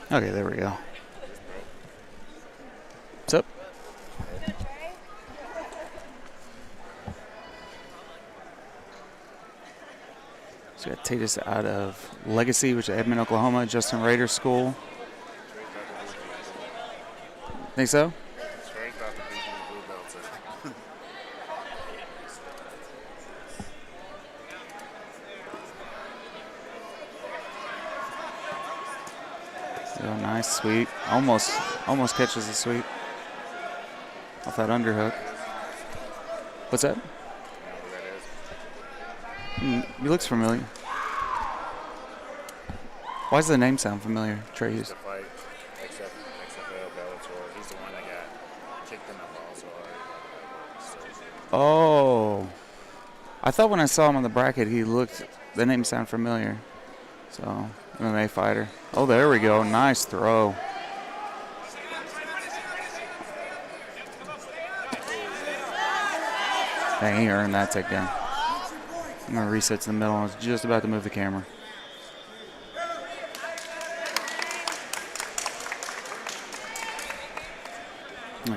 Okay, there we go. What's up? So we got Tatus out of Legacy, which is Edmond, Oklahoma, Justin Rader School. Think so? Oh, nice sweep. Almost catches the sweep off that underhook. What's that? He looks familiar. Why does the name sound familiar, Trey Hughes? Oh, I thought when I saw him on the bracket, the name sounded familiar. So, MMA fighter. Oh, there we go. Nice throw. Dang, he earned that takedown. I'm going to reset to the middle. I was just about to move the camera.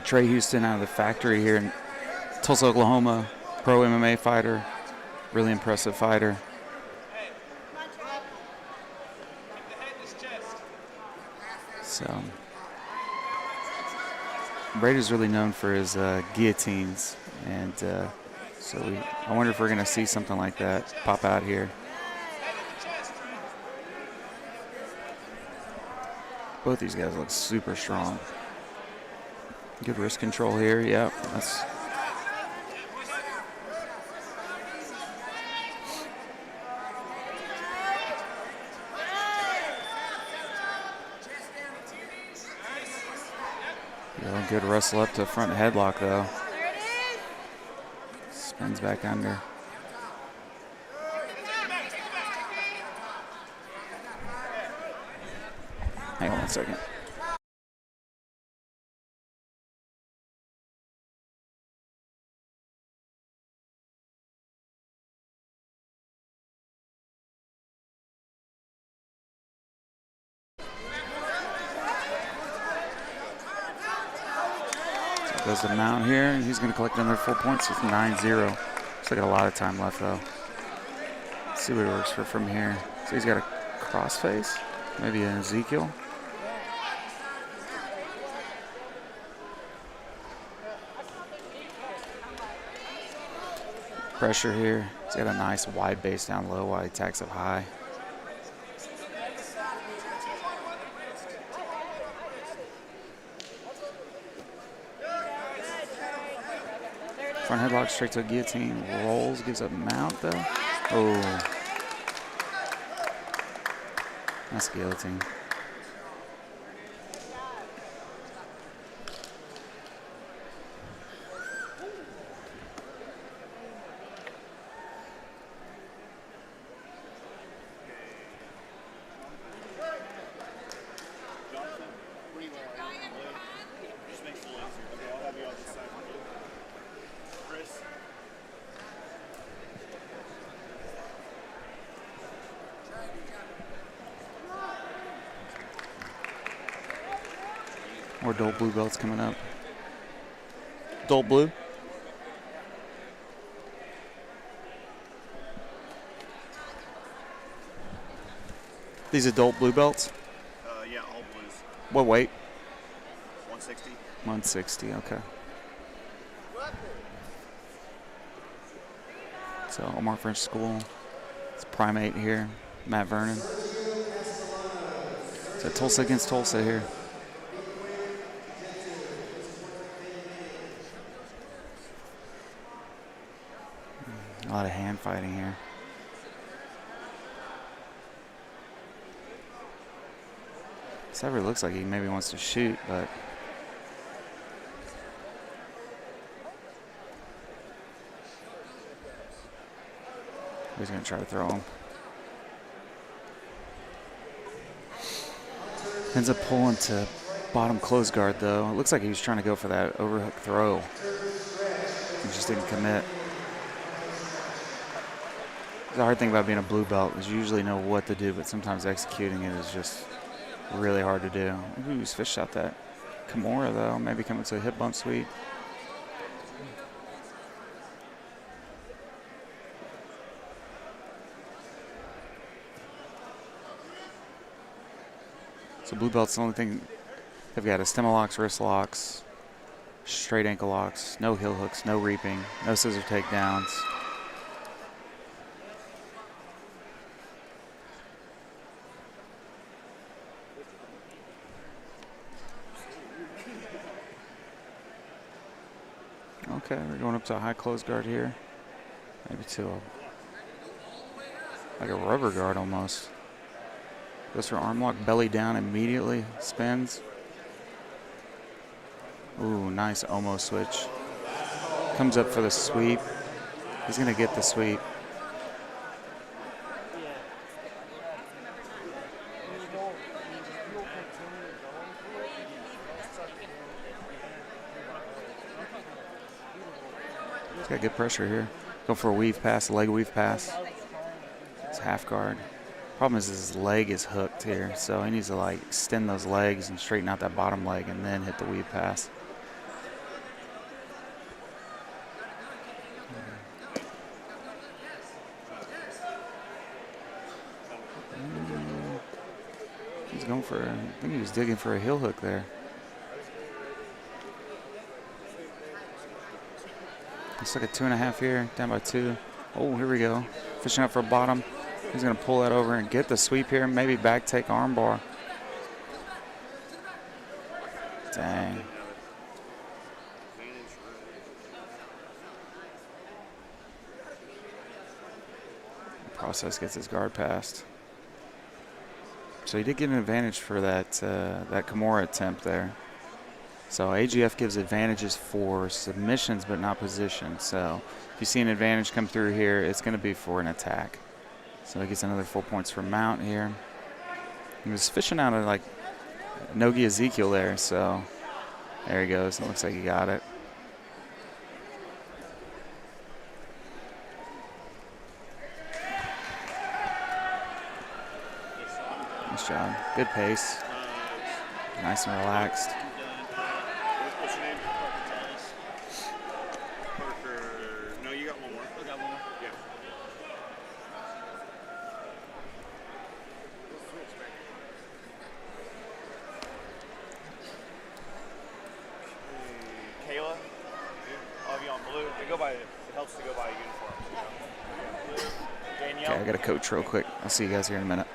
Trey Houston out of the factory here in Tulsa, Oklahoma. Pro MMA fighter. Really impressive fighter. So, Brady's really known for his guillotines, and I wonder if we're going to see something like that pop out here. Both these guys look super strong. Good wrist control here. Yep, that's. Good wrestle up to front headlock, though. Spins back under. Hang on 1 second. Goes to Mount here. He's going to collect another 4 points with 9-0. Looks like a lot of time left, though. Let's see what it works for from here. So he's got a crossface, maybe an Ezekiel. Pressure here. He's got a nice wide base down low while he attacks up high. Front headlock straight to a guillotine. Rolls, gives up mount though. Oh. That's guillotine. More adult blue belts coming up. Adult blue. These adult blue belts? Yeah, all blues. What weight? 160. 160, okay. So Omar French School. It's Primate here. Matt Vernon. So Tulsa against Tulsa here. A lot of hand fighting here. Sever looks like he maybe wants to shoot, but he's going to try to throw him. Ends up pulling to bottom close guard, though. It looks like he was trying to go for that overhook throw. He just didn't commit. The hard thing about being a blue belt is you usually know what to do, but sometimes executing it is just Really hard to do. Ooh, he's fished out that Kimura, though. Maybe coming to a hip bump sweep. So blue belt's the only thing. They've got a stemma locks, wrist locks, straight ankle locks, no heel hooks, no reaping, no scissor takedowns. Okay, we're going up to a high close guard here. Maybe to like a rubber guard almost. Goes for arm lock, belly down immediately, spins. Ooh, nice almost switch. Comes up for the sweep. He's gonna get the sweep. He's got good pressure here. Go for a weave pass, leg weave pass. It's half guard. Problem is his leg is hooked here, so he needs to like extend those legs and straighten out that bottom leg and then hit the weave pass. He's going for, I think he was digging for a heel hook there. Looks like a 2.5 here, down by 2. Oh, here we go. Fishing up for a bottom. He's going to pull that over and get the sweep here. Maybe back take armbar. Dang. Process gets his guard passed. So he did get an advantage for that that Kimura attempt there. So AGF gives advantages for submissions but not position. So if you see an advantage come through here, it's going to be for an attack. So he gets another 4 points for mount here. He was fishing out of like Nogi Ezekiel there, so there he goes. It looks like he got it. Nice job. Good pace. Nice and relaxed. What's your name? Parker. No, you got one more. I got one more. Yeah. Kayla. I'll have you on blue. They go by. It helps to go by uniforms. You know? Blue. Danielle. Okay, I got to coach real quick. I'll see you guys here in a minute.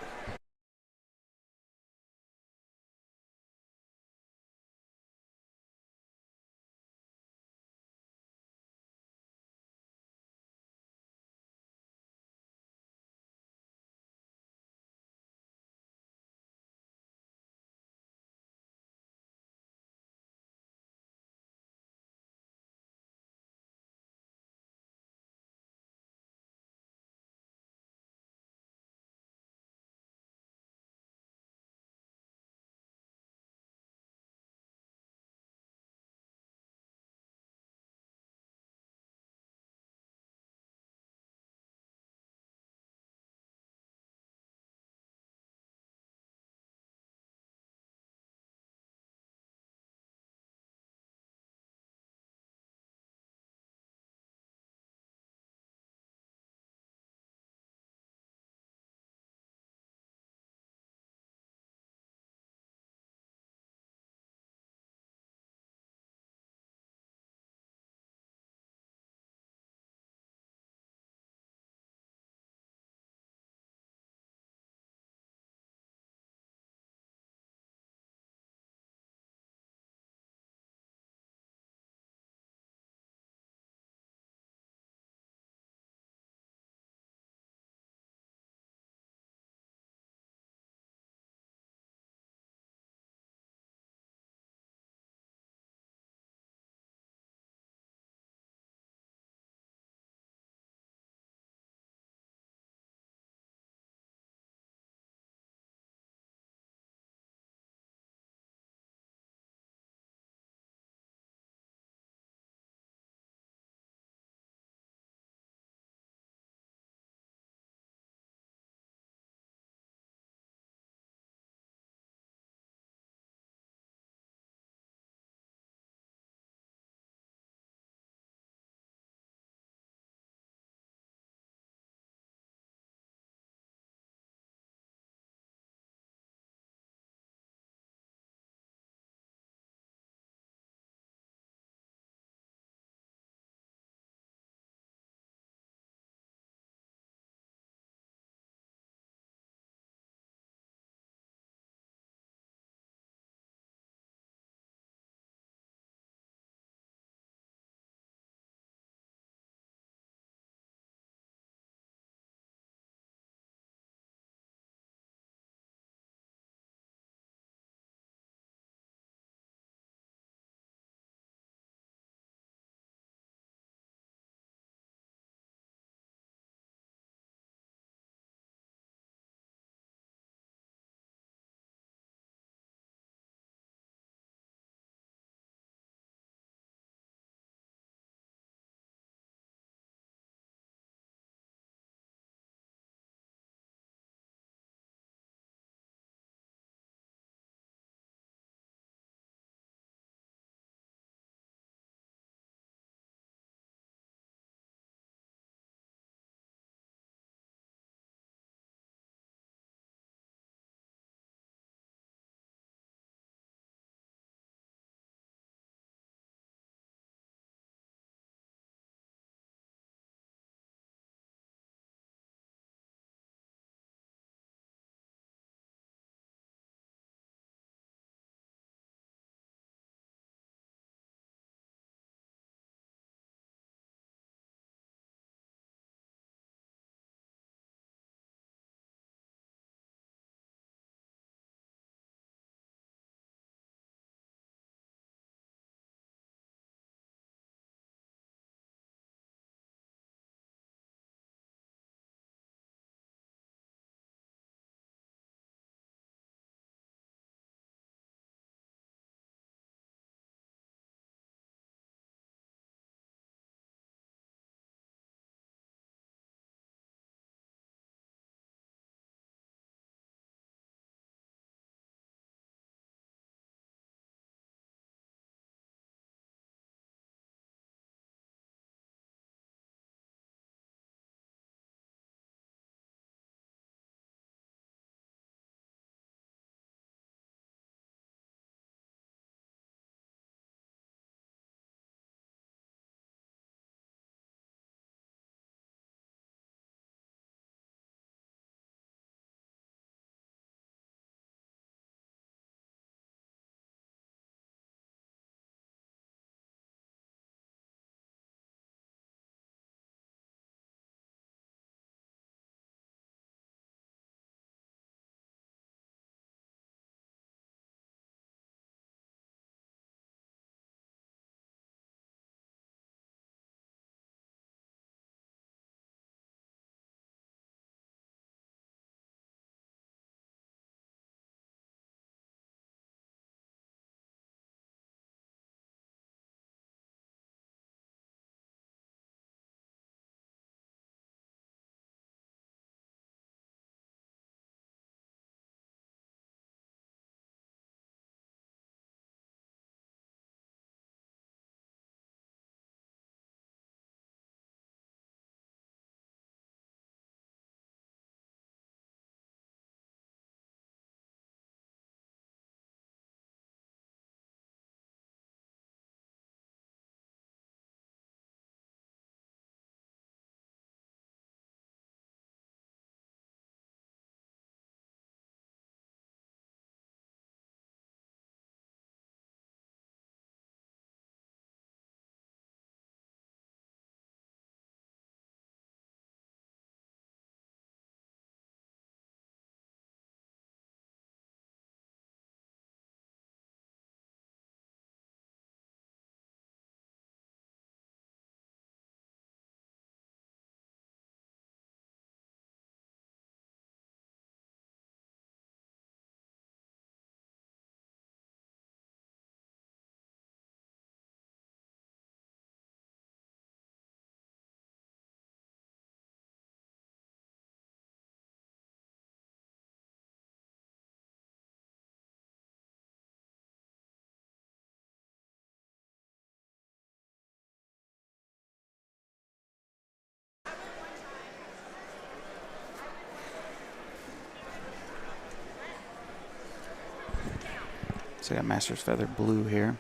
So I got Master's Feather Blue here.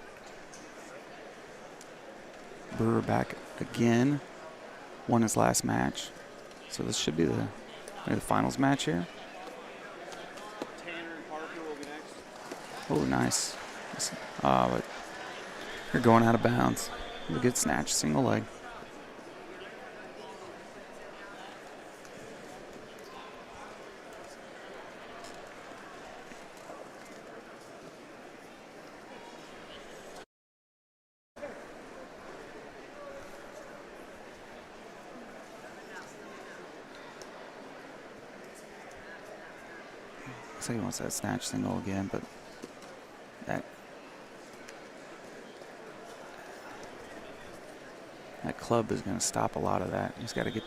Brewer back again. Won his last match. So this should be the finals match here. Tanner and Parker will be next. Oh, nice. But you're going out of bounds. A good snatch, single leg. Looks like he wants that snatch single again, but that club is going to stop a lot of that. He's got to get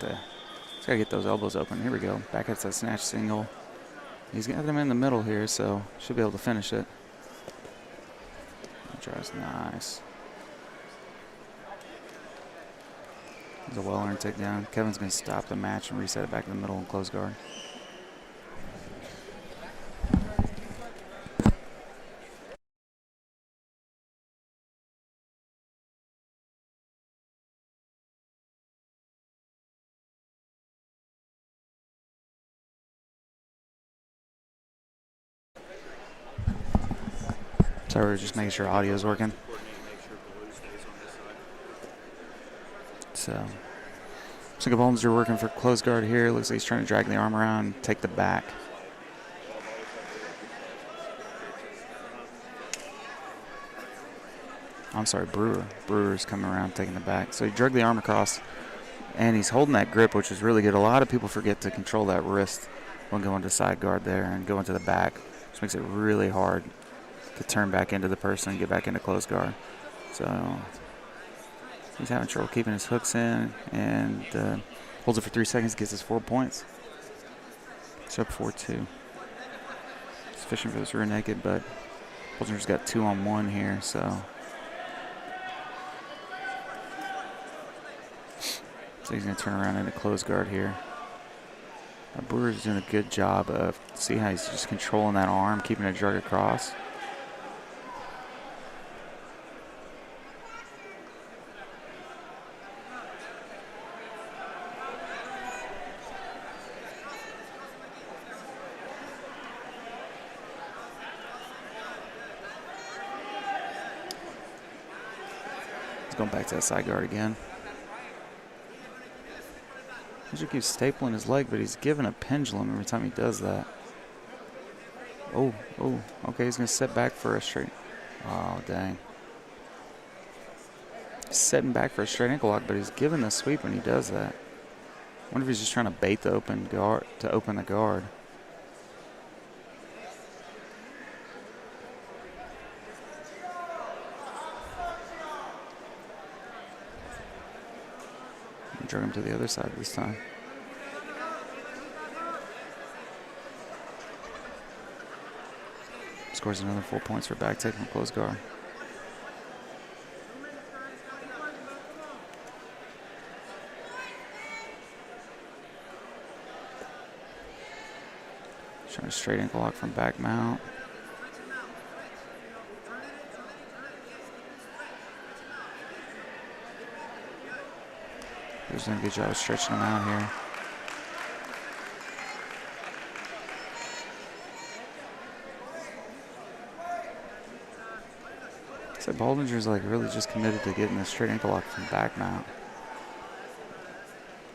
those elbows open. Here we go. Back at that snatch single. He's got them in the middle here, so should be able to finish it. Tries nice. There's a well-earned takedown. Kevin's going to stop the match and reset it back in the middle and close guard. So we're just making sure audio is working. So looks like Bollinger working for close guard here. Looks like he's trying to drag the arm around and take the back. I'm sorry, Brewer. Brewer's coming around taking the back. So he dragged the arm across, and he's holding that grip, which is really good. A lot of people forget to control that wrist when going to side guard there and going to the back, which makes it really hard to turn back into the person and get back into close guard. So he's having trouble keeping his hooks in, and holds it for 3 seconds, gets his 4 points. It's up 4-2. He's fishing for this rear naked, but Bollinger's got 2-on-1 here, so he's going to turn around into close guard here. Brewer's doing a good job of, see how he's just controlling that arm, keeping it drug across. He's going back to that side guard again. He keeps stapling his leg, but he's giving a pendulum every time he does that. Oh, okay, he's going to set back for a straight. Oh, dang. He's setting back for a straight ankle lock, but he's giving the sweep when he does that. I wonder if he's just trying to bait the open guard to open the guard. Drag him to the other side this time. Scores another 4 points for back take from close guard. Trying a straight ankle lock from back mount. He's doing a good job of stretching him out here. So Bollinger's like really just committed to getting the straight ankle lock from back mount.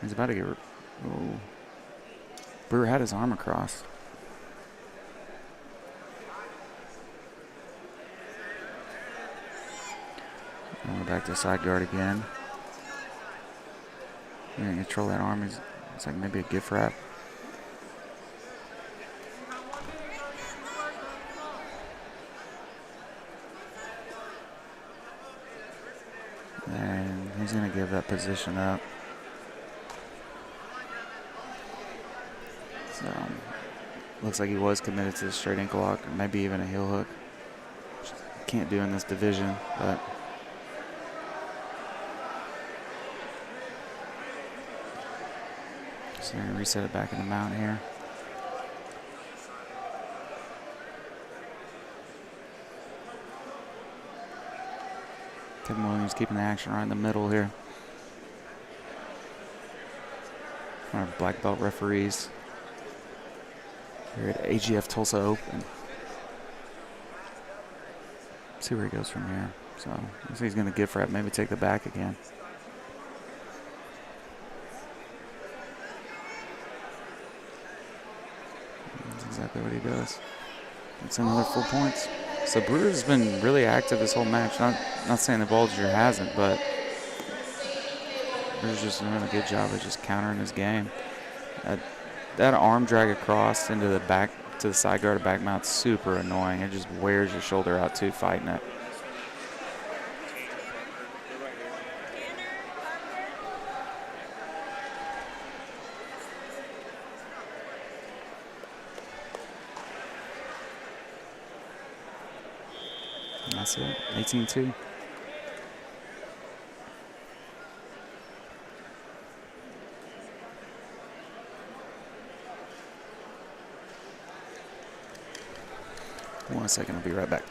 He's about to get. Oh. Brewer had his arm across. And we're back to side guard again. He's going to control that arm. It's like maybe a gift wrap. And he's going to give that position up. So, looks like he was committed to the straight ankle lock, or maybe even a heel hook. Which can't do in this division, but so they're going to reset it back in the mount here. Kevin Williams keeping the action right in the middle here. Our black belt referees here at AGF Tulsa Open. See where he goes from here. So looks like he's going to give for it, maybe take the back again. That's exactly what he does. It's another 4 points. So Brewer's been really active this whole match. Not saying the Bulger hasn't, but Brewer's just doing a good job of just countering his game. That arm drag across into the back to the side guard of back mount, super annoying. It just wears your shoulder out too fighting it. And that's it, 18-2. One second, I'll be right back.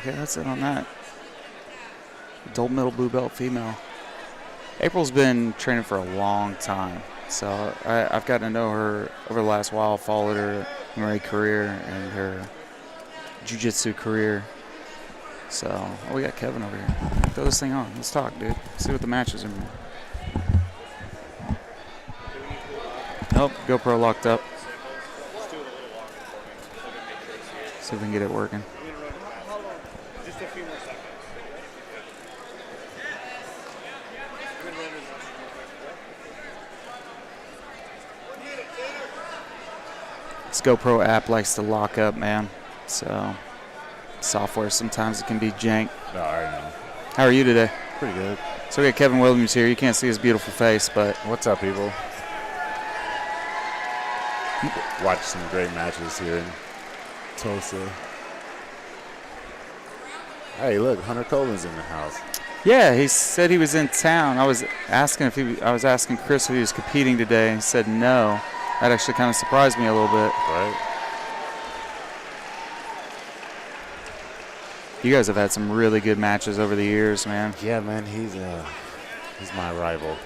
Okay, that's it on that. Adult middle blue belt female. April's been training for a long time, so I've gotten to know her over the last while. Followed her MMA career and her jiu-jitsu career. So, we got Kevin over here. Throw this thing on. Let's talk, dude. See what the matches are. Nope, GoPro locked up. See if we can get it working. Just a few more seconds. This GoPro app likes to lock up, man. So, software sometimes it can be jank. No, I already know. How are you today? Pretty good. So we got Kevin Williams here. You can't see his beautiful face, but What's up, people? Watch some great matches here in Tulsa. Hey, look, Hunter Colin's in the house. yeah, he said he was in town. I was asking Chris if he was competing today. He said no. That actually kind of surprised me a little bit. Right? You guys have had some really good matches over the years, man. Yeah, man, he's my rival.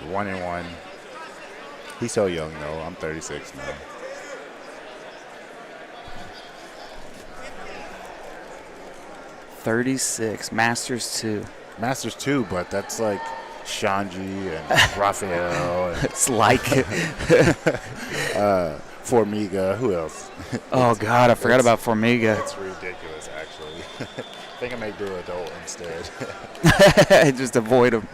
1-1. He's so young, though. I'm 36 now. .36, Masters 2. Masters 2, but that's like Shanji and Rafael and It's like Formiga. Who else? oh, God, I forgot about Formiga. It's ridiculous, actually. I think I may do adult instead. Just avoid him.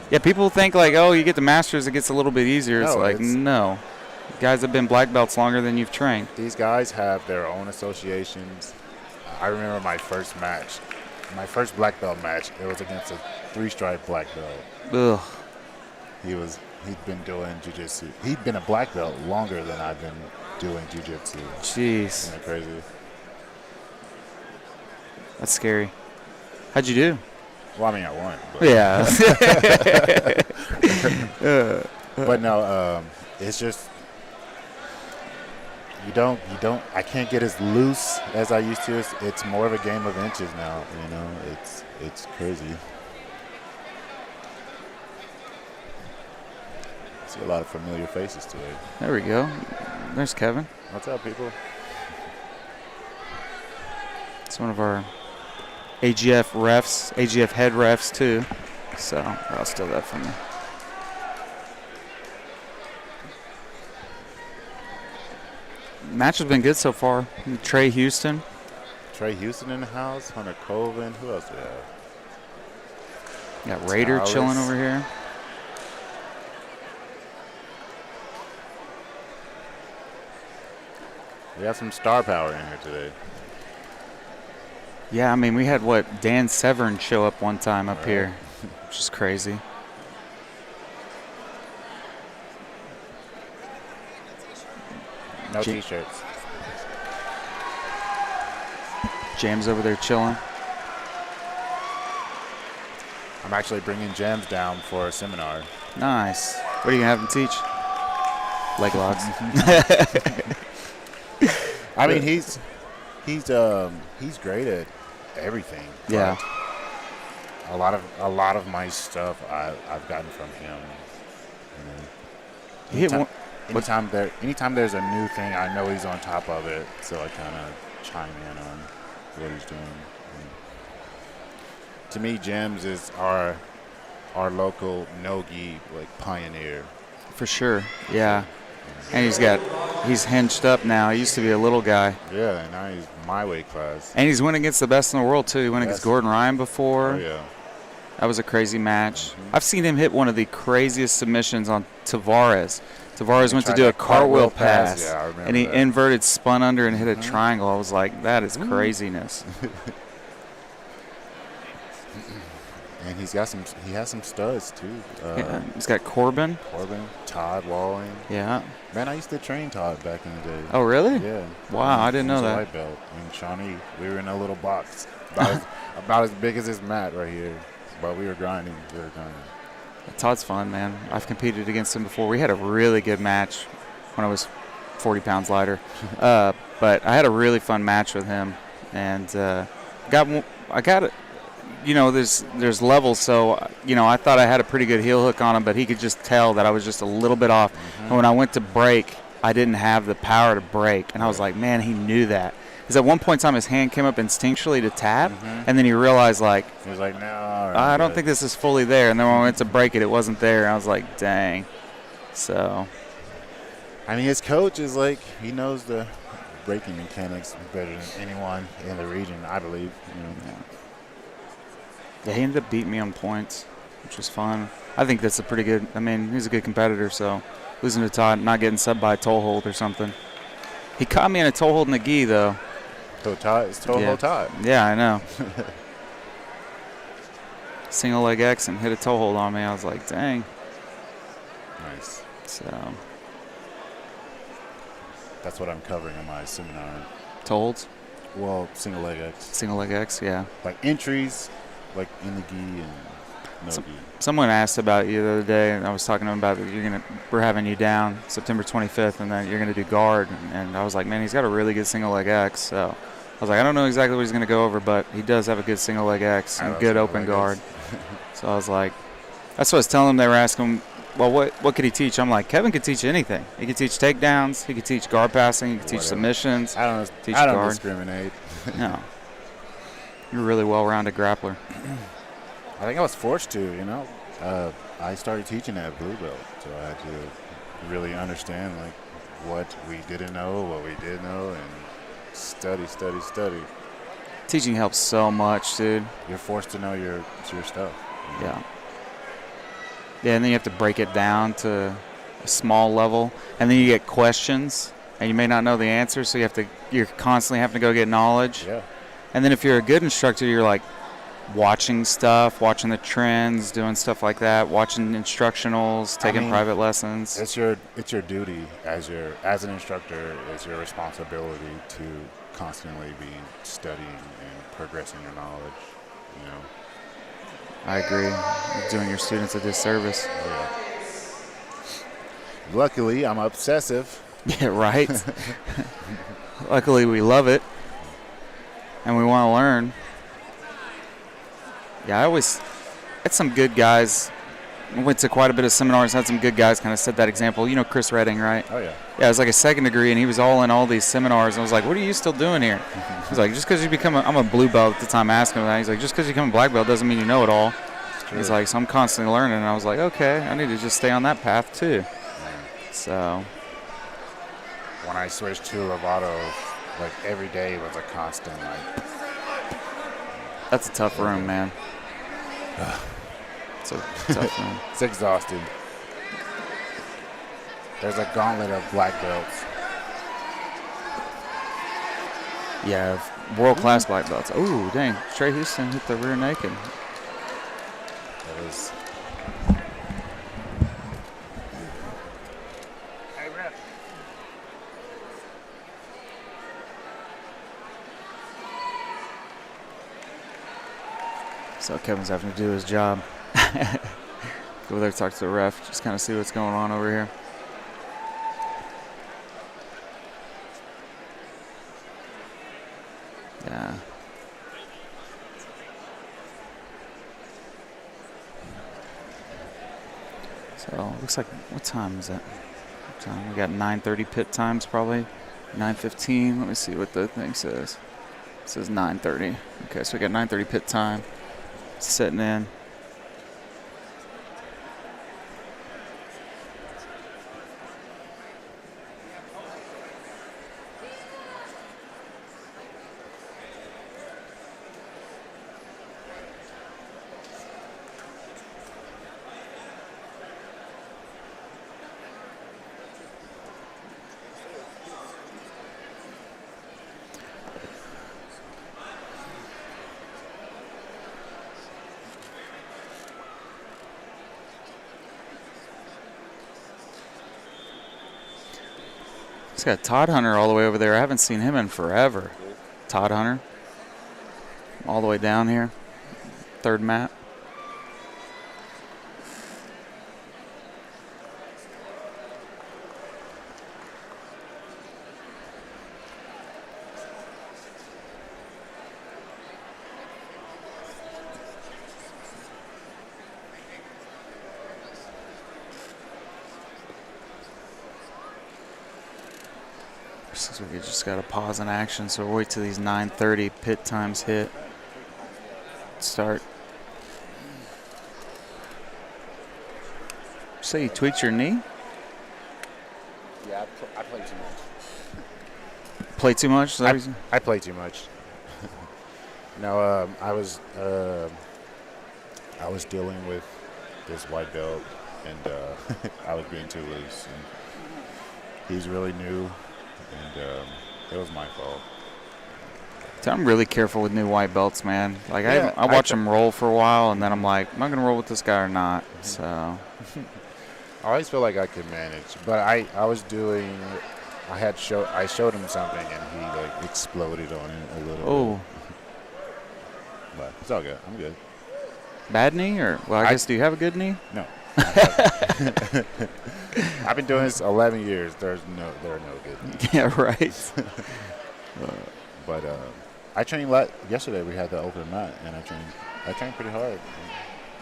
Yeah, people think like, oh, you get the Masters, it gets a little bit easier. It's No, like, it's- no. Guys have been black belts longer than you've trained. These guys have their own associations. I remember my first match, my first black belt match. It was against a 3-stripe black belt. Ugh. He'd been doing jiu-jitsu. He'd been a black belt longer than I've been doing jiu-jitsu. Jeez. Isn't that crazy? That's scary. How'd you do? Well, I mean, I won. But, Yeah. but no, it's just you don't. I can't get as loose as I used to. It's more of a game of inches now. You know, it's crazy. See a lot of familiar faces today. There we go. There's Kevin. What's up, people? It's one of our AGF refs, AGF head refs too. So I'll steal that from you. Match has been good so far. Trey Houston. Trey Houston in the house. Hunter Colvin. Who else do we have? Got Raider Towers. chilling over here. We have some star power in here today. Yeah, I mean, we had Dan Severn show up one time up Right. here, which is crazy. No J- t-shirts. James over there chilling. I'm actually bringing Gems down for a seminar. Nice. What are you gonna have him teach? Leg locks. I mean, he's great at everything. Yeah. But a lot of my stuff I've gotten from him. He hit one. Anytime there's a new thing, I know he's on top of it, so I kind of chime in on what he's doing. And to me, Gems is our local no-gi pioneer. For sure. Yeah. And he's hinged up now. He used to be a little guy. Yeah, and now he's my weight class. And he's winning against the best in the world too. He went against Yes. Gordon Ryan before. Oh yeah. That was a crazy match. I've seen him hit one of the craziest submissions on Tavares. Tavares went to tried do a that cartwheel cartwheel pass, pass. Yeah, I remember and he that. inverted, spun under, and hit a triangle. I was like, that is craziness. And he has some studs too. Yeah. He's got Corbin. Corbin, Todd Walling. Yeah. Man, I used to train Todd back in the day. Oh, really? Yeah. Wow, I didn't He was know a that. white belt. And Shawnee, we were in a little box, about as big as this mat right here. But we were grinding. Todd's fun, man. I've competed against him before. We had a really good match when I was 40 pounds lighter. But I had a really fun match with him, and I got it. You know, there's levels, so you know I thought I had a pretty good heel hook on him, but he could just tell that I was just a little bit off. And when I went to break, I didn't have the power to break, and I was like, man, he knew that. Because at one point in time, his hand came up instinctually to tap, and then he realized, like, He was like, no, I don't think this is fully there. And then when I went to break it, it wasn't there. And I was like, dang. So. I mean, his coach is like, he knows the breaking mechanics better than anyone in the region, I believe. You know. Yeah, he ended up beating me on points, which was fun. I think that's a pretty good, I mean, he's a good competitor, so losing to Todd, not getting subbed by a toe hold or something. He caught me in a toe hold in the gi, though. Toe Todd? It's toe hold Todd. Yeah, I know. Single leg X and hit a toe hold on me. I was like, dang. Nice. So. That's what I'm covering in my seminar. Toe holds? Well, single leg X. Single leg X, yeah. Like entries, like in the gi and no gi. Someone asked about you the other day, and I was talking to him about that we're having you down September 25th, and then you're going to do guard. And I was like, man, he's got a really good single leg X. So I was like, I don't know exactly what he's going to go over, but he does have a good single leg X and good open guard. So I was like, that's what I was telling him. They were asking, well, what could he teach? I'm like, Kevin could teach anything. He could teach takedowns. He could teach guard passing. He could teach submissions. I don't guard. Discriminate. No. You're a really well-rounded grappler. I think I was forced to, you know. I started teaching at blue belt, so I had to really understand, like, what we didn't know, what we did know, and study. Teaching helps so much, dude. You're forced to know your stuff. You know? Yeah. Yeah, and then you have to break it down to a small level, and then you get questions, and you may not know the answer, so you're constantly having to go get knowledge. Yeah. And then if you're a good instructor, you're like watching stuff, watching the trends, doing stuff like that, watching instructionals, taking private lessons. It's your duty as an instructor. It's your responsibility to constantly be studying and progressing your knowledge. You know. I agree. You're doing your students a disservice. Yeah. Luckily, I'm obsessive. Yeah, right. Luckily, we love it, and we want to learn. Yeah, I always had some good guys. I went to quite a bit of seminars, had some good guys kind of set that example. You know Chris Redding, right? Oh, yeah. Yeah, it was like a second degree, and he was all in all these seminars. And I was like, what are you still doing here? He's like, just because you become I'm a blue belt at the time asking him that. He's like, just because you become a black belt doesn't mean you know it all. He's like, so I'm constantly learning. And I was like, okay, I need to just stay on that path too. So. When I switched to Lovato, like every day was a constant. Like, that's a tough room, man. It's a tough room. It's exhausting. There's a gauntlet of black belts. Yeah, world-class black belts. Ooh, dang. Trey Houston hit the rear naked. That was... Hey, ref. So Kevin's having to do his job. Go over there, talk to the ref, just kind of see what's going on over here. Yeah. So looks like, what time is that? What time? We got 9:30 pit times probably. 9:15. Let me see what the thing says. It says 9:30. Okay, so we got 9:30 pit time. Sitting in. It's got Todd Hunter all the way over there. I haven't seen him in forever. Todd Hunter. All the way down here. Third mat. So we just got to pause in action. So we'll wait till these 9:30 pit times hit. Start. Say you tweaked your knee? Yeah, I play too much. Play too much? Is that reason? I play too much. No, I was dealing with this white belt, and I was being too loose. And he's really new, and it was my fault. So I'm really careful with new white belts, man. Like Yeah, I watch them roll for a while, and then I'm like, am I gonna roll with this guy or not? So I always feel like I could manage, but I showed him something, and he like exploded on it a little. oh, But it's all good. I'm good. bad knee or well, I guess do you have a good knee? No. I've been doing this 11 years. There are no good. Yeah, right. But I trained yesterday. We had the open mat, and I trained pretty hard.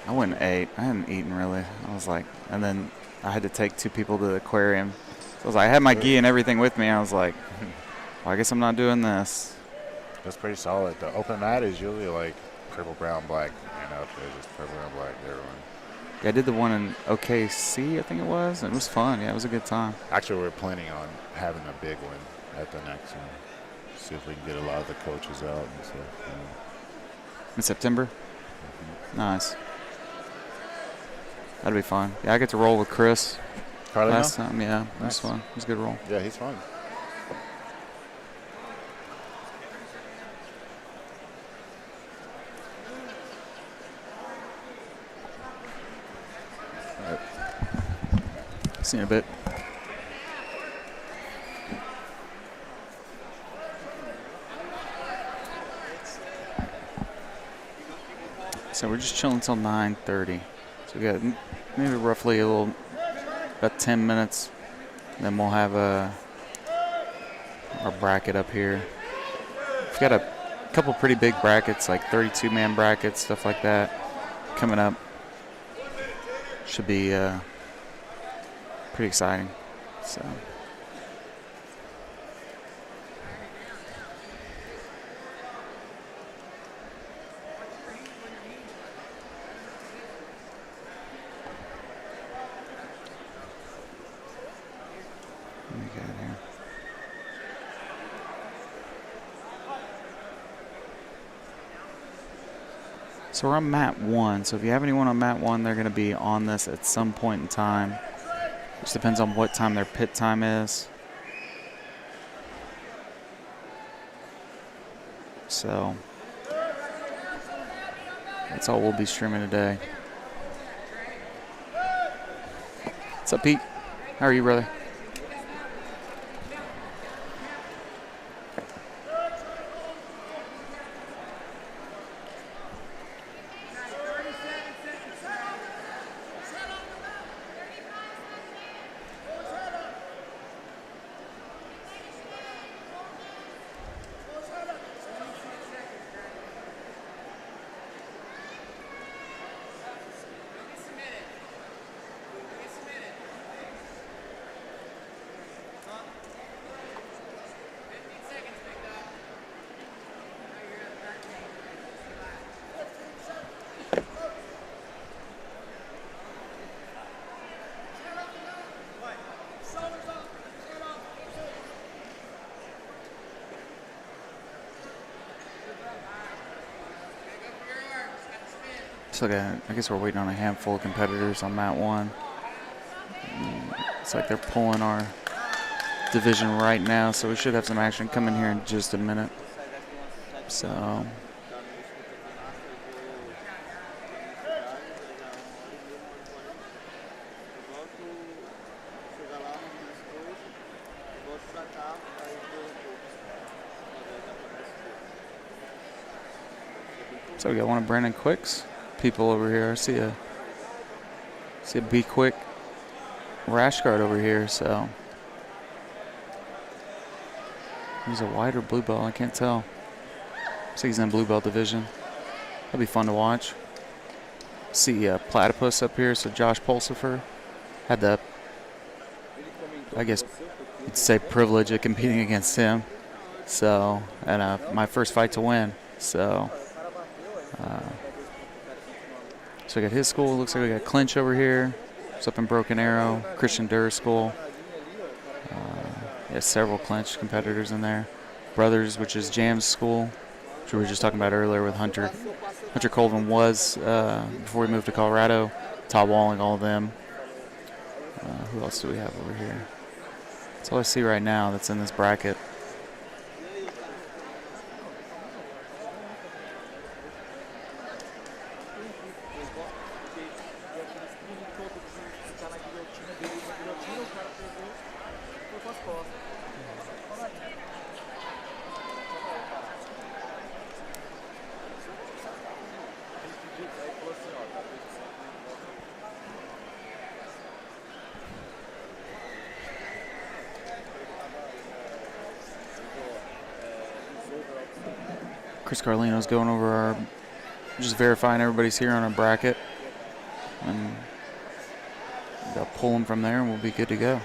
I went and ate. I hadn't eaten really. I was like, and then I had to take 2 people to the aquarium. So I was like, I had my gi and everything with me. I was like, well, I guess I'm not doing this. That's pretty solid. The open mat is usually like purple, brown, black, and out there just purple, brown, black. Everyone. Yeah, I did the one in OKC, I think it was. And it was fun. Yeah, it was a good time. Actually, we're planning on having a big one at the next one. See if we can get a lot of the coaches out and stuff. In September? Mm-hmm. Nice. That'd be fun. Yeah, I get to roll with Chris Carlino? last time. Yeah, it was Nice. fun. It was a good roll. Yeah, he's fun. See you in a bit. So we're just chilling until 9:30. So we got maybe roughly about 10 minutes. Then we'll have our bracket up here. We've got a couple pretty big brackets, like 32-man brackets, stuff like that, coming up. Should be pretty exciting. So. What do we got here? So we're on mat 1. So if you have anyone on mat 1, they're going to be on this at some point in time. Just depends on what time their pit time is. So that's all we'll be streaming today. What's up, Pete? How are you, brother? So I guess we're waiting on a handful of competitors on mat 1. It's like they're pulling our division right now, so we should have some action coming here in just a minute. So we got one of Brandon Quick's people over here. I see a Be Quick rash guard over here. So he's a white or blue belt. I can't tell. Looks like he's in blue belt division. That'll be fun to watch. See Platypus up here. So Josh Pulsifer had the, I guess, you'd say, privilege of competing against him. So, and my first fight to win. So, so we got his school. Looks like we got Clinch over here. It's up in Broken Arrow. Christian Durr school. Yeah, several Clinch competitors in there. Brothers, which is Jam's school, which we were just talking about earlier with Hunter. Hunter Colvin was, before we moved to Colorado, Todd Walling, all of them. Who else do we have over here? That's all I see right now that's in this bracket. Chris Carlino's going over our, just verifying everybody's here on our bracket. And they'll pull them from there and we'll be good to go.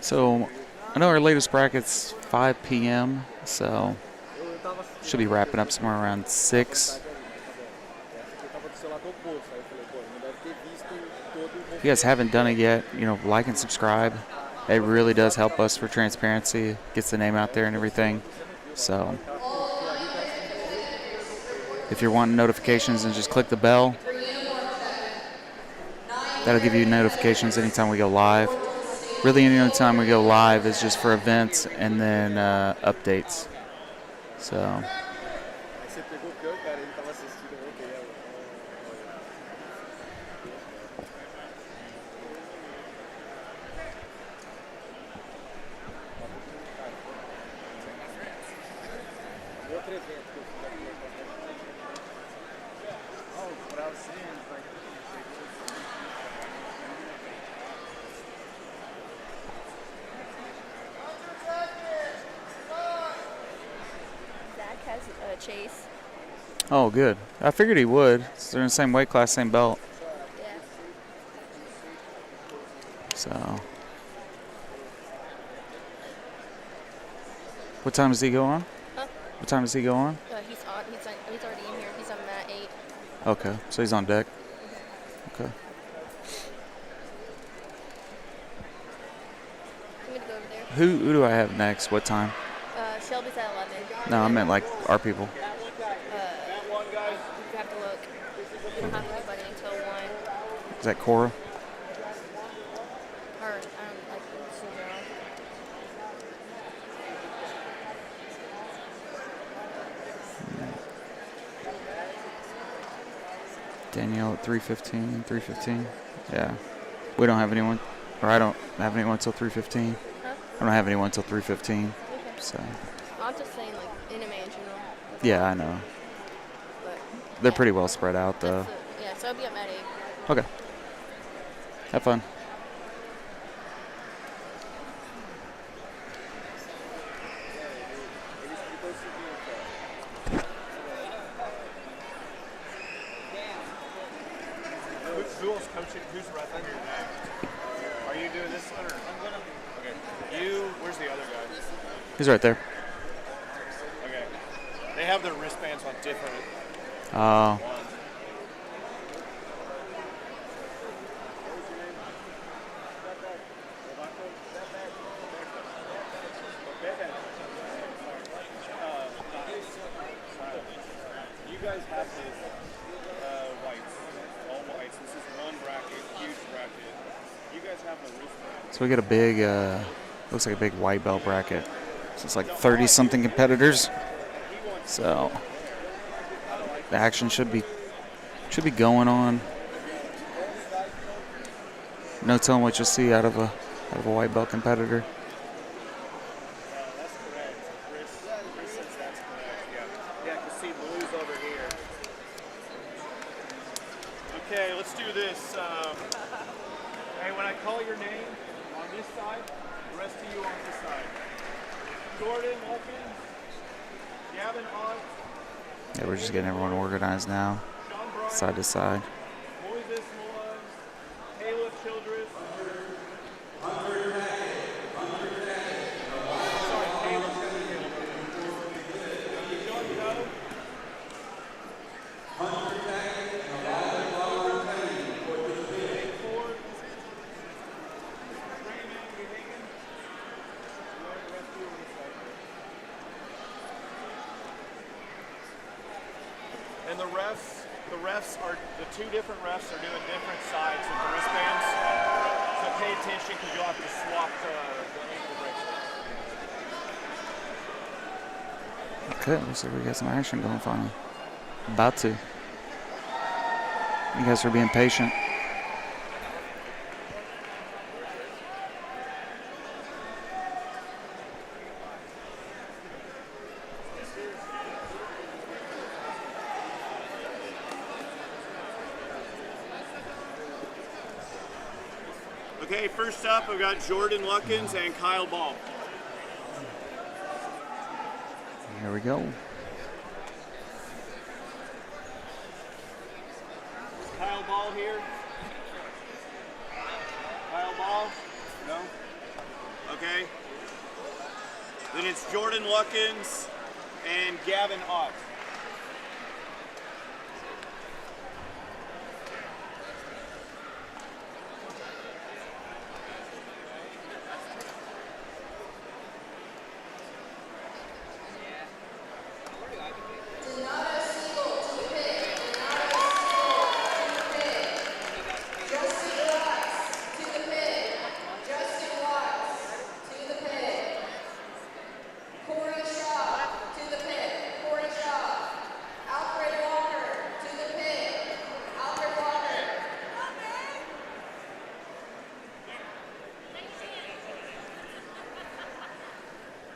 So, I know our latest bracket's 5 p.m., so should be wrapping up somewhere around 6. If you guys haven't done it yet, like and subscribe. It really does help us for transparency, gets the name out there and everything. So, if you're wanting notifications, then just click the bell. That'll give you notifications anytime we go live. Really, any other time we go live is just for events and then updates. So. Chase. Oh, good. I figured he would. So they're in the same weight class, same belt. Yeah. So. What time does he go on? Huh? What time does he go on? He's on. He's already in here. He's on mat 8. Okay, so he's on deck. Okay. I'm gonna go over there. Who do I have next? What time? Shelby's at 11. No, I meant like our people. You have to look. We don't have anybody until 1. Is that Cora? Or, like, Suzanne. Danielle at 3:15. 3:15. Yeah. We don't have anyone, or I don't have anyone until 3:15. Huh? I don't have anyone until 3:15. Okay. So. Well, I'm just saying, like, anime in general. Yeah, I know. But, They're yeah. pretty well spread out, though. Yeah, so I'll be at mat 8. Okay. Have fun. Who else coaching? Who's repping your neck? Are you doing this one or? Okay. Where's the other guy? He's right there. Okay. They have their wristbands on different Oh. ones. You guys have these whites, all whites. This is one bracket, huge bracket. You guys have the wristbands. So we got a big, looks like a big white belt bracket. So it's like 30-something competitors. So the action should be going on. No telling what you'll see out of a white belt competitor. That's correct. Chris says that's correct. Yeah, because see, blue's over here. Okay, let's do this. Hey, when I call your name on this side, the rest of you on this side. Jordan, Wilkins, Gavin, Ott, Yeah, we're just getting everyone organized now, Sean Bryan, side to side. Moises Mullins, Caleb Childress. Sorry, Caleb. John Coe. Nate Ford. Raymond Hagan. The rest of you on this side. And the refs are, the two different refs are doing different sides of the wristbands. So pay attention because you'll have to swap the ankle bracelet. Okay, looks like we got some action going finally. About to. You guys are being patient. Okay, first up we've got Jordan Luckins and Kyle Ball. Here we go. Kyle Ball here. Kyle Ball? No? Okay. Then it's Jordan Luckins and Gavin Ott.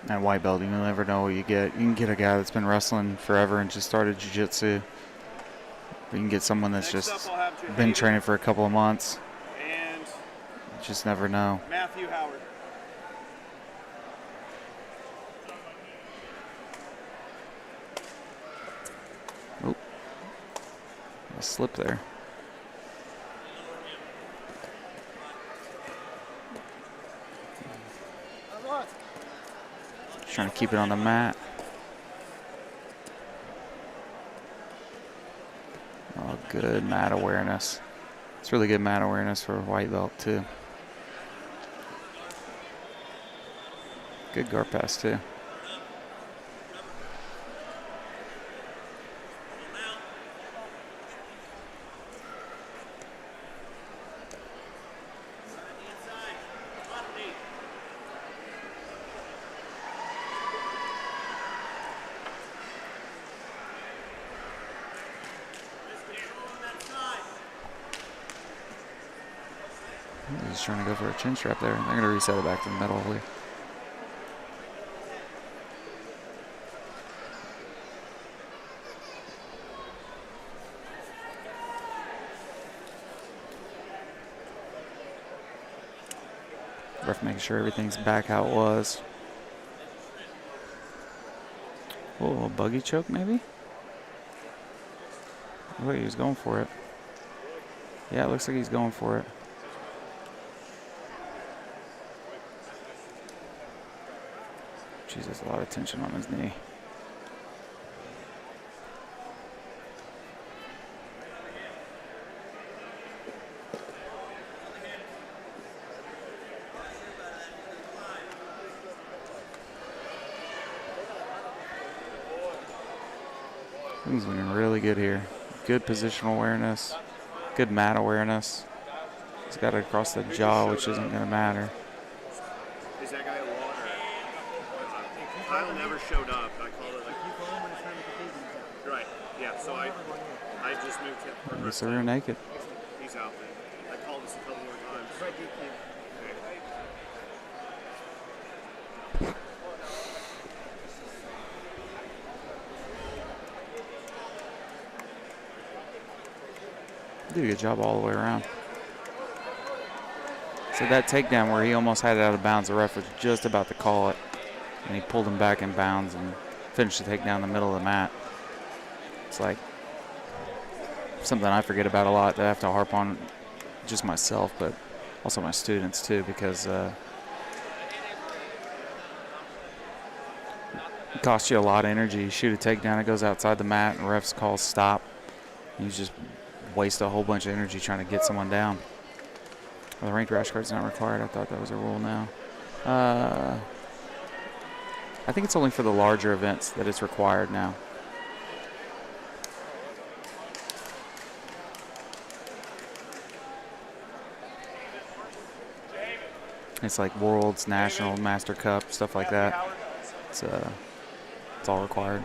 At white belt, you never know what you get. You can get a guy that's been wrestling forever and just started jiu-jitsu. Or you can get someone that's Next just up, I'll have been Jahaden training for a couple of months. and You just never know. Matthew Howard. Oop. A slip there. Trying to keep it on the mat. Oh, good mat awareness. It's really good mat awareness for a white belt, too. Good guard pass, too. He's trying to go for a chin strap there. They're going to reset it back to the middle here. Ref making sure everything's back how it was. Oh, a buggy choke maybe? Oh, he was going for it. Yeah, it looks like he's going for it. Jesus, a lot of tension on his knee. Things looking really good here. Good positional awareness. Good mat awareness. He's got it across the jaw, which isn't going to matter. Is that guy a water? Kyle never showed up. I called it like. Right. Yeah. So I just moved him. I guess they're naked. He's out there. I called this a couple more times. Okay. Did a good job all the way around. So that takedown where he almost had it out of bounds, the ref was just about to call it, and he pulled him back in bounds and finished the takedown in the middle of the mat. It's like something I forget about a lot that I have to harp on just myself, but also my students too, because it costs you a lot of energy. You shoot a takedown, it goes outside the mat, and refs call stop. You just waste a whole bunch of energy trying to get someone down. Well, the ranked rash guard's not required. I thought that was a rule now. I think it's only for the larger events that it's required now. It's like Worlds, National, Master Cup, stuff like that. It's all required.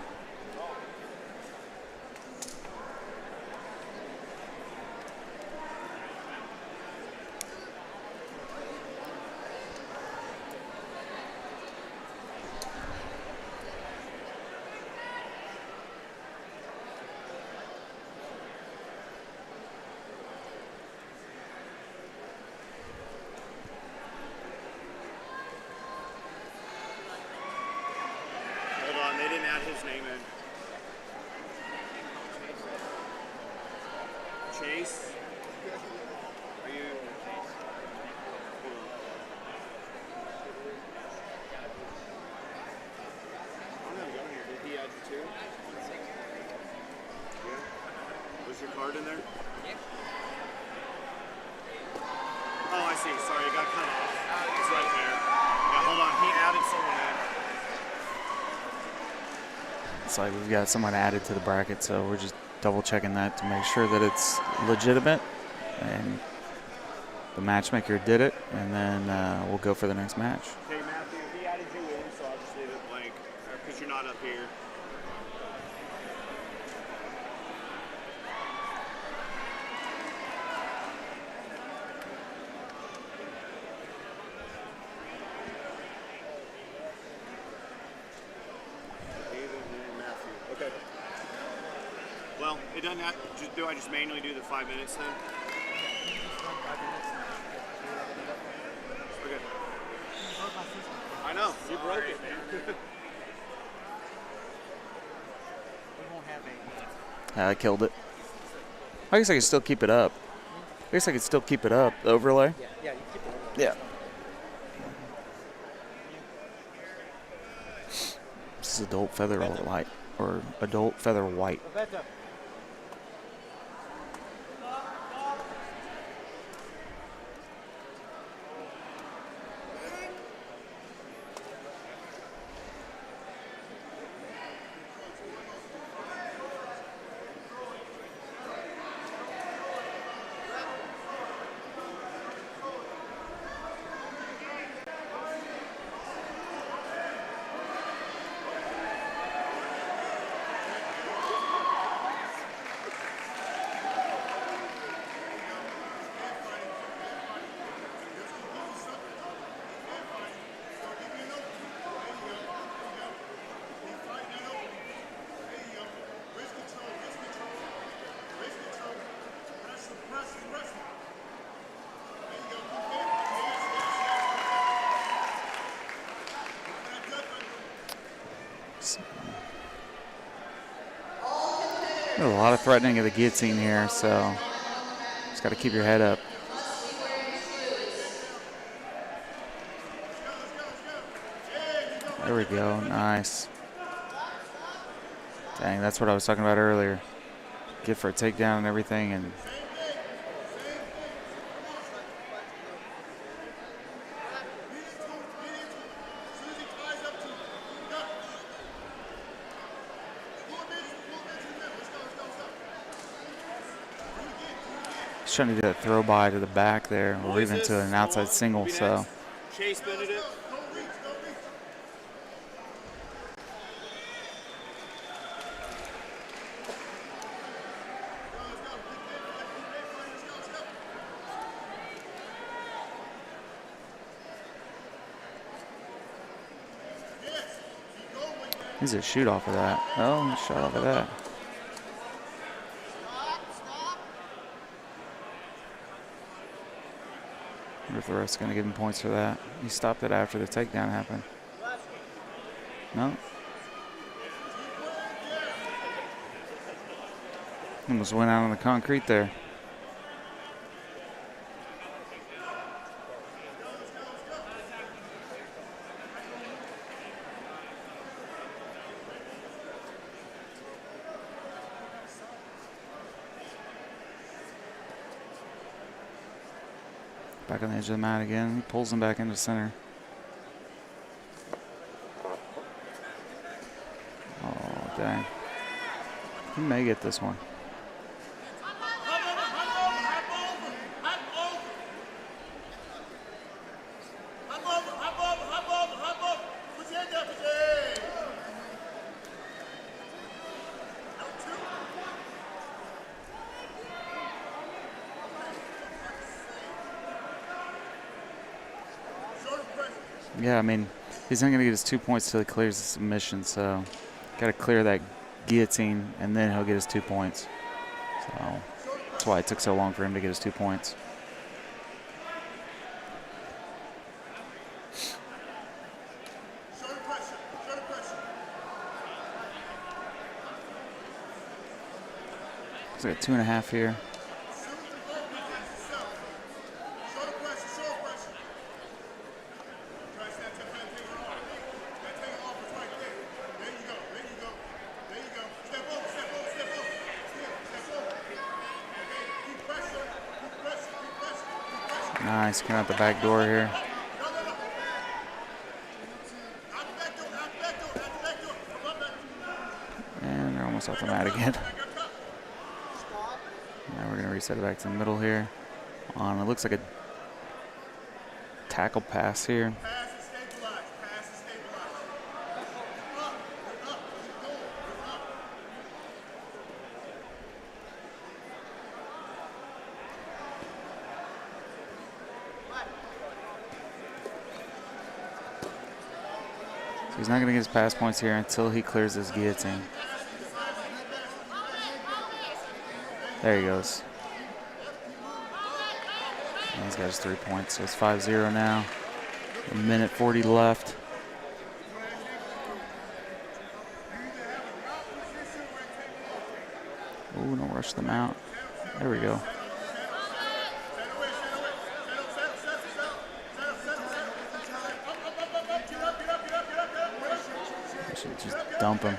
Chase? Are you? I'm not going here. Did he add you too? Yeah. Was your card in there? Yeah. Oh, I see. Sorry, it got cut off. It's right there. Yeah, hold on. He added someone in. It's like we've got someone added to the bracket, so we're just double checking that to make sure that it's legitimate, and the matchmaker did it, and then we'll go for the next match. Okay, Matthew, he added you in, so I'll just leave it blank because you're not up here. Okay. Well, it doesn't have. Do I just manually do the 5 minutes then? Okay. I know. You broke it, man. I killed it. I guess I can still keep it up. The overlay. Yeah, you keep it. Yeah. This is adult featherweight or adult featherweight. There's a lot of threatening of the guillotine here, so just got to keep your head up. There we go. Nice. Dang, that's what I was talking about earlier. Get for a takedown and everything, and trying to do a throw by to the back there, or even to an outside single. So Chase Benedict. He's a shoot off of that. Oh, he shot off of that. I wonder if the ref's going to give him points for that. He stopped it after the takedown happened. No. Almost went out on the concrete there. Back on the edge of the mat again. He pulls him back into center. Oh, dang. He may get this one. Yeah, I mean, he's not going to get his 2 points till he clears the submission, so got to clear that guillotine, and then he'll get his 2 points. So that's why it took so long for him to get his 2 points. He's got 2.5 here. Nice, coming out the back door here. And they're almost off the mat again. Now we're going to reset it back to the middle here. It looks like a tackle pass here. So he's not going to get his pass points here until he clears this guillotine. There he goes. And he's got his 3 points, so it's 5-0 now. 1:40 left. Ooh, don't rush them out. There we go. Should just dump him.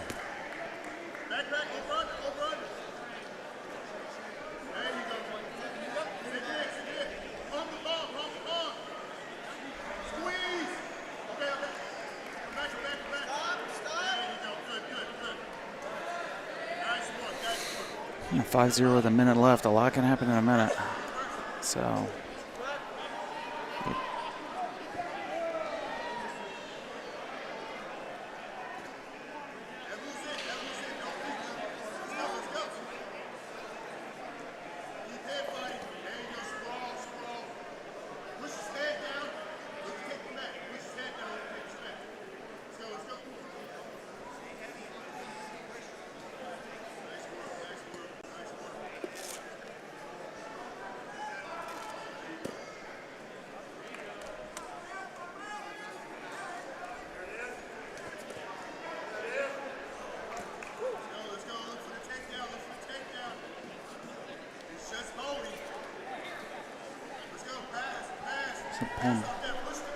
And 5-0 with a minute left. A lot can happen in a minute. So.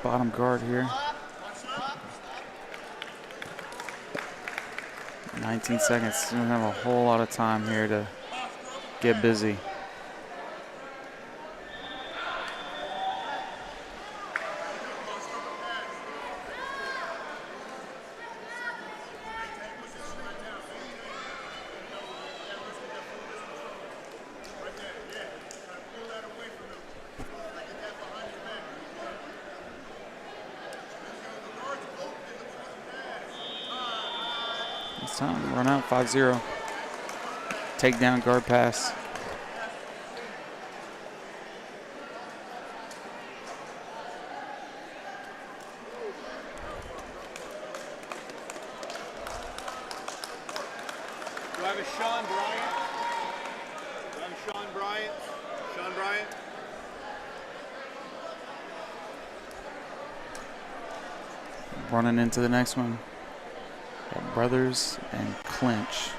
Bottom guard here. 19 seconds. Doesn't have a whole lot of time here to get busy. It's time to run out. 5-0. Takedown, guard pass. have a Sean Bryant. I have a Sean Bryant. Sean Bryant. Running into the next one. Got Brothers and Clinch.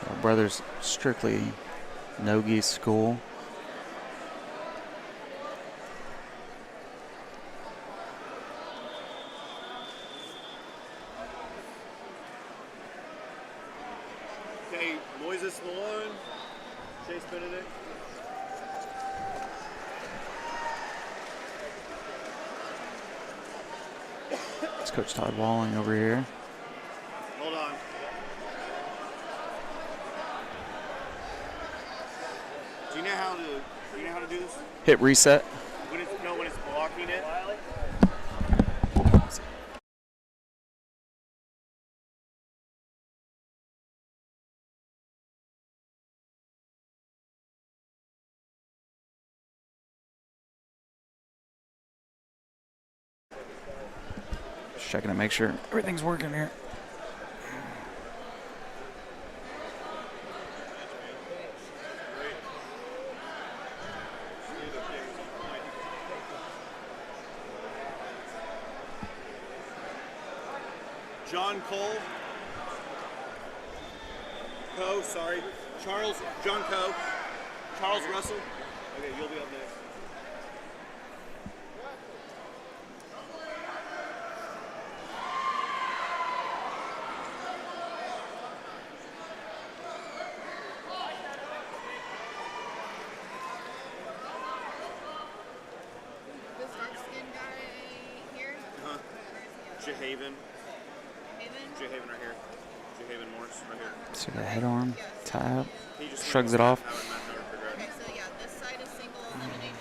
So Brothers strictly no-gi school. Okay, Moises Malone. Chase Benedict. It's Coach Todd Walling over here. Hold on. Do you know how to do this? Hit reset. When it's blocking it. Just checking to make sure everything's working here. John Cole. Coe, sorry. John Coe. Charles Russell. Okay, you'll be up next. This dark skin guy here? Jehaven. Haven? Jehaven right here. Jehaven Morris right here. So the head arm, tab, He just shrugs it off. Okay, so yeah, this side is single elimination.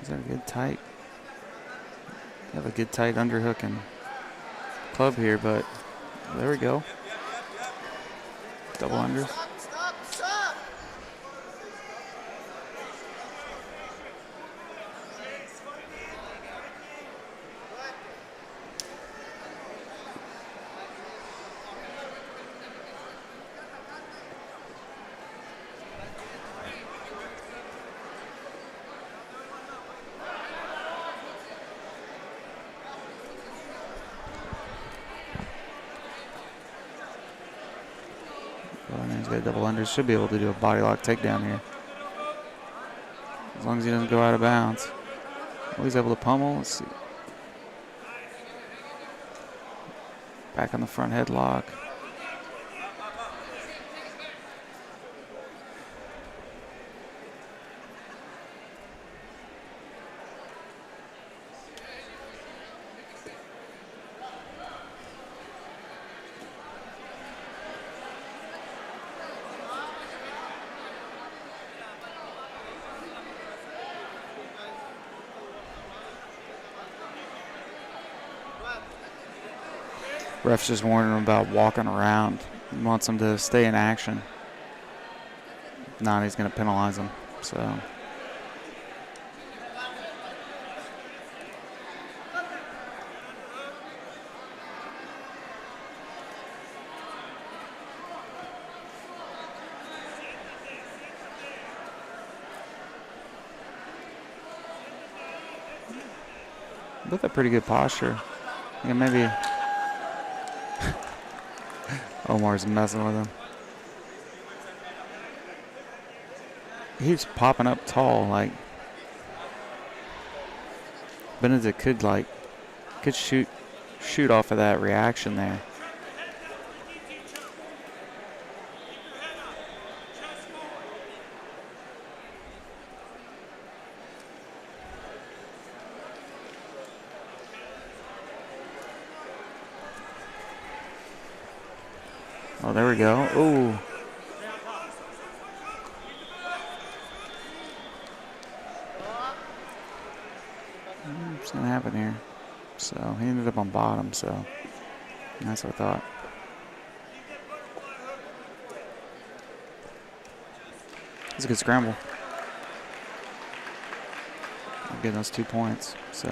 Is that a good tight? You have a good tight underhook and club here, but there we go. Double unders. Stop! Well, he's got double unders. Should be able to do a body lock takedown here. As long as he doesn't go out of bounds. Oh, he's able to pummel. Let's see. Back on the front headlock. Ref's just warning him about walking around. He wants him to stay in action. If not, he's going to penalize him. So. With a pretty good posture. Yeah, maybe. Omar's messing with him. He's popping up tall, like Benedict could shoot off of that reaction there. Oh, there we go. Ooh. What's going to happen here? So he ended up on bottom, so that's what I thought. It's a good scramble. I'm getting those 2 points, so.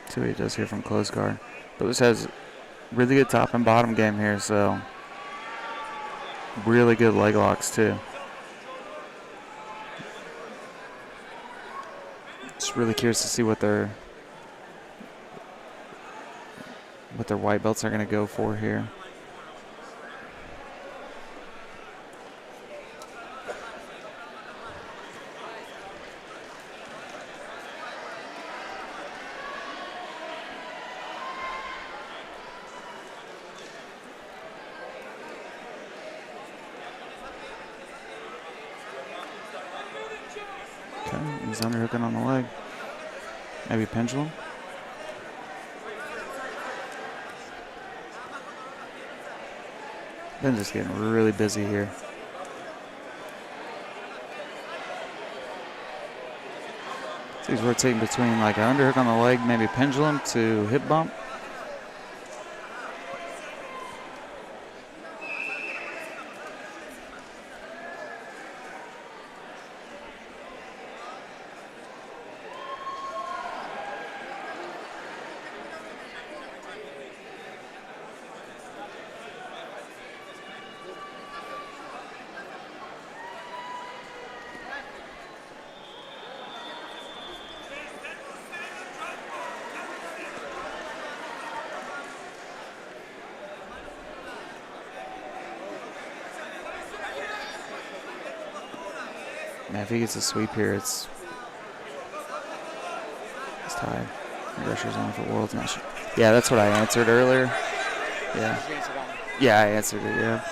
See what he does here from close guard. Lewis has really good top and bottom game here, so really good leg locks too. Just really curious to see what their white belts are going to go for here. He's underhooking on the leg. Maybe pendulum. Then just getting really busy here. So he's rotating between like an underhook on the leg, maybe pendulum to hip bump. Man, if he gets a sweep here, it's tied. Pressure's on for World's Match. Yeah, that's what I answered earlier. Yeah. Yeah, I answered it, yeah.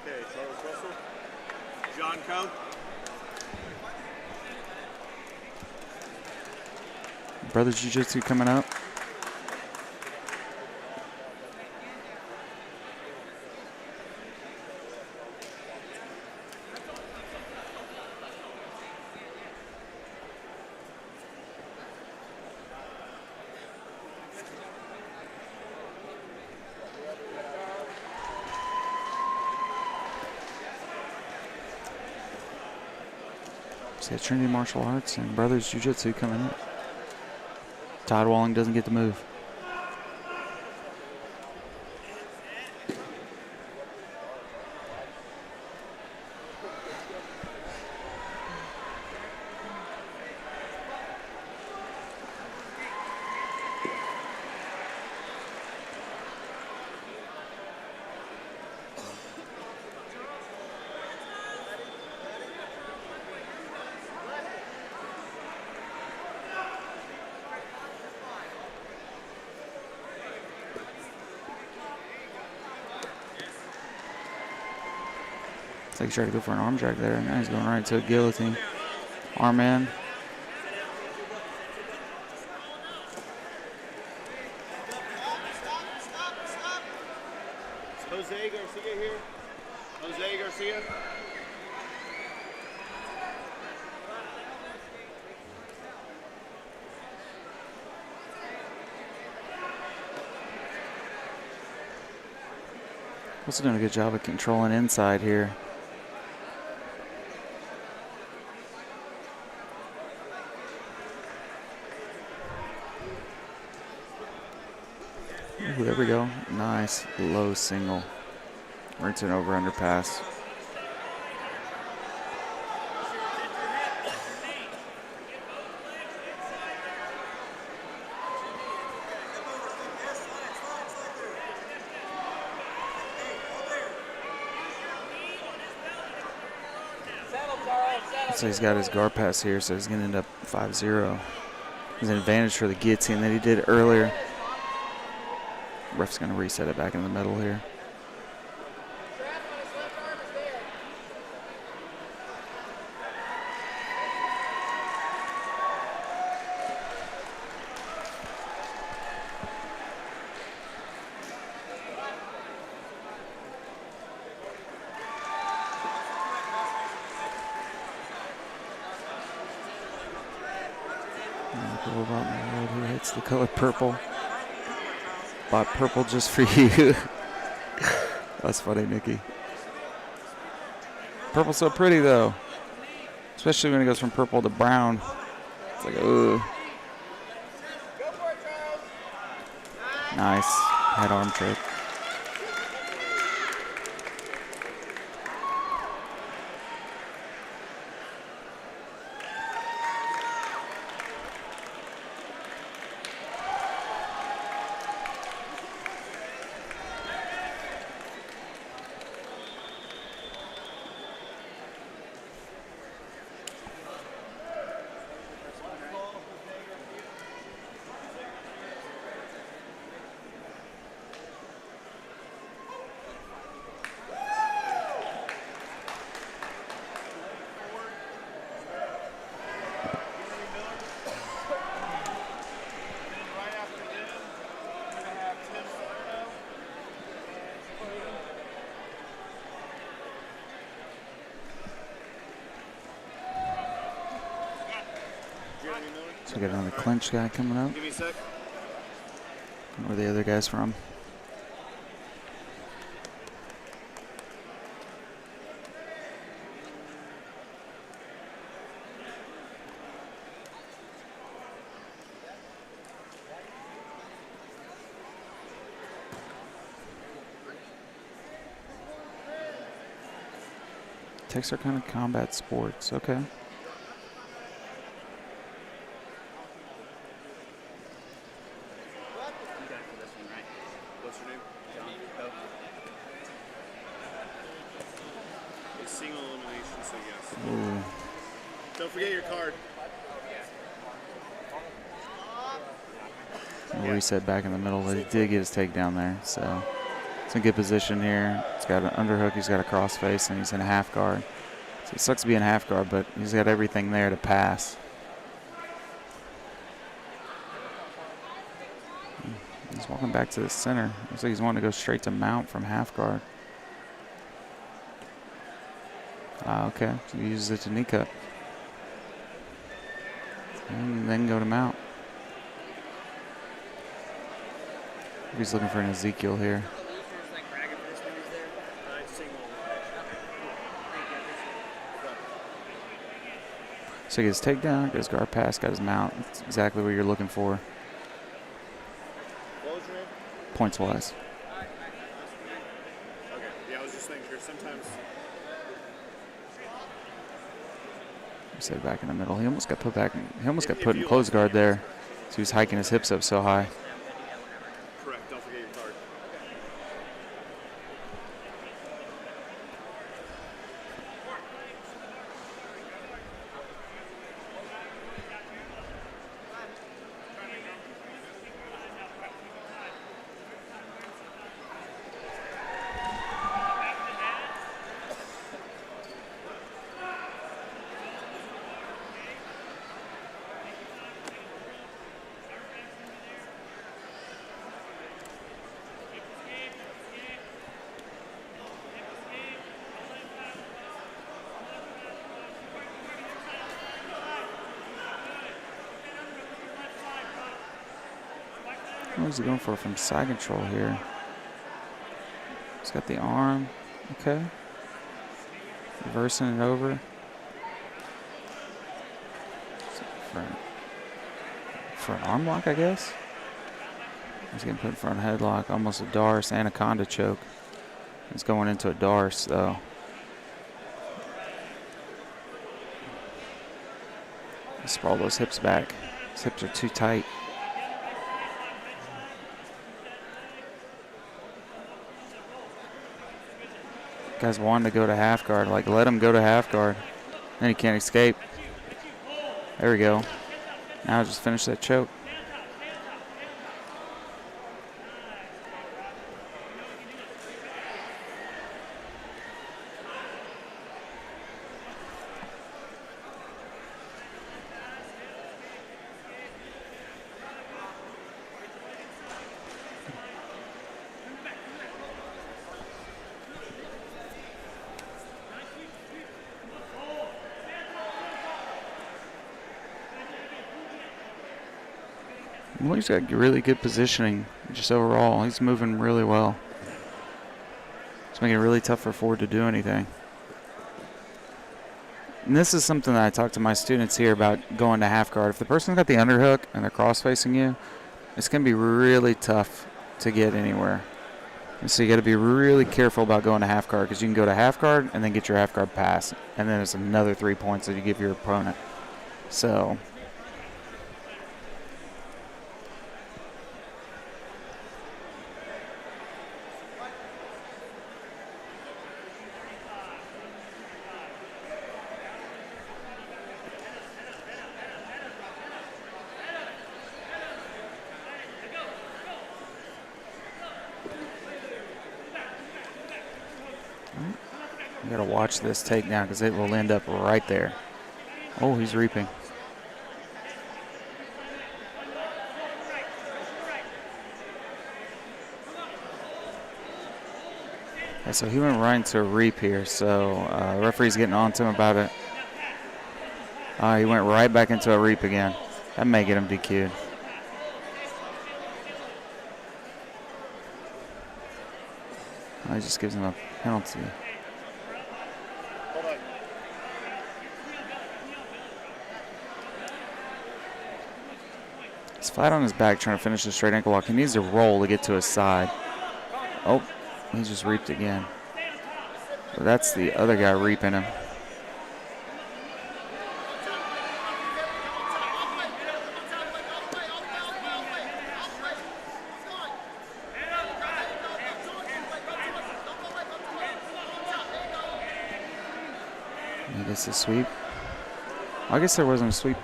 Okay, Charles Russell. John Coe. Brothers Jiu-Jitsu coming up. See, Trinity Martial Arts and Brothers Jiu-Jitsu coming up. Todd Walling doesn't get the move. It's like he tried to go for an arm drag there, and now he's going right to a guillotine. Arm in. Is Jose Garcia here? Jose Garcia? Also doing a good job of controlling inside here. Ooh, there we go. Nice low single. Right to an over underpass. So he's got his guard pass here, so he's going to end up 5-0. There's an advantage for the guillotine that he did earlier. Ref's going to reset it back in the middle here. Who hits the color purple? Bought purple just for you. That's funny, Nikki. Purple's so pretty, though. Especially when it goes from purple to brown. It's like, ooh. Nice. Head arm trick. So we got another clinch guy coming up. Give me a sec. Where are the other guys from? Texts are kind of combat sports. Okay. What's your name? John. It's single elimination, so yes. Ooh. Don't forget your card. We'll reset back in the middle, but he did get his takedown there, so it's in good position here. He's got an underhook, he's got a cross face, and he's in a half guard. So it sucks being half guard, but he's got everything there to pass. He's walking back to the center. Looks like he's wanting to go straight to mount from half guard. Okay, so he uses it to knee cut. And then go to mount. He's looking for an Ezekiel here. So he gets takedown, got his guard pass, got his mount. That's exactly what you're looking for. What was your name? Points wise. Okay. Yeah, I was just making sure. Sometimes. Set back in the middle. He almost got put back. He almost got put in close guard there. So he was hiking his hips up so high. Correct. Don't forget your card. What is he going for from side control here? He's got the arm. Okay. Reversing it over. For an arm lock, I guess. He's getting put in front headlock. Almost a Darce anaconda choke. He's going into a Darce, though. Sprawl those hips back. His hips are too tight. Guys wanting to go to half guard. Like, let him go to half guard. Then he can't escape. There we go. Now just finish that choke. Well, he's got really good positioning just overall. He's moving really well. It's making it really tough for Ford to do anything. And this is something that I talk to my students here about going to half guard. If the person's got the underhook and they're cross facing you, it's going to be really tough to get anywhere. And so you got to be really careful about going to half guard, because you can go to half guard and then get your half guard pass, and then it's another 3 points that you give your opponent. So you got to watch this takedown, because it will end up right there. Oh, he's reaping. Yeah, so he went right into a reap here, so the referee's getting on to him about it. He went right back into a reap again. That may get him DQ'd. He just gives him a penalty. He's flat on his back trying to finish the straight ankle lock. He needs to roll to get to his side. Oh, he just reaped again. So that's the other guy reaping him. I guess a sweep. I guess there wasn't a sweep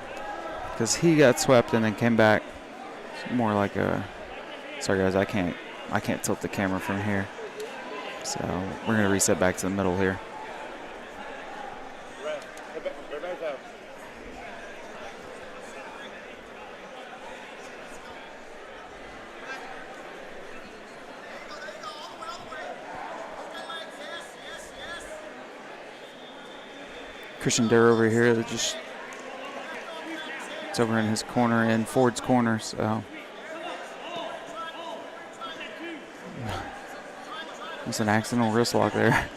because he got swept and then came back. It's more like a. Sorry guys, I can't tilt the camera from here. So we're gonna reset back to the middle here. Christian Durr over here that just it's over in his corner, in Ford's corner, so it's an accidental wrist lock there.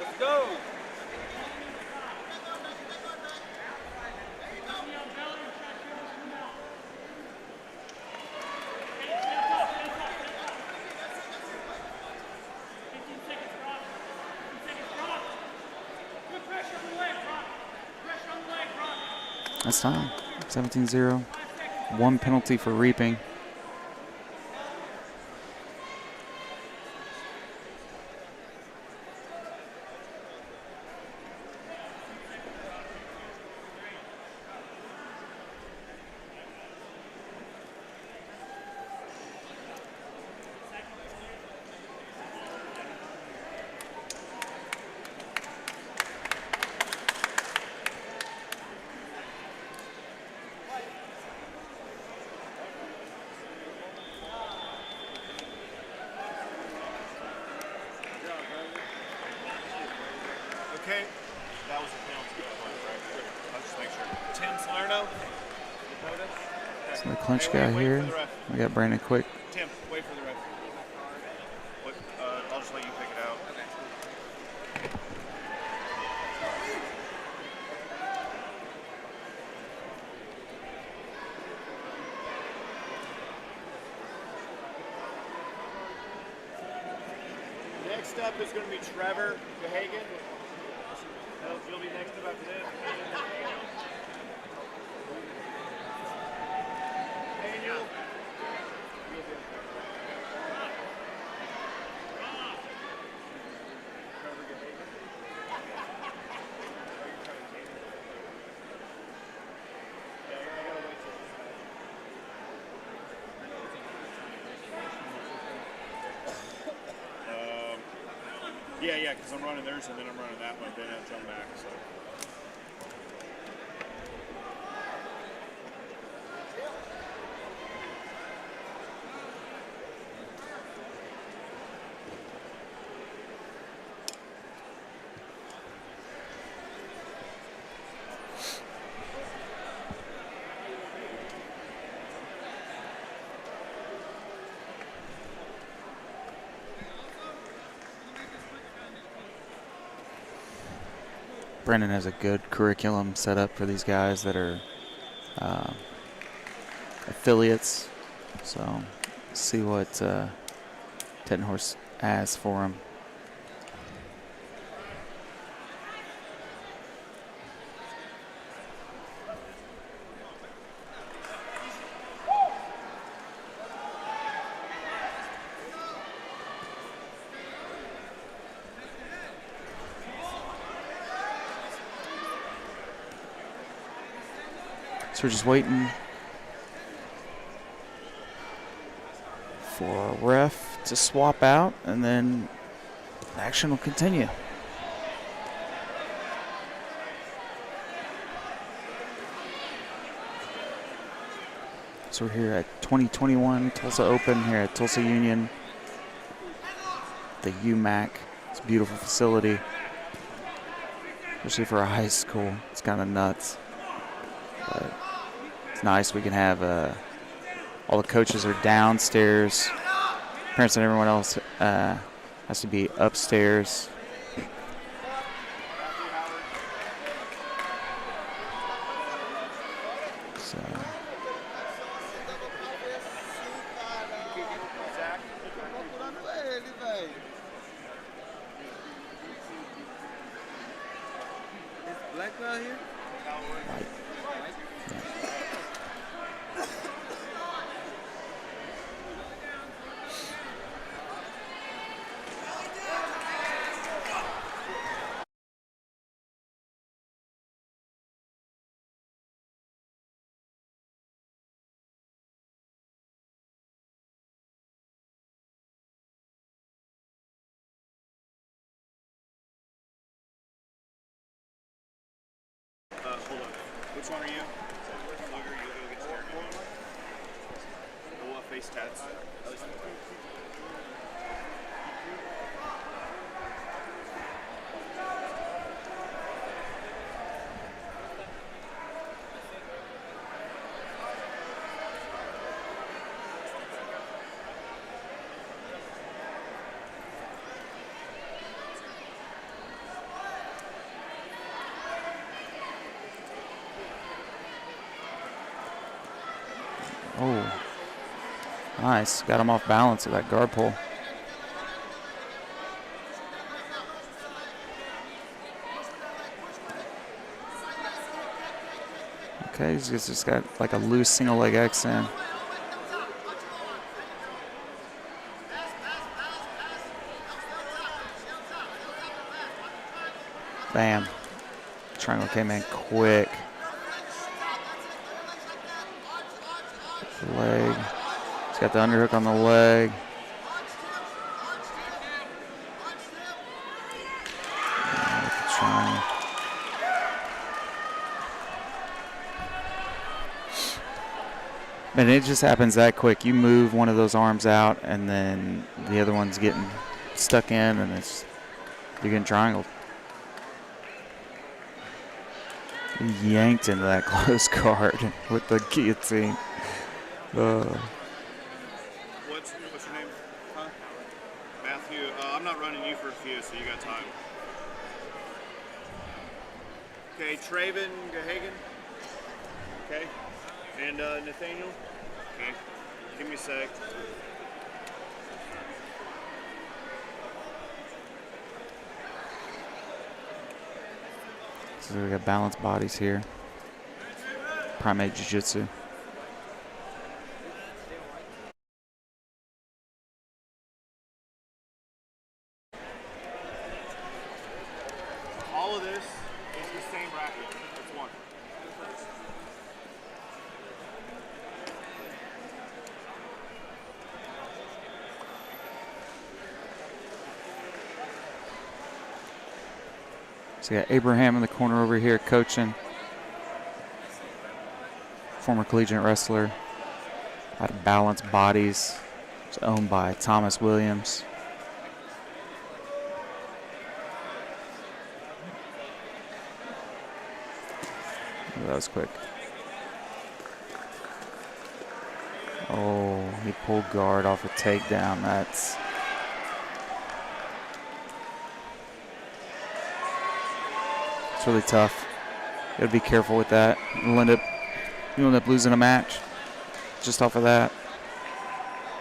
Let's go. That's time. 17-0. One penalty for reaping. Okay, that was a penalty, right? I'll just make sure. Tim Salerno, Dakota. Okay. So the clinch Hey, guy wait here. for the ref. We got Brandon Quick. Tim, wait for the ref. What, I'll just let you pick it out. Next up is going to be Trevor Gahagan. You'll be next up after this. Daniel. Yeah, because I'm running theirs and then I'm running that one, then I'll jump back. So. Brendan has a good curriculum set up for these guys that are affiliates. So see what Tettenhorst has for him. So we're just waiting for a ref to swap out, and then action will continue. So we're here at 2021 Tulsa Open here at Tulsa Union, the UMAC. It's a beautiful facility, especially for a high school. It's kind of nuts, but it's nice. We can have all the coaches are downstairs. Parents and everyone else has to be upstairs. So Black belt here? White. Yeah. Hold on. Which one are you? Slugger, you go get your no face tats. Oh, nice. Got him off balance with that guard pull. Okay, he's just got like a loose single leg X in. Bam. Triangle came in quick. The leg. He's got the underhook on the leg. Triangle. And it just happens that quick. You move one of those arms out, and then the other one's getting stuck in, and you're getting triangled. He yanked into that close guard with the guillotine. What's your name? Huh? Matthew. I'm not running you for a few, so you got time. Okay, Traven Gahagan. Okay. And Nathaniel. Okay. Give me a sec. So we got balanced bodies here. Primate jiu-jitsu. All of this is the same bracket. That's one. So you got Abraham in the corner over here coaching. Former collegiate wrestler. Out of Balance Bodies. It's owned by Thomas Williams. Oh, that was quick. Oh, he pulled guard off a takedown. That's really tough. You gotta be careful with that. You'll end up losing a match just off of that.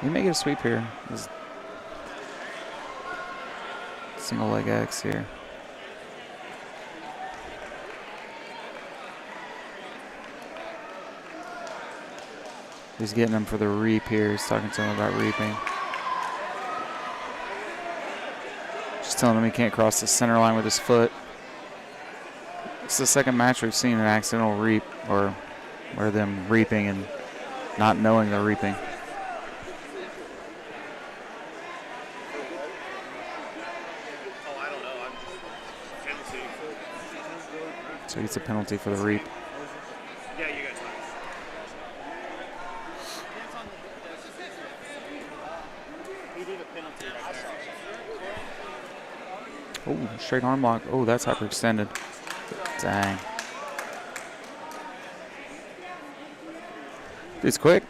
You may get a sweep here. This single leg X here. He's getting him for the reap here. He's talking to him about reaping. Just telling him he can't cross the center line with his foot. It's the second match we've seen an accidental reap or them reaping and not knowing they're reaping. Oh, I don't know. I'm penalty. So he gets a penalty for the reap. Yeah, you guys. He did a penalty right there. Oh, straight arm lock. Oh, that's hyperextended. Dang. It's quick.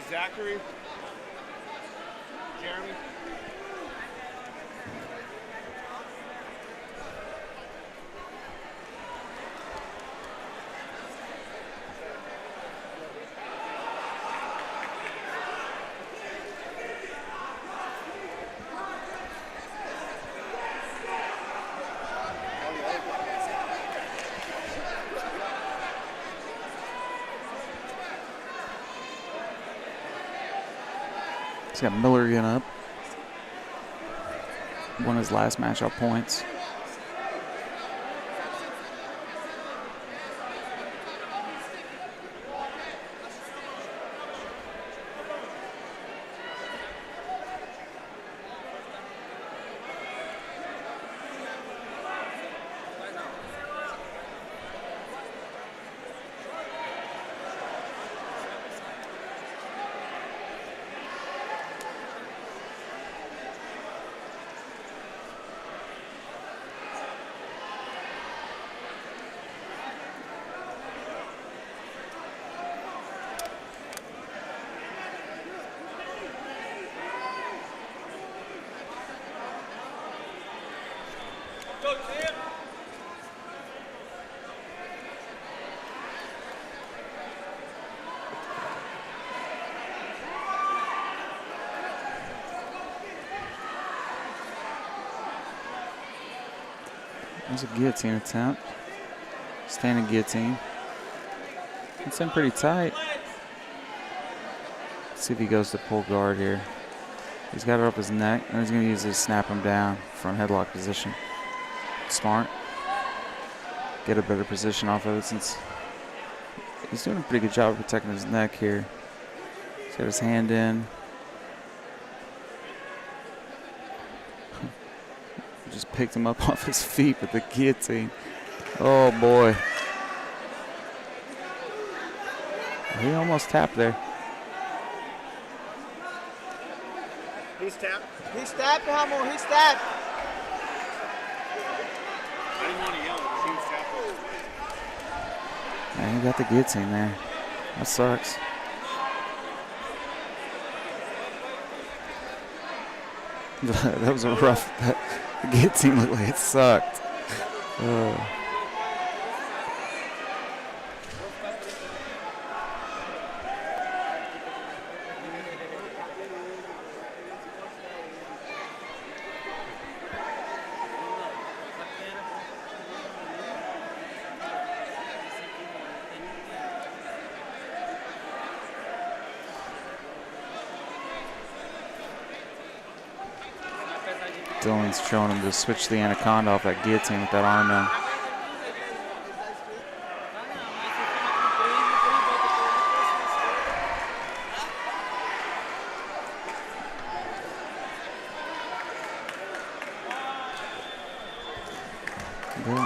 Zachary, Jeremy. He's got Miller getting up. Won his last match off points. There's a guillotine attempt. Standing guillotine. It's in pretty tight. Let's see if he goes to pull guard here. He's got it up his neck, and he's going to use it to snap him down from headlock position. Smart. Get a better position off of it since he's doing a pretty good job of protecting his neck here. He's got his hand in. Just picked him up off his feet with the guillotine. Oh boy. He almost tapped there. He's tapped. He's tapped, Hamo. He's tapped. I didn't want to yell, but he was tapped. Man, he got the guillotine there. That sucks. That was a rough. The guillotine looked like it sucked. Dylan's showing him to switch the anaconda off that guillotine with that arm now. Good.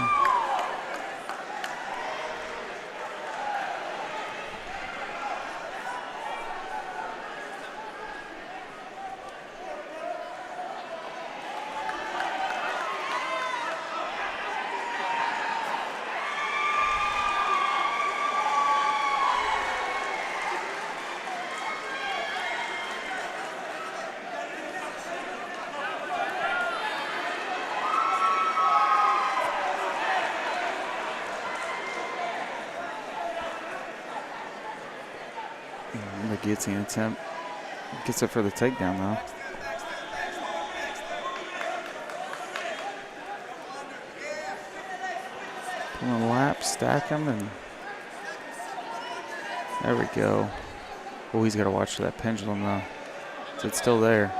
The guillotine attempt. Gets it for the takedown, though. Pull a lap, stack him, and there we go. Oh, he's got to watch for that pendulum, though. So it's still there.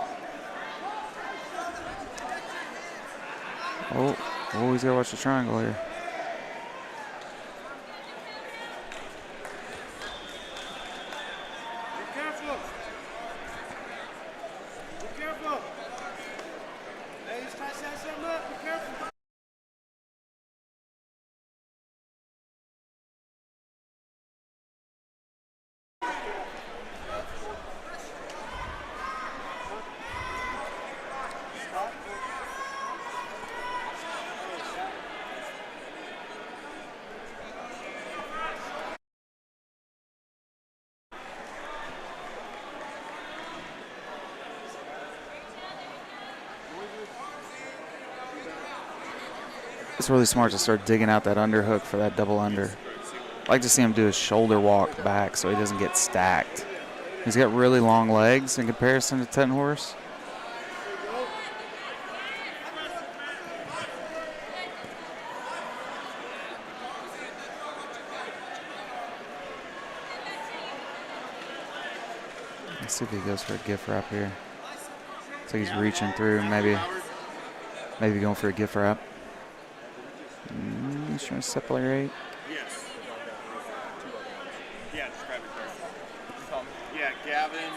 Oh, he's got to watch the triangle here. It's really smart to start digging out that underhook for that double under. I like to see him do his shoulder walk back so he doesn't get stacked. He's got really long legs in comparison to Ten Horse. Let's see if he goes for a gift wrap here. Looks like he's reaching through, maybe going for a gift wrap. He's trying to separate. Yes. Yeah, just grab it first. Yeah, Gavin. I'm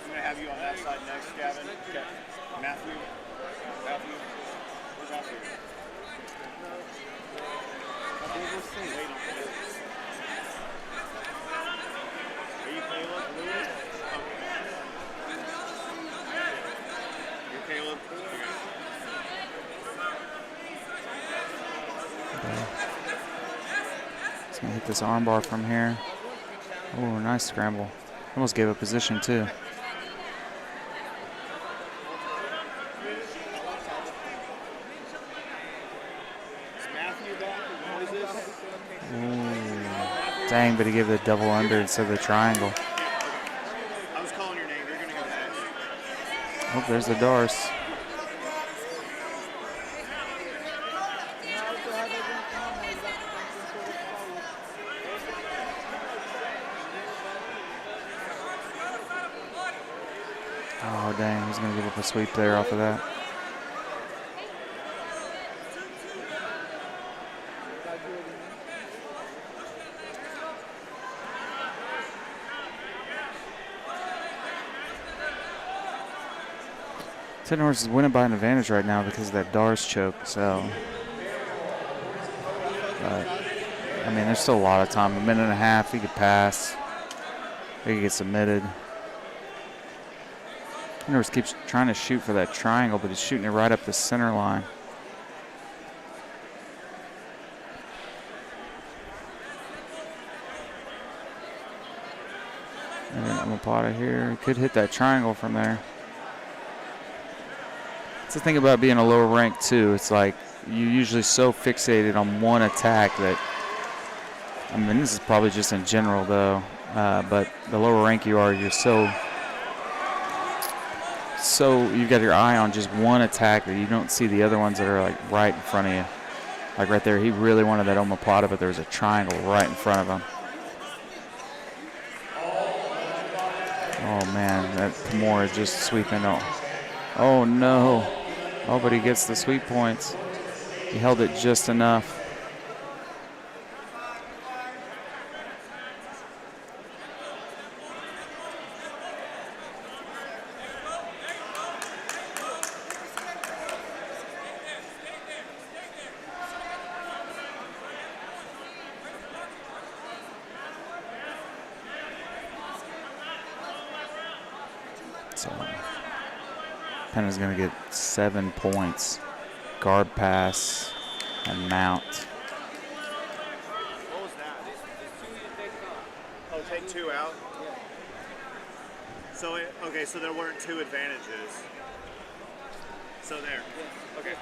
going to have you on that side next, Gavin. Okay. Matthew. Where's Matthew? Wait on him. Are you Caleb? You're Caleb? He's going to hit this armbar from here. Oh, nice scramble. Almost gave a position, too. Ooh. Dang, but he gave the double under instead of the triangle. I was calling your name. You're going to go next. Oh, there's the Darce. Oh, dang, he's going to give up a sweep there off of that. Ten Horse is winning by an advantage right now because of that Darce choke, so. But, I mean, there's still a lot of time. A minute and a half, he could pass. He could get submitted. Ten Horse keeps trying to shoot for that triangle, but he's shooting it right up the center line. And then Amapata here. He could hit that triangle from there. That's the thing about being a lower rank, too. It's like you're usually so fixated on one attack that, I mean, this is probably just in general, though. But the lower rank you are, you're so you've got your eye on just one attack that you don't see the other ones that are like right in front of you. Like right there, he really wanted that omoplata, but there was a triangle right in front of him. Oh man, that Kimura is just sweeping Oh, no. Oh, but he gets the sweet points. He held it just enough. So Penna's going to get 7 points. Guard pass and mount. What was that? Oh, take 2 out? So, okay, so there weren't 2 advantages. So there. Okay.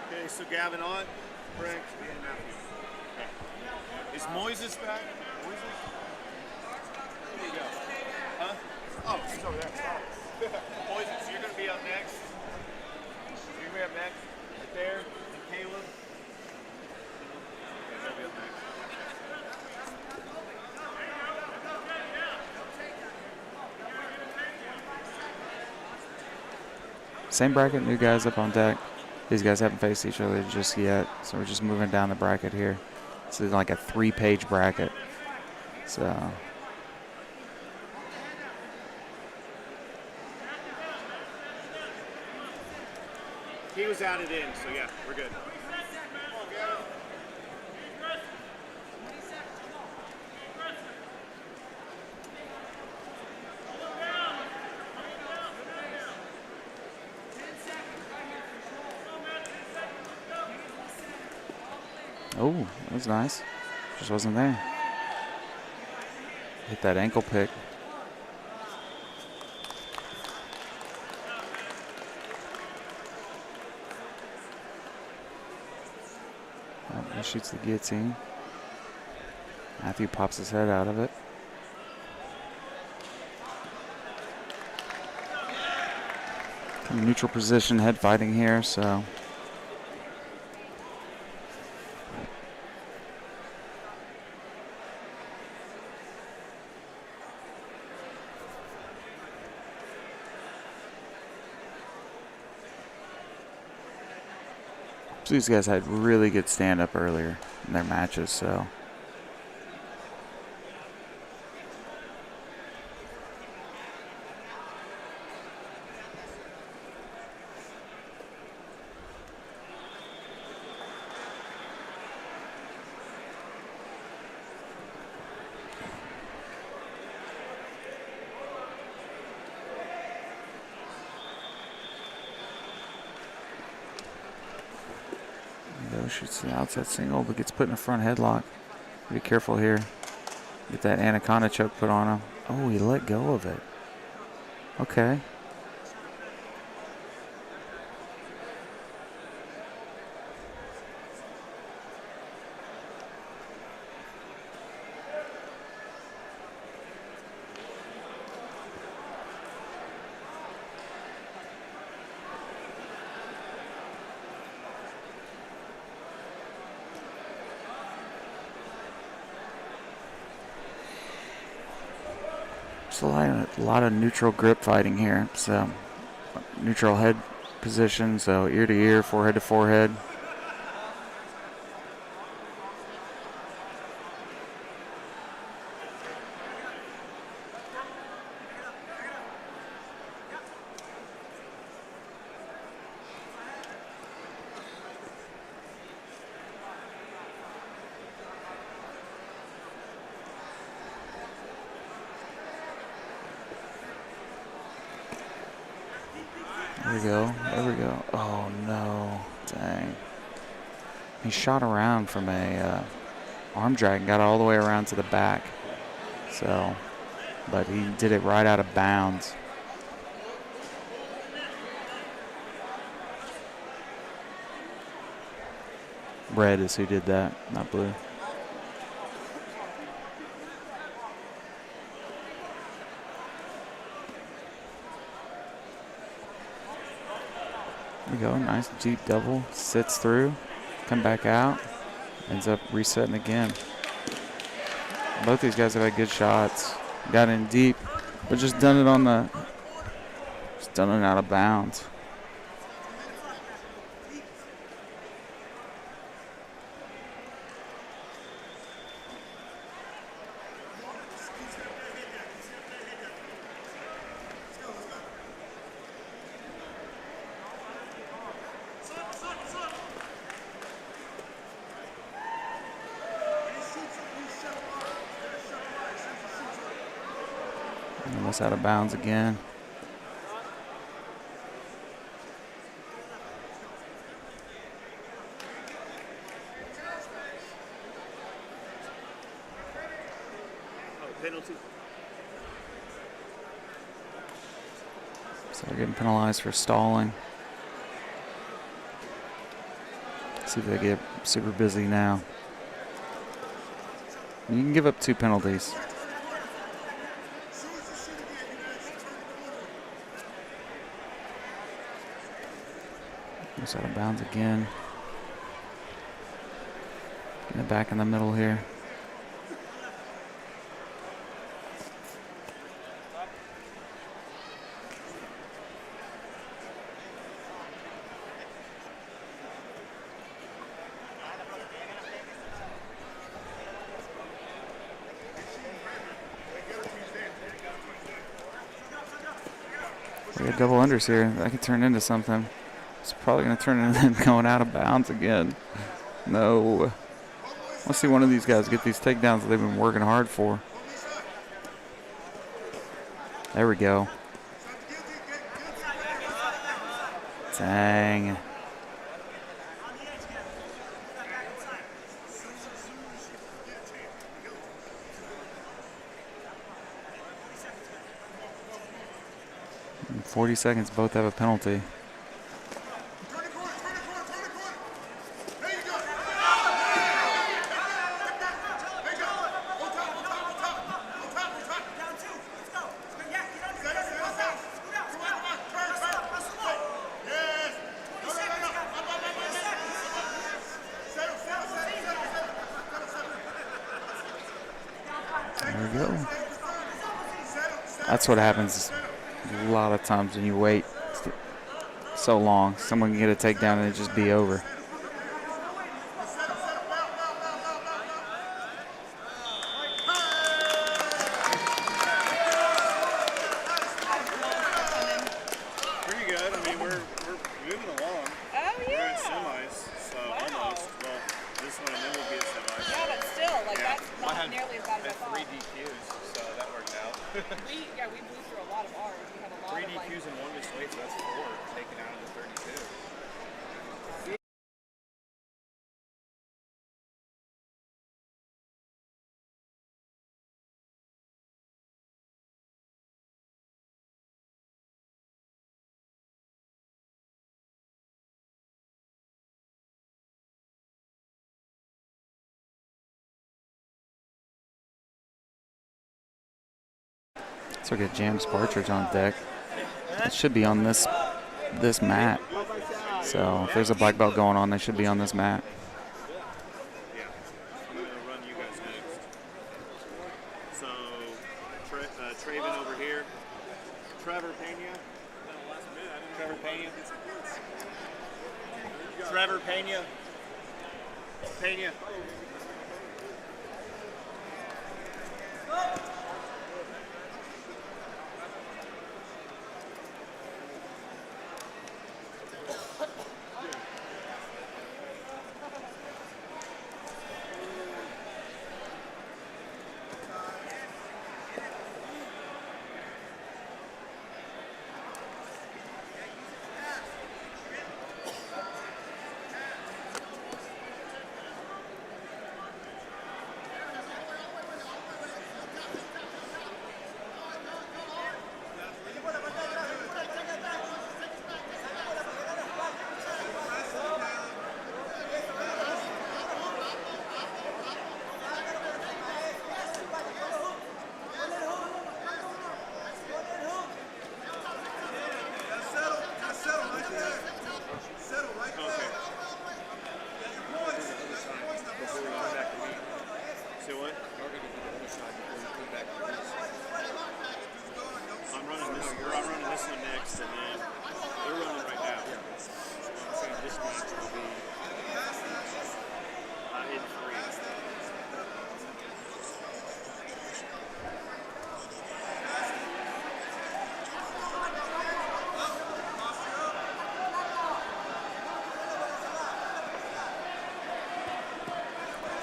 Okay, so Gavin on. Brent and Matthew. Okay. Is Moises back? Moises? There you go. Huh? Oh, he's over there. Moises, so you're going to be up next. You're going to be up next. Right there. And Caleb. Okay, you'll be up next. Same bracket, new guys up on deck. These guys haven't faced each other just yet, so we're just moving down the bracket here. This is like a 3-page bracket. So He was added in, so yeah, we're good. oh, that was nice. Just wasn't there. Hit that ankle pick. Oh, he shoots the guillotine. Matthew pops his head out of it. Kind of neutral position, head fighting here, so. So these guys had really good stand-up earlier in their matches, so. Shoots the outside single, but gets put in a front headlock. Be careful here. Get that anaconda choke put on him. Oh, he let go of it. Okay. A lot of neutral grip fighting here. So neutral head position, so ear to ear, forehead to forehead. There we go. There we go. Oh, no. Dang. He shot around from a arm drag and got all the way around to the back. So, but he did it right out of bounds. Red is who did that, not blue. There we go. Nice deep double. Sits through. Come back out. Ends up resetting again. Both these guys have had good shots. Got in deep, but just done it out of bounds. Almost out of bounds again. Penalty. So they're getting penalized for stalling. See if they get super busy now. You can give up 2 penalties. Almost out of bounds again. Getting it back in the middle here. We got double unders here. That could turn into something. It's probably going to turn into them going out of bounds again. No. Let's see one of these guys get these takedowns that they've been working hard for. There we go. Dang. In 40 seconds, both have a penalty. There we go. That's what happens a lot of times when you wait so long. Someone can get a takedown and it just be over. Pretty good. I mean, we're moving along. Oh, We're in yeah. semis, so almost. Well, this one and then we'll be at semis. Yeah, but still, like, Yeah. that's not nearly as bad as I thought. DQs, so that worked out. We blew through a lot of ours. We had a lot 3 of, like, DQs and 1 missed weight, so that's 4 taken out of the 32. So we get James Partridge on deck. It should be on this mat. So if there's a black belt going on, they should be on this mat. Yeah. I'm going to run you guys next. So, Traven over here. Trevor Pena. Trevor Pena. Trevor Pena. Pena.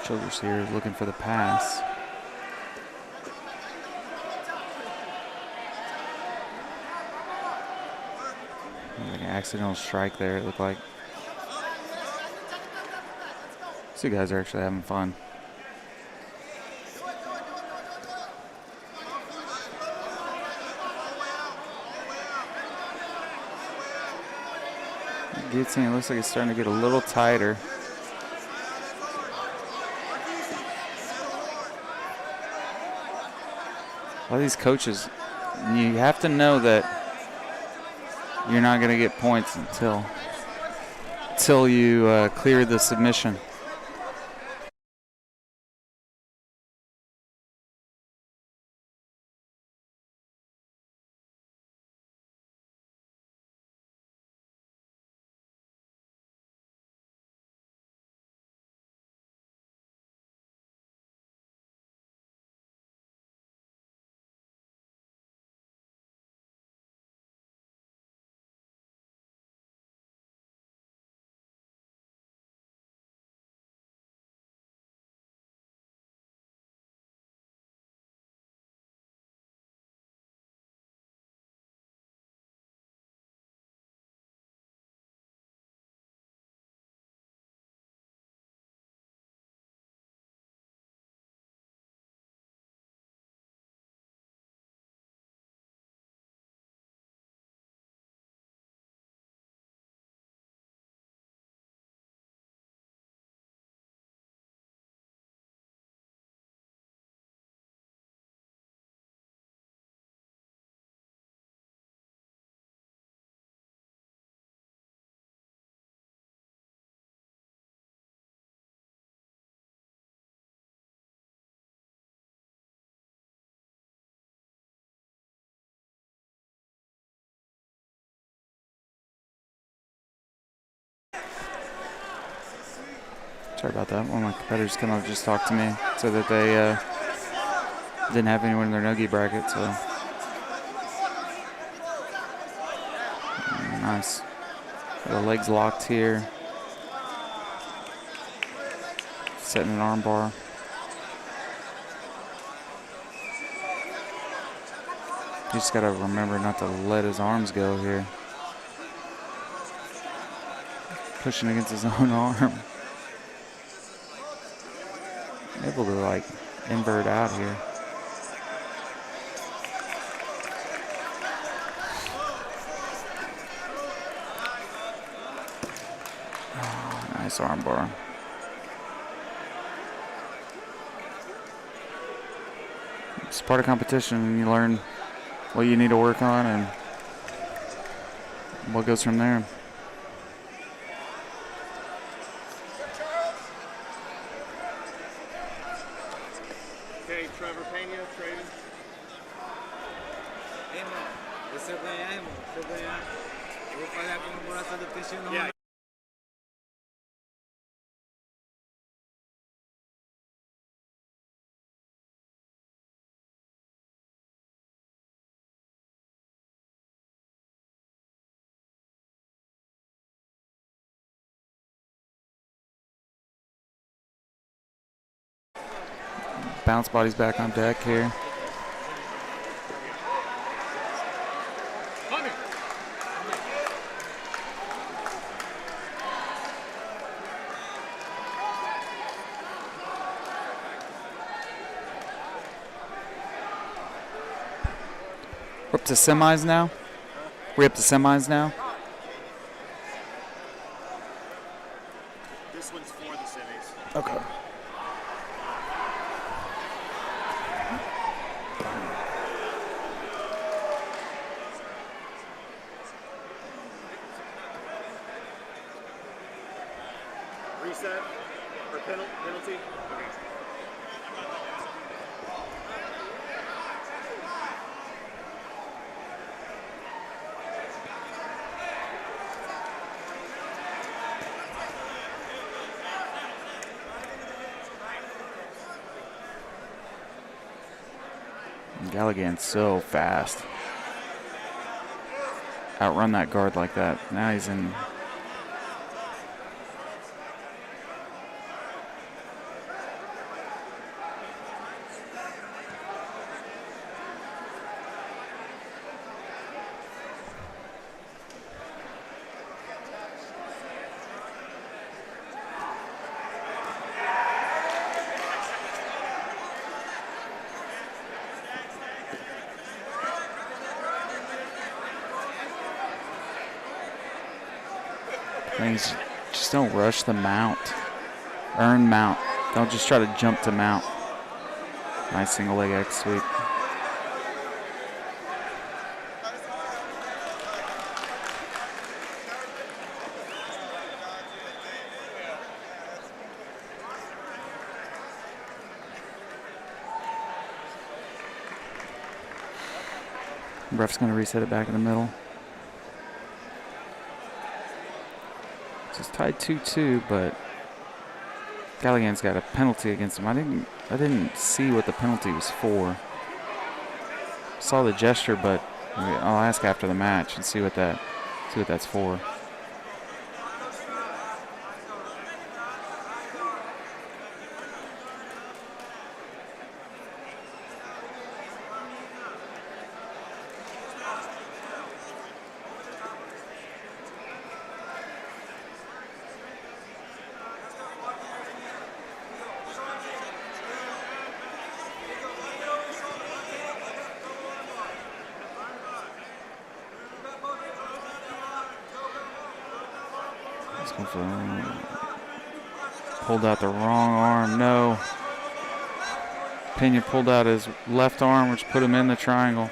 Childress here is looking for the pass. Like an accidental strike there, it looked like. These two guys are actually having fun. Guillotine, it looks like it's starting to get a little tighter. A lot of these coaches, you have to know that you're not going to get points until you clear the submission. Sorry about that. One of my competitors came up and just talked to me, said that they didn't have anyone in their no-gi bracket, so nice. The legs locked here. Setting an arm bar. You just gotta remember not to let his arms go here. Pushing against his own arm. Able to like invert out here. Oh, nice arm bar. It's part of competition, and you learn what you need to work on and what goes from there. Okay, Trevor Pena, trading. Yeah. Bounce body's back on deck here. We're up to semis now? We're up to semis now? This one's for the semis. Okay. Reset or penalty? Okay. Galligan's so fast. Outrun that guard like that. Now he's in. Things just don't rush the mount. Earn mount. Don't just try to jump to mount. Nice single leg X sweep. Ref's going to reset it back in the middle. It's tied 2-2, but Galligan's got a penalty against him. I didn't see what the penalty was for. Saw the gesture, but I'll ask after the match and see what that's for. Pulled out the wrong arm. No. Pena pulled out his left arm, which put him in the triangle.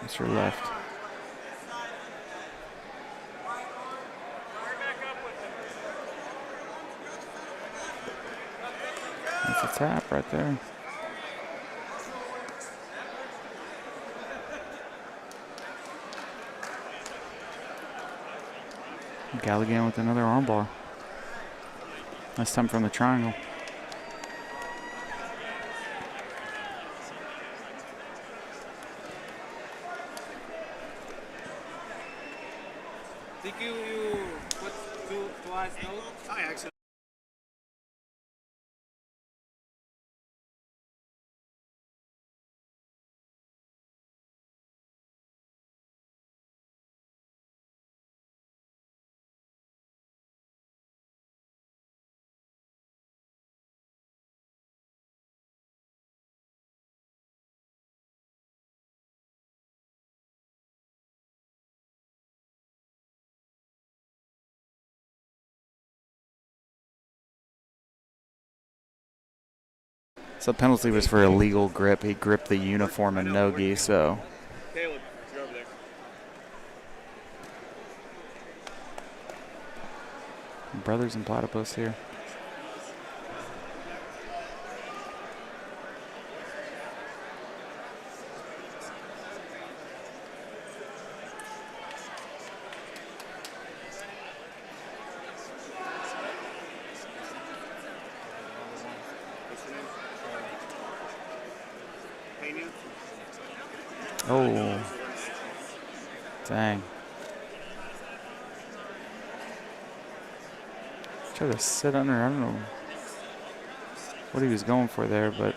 That's your left. That's a tap right there. Galligan with another armbar. This time from the triangle. Think you put twice, no? I actually. So the penalty was for illegal grip. He gripped the uniform and no-gi, so. Caleb, you're over there. Brothers and platypus here. Oh, dang. Try to sit under, I don't know what he was going for there, but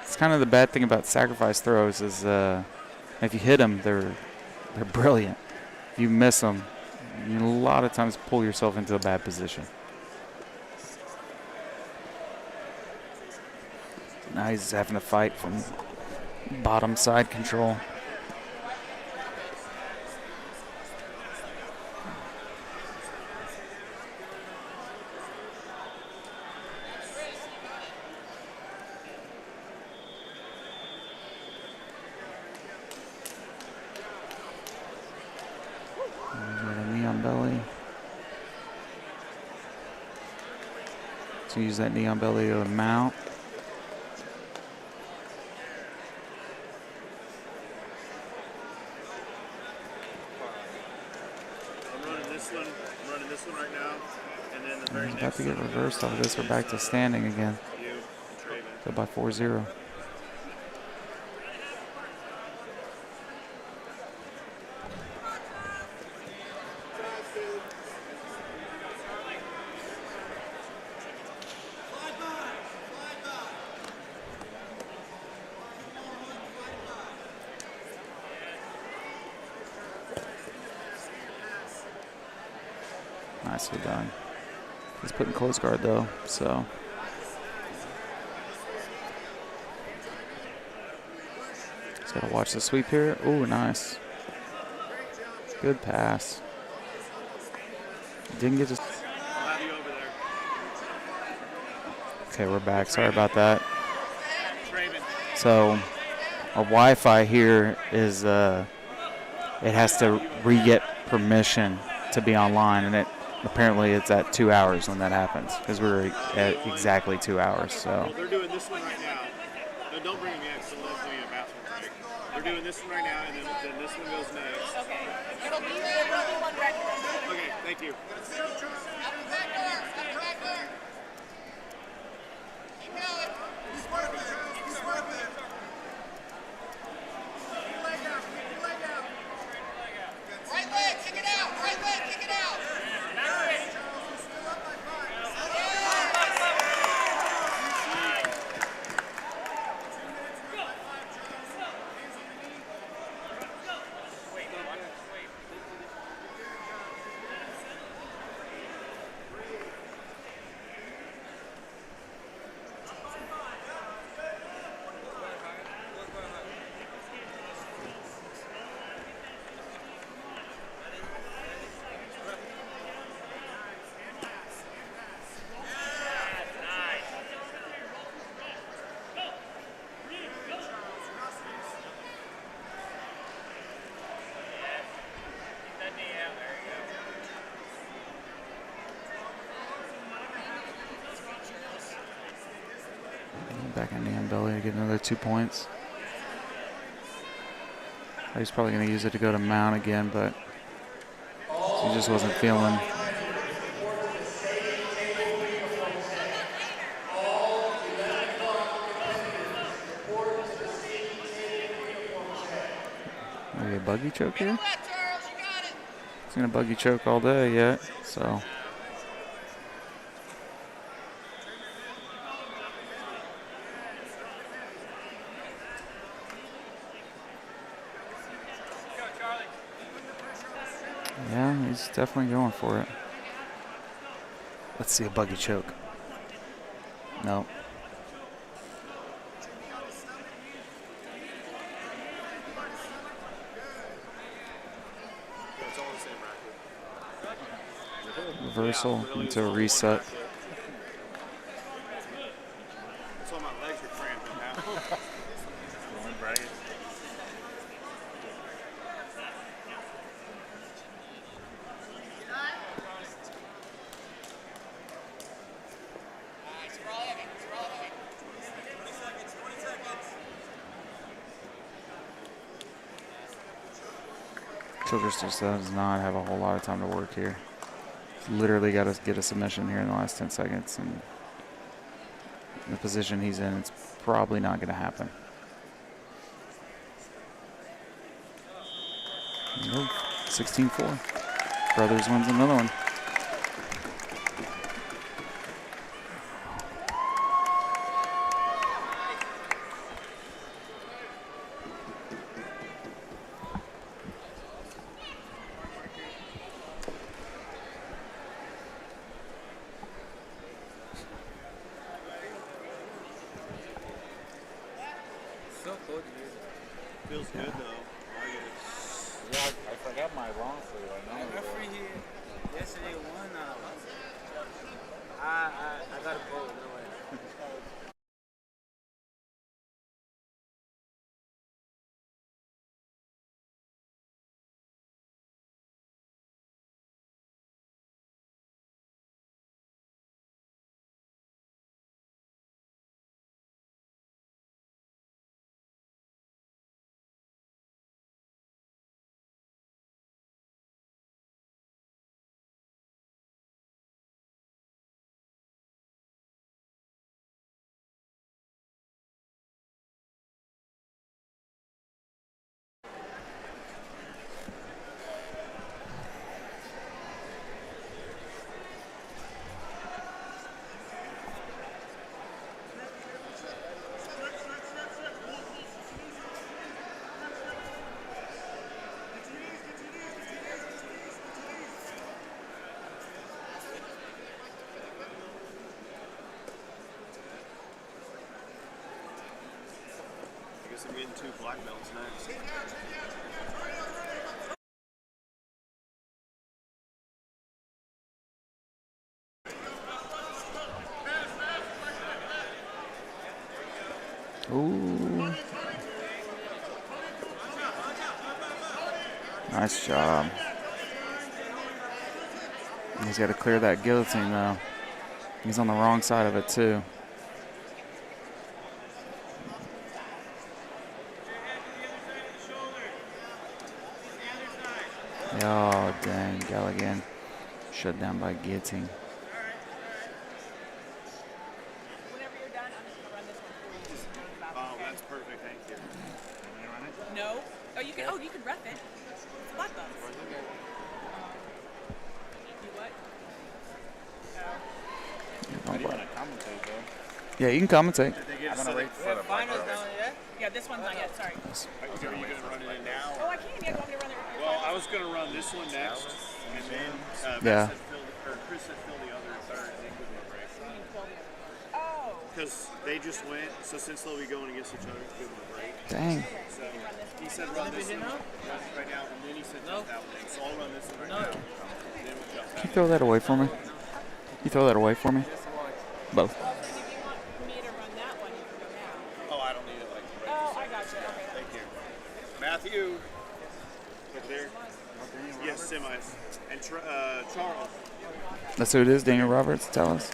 it's kind of the bad thing about sacrifice throws is if you hit them, they're brilliant. If you miss them, you a lot of times pull yourself into a bad position. Now he's having to fight from bottom side control. Got a knee on belly. So use that knee on belly to mount. About to get reversed off of this. We're back to standing again. So by 4-0. Nicely done. He's putting close guard though, so. He's got Gotta watch the sweep here. Ooh, nice. Good pass. Didn't get to. I'll have you over there. Okay, we're back. Sorry about that. Raven. So, our Wi-Fi here is it has to re-get permission to be online, and apparently it's at 2 hours when that happens because we're at exactly 2 hours. So. Well, they're doing this one right now. No, don't bring me in because they'll bring you a bathroom break. They're doing this one right now, and then this one goes next. Okay. It'll be one record. Okay, thank you. Right leg, kick it out. Right leg, kick it out. Back on the belly to get another 2 points. He's probably going to use it to go to mount again, but he just wasn't feeling. Maybe a buggy choke here? He's going to buggy choke all day yet, so. Yeah, he's definitely going for it. Let's see a buggy choke. No. It's all the same racket. Reversal into a reset. That's why my legs are cramping now. Childress just does not have a whole lot of time to work here. He's literally got to get a submission here in the last 10 seconds. And in the position he's in, it's probably not going to happen. Nope. 16-4. Brothers wins another one. So cold. Feels good though. Yeah, I forgot my long sleeve. I know. Referee here yesterday won. I got a goal. No way. I'm getting 2 black belts next. Ooh. Nice job. He's got to clear that guillotine, though. He's on the wrong side of it, too. Oh, dang. Galligan shut down by guillotine. Whenever you're done, I'm just gonna run this one through. Just know about it, Oh, okay? that's perfect. Thank you. No. Oh, you can. Oh, you can ref it. It's black belts. You what? I do want to commentate though. Yeah, you can commentate. Did they give I'm so gonna they, wait for the black Finals belt. down yet? Yeah, this one's not yet. Sorry. are you going to run it in now? Oh, I can. Yeah, you want me to run it? Well, I was going to run this one next, and then Yeah. Matt said Chris said fill the other third, and then give them a break. Oh. Because they just went, so since they'll be going against each other, give them a break. Dang. So he said run this one right now, and then he said jump that one. So I'll run this one right now, and then we'll jump Can that you throw that away for me? You throw that away for me? Both. If you want me to run that one, you can go now. Oh, I don't need it like right Oh, I got you. Okay. Thank you. Matthew. Over there. Yes, semis. And Charles. That's who it is, Daniel Roberts. Tell us.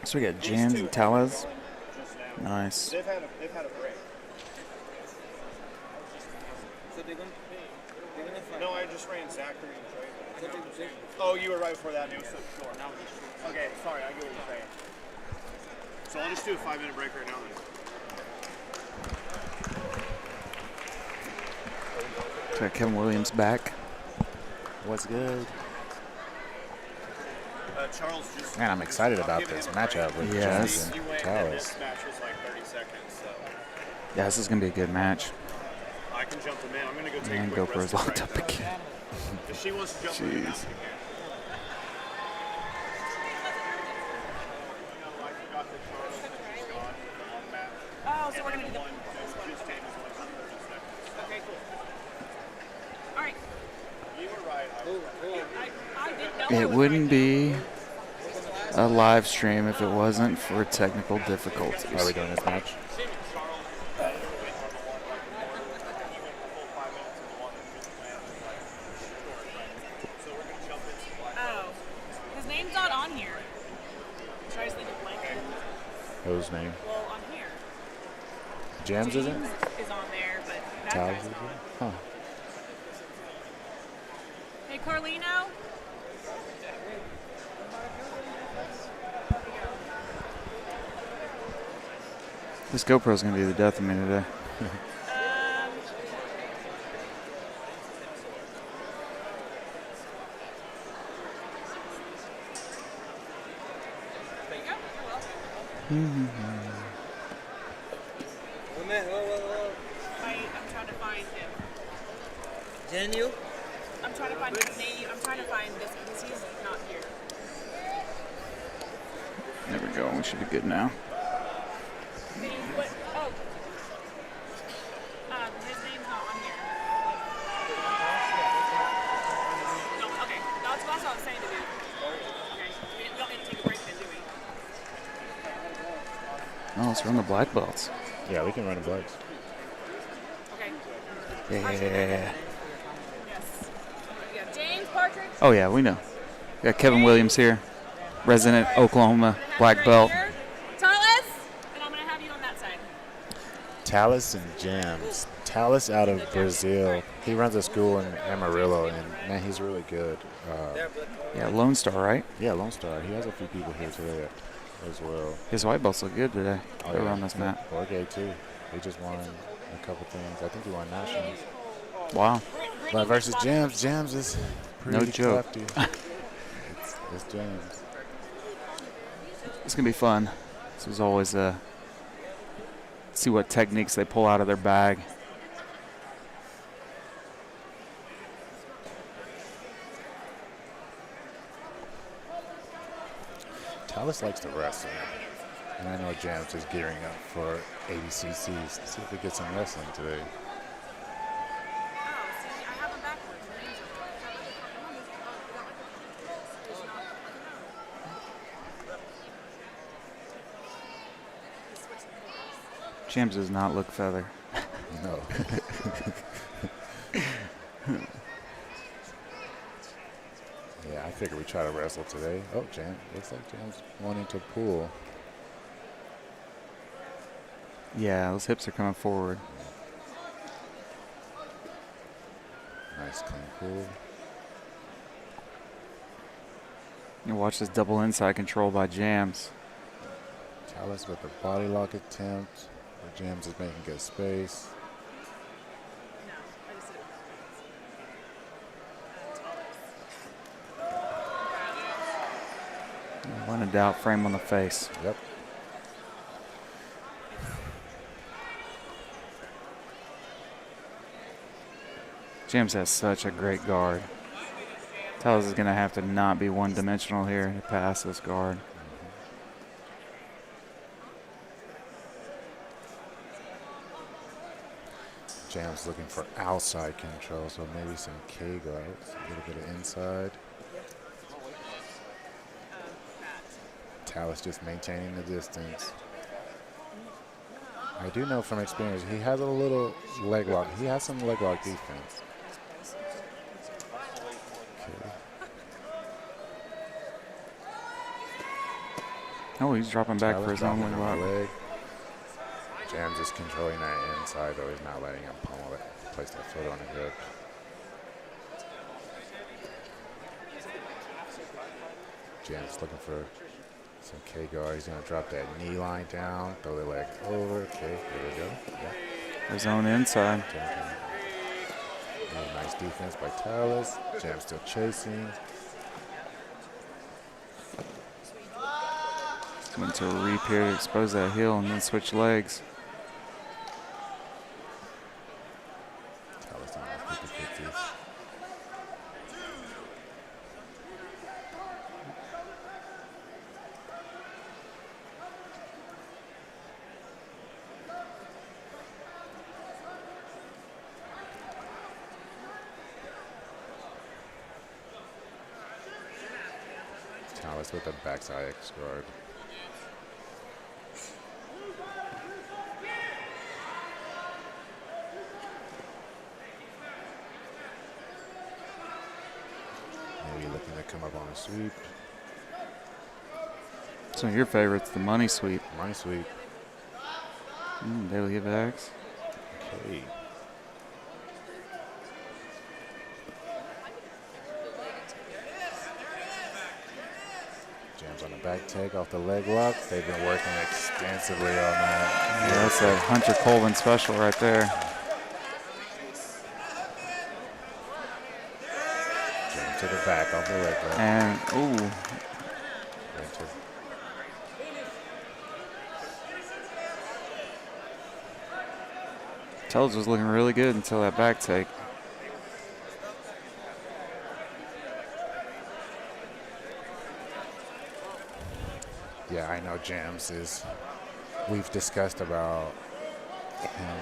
So we got Jans and Talas. Nice. They've had a break. So they're gonna fight. No, I just ran Zachary and Trey. Oh, you were right before that. It was so short. Okay, sorry. I get what you're saying. So I'll just do a 5-minute break right now then. So we got Kevin Williams back. What's good? Charles just. Man, I'm excited about this matchup with Yes. Jans He and went, and this Talis. match was like 30 seconds, so Yeah, this is going to be a good match. I can jump him in. I'm going to go take And a quick GoPro's rest locked break, up though. again. If she wants to jump in, now Jeez. she can. No, I forgot that Charles is gone on Mat. Oh, so we're gonna do the. One, just take his one for 30 seconds. Okay, cool. All right. You were right. I didn't know. I It was wouldn't right, be a live stream if it wasn't for technical difficulties. Are we doing this match? Oh, his name's not on here. Should I just leave it blank? Whose name? Well, on here. Jams isn't? James is on there, but that Talis guy's isn't? not. Huh. Hey, Carlino. This GoPro's going to be the death of me today. There you go. You're welcome. Whoa. I'm trying to find him. Daniel? I'm trying to find his name. I'm trying to find this because he's not here. There we go. We should be good now. What? Oh. His name's not on here. No, okay. That's what I was saying to do. Okay. We don't need to take a break then, do we? Oh, let's run the black belts. Yeah, we can run the blacks. Okay. Yeah. Yes. Yeah, James Partridge. Oh, yeah, we know. We got Kevin Williams here. Resident Oklahoma black belt. Talis, and I'm going to have you on that side. Talis and Jams. Talis out of Brazil. He runs a school in Amarillo, and man, he's really good. Yeah, Lone Star, right? Yeah, Lone Star. He has a few people here today as well. His white belts look good today. Oh, They were yeah. on this mat. Jorge too. He just won a couple things. I think he won nationals. Wow. But versus Jams, Jams is pretty No joke. crafty. It's Jams. It's going to be fun. This was always see what techniques they pull out of their bag. Talus likes to wrestle. And I know Jams is gearing up for ADCCs. Let's see if we get some wrestling today. James does not look feather. No. Yeah, I figured we try to wrestle today. Oh, Jam. Looks like Jam's wanting to pull. Yeah, those hips are coming forward. Nice clean pull. You watch this double inside control by Jams. Talus with the body lock attempt. Jams is making good space. When in doubt, frame on the face. Yep. James has such a great guard. Talus is going to have to not be one-dimensional here to pass this guard. Jam's looking for outside control, so maybe some K guards, a little bit of inside. Talus just maintaining the distance. I do know from experience, he has a little leg lock. He has some leg lock defense. Okay. Oh, he's dropping back for his own leg lock. Leg. Jam's just controlling that inside, though. He's not letting him pummel it. Place that foot on the hip. Jam's looking for some K guard. He's going to drop that knee line down, throw the leg over. Okay, here we go. Yeah. His own inside. Really nice defense by Talus. Jam still chasing. Went to a reap here to expose that heel and then switch legs. Talus on that 50-50. Talus with the backside X guard. Maybe looking to come up on a sweep. Some of your favorites, the money sweep. Money sweep. Daily backs. Okay. Jams on the back take off the leg lock. They've been working extensively on that. Yeah, that's a Hunter Colvin special right there. Jam to the back off the leg lock. And, ooh. Tells was looking really good until that back take. Yeah, I know Jams is, we've discussed about him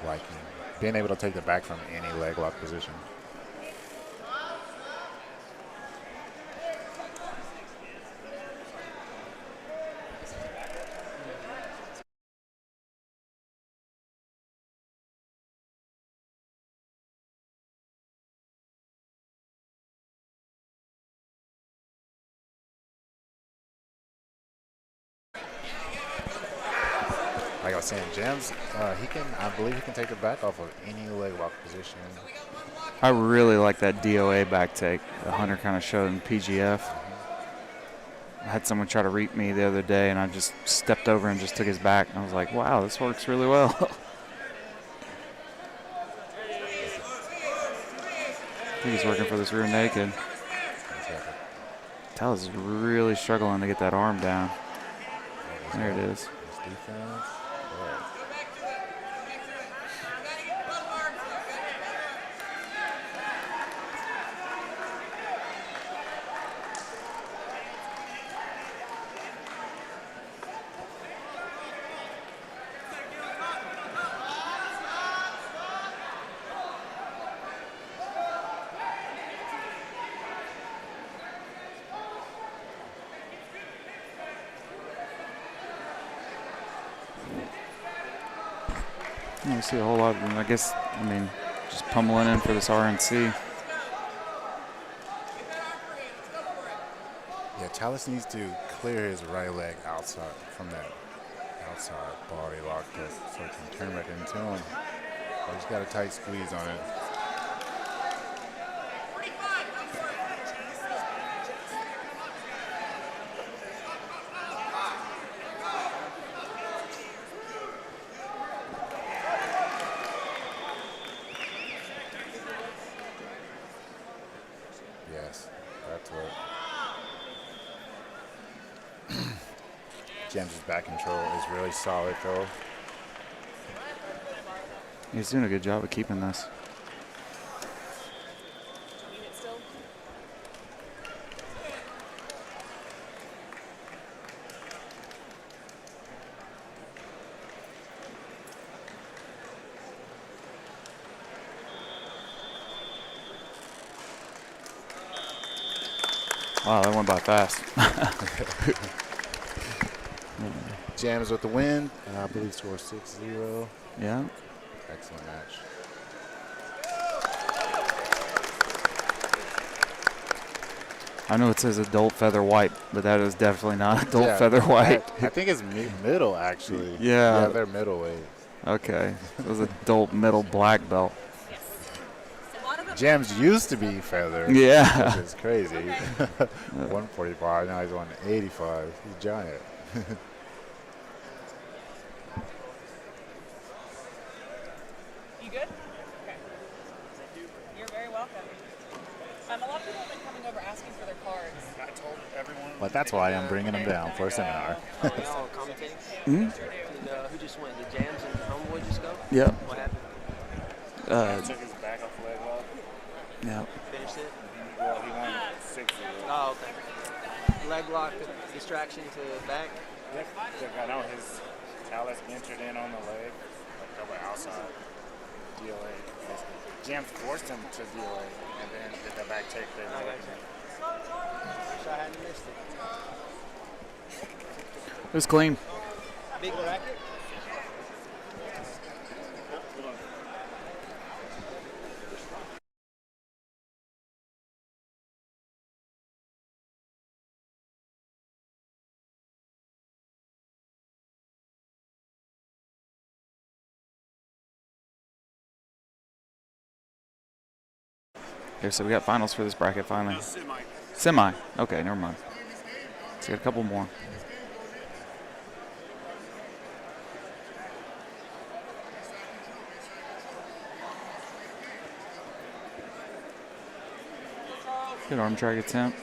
liking being able to take the back from any leg lock position. Like I was saying, Jams, I believe he can take the back off of any leg lock position. I really like that DOA back take that Hunter kind of showed in PGF. I had someone try to reap me the other day, and I just stepped over and just took his back. And I was like, wow, this works really well. I think he's working for this rear naked. Talus is really struggling to get that arm down. There it is. Nice defense. Right. I don't see a whole lot of them. I guess, I mean, just pummeling in for this RNC. Yeah, Chalice needs to clear his right leg outside from that outside body lock so he can turn back into him. But he's got a tight squeeze on it. Yes, that's what. James' back control is really solid, though. He's doing a good job of keeping this. Unit still. Wow, that went by fast. Jams with the win. I believe score 6-0. Yeah. Excellent match. I know it says adult featherweight, but that is definitely not adult Yeah, featherweight. I think it's middle, actually. Yeah. Yeah, they're middleweight. Okay. It was adult middle black belt. Jams used to be feather. Yeah. Which is crazy. 145. Now he's 185. He's giant. You good? Okay. You're very welcome. A lot of people have been coming over asking for their cards. I told everyone. But that's why I'm bringing him down for a seminar. Y'all commentating? Hmm? And, who just went? The Jams and Homeboy just go? Yep. What happened? Took his back off leg lock. Yep. Finished it? Well, he won 6-0. Oh, okay. Leg lock, distraction to back. Yep. I know his talus entered in on the leg, like over outside. DOA. Jams forced him to DOA, and then did the back take there. I got you. Wish I hadn't missed it. It was clean. Big bracket? Here, so we got finals for this bracket finally. Semi. Okay, never mind. Let's get a couple more. Good arm drag attempt.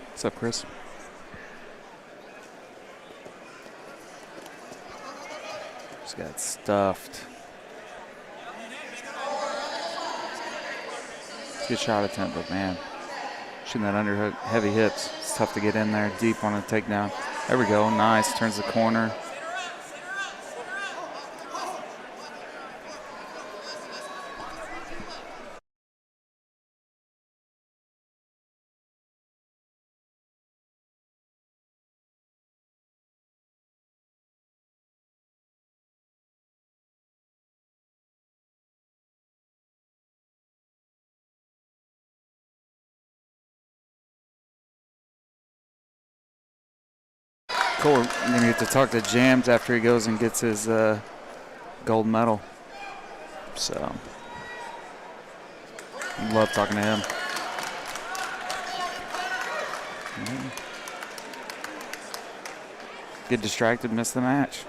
What's up, Chris? Just got stuffed. Good shot attempt, but man, shooting that underhook, heavy hips. It's tough to get in there deep on a takedown. There we go, nice. Turns the corner. Cool. We're going to get to talk to Jams after he goes and gets his gold medal. So, love talking to him. Get distracted, miss the match.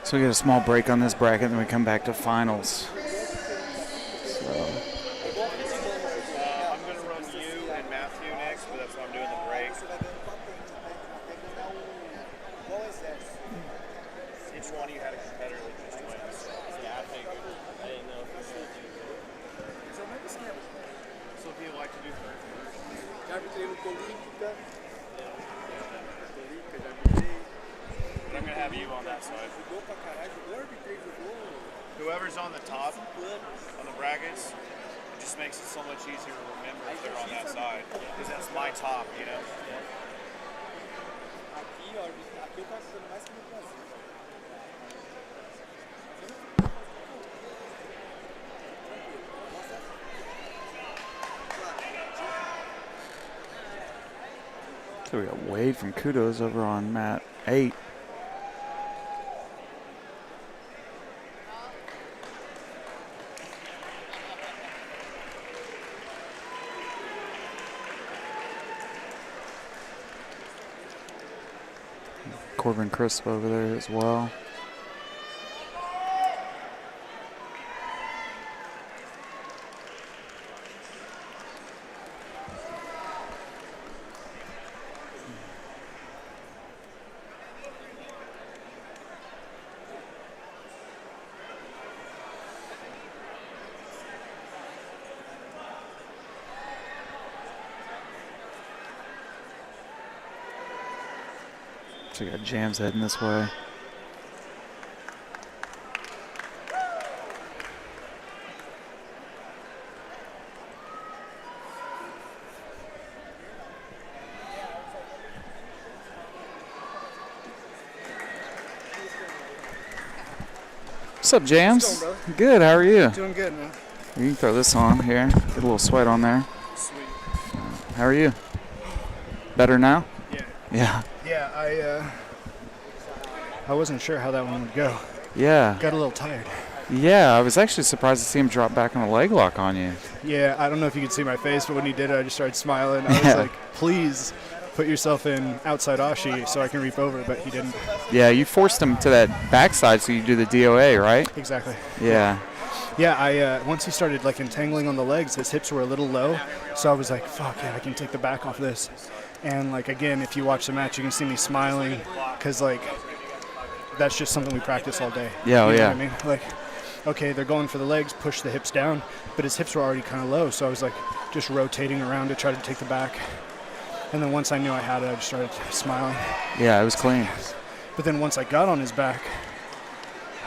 So we get a small break on this bracket, then we come back to finals. So I'm going to run you and Matthew next, but that's why I'm doing the break. Each one of you had a competitor that just wins. Yeah, I figured. I didn't know if you should do that. So if you like to do first. I'm going to have you on that side. Whoever's on the top, on the brackets, it just makes it so much easier to remember if they're on that side. Because that's my top, you know? So we got Wade from Kudos over on mat 8. Corbin Crisp over there as well. So we got Jams heading this way. What's up, Jams? What's going on, brother? Good, how are you? Doing good, man. You can throw this on here. Get a little sweat on there. Sweet. How are you? Better now? Yeah. Yeah. Yeah, I wasn't sure how that one would go. Yeah. Got a little tired. Yeah, I was actually surprised to see him drop back on a leg lock on you. Yeah, I don't know if you could see my face, but when he did it, I just started smiling. I was Yeah. like, please put yourself in outside Ashi so I can reap over, but he didn't. Yeah, you forced him to that backside so you do the DOA, right? Exactly. Yeah. Yeah, I once he started like entangling on the legs, his hips were a little low, so I was like, fuck yeah, I can take the back off this. And like again, if you watch the match, you can see me smiling, because like that's just something we practice all day. Yeah, you know yeah. what I mean? Like, okay, they're going for the legs, push the hips down, but his hips were already kind of low, so I was like just rotating around to try to take the back. And then once I knew I had it, I just started smiling. Yeah, it was clean. But then once I got on his back,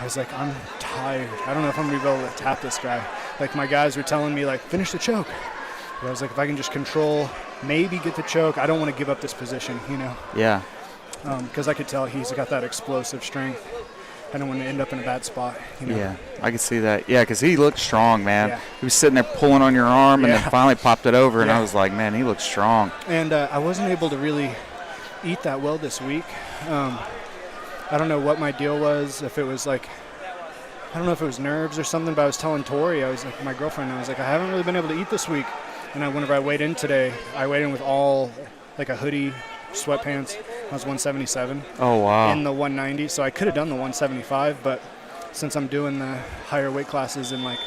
I was like, I'm tired. I don't know if I'm going to be able to tap this guy. Like, my guys were telling me, like, finish the choke. But I was like, if I can just control, maybe get the choke, I don't want to give up this position, you know? Yeah. Because I could tell he's got that explosive strength. I don't want to end up in a bad spot, you know? Yeah, I could see that. Yeah, because he looked strong, man. Yeah. He was sitting there pulling on your arm and Yeah. then finally popped it over, and Yeah. I was like, man, he looks strong. And I wasn't able to really eat that well this week. I don't know what my deal was, if it was like, I don't know if it was nerves or something, but I was telling Tori, I was like, my girlfriend, I was like, I haven't really been able to eat this week. And whenever I weighed in today, I weighed in with all, like a hoodie, sweatpants. I was 177 Oh, wow. in the 190, so I could have done the 175, but since I'm doing the higher weight classes and like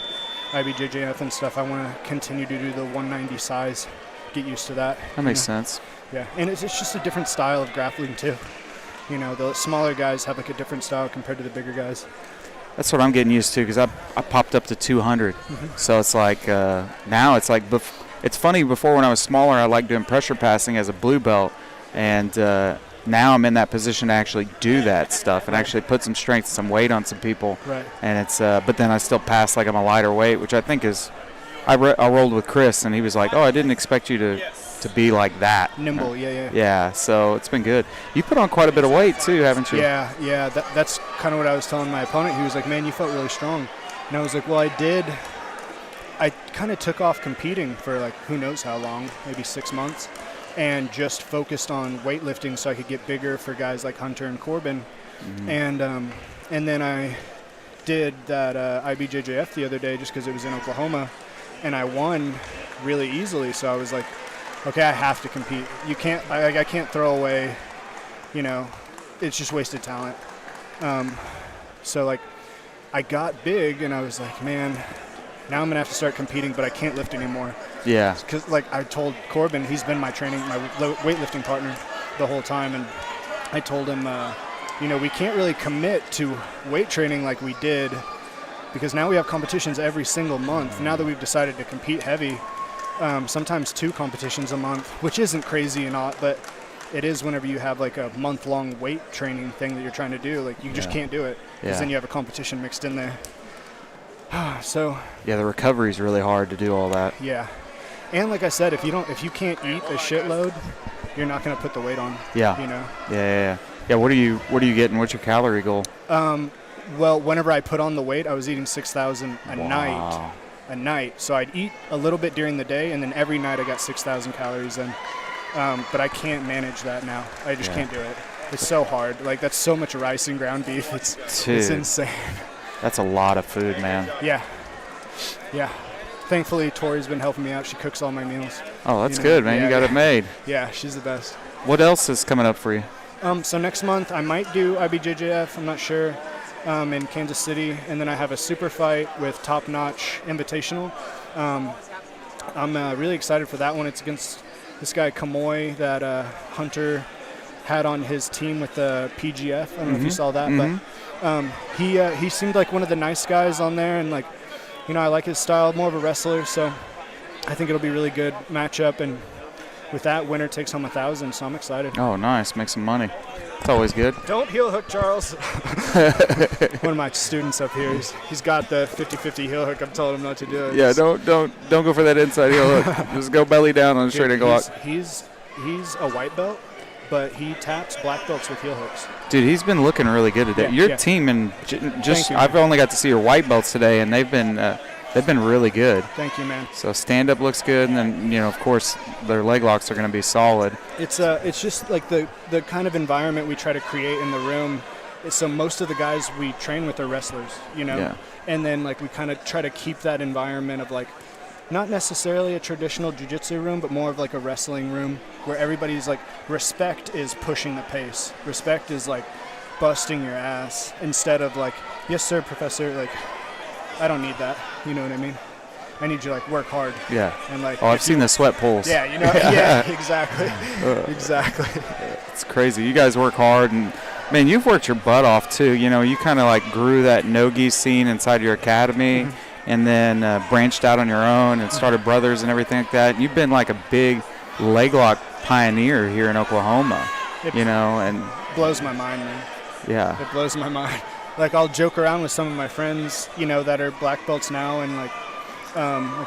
IBJJF and stuff, I want to continue to do the 190 size, get used to that. That makes sense. Yeah, and it's just a different style of grappling too. You know, the smaller guys have like a different style compared to the bigger guys. That's what I'm getting used to because I popped up to 200. So it's like now it's like it's funny. Before when I was smaller, I liked doing pressure passing as a blue belt, and now I'm in that position to actually do that stuff and actually put some strength, some weight on some people. Right. And it's but then I still pass like I'm a lighter weight, which I think is I rolled with Chris and he was like, oh, I didn't expect you to be like that. Nimble, yeah. Yeah, so it's been good. You put on quite a bit of weight too, haven't you? Yeah. That's kind of what I was telling my opponent. He was like, man, you felt really strong. And I was like, well, I did. I kind of took off competing for like who knows how long, maybe 6 months, and just focused on weightlifting so I could get bigger for guys like Hunter and Corbin. And then I did that IBJJF the other day just because it was in Oklahoma, and I won really easily. So I was like, okay, I have to compete. You can't, I can't throw away, you know, it's just wasted talent. So like I got big and I was like, man, now I'm gonna have to start competing, but I can't lift anymore. Yeah. Because like I told Corbin, he's been my weightlifting partner the whole time, and I told him, we can't really commit to weight training like we did, because now we have competitions every single month. Now that we've decided to compete heavy, sometimes 2 competitions a month, which isn't crazy or not, but it is whenever you have like a month-long weight training thing that you're trying to do. Like you just can't do it, because then you have a competition mixed in there. So yeah, the recovery is really hard to do all that. Yeah, and like I said, if you can't eat a shitload, you're not going to put the weight on. Yeah. Yeah. What are you getting? What's your calorie goal? Well, whenever I put on the weight, I was eating 6,000 a night. So I'd eat a little bit during the day, and then every night I got 6,000 calories in. But I can't manage that now. I just can't do it. It's so hard. Like that's so much rice and ground beef. It's insane. That's a lot of food, man. Yeah. Thankfully, Tori's been helping me out. She cooks all my meals. Oh, that's good, man. You got it made. Yeah, she's the best. What else is coming up for you? So next month I might do IBJJF. I'm not sure. In Kansas City, and then I have a super fight with Top Notch Invitational. I'm really excited for that one. It's against this guy Kamoy that Hunter had on his team with the PGF. I don't know if you saw that, but he seemed like one of the nice guys on there, and like, I like his style, more of a wrestler, so I think it'll be a really good matchup, and with that, winner takes home 1,000, so I'm excited. Oh, nice. Make some money. It's always good. Don't heel hook, Charles. One of my students up here, he's got the 50-50 heel hook. I'm telling him not to do it. Yeah, don't go for that inside heel hook. Just go belly down on a straight ankle lock. He's a white belt, but he taps black belts with heel hooks. Dude, he's been looking really good today. Your team, and I've only got to see your white belts today, and they've been really good. Thank you, man. So stand-up looks good, and then, of course, their leg locks are going to be solid. It's just like the kind of environment we try to create in the room. So most of the guys we train with are wrestlers, and then like we kind of try to keep that environment of like not necessarily a traditional jiu-jitsu room, but more of like a wrestling room where everybody's like, respect is pushing the pace. Respect is like busting your ass instead of like, yes, sir, professor, like, I don't need that. You know what I mean? I need you to like work hard. Yeah. And like, I've seen the sweat pulls. Yeah, yeah, exactly. Exactly. It's crazy. You guys work hard, and man, you've worked your butt off too. You kind of like grew that no-gi scene inside your academy, and then branched out on your own and started Brothers and everything like that. You've been like a big leg lock pioneer here in Oklahoma. And blows my mind, man. Yeah. It blows my mind. Like I'll joke around with some of my friends, that are black belts now, and like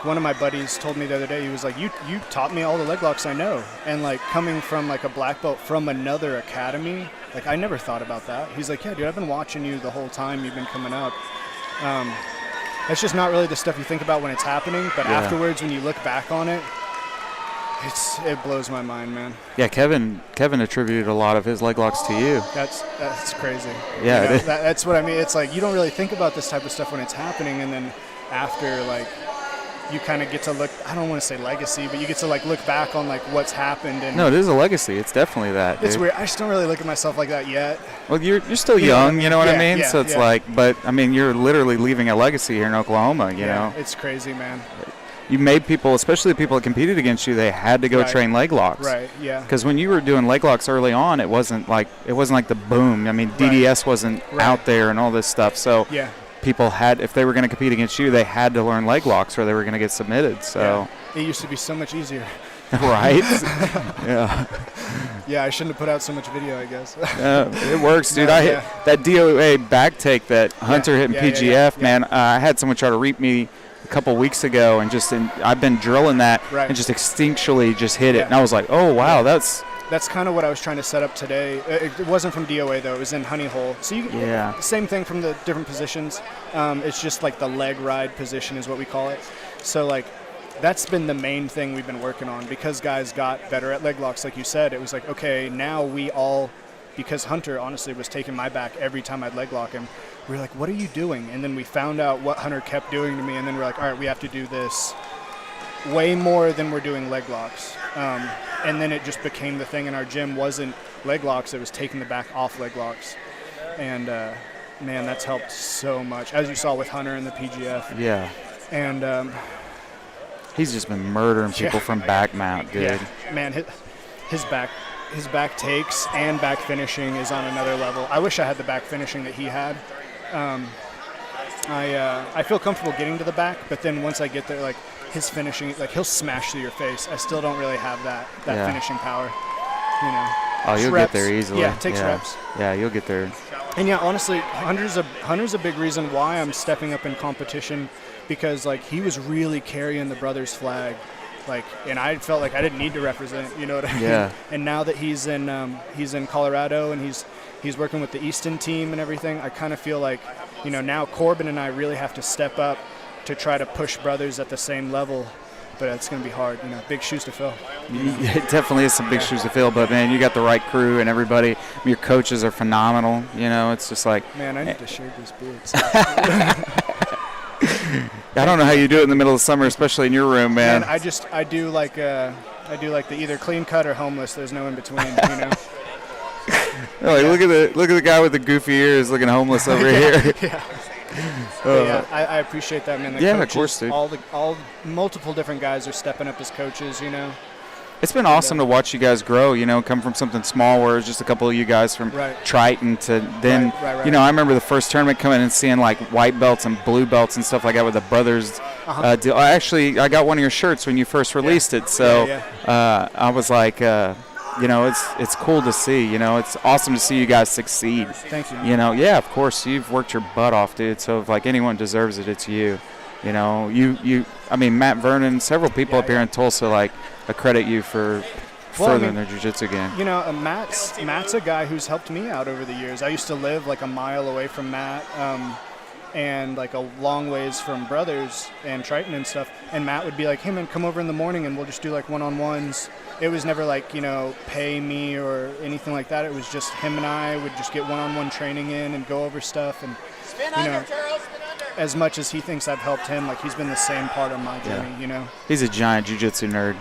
one of my buddies told me the other day, he was like, you taught me all the leg locks I know. And like coming from like a black belt from another academy, like I never thought about that. He's like, yeah, dude, I've been watching you the whole time you've been coming up. It's just not really the stuff you think about when it's happening, but afterwards when you look back on it, it blows my mind, man. Yeah, Kevin attributed a lot of his leg locks to you. That's crazy. Yeah, that's what I mean. It's like you don't really think about this type of stuff when it's happening, and then after, like, you kind of get to look. I don't want to say legacy, but you get to like look back on like what's happened. And no, it is a legacy. It's definitely that. Dude. It's weird. I just don't really look at myself like that yet. Well, you're still young. You know what I mean? So it's like, but I mean, you're literally leaving a legacy here in Oklahoma. You know, it's crazy, man. You made people, especially the people that competed against you, they had to go train leg locks. Right. Yeah. Because when you were doing leg locks early on, it wasn't like the boom. I mean, DDS wasn't out there and all this stuff. So people had, if they were going to compete against you, they had to learn leg locks or they were going to get submitted. So it used to be so much easier. Right. Yeah. Yeah, I shouldn't have put out so much video, I guess. It works, dude. I hit that DOA back take that Hunter hit in PGF, man. I had someone try to reap me a couple weeks ago, and I've been drilling that and just instinctually just hit it, and I was like, oh wow, that's kind of what I was trying to set up today. It wasn't from DOA though; it was in honey hole. So same thing from the different positions. It's just like the leg ride position is what we call it. So like that's been the main thing we've been working on because guys got better at leg locks, like you said. It was like, okay, now we all, because Hunter honestly was taking my back every time I'd leg lock him. We were like, what are you doing? And then we found out what Hunter kept doing to me, and then we're like, all right, we have to do this way more than we're doing leg locks. And then it just became the thing in our gym wasn't leg locks, it was taking the back off leg locks. And man, that's helped so much, as you saw with Hunter in the PGF. Yeah. And He's just been murdering people from back mount, dude. yeah, man, his back takes and back finishing is on another level. I wish I had the back finishing that he had. I feel comfortable getting to the back, but then once I get there, like his finishing, like he'll smash through your face. I still don't really have that Yeah. finishing power. You know. Oh, Just you'll reps. get there easily. Yeah, it takes reps. Yeah, you'll get there. And yeah, honestly, Hunter's a big reason why I'm stepping up in competition, because like he was really carrying the brothers flag, like, and I felt like I didn't need to represent, you know what I mean? Yeah. And now that he's in Colorado and he's working with the Easton team and everything, I kind of feel like, you know, now Corbin and I really have to step up to try to push brothers at the same level. But it's going to be hard, you know, big shoes to fill. It definitely is some big shoes to fill, but man, you got the right crew and everybody. Your coaches are phenomenal. You know, it's just like, man, I need to shave these beards. I don't know how you do it in the middle of summer, especially in your room, man. Man, I do like the either clean cut or homeless. There's no in between, you know. Like, look at the guy with the goofy ears looking homeless over here. Yeah. Yeah, I appreciate that, man. The yeah, coaches, of course, dude. All multiple different guys are stepping up as coaches, you know. It's been awesome to watch you guys grow, you know, come from something small where it was just a couple of you guys from Triton to then, Right. you know, I remember the first tournament coming and seeing like white belts and blue belts and stuff like that with the brothers deal. I got one of your shirts when you first released it, so I was like, you know, it's cool to see. You know, it's awesome to see you guys succeed. Thank you. You know, yeah, of course, you've worked your butt off, dude. So if like anyone deserves it, it's you. You know, I mean, Matt Vernon, several people up here in Tulsa like accredit you for furthering their jiu-jitsu game. You know, Matt's a guy who's helped me out over the years. I used to live like a mile away from Matt. And like a long ways from Brothers and Triton and stuff. And Matt would be like, hey man, come over in the morning and we'll just do like one-on-ones. It was never like, you know, pay me or anything like that. It was just him and I would just get one-on-one training in and go over stuff. And, you know, as much as he thinks I've helped him, like he's been the same part of my journey, you know. He's a giant jiu-jitsu nerd.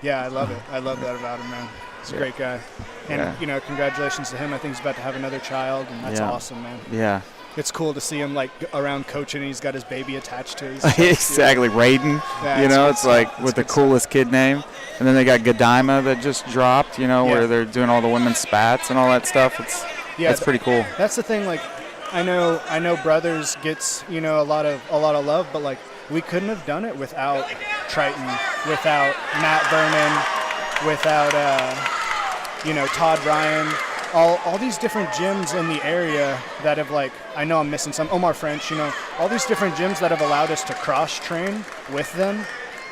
Yeah, I love it. I love that about him, man. He's a great guy. And, you know, congratulations to him. I think he's about to have another child, and that's awesome, man. Yeah. It's cool to see him like around coaching. And he's got his baby attached to his exactly, Raiden. Yeah, you know, it's like with the coolest kid name. And then they got Gadaima that just dropped. You know, where they're doing all the women's spats and all that stuff. That's pretty cool. That's the thing. Like, I know Brothers gets, you know, a lot of love, but like we couldn't have done it without Triton, without Matt Vernon, without you know, Todd Ryan. All these different gyms in the area that have, like, I know I'm missing some, Omar French, you know, all these different gyms that have allowed us to cross-train with them,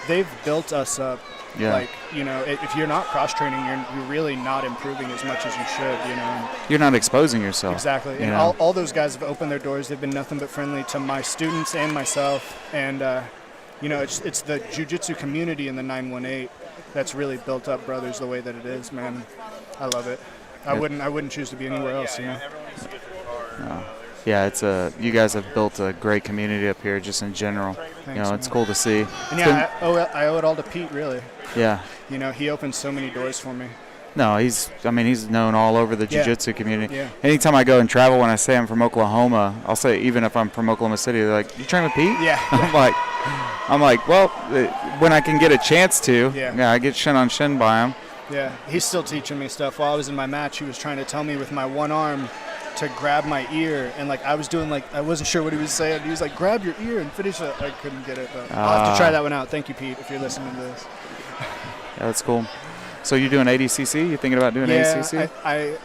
they've built us up. Yeah. Like, you know, if you're not cross-training, you're really not improving as much as you should, you know. You're not exposing yourself. Exactly. And all those guys have opened their doors. They've been nothing but friendly to my students and myself. And, you know, it's the jiu-jitsu community in the 918 that's really built up Brothers the way that it is, man. I love it. I wouldn't choose to be anywhere else, you know. No. Yeah, you guys have built a great community up here, just in general. Thanks, you know, it's man. cool to see. And yeah, I owe it all to Pete, really. Yeah. You know, he opened so many doors for me. No, he's known all over the jiu-jitsu community. Yeah. Anytime I go and travel, when I say I'm from Oklahoma, I'll say, even if I'm from Oklahoma City, they're like, you train with Pete? Yeah. I'm like, well, when I can get a chance to, I get shin on shin by him. Yeah, he's still teaching me stuff. While I was in my match, he was trying to tell me with my one arm to grab my ear, and like I was doing, like I wasn't sure what he was saying. He was like, grab your ear and finish it. I couldn't get it, but I'll have to try that one out. Thank you, Pete, if you're listening to this. Yeah, that's cool. So you're doing ADCC? You thinking about doing ADCC?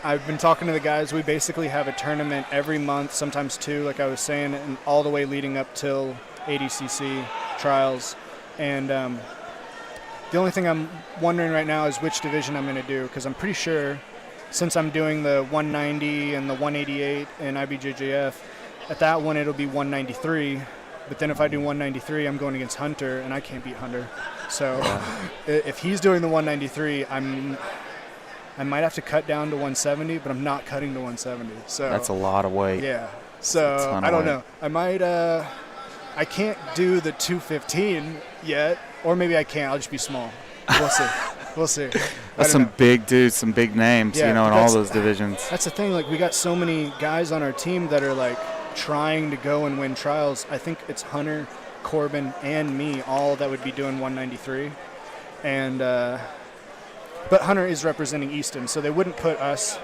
I've been talking to the guys. We basically have a tournament every month, sometimes two, like I was saying, and all the way leading up till ADCC trials. And the only thing I'm wondering right now is which division I'm going to do, because I'm pretty sure since I'm doing the 190 and the 188 in IBJJF, at that one it'll be 193. But then if I do 193, I'm going against Hunter, and I can't beat Hunter. So if he's doing the 193, I might have to cut down to 170, but I'm not cutting to 170. So that's a lot of weight. Yeah. So I don't know. I might. I can't do the 215 yet, or maybe I can. I'll just be small. We'll see. We'll see. That's some big dudes, some big names, you know, in all those divisions. That's the thing. Like, we got so many guys on our team that are like trying to go and win trials, I think it's Hunter, Corbin, and me all that would be doing 193. And but Hunter is representing Easton, so they wouldn't put us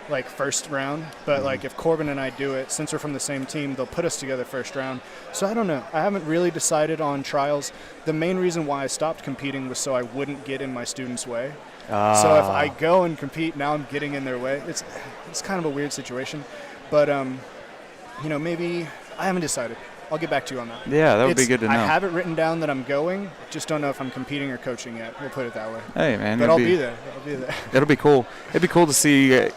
like first round. But like if Corbin and I do it, since we're from the same team, they'll put us together first round. So I don't know. I haven't really decided on trials. The main reason why I stopped competing was so I wouldn't get in my students' way. So if I go and compete, now I'm getting in their way. It's kind of a weird situation. But, maybe I haven't decided. I'll get back to you on that. Yeah, that would be good to know. I have it written down that I'm going. Just don't know if I'm competing or coaching yet. We'll put it that way. Hey, man. But I'll be there. It'll be cool. It'd be cool to see,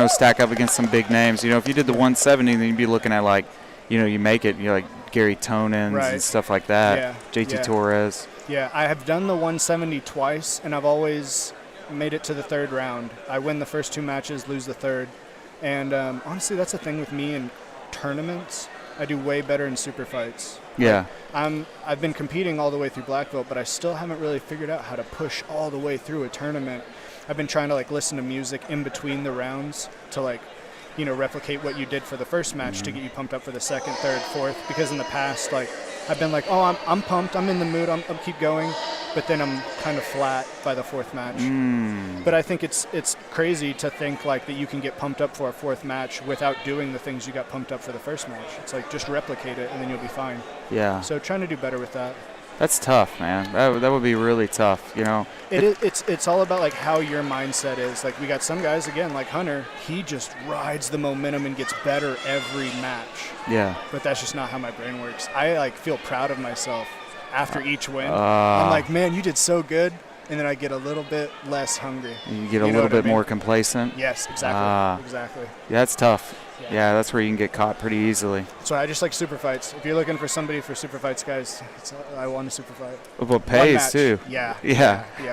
stack up against some big names. If you did the 170, then you'd be looking at, like, you make it, like Gary Tonins and stuff like that. Yeah. JT Torres. Yeah, I have done the 170 twice, and I've always made it to the third round. I win the first 2 matches, lose the third. And honestly, that's the thing with me in tournaments. I do way better in super fights. Yeah. I've been competing all the way through black belt, but I still haven't really figured out how to push all the way through a tournament. I've been trying to like listen to music in between the rounds to like, replicate what you did for the first match to get you pumped up for the second, third, fourth. Because in the past, like I've been like, oh, I'm pumped, I'm in the mood, I'll keep going. But then I'm kind of flat by the fourth match. But I think it's crazy to think like that you can get pumped up for a fourth match without doing the things you got pumped up for the first match. It's like just replicate it and then you'll be fine. Yeah. So trying to do better with that. That's tough, man. That would be really tough, It's all about like how your mindset is. Like we got some guys again, like Hunter. He just rides the momentum and gets better every match. Yeah. But that's just not how my brain works. I like feel proud of myself after each win. I'm like, man, you did so good. And then I get a little bit less hungry. You get a little bit more complacent. Yes, exactly. Exactly. Yeah, that's tough. Yeah, that's where you can get caught pretty easily. So I just like super fights. If you're looking for somebody for super fights, guys, I want a super fight. Well, it pays too. Yeah.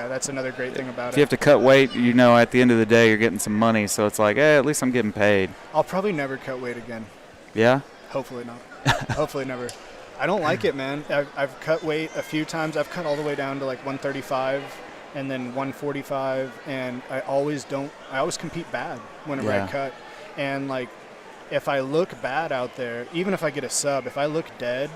That's another great thing about it. If you have to cut weight, at the end of the day, you're getting some money. So it's like, at least I'm getting paid. I'll probably never cut weight again. Yeah? Hopefully not. Hopefully never. I don't like it, man. I've cut weight a few times. I've cut all the way down to like 135 and then 145, and I always compete bad whenever I cut. And like, if I look bad out there, even if I get a sub, if I look dead,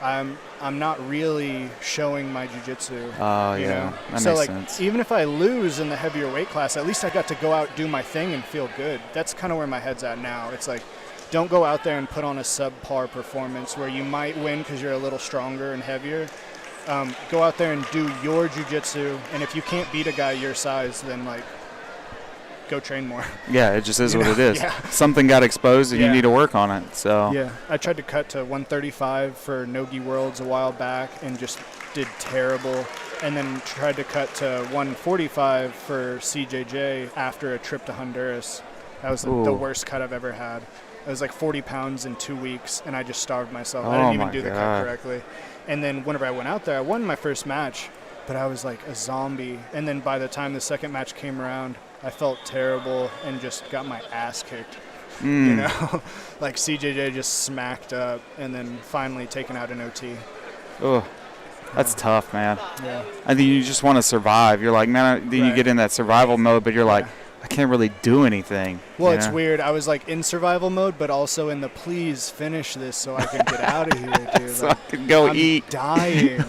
I'm not really showing my jiu-jitsu. Oh, yeah. That so makes like, sense. even if I lose in the heavier weight class, at least I got to go out, do my thing, and feel good. That's kind of where my head's at now. It's like, don't go out there and put on a subpar performance where you might win because you're a little stronger and heavier. Go out there and do your jiu-jitsu, and if you can't beat a guy your size, then like, go train more. Yeah, it just is what it is. Yeah. Something got exposed and you need to work on it. So yeah, I tried to cut to 135 for Nogi Worlds a while back and just did terrible, and then tried to cut to 145 for CJJ after a trip to Honduras. That was the worst cut I've ever had. It was like 40 pounds in 2 weeks, and I just starved myself. I didn't even do the cut correctly. And then whenever I went out there, I won my first match, but I was like a zombie. And then by the time the second match came around, I felt terrible and just got my ass kicked. Like CJJ just smacked up and then finally taken out an OT. Oh, that's tough, man. Yeah. I think you just want to survive. You're like, man, then you get in that survival mode, but you're like, I can't really do anything. Well, it's weird. I was like in survival mode, but also in the please finish this so I can get out of here, dude. So I can go eat. I'm dying.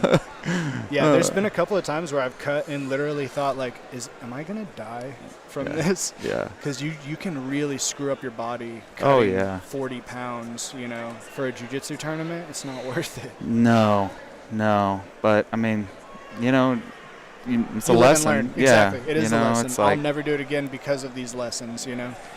Yeah, there's been a couple of times where I've cut and literally thought like, am I going to die from this? Yeah. Because you can really screw up your body cutting 40 pounds, for a jiu-jitsu tournament. It's not worth it. No. But, I mean, it's a you lesson. Learn. Yeah. Exactly. It is a lesson. I'll never do it again because of these lessons,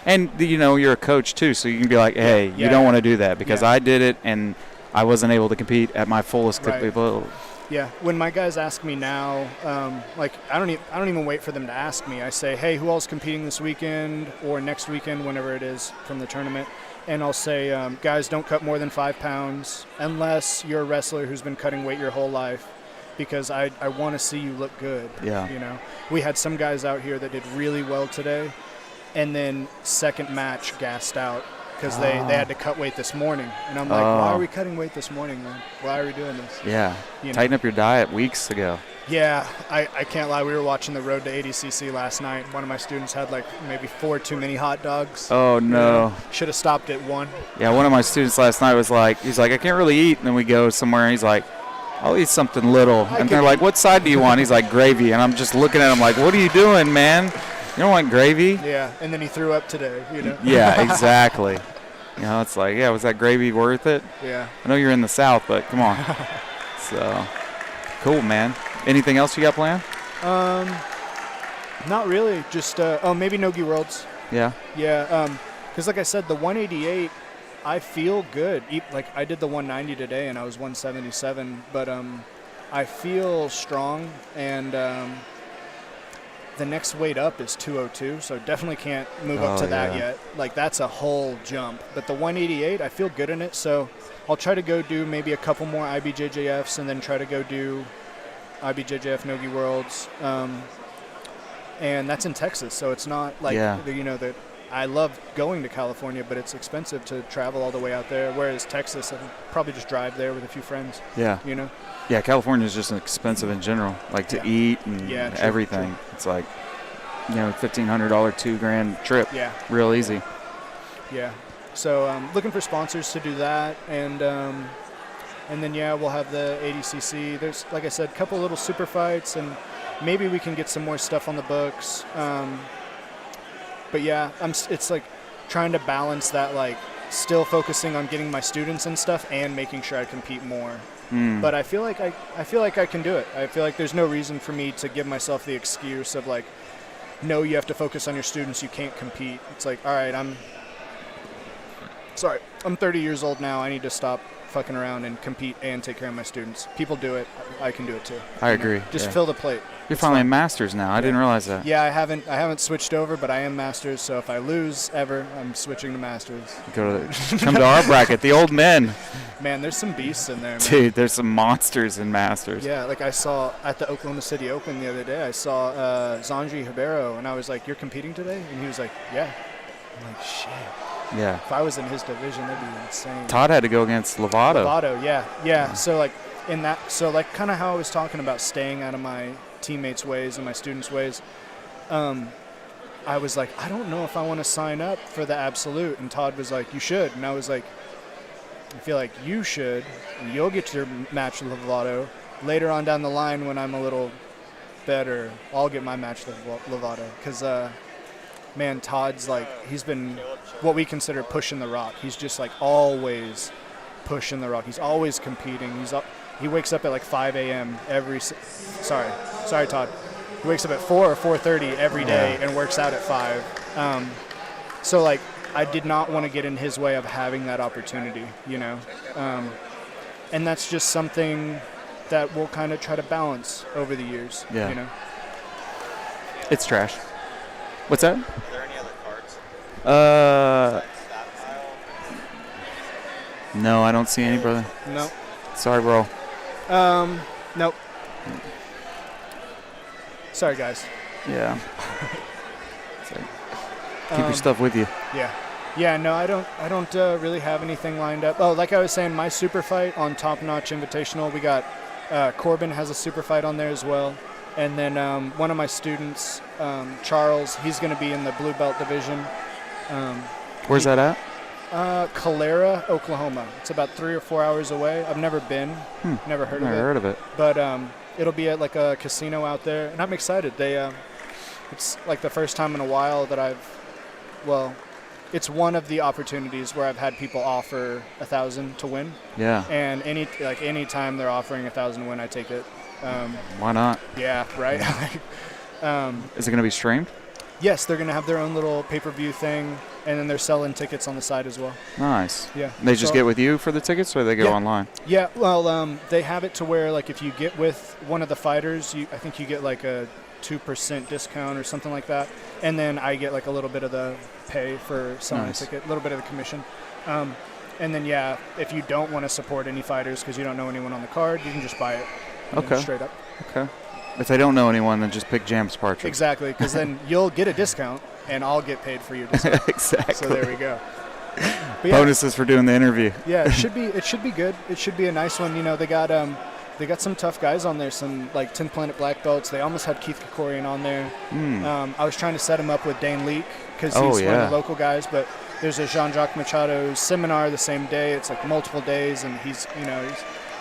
And, you're a coach, too, so you can be like, hey, you don't want to do that because I did it and I wasn't able to compete at my fullest capability. Yeah. When my guys ask me now, I don't even wait for them to ask me. I say, hey, who else is competing this weekend or next weekend, whenever it is from the tournament? And I'll say, guys, don't cut more than 5 pounds unless you're a wrestler who's been cutting weight your whole life. Because I want to see you look good. Yeah. We had some guys out here that did really well today, and then second match gassed out because they had to cut weight this morning. And I'm like, why are we cutting weight this morning, man? Why are we doing this? Yeah. Tighten up your diet weeks ago. Yeah, I can't lie. We were watching the road to ADCC last night. One of my students had like maybe 4 too many hot dogs. Oh, no. Should have stopped at 1. Yeah, one of my students last night was like, he's like, I can't really eat. And then we go somewhere, and he's like, I'll eat something little. And they're like, what side do you want? He's like, gravy. And I'm just looking at him like, what are you doing, man? You don't want gravy? Yeah, and then he threw up today, Yeah, exactly. It's like, yeah, was that gravy worth it? Yeah. I know you're in the South, but come on. So, cool, man. Anything else you got planned? Not really. Just, maybe Nogi Worlds. Yeah. Yeah, because like I said, the 188, I feel good. Like, I did the 190 today, and I was 177. But I feel strong, and the next weight up is 202, so definitely can't move up to that yet. Like, that's a whole jump. But the 188, I feel good in it, so I'll try to go do maybe a couple more IBJJFs and then try to go do IBJJF Nogi Worlds. And that's in Texas, so it's not like, that I love going to California, but it's expensive to travel all the way out there, whereas Texas, I can probably just drive there with a few friends. Yeah. Yeah, California is just expensive in general, like to eat and everything. True. It's like, $1,500, $2,000 trip. Yeah. Real easy. Yeah. So looking for sponsors to do that, and then we'll have the ADCC. There's, like I said, a couple little super fights, and maybe we can get some more stuff on the books. But yeah, it's like trying to balance that, like still focusing on getting my students and stuff, and making sure I compete more. But I feel like I can do it. I feel like there's no reason for me to give myself the excuse of like, no, you have to focus on your students. You can't compete. It's like, all right, I'm 30 years old now. I need to stop fucking around and compete and take care of my students. People do it. I can do it too. I agree. Just fill the plate. You're finally a Masters now. I didn't realize that. Yeah, I haven't switched over, but I am Masters. So if I lose ever, I'm switching to Masters. Come to our bracket, the old men. Man, there's some beasts in there, man. Dude, there's some monsters in Masters. Yeah, like I saw at the Oklahoma City Open the other day, I saw Zanji Ribeiro, and I was like, you're competing today? And he was like, yeah. I'm like, shit. Yeah. If I was in his division, that'd be insane. Todd had to go against Lovato. Yeah. So like kind of how I was talking about staying out of my teammates' ways and my students' ways. I was like, I don't know if I want to sign up for the absolute. And Todd was like, you should. And I was like, I feel like you should. And you'll get your match with Lovato. Later on down the line, when I'm a little better, I'll get my match with Lovato. Because, man, Todd's like, he's been what we consider pushing the rock. He's just like always pushing the rock. He's always competing. He wakes up at like 5 a.m. Sorry, Todd. He wakes up at 4 or 4:30 every day and works out at 5. So like, I did not want to get in his way of having that opportunity, and that's just something that we'll kind of try to balance over the years. Yeah. It's trash. What's that? Are there any other cards? No, I don't see any, brother. No. Sorry, bro. Nope. Sorry, guys. Yeah. Keep your stuff with you. Yeah. No, I don't really have anything lined up. Oh, like I was saying, my super fight on Top Notch Invitational, we got Corbin has a super fight on there as well. And then one of my students, Charles, he's going to be in the blue belt division. Where's that at? Calera, Oklahoma. It's about 3 or 4 hours away. I've never been. Never heard of it. But it'll be at like a casino out there, and I'm excited. It's like the first time in a while that it's one of the opportunities where I've had people offer 1,000 to win. Yeah. And any time they're offering 1,000 to win, I take it. Why not? Yeah, right. Is it going to be streamed? Yes, they're going to have their own little pay-per-view thing, and then they're selling tickets on the side as well. Nice. Yeah. They just get with you for the tickets, or they go online? Yeah, well, they have it to where, like, if you get with one of the fighters, I think you get, like, a 2% discount or something like that, and then I get, like, a little bit of the pay for selling a ticket, a little bit of the commission. And then, if you don't want to support any fighters because you don't know anyone on the card, you can just buy it straight up. Okay. If they don't know anyone, then just pick Jam's Partridge. Exactly, because then you'll get a discount, and I'll get paid for your discount. Exactly. So there we go. Bonuses for doing the interview. Yeah, it should be good. It should be a nice one. They got they got some tough guys on there, some like 10th Planet black belts. They almost had Keith Krikorian on there. I was trying to set him up with Dane Leake because he's one of the local guys, but there's a Jean-Jacques Machado seminar the same day. It's like multiple days, and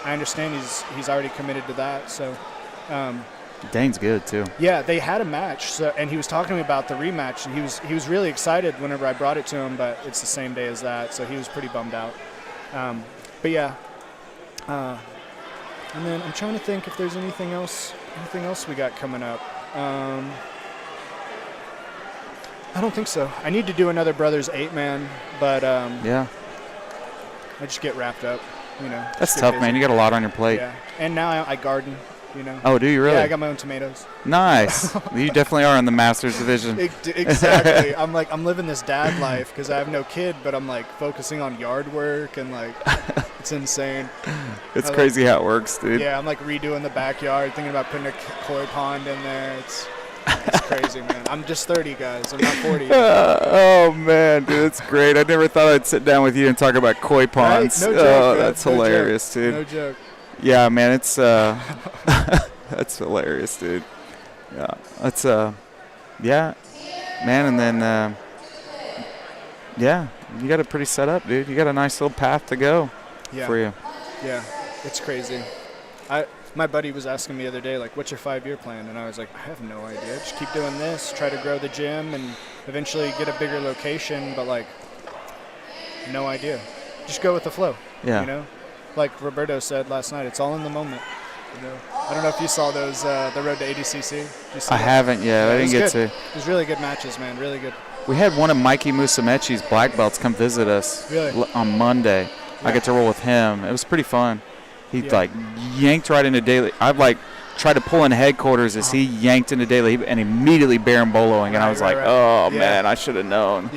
I understand he's already committed to that. So Dane's good too. Yeah, they had a match, and he was talking to me about the rematch, and he was really excited whenever I brought it to him, but it's the same day as that, so he was pretty bummed out. But yeah, and then I'm trying to think if there's anything else we got coming up. I don't think so. I need to do another Brothers 8-man, but yeah, I just get wrapped up, That's tough, man. You got a lot on your plate. Yeah, and now I garden. Oh, do you really? Yeah, I got my own tomatoes. Nice. You definitely are in the Masters division. Exactly. I'm living this dad life because I have no kid, but I'm like focusing on yard work and like it's insane. It's crazy how it works, dude. Yeah, I'm like redoing the backyard, thinking about putting a koi pond in there. It's crazy, man. I'm just 30, guys. I'm not 40. Oh man, dude, that's great. I never thought I'd sit down with you and talk about koi ponds. Right? No joke, that's hilarious, dude. No joke. Yeah, man, it's that's hilarious, dude. Yeah, that's yeah, man, and then yeah, you got it pretty set up, dude. You got a nice little path to go for you. Yeah, it's crazy. My buddy was asking me the other day, like, what's your 5-year plan? And I was like, I have no idea. Just keep doing this, try to grow the gym, and eventually get a bigger location. But like, no idea. Just go with the flow. Yeah. Like Roberto said last night, it's all in the moment. I don't know if you saw those, the Road to ADCC. I haven't yet. I didn't get to. It was really good matches, man. Really good. We had one of Mikey Musumeci's black belts come visit us on Monday. Yeah. I get to roll with him. It was pretty fun. He like yanked right into Daly. I've like tried to pull in headquarters as he yanked into Daly and immediately boloing, and I was like, oh man, I should have known.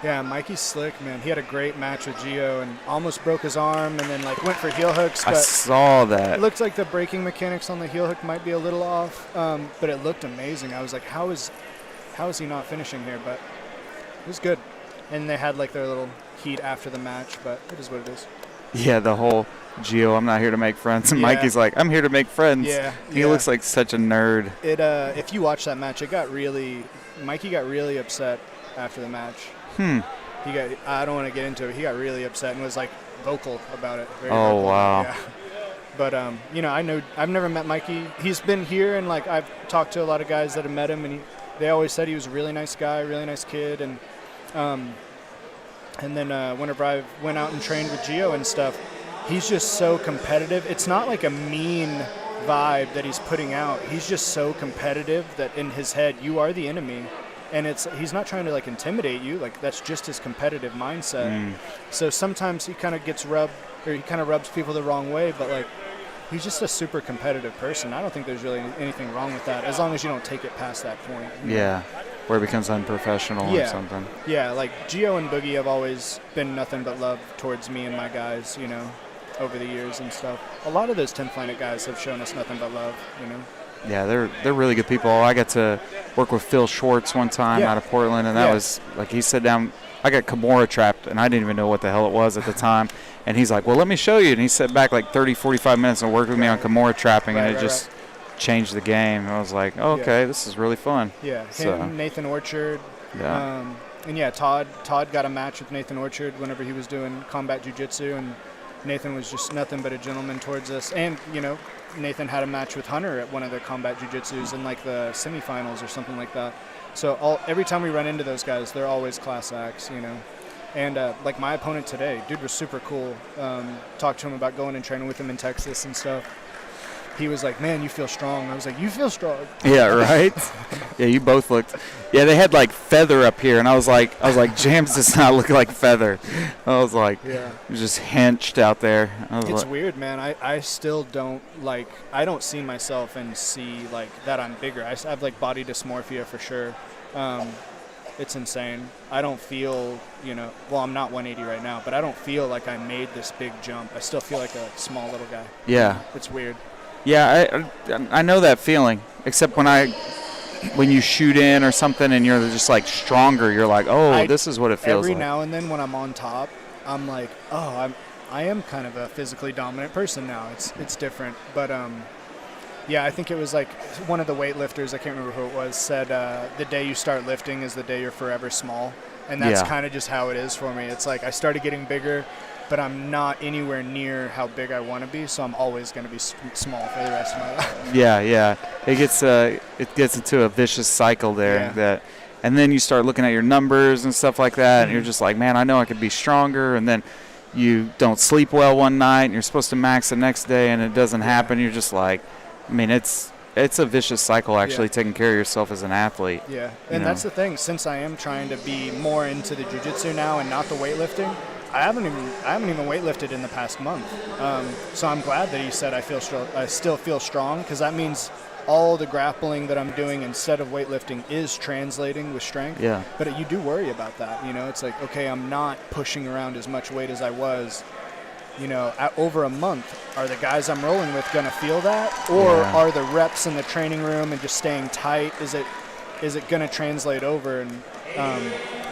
Yeah, Mikey's slick, man. He had a great match with Gio and almost broke his arm and then like went for heel hooks. But I saw that. It looked like the braking mechanics on the heel hook might be a little off, but it looked amazing. I was like, how is he not finishing here? But it was good. And they had like their little heat after the match, but it is what it is. Yeah, the whole Gio, I'm not here to make friends. And Mikey's like, I'm here to make friends. Yeah. He looks like such a nerd. If you watch that match, Mikey got really upset after the match. I don't want to get into it. He got really upset and was like vocal about it. Very vocal. Wow. Yeah. But I've never met Mikey. He's been here and like I've talked to a lot of guys that have met him, and they always said he was a really nice guy, really nice kid. And then whenever I went out and trained with Gio and stuff, he's just so competitive. It's not like a mean vibe that he's putting out. He's just so competitive that in his head you are the enemy. And he's not trying to like intimidate you. Like that's just his competitive mindset. So sometimes he kind of rubs people the wrong way. But like, he's just a super competitive person. I don't think there's really anything wrong with that, as long as you don't take it past that point. Yeah, where it becomes unprofessional or something. Yeah, like Gio and Boogie have always been nothing but love towards me and my guys. Over the years and stuff. A lot of those 10th Planet guys have shown us nothing but love. Yeah, they're really good people. I got to work with Phil Schwartz one time out of Portland, and that was like he sat down. I got Kimura trapped, and I didn't even know what the hell it was at the time. And he's like, well, let me show you. And he sat back like 30, 45 minutes and worked with me on Kimura trapping, and it just changed the game. I was like, oh, okay, this is really fun. Yeah, him, Nathan Orchard. Yeah. And Todd got a match with Nathan Orchard whenever he was doing combat jiu-jitsu, and Nathan was just nothing but a gentleman towards us. And, Nathan had a match with Hunter at one of the combat jiu-jitsus in like the semifinals or something like that. So every time we run into those guys, they're always class acts, And like my opponent today, dude was super cool. Talked to him about going and training with him in Texas and stuff. He was like, man, you feel strong. I was like, you feel strong. Yeah, right? Yeah, you both looked. Yeah, they had like feather up here, and I was like, James does not look like feather. I was like, just henched out there. It's weird, man. I still don't I don't see myself and see like that I'm bigger. I have like body dysmorphia for sure. It's insane. I don't feel, well, I'm not 180 right now, but I don't feel like I made this big jump. I still feel like a small little guy. Yeah. It's weird. Yeah, I know that feeling, except when you shoot in or something and you're just like stronger, you're like, this is what it feels like. Every now and then when I'm on top, I'm like, I am kind of a physically dominant person now. It's different, but yeah, I think it was like one of the weightlifters, I can't remember who it was, said the day you start lifting is the day you're forever small, and that's kind of just how it is for me. It's like I started getting bigger, but I'm not anywhere near how big I want to be, so I'm always going to be small for the rest of my life. Yeah. It gets into a vicious cycle there and then you start looking at your numbers and stuff like that, and you're just like, man, I know I could be stronger, and then you don't sleep well one night, and you're supposed to max the next day, and it doesn't happen. You're just like, I mean, it's a vicious cycle actually taking care of yourself as an athlete. Yeah, and that's the thing. Since I am trying to be more into the jiu-jitsu now and not the weightlifting, I haven't even weightlifted in the past month. So I'm glad that he said I still feel strong, because that means all the grappling that I'm doing instead of weightlifting is translating with strength. Yeah. But you do worry about that. It's like, okay, I'm not pushing around as much weight as I was. Over a month, are the guys I'm rolling with going to feel that? Or are the reps in the training room and just staying tight, is it going to translate over? And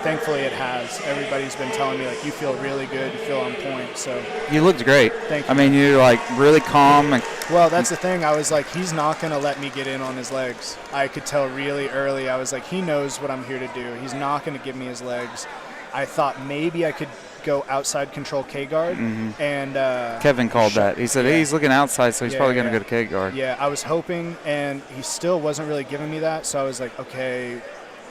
thankfully it has. Everybody's been telling me, like, you feel really good, you feel on point. So you looked great. Thank you. I mean, you're like really calm. Well, that's the thing. I was like, he's not going to let me get in on his legs. I could tell really early. I was like, he knows what I'm here to do. He's not going to give me his legs. I thought maybe I could go outside control K-guard. And Kevin called that. He said, hey, he's looking outside, so he's probably going to go to K-guard. Yeah, I was hoping, and he still wasn't really giving me that. So I was like, okay,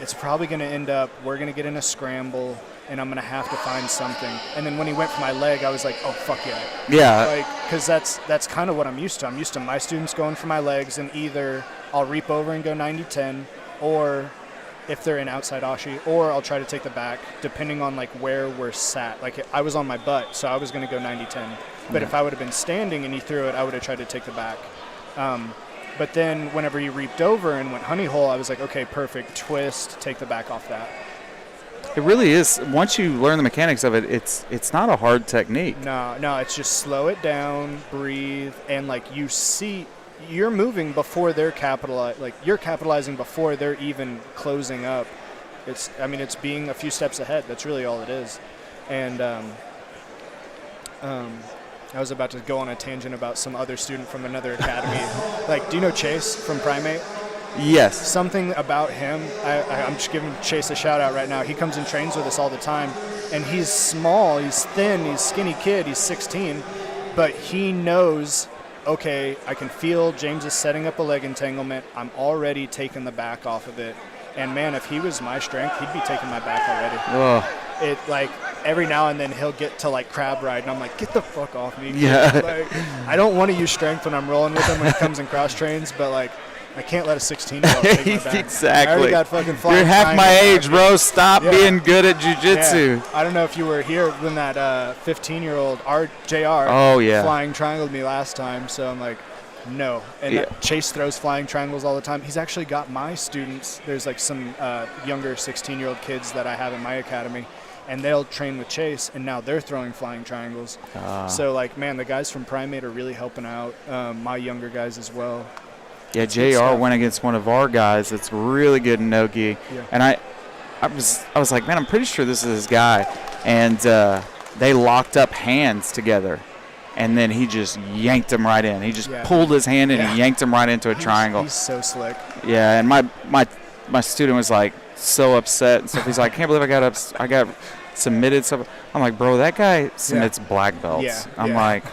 it's probably going to end up, we're going to get in a scramble, and I'm going to have to find something. And then when he went for my leg, I was like, oh, fuck yeah. Yeah. Because that's kind of what I'm used to. I'm used to my students going for my legs, and either I'll reap over and go 90-10, or if they're in outside ashi, or I'll try to take the back, depending on like where we're sat. Like I was on my butt, so I was going to go 90-10. But if I would have been standing and he threw it, I would have tried to take the back. But then whenever he reaped over and went honey hole, I was like, okay, perfect, twist, take the back off that. It really is. Once you learn the mechanics of it, it's not a hard technique. No, it's just slow it down, breathe, and like you see, you're moving before they're you're capitalizing before they're even closing up. It's being a few steps ahead. That's really all it is. And I was about to go on a tangent about some other student from another academy. Like, do you know Chase from Primate? Yes. Something about him, I'm just giving Chase a shout out right now. He comes and trains with us all the time, and he's small, he's thin, he's a skinny kid, he's 16, but he knows, okay, I can feel James is setting up a leg entanglement. I'm already taking the back off of it. And man, if he was my strength, he'd be taking my back already. Oh. It like every now and then he'll get to like crab ride, and I'm like, get the fuck off me. Yeah. Like, I don't want to use strength when I'm rolling with him when he comes and cross trains, but like I can't let a 16-year-old take my back. Exactly. I already got fucking flying. You're half my age, bro. Stop being good at jiu-jitsu. Yeah. I don't know if you were here when that 15-year-old JR flying triangled me last time, so I'm like, no. And Chase throws flying triangles all the time. He's actually got my students. There's like some younger 16-year-old kids that I have in my academy, and they'll train with Chase, and now they're throwing flying triangles. So like, man, the guys from Primate are really helping out my younger guys as well. Yeah, JR went against one of our guys that's really good in no-gi. Yeah. And I was like, man, I'm pretty sure this is his guy. And they locked up hands together. And then he just yanked him right in. He just pulled his hand in and yanked him right into a triangle. He's so slick. Yeah, and my student was like so upset and stuff. He's like, I can't believe I got submitted stuff. I'm like, bro, that guy submits black belts. Yeah. I'm like,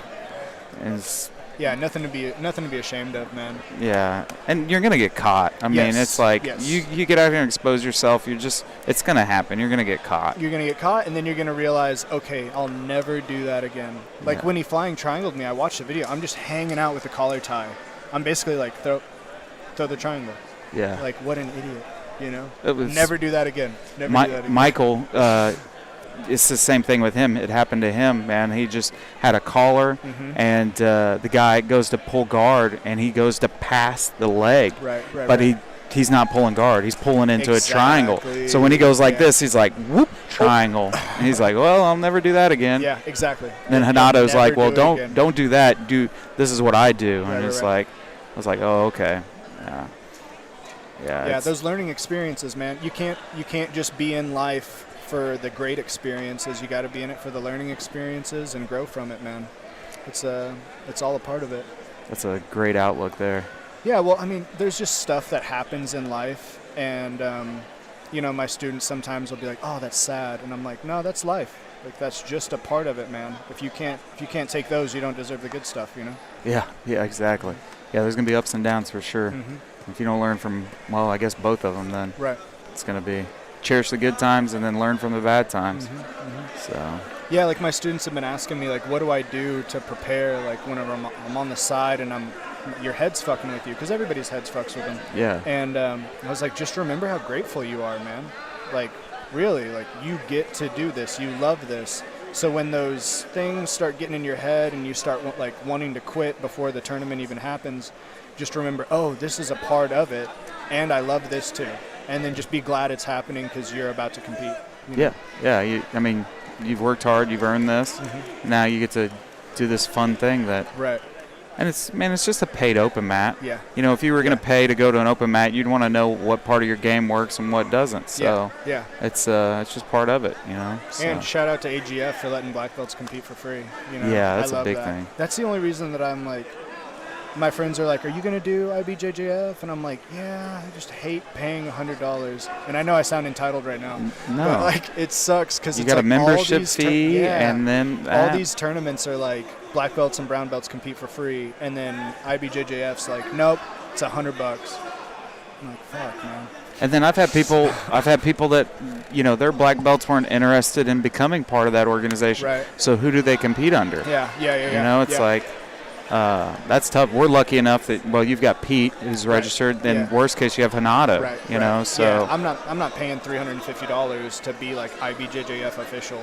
yeah, nothing to be ashamed of, man. Yeah, and you're gonna get caught. I mean, it's like you get out here and expose yourself. It's gonna happen. You're gonna get caught. You're gonna get caught, and then you're gonna realize, okay, I'll never do that again. Like when he flying triangled me, I watched the video. I'm just hanging out with the collar tie. I'm basically like throw the triangle. Yeah. Like what an idiot, you know. It was never do that again. Never do that again. Michael. It's the same thing with him. It happened to him, man. He just had a collar, and the guy goes to pull guard, and he goes to pass the leg. But he's not pulling guard. He's pulling into a triangle. So when he goes like this, he's like, whoop, triangle. And he's like, well, I'll never do that again. Yeah, exactly. And then Hanato's like, well, don't do that. This is what I do. And it's like, I was like, oh, okay. Yeah. Yeah, those learning experiences, man. You can't just be in life for the great experiences. You got to be in it for the learning experiences and grow from it, man. It's all a part of it. That's a great outlook there. Yeah, well, I mean, there's just stuff that happens in life, and my students sometimes will be like, "Oh, that's sad," and I'm like, "No, that's life. Like, that's just a part of it, man. If you can't take those, you don't deserve the good stuff, you know." Yeah, exactly. Yeah, there's gonna be ups and downs for sure. Mm-hmm. If you don't learn from, well, I guess both of them, then right, it's gonna be cherish the good times and then learn from the bad times. So. Yeah, like my students have been asking me, like, what do I do to prepare, like, whenever I'm on the side and your head's fucking with you, because everybody's head's fucks with them. Yeah. And I was like, just remember how grateful you are, man. Like, really, like, you get to do this. You love this. So when those things start getting in your head and you start, like, wanting to quit before the tournament even happens, just remember, oh, this is a part of it, and I love this too. And then just be glad it's happening because you're about to compete. You know? Yeah. You've worked hard. You've earned this. Mm-hmm. Now you get to do this fun thing that. Right. And it's just a paid open mat. Yeah. You know, if you were going to pay to go to an open mat, you'd want to know what part of your game works and what doesn't. So yeah. It's just part of it, you know. So. And shout out to AGF for letting black belts compete for free. You know, yeah, that's I love a big that. thing. That's the only reason that I'm like, my friends are like, "Are you going to do IBJJF?" And I'm like, "Yeah, I just hate paying $100." And I know I sound entitled right now. No. But like, it sucks because you it's got like a membership all these fee and then that. all these tournaments are like black belts and brown belts compete for free, and then IBJJF's like, nope, it's $100. I'm like, fuck, man. And then I've had people that, you know, their black belts weren't interested in becoming part of that organization. Right. So who do they compete under? Yeah. You know, it's like. That's tough. We're lucky enough that, well, you've got Pete who's registered. Then worst case you have Hanada. You know, so yeah, I'm not paying $350 to be like IBJJF official.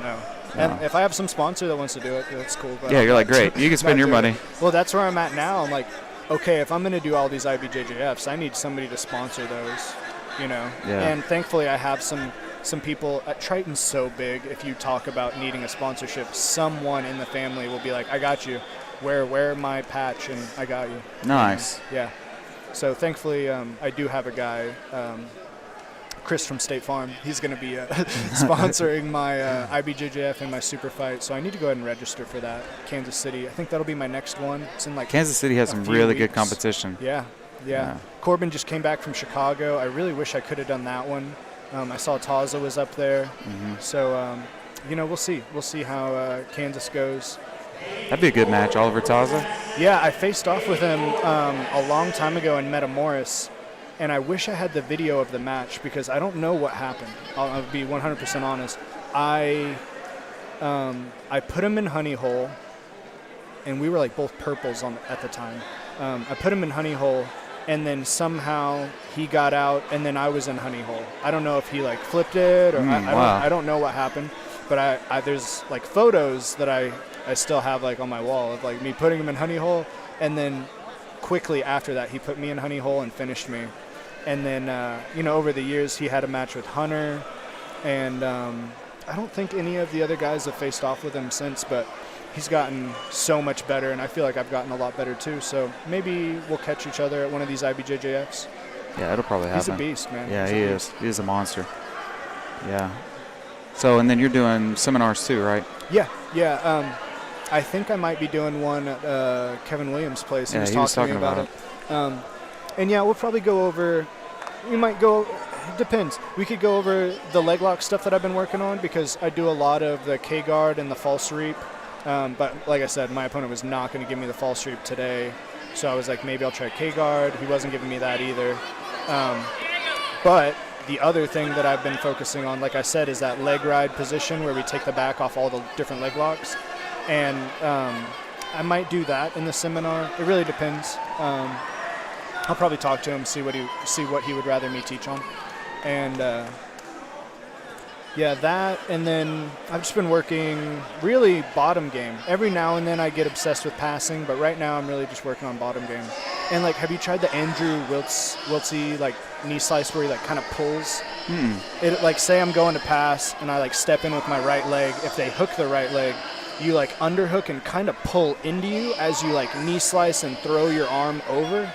No. And if I have some sponsor that wants to do it, that's cool. But you're like, great. You can spend your money. Well, that's where I'm at now. I'm like, okay, if I'm going to do all these IBJJFs, I need somebody to sponsor those. You know. Yeah. And thankfully, I have some people at Triton's so big. If you talk about needing a sponsorship, someone in the family will be like, I got you. Wear my patch and I got you. Nice. Yeah. So thankfully, I do have a guy, Chris from State Farm. He's going to be sponsoring my IBJJF and my super fight. So I need to go ahead and register for that. Kansas City. I think that'll be my next one. It's in like Kansas City has some really good competition. Yeah. Corbin just came back from Chicago. I really wish I could have done that one. I saw Taza was up there. So, we'll see. We'll see how Kansas goes. That'd be a good match, Oliver Taza. Yeah, I faced off with him a long time ago in Metamoris, and I wish I had the video of the match because I don't know what happened. I'll be 100% honest. I put him in honey hole, and we were like both purples at the time. I put him in honey hole, and then somehow he got out, and then I was in honey hole. I don't know if he like flipped it or I don't know what happened, but I there's like photos that I still have like on my wall of like me putting him in honey hole, and then quickly after that he put me in honey hole and finished me. And then over the years he had a match with Hunter, and I don't think any of the other guys have faced off with him since, but he's gotten so much better, and I feel like I've gotten a lot better too. So maybe we'll catch each other at one of these IBJJFs. Yeah, it'll probably happen. He's a beast, man. Yeah, he is. He is a monster. Yeah. So, and then you're doing seminars too, right? Yeah. I think I might be doing one at Kevin Williams' place. He was talking to me about it. And yeah, we'll probably go over. We might go. It depends. We could go over the leg lock stuff that I've been working on because I do a lot of the K guard and the false reap. But like I said, my opponent was not going to give me the false reap today, so I was like, maybe I'll try K guard. He wasn't giving me that either. But the other thing that I've been focusing on, like I said, is that leg ride position where we take the back off all the different leg locks. And I might do that in the seminar. It really depends. I'll probably talk to him, see what he would rather me teach on. And that. And then I've just been working really bottom game. Every now and then I get obsessed with passing, but right now I'm really just working on bottom game. And like, have you tried the Andrew Wiltsey like knee slice where he like kind of pulls? It like, say I'm going to pass and I like step in with my right leg. If they hook the right leg, you like underhook and kind of pull into you as you like knee slice and throw your arm over.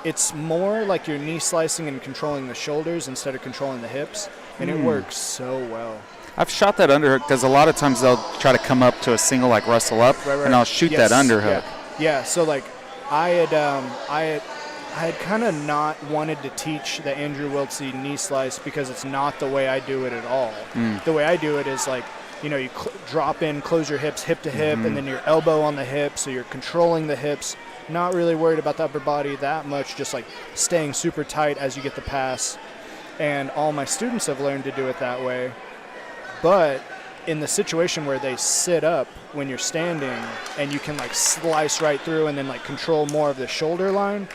it's more like you're knee slicing and controlling the shoulders instead of controlling the hips, and it works so well. I've shot that underhook because a lot of times they'll try to come up to a single like Russell up, and I'll shoot that underhook. Yeah. So like I had kind of not wanted to teach the Andrew Wiltsey knee slice because it's not the way I do it at all. The way I do it is like, you know, you drop in, close your hips hip to hip, and then your elbow on the hip, so you're controlling the hips, not really worried about the upper body that much, just like staying super tight as you get the pass. And all my students have learned to do it that way. But in the situation where they sit up when you're standing and you can like slice right through and then like control more of the shoulder line,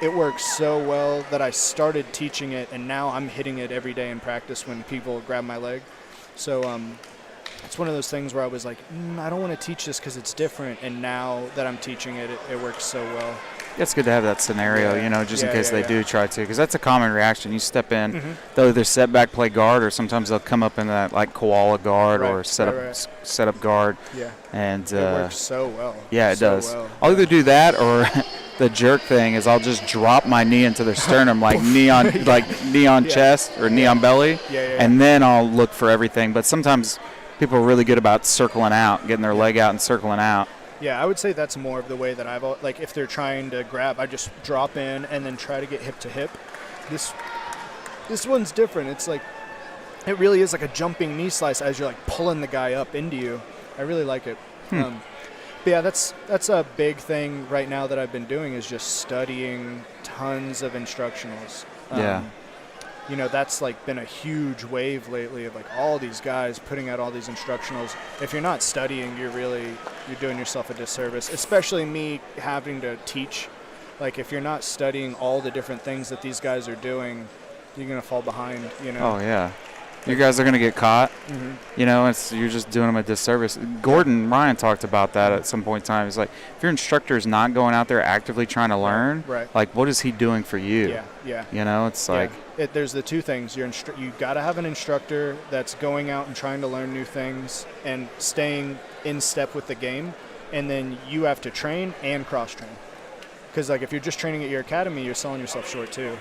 it works so well that I started teaching it, and now I'm hitting it every day in practice when people grab my leg. So it's one of those things where I was like, I don't want to teach this because it's different, and now that I'm teaching it, it works so well. It's good to have that scenario, you know, just in case they do try to, because that's a common reaction. You step in, they'll either set back, play guard, or sometimes they'll come up in that like koala guard or set up guard. Yeah. And it works so well. Yeah, it does. Well. I'll either do that or the jerk thing is I'll just drop my knee into their sternum like knee on chest or knee on belly, and then I'll look for everything. But sometimes people are really good about circling out, getting their leg out and circling out. Yeah, I would say that's more of the way that like if they're trying to grab, I just drop in and then try to get hip to hip. This one's different. It's like, it really is like a jumping knee slice as you're like pulling the guy up into you. I really like it. But yeah, that's a big thing right now that I've been doing is just studying tons of instructionals. You know, that's like been a huge wave lately of like all these guys putting out all these instructionals. If you're not studying, you're doing yourself a disservice, especially me having to teach. Like if you're not studying all the different things that these guys are doing, you're going to fall behind, you know? Oh, yeah. You guys are going to get caught. You know, you're just doing them a disservice. Gordon Ryan talked about that at some point in time. He's like, if your instructor is not going out there actively trying to learn, like what is he doing for you? Yeah. You know, it's like there's the two things. You got to have an instructor that's going out and trying to learn new things and staying in step with the game, and then you have to train and cross train. Because like if you're just training at your academy, you're selling yourself short too.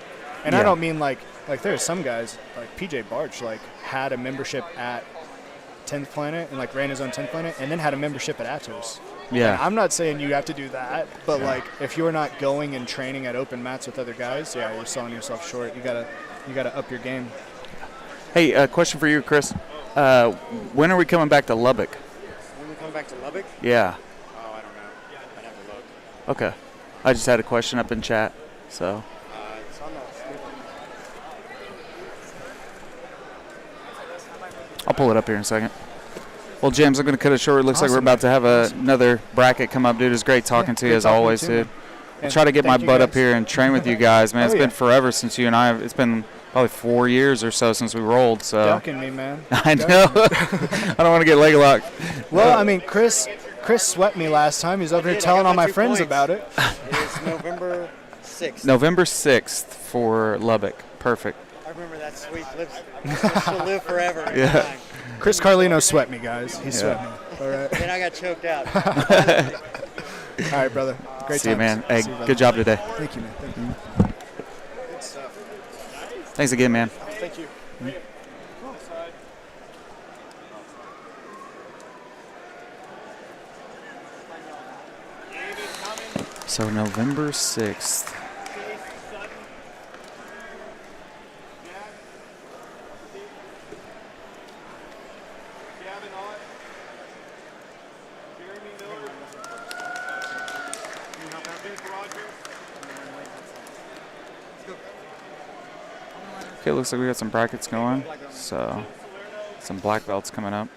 And I don't mean like there's some guys like PJ Barch like had a membership at 10th Planet and like ran his own 10th Planet and then had a membership at Atos. Yeah. And I'm not saying you have to do that, but like if you're not going and training at open mats with other guys, you're selling yourself short. You gotta up your game. Hey, a question for you, Chris. When are we coming back to Lubbock? When we coming back to Lubbock? Yeah. Oh, I don't know. I'd have to look. Okay. I just had a question up in chat, so. It's on the I'll pull it up here in a second. Well, James, I'm going to cut it short. It looks like we're about to have another bracket come up, dude. It's great talking to you as always, dude. I'll try to get my butt up here and train with you guys, man. It's been forever since you and I. It's been probably 4 years or so since we rolled. So. Ducking me, man. I know. I don't want to get leg locked. Well, I mean, Chris swept me last time. He's over here telling all my friends about it. It's November 6th. November 6th for Lubbock. Perfect. I remember that sweet lips. She'll live forever. Yeah. Chris Carlino swept me, guys. He swept me. All right. Then I got choked out. All right, brother. Great See you, man. times. Hey, good job today. Thank you, man. Thank you. Good stuff. Thanks again, man. Thank you. So November 6th. Okay, looks like we got some brackets going. So, some black belts coming up.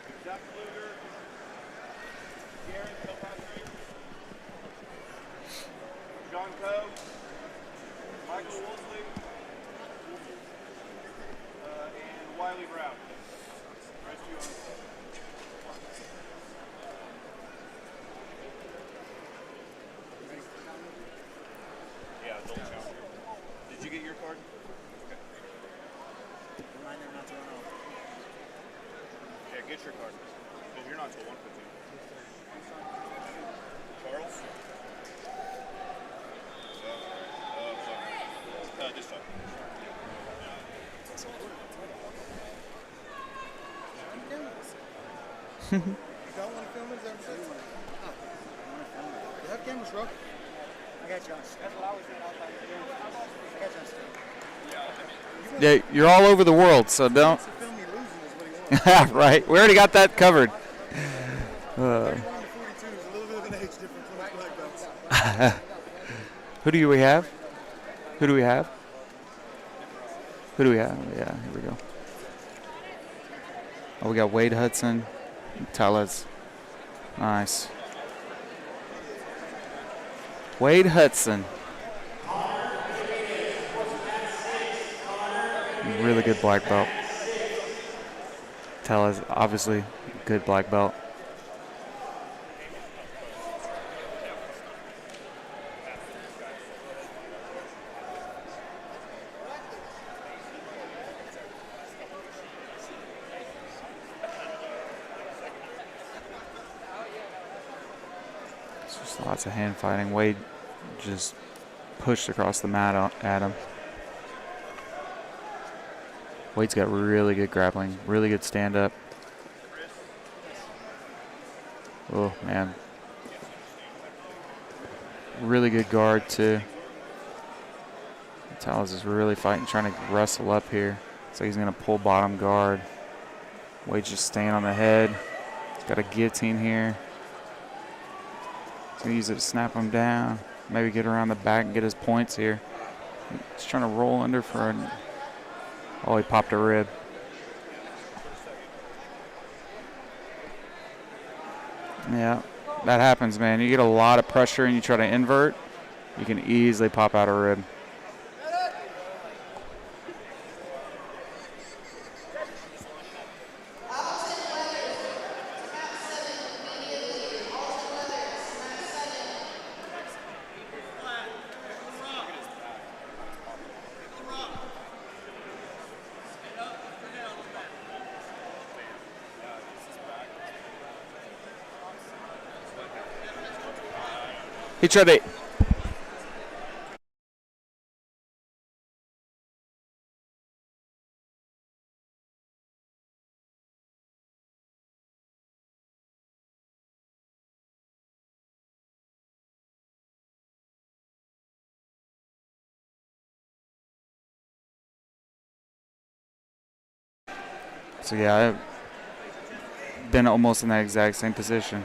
Did you get your card? Yeah, get your card. Because you're not till 1:15. Charles? Sorry. This time. You don't want to film it? Is that what you're saying? You have cameras, bro? I got you on. That's what I was doing. I got you on. Yeah, you're all over the world, so don't. To film me losing is what he wants. Right, we already got that covered. 31 to 42 is a little bit of an age difference when it's black belts. Who do we have? Who do we have? Who do we have? Yeah, here we go. Oh, we got Wade Hudson, Tellez. Nice. Wade Hudson. Really good black belt. Tellez, obviously, good black belt. It's just lots of hand fighting. Wade just pushed across the mat at him. Wade's got really good grappling, really good stand-up. Oh, man. Really good guard, too. Tellez is really fighting, trying to wrestle up here. So he's going to pull bottom guard. Wade's just staying on the head. He's got a guillotine here. He's going to use it to snap him down. Maybe get around the back and get his points here. He's trying to roll under for a... Oh, he popped a rib. Yeah, that happens, man. You get a lot of pressure and you try to invert, you can easily pop out a rib. He tried to... So yeah, I've been almost in that exact same position.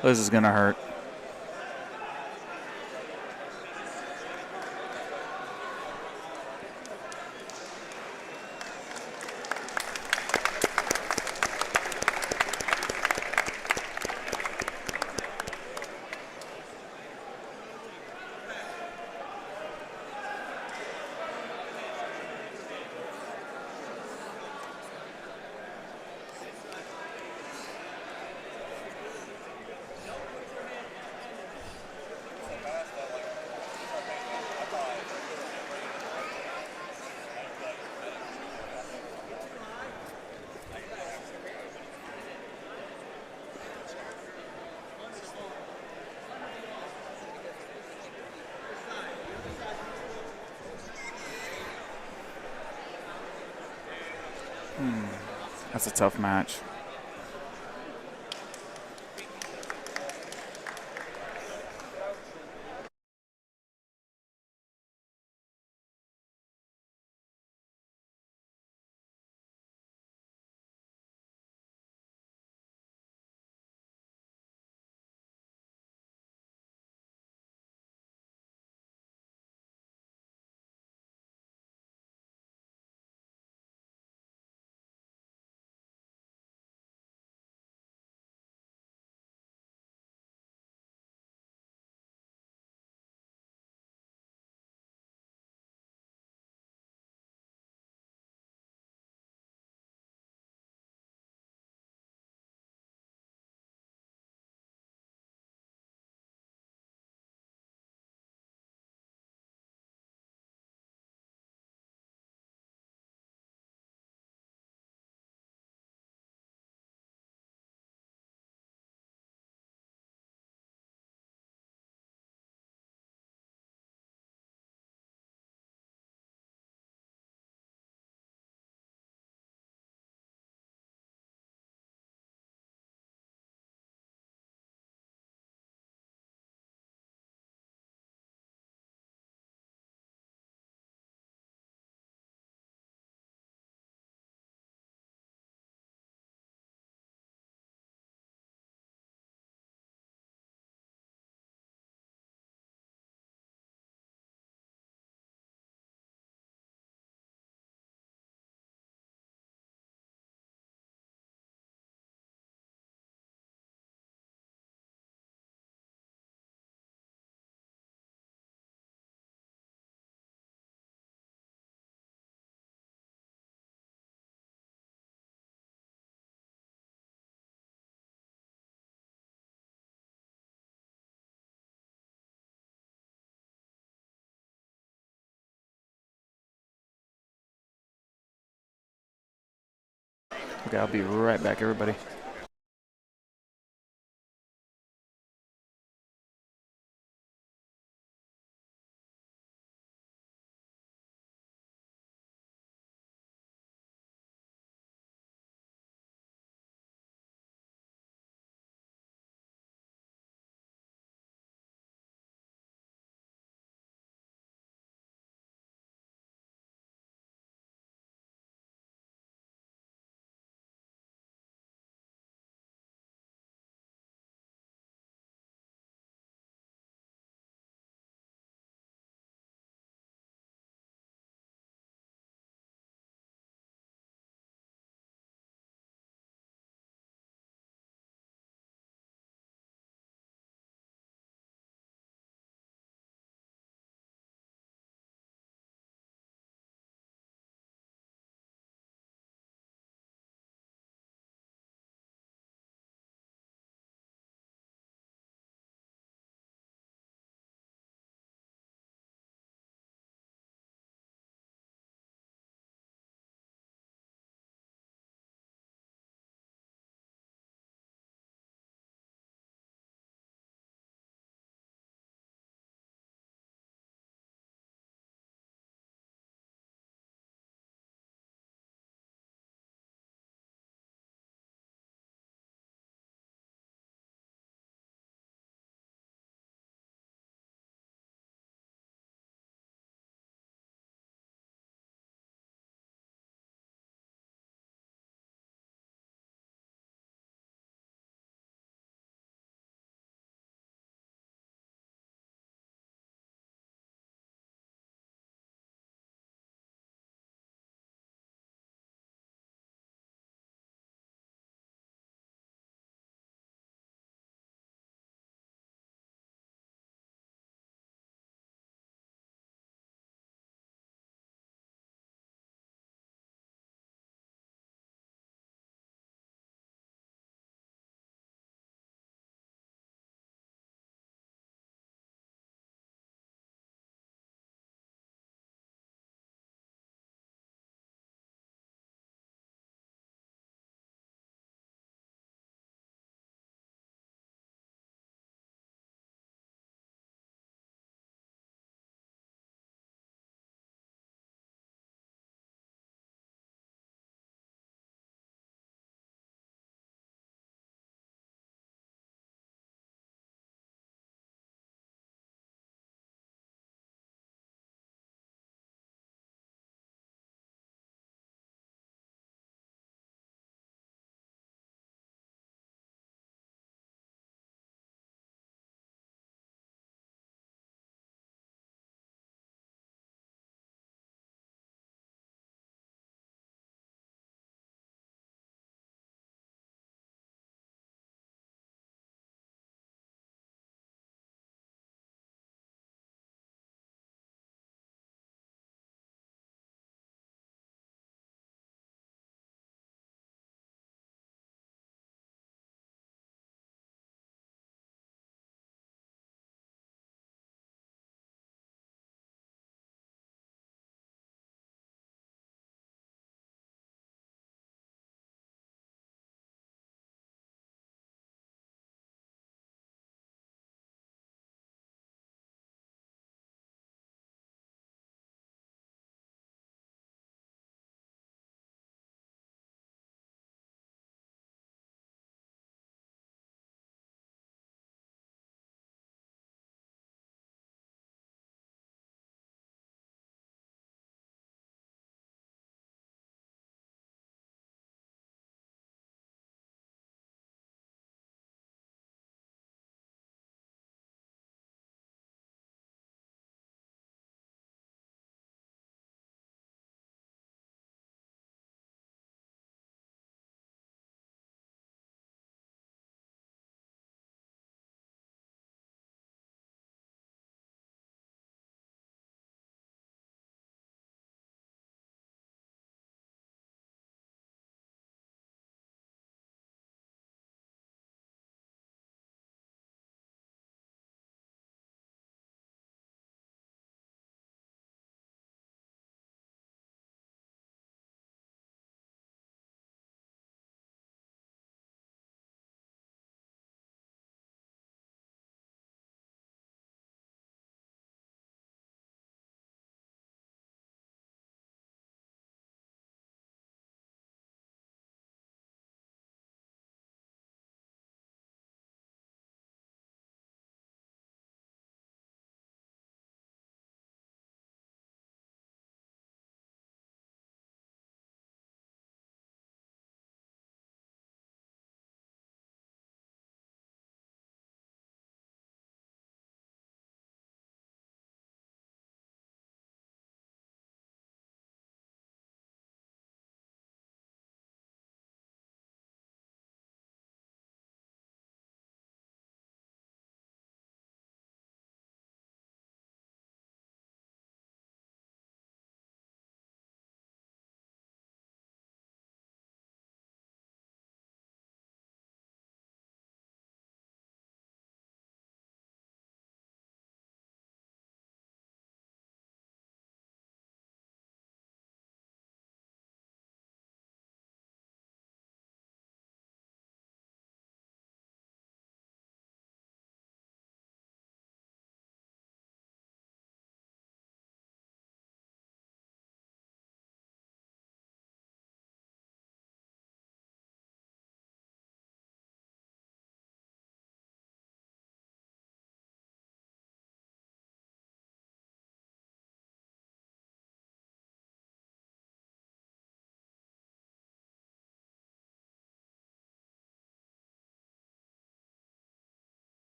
This is gonna hurt. That's a tough match. Okay, I'll be right back, everybody.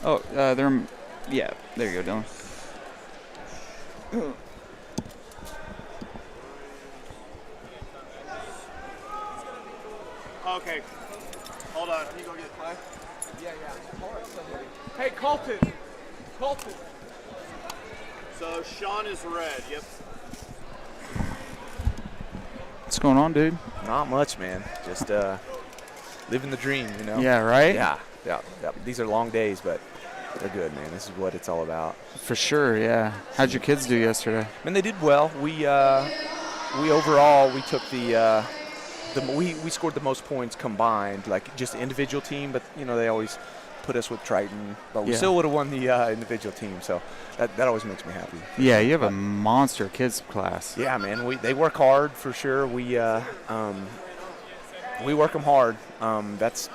Oh, yeah, there you go, Dylan. Okay. Hold on. Let me go get Clay. Yeah. Hey, Colton. So Sean is red. Yep. What's going on, dude? Not much, man. Just living the dream, you know? Yeah, right? Yeah. These are long days, but they're good, man. This is what it's all about. For sure, yeah. How'd your kids do yesterday? Man, they did well. We overall took we scored the most points combined, like just the individual team. But you know they always put us with Triton, but we still would have won the individual team. So that always makes me happy. Yeah, you have a monster kids class. Yeah, man. They work hard for sure. We work them hard. That's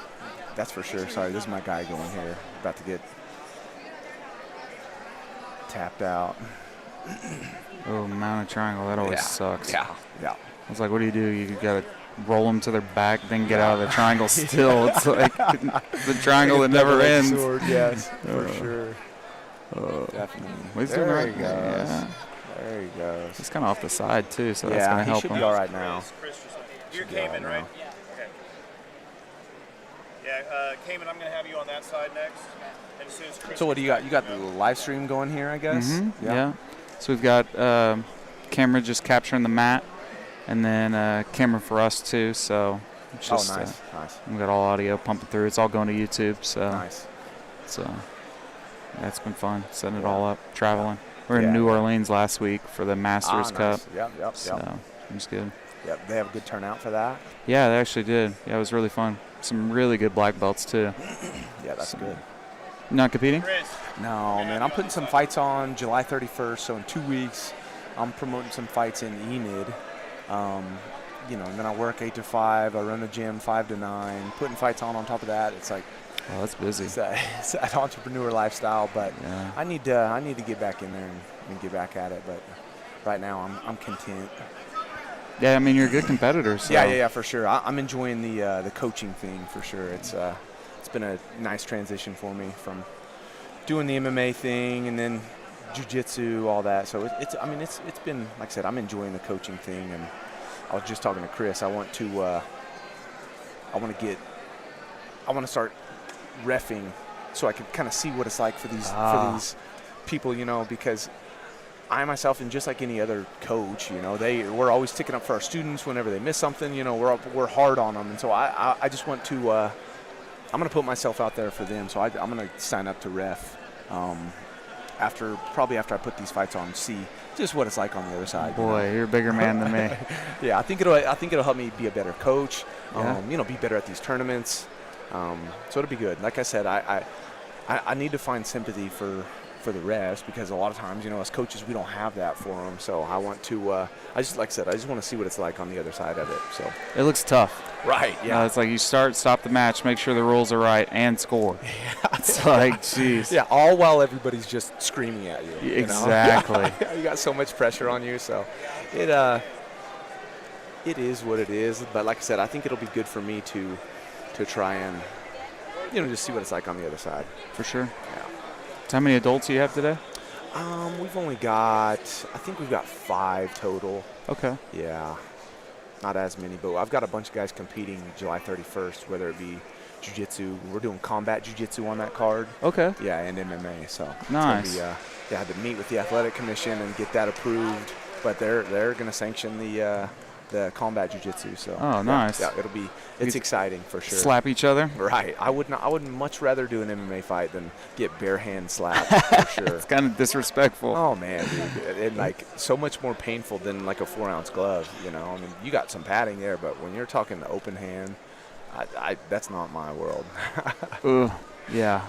for sure. Sorry, this is my guy going here, about to get tapped out. Oh, mounted triangle, that always sucks. Yeah. I was like, what do? You got to roll them to their back, then get out of the triangle still. It's like the triangle that never ends. Sword, yes, for sure. Definitely. There he goes. Yeah. There he goes. He's kind of off the side, too, so that's going to help he should him. be all right now. You're Cayman, right? Yeah. Okay. Yeah, Cayman, I'm going to have you on that side next. And as soon as Chris So what do you got? You got the live stream going here, I guess? Mm-hmm. Yeah. So we've got camera just capturing the mat, and then camera for us, too. So it's just, nice. We've got all audio pumping through. It's all going to YouTube. So nice. So that's been fun, setting it all up, traveling. We're in New Orleans last week for the Masters Cup. Yep. So it was good. Yep, they have a good turnout for that. Yeah, they actually did. Yeah, it was really fun. Some really good black belts, too. Yeah, that's good. Not competing? No, man. I'm putting some fights on July 31st, so in 2 weeks, I'm promoting some fights in Enid. And then I work 8 to 5. I run the gym 5 to 9. Putting fights on top of that, it's like, oh, that's busy. It's that entrepreneur lifestyle, but I need to get back in there and get back at it. But right now, I'm content. Yeah, I mean, you're a good competitor. So. Yeah, for sure. I'm enjoying the coaching thing for sure. It's been a nice transition for me from doing the MMA thing and then jiu-jitsu, all that. So it's been, like I said, I'm enjoying the coaching thing. And I was just talking to Chris. I want to start reffing so I can kind of see what it's like for these people, because I myself, and just like any other coach, we're always sticking up for our students whenever they miss something. We're hard on them, and so I just want to. I'm going to put myself out there for them, so I'm going to sign up to ref. After I put these fights on, see just what it's like on the other side. Boy, you're a bigger man than me. Yeah, I think it'll help me be a better coach. Be better at these tournaments. So it'll be good. Like I said, I need to find sympathy for the refs, because a lot of times, as coaches, we don't have that for them. So I want to, I just want to see what it's like on the other side of it. So it looks tough. Right. Yeah. It's like you stop the match, make sure the rules are right, and score. Yeah. It's like, jeez. Yeah. All while everybody's just screaming at you. Exactly. You got so much pressure on you. So it is what it is. But like I said, I think it'll be good for me to try and just see what it's like on the other side. For sure. Yeah. So how many adults do you have today? We've only got, I think we've got 5 total. Okay. Yeah. Not as many, but I've got a bunch of guys competing July 31st, whether it be jiu-jitsu. We're doing combat jiu-jitsu on that card. Okay. Yeah, and MMA. So nice. I had to meet with the athletic commission and get that approved, but they're going to sanction the combat jiu-jitsu. So nice. Yeah, it's exciting for sure. Slap each other. Right. I would much rather do an MMA fight than get bare hand slapped for sure. It's kind of disrespectful. Oh man, dude. And like so much more painful than like a 4-ounce glove. I mean, you got some padding there, but when you're talking the open hand, I that's not my world. Yeah.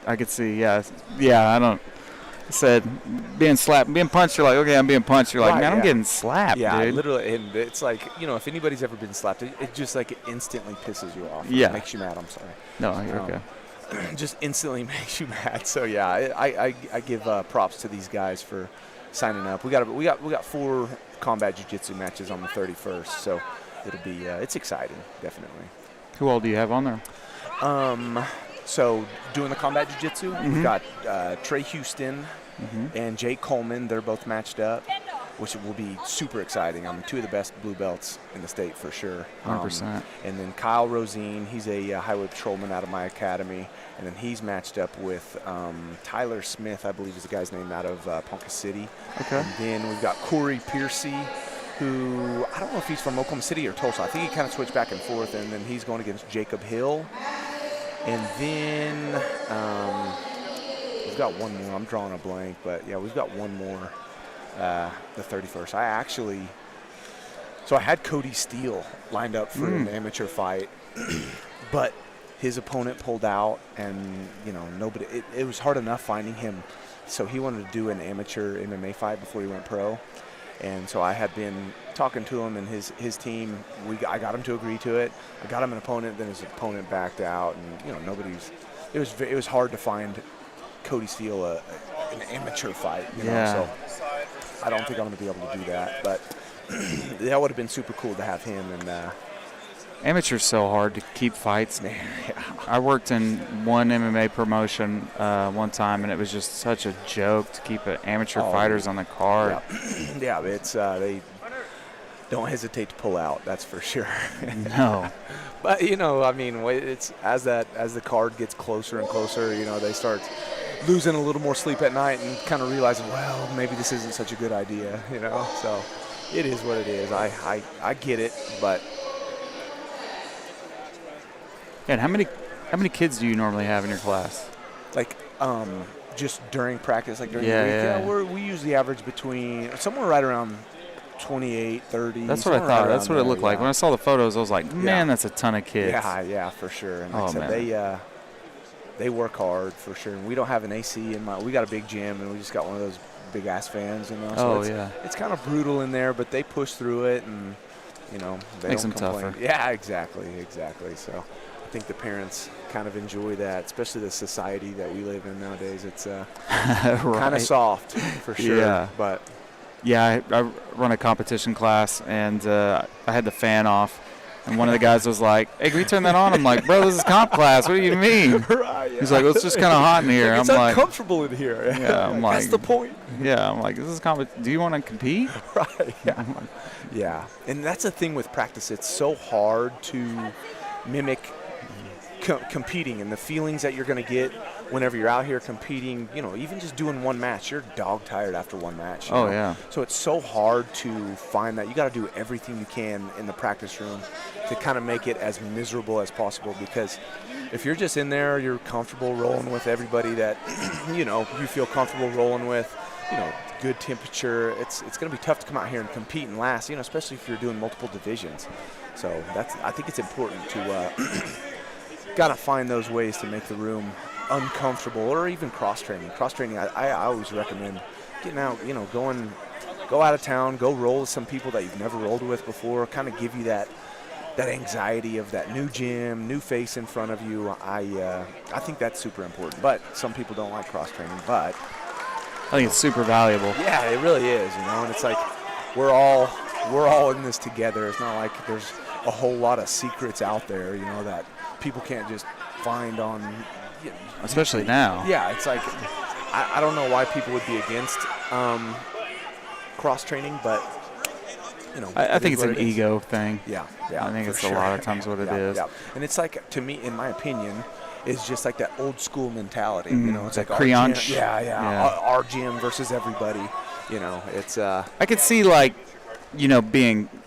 I could see. Yeah. I don't. Said being punched, you're like, okay, I'm being punched. You're like, right, man, I'm getting slapped, yeah, dude. Literally, and it's like, if anybody's ever been slapped, it just like instantly pisses you off. Yeah. It makes you mad. I'm sorry. No, you're okay. Just instantly makes you mad. So yeah, I give props to these guys for signing up. We got 4 combat jiu-jitsu matches on the 31st. So it'll be it's exciting, definitely. Who all do you have on there? So doing the combat jiu-jitsu, we've got Trey Houston and Jake Coleman. They're both matched up, which will be super exciting. Two of the best blue belts in the state for sure. 100%. And then Kyle Rosine, he's a highway patrolman out of my academy. And then he's matched up with Tyler Smith, I believe is the guy's name, out of Ponca City. Okay. And then we've got Corey Piercy, who I don't know if he's from Oklahoma City or Tulsa. I think he kind of switched back and forth. And then he's going against Jacob Hill. And then we've got one more. I'm drawing a blank, but yeah, we've got one more. The 31st. I had Cody Steele lined up for an amateur fight, but his opponent pulled out, and nobody. It was hard enough finding him, so he wanted to do an amateur MMA fight before he went pro, and so I had been talking to him and his team. I got him to agree to it. I got him an opponent, then his opponent backed out, and nobody's. It was hard to find Cody Steele an amateur fight. So I don't think I'm going to be able to do that, but that would have been super cool to have him. And amateur's so hard to keep fights. man, I worked in one MMA promotion one time, and it was just such a joke to keep amateur fighters on the card. Yeah, it's they don't hesitate to pull out. That's for sure. No. But it's as the card gets closer and closer, they start losing a little more sleep at night and kind of realizing, well, maybe this isn't such a good idea, So it is what it is. I get it, but. And how many kids do you normally have in your class? Like just during practice, like during the week? We usually average between somewhere right around 28, 30. That's what I thought. That's what it looked like. When I saw the photos, I was like, man, that's a ton of kids. Yeah, for sure. And like I said, they work hard for sure. And we don't have an AC we got a big gym, and we just got one of those big ass fans, So it's kind of brutal in there, but they push through it, and they makes don't them complain. tougher. Yeah, exactly. So I think the parents kind of enjoy that, especially the society that we live in nowadays. It's kind of soft for sure. Yeah. But yeah, I run a competition class, and I had the fan off. And one of the guys was like, hey, can we turn that on? I'm like, bro, this is comp class. What do you mean? Right, yeah. He's like, well, it's just kind of hot in here. It's uncomfortable in here. Yeah, I'm like, that's the point. Yeah, I'm like, this is do you want to compete? Right, yeah. Yeah, and that's the thing with practice. It's so hard to mimic competing and the feelings that you're going to get whenever you're out here competing. Even just doing one match, you're dog tired after one match. Yeah. So it's so hard to find that. You got to do everything you can in the practice room to kind of make it as miserable as possible, because if you're just in there, you're comfortable rolling with everybody that you feel comfortable rolling with, good temperature, it's going to be tough to come out here and compete and last, especially if you're doing multiple divisions. So I think it's important to got to find those ways to make the room uncomfortable, or even cross-training. Cross-training, I always recommend getting out, go out of town, go roll with some people that you've never rolled with before, kind of give you that anxiety of that new gym, new face in front of you. I think that's super important. But some people don't like cross-training, but I think it's super valuable. Yeah, it really is, and it's like we're all in this together. It's not like there's a whole lot of secrets out there, that people can't just find on. Especially now. Yeah, it's like I don't know why people would be against cross training, but I think it's an ego thing. Yeah. I think it's a lot of times what it is. Yeah. And it's like, to me, in my opinion, is just like that old school mentality. It's like creunch. Our gym versus everybody. It's. I could see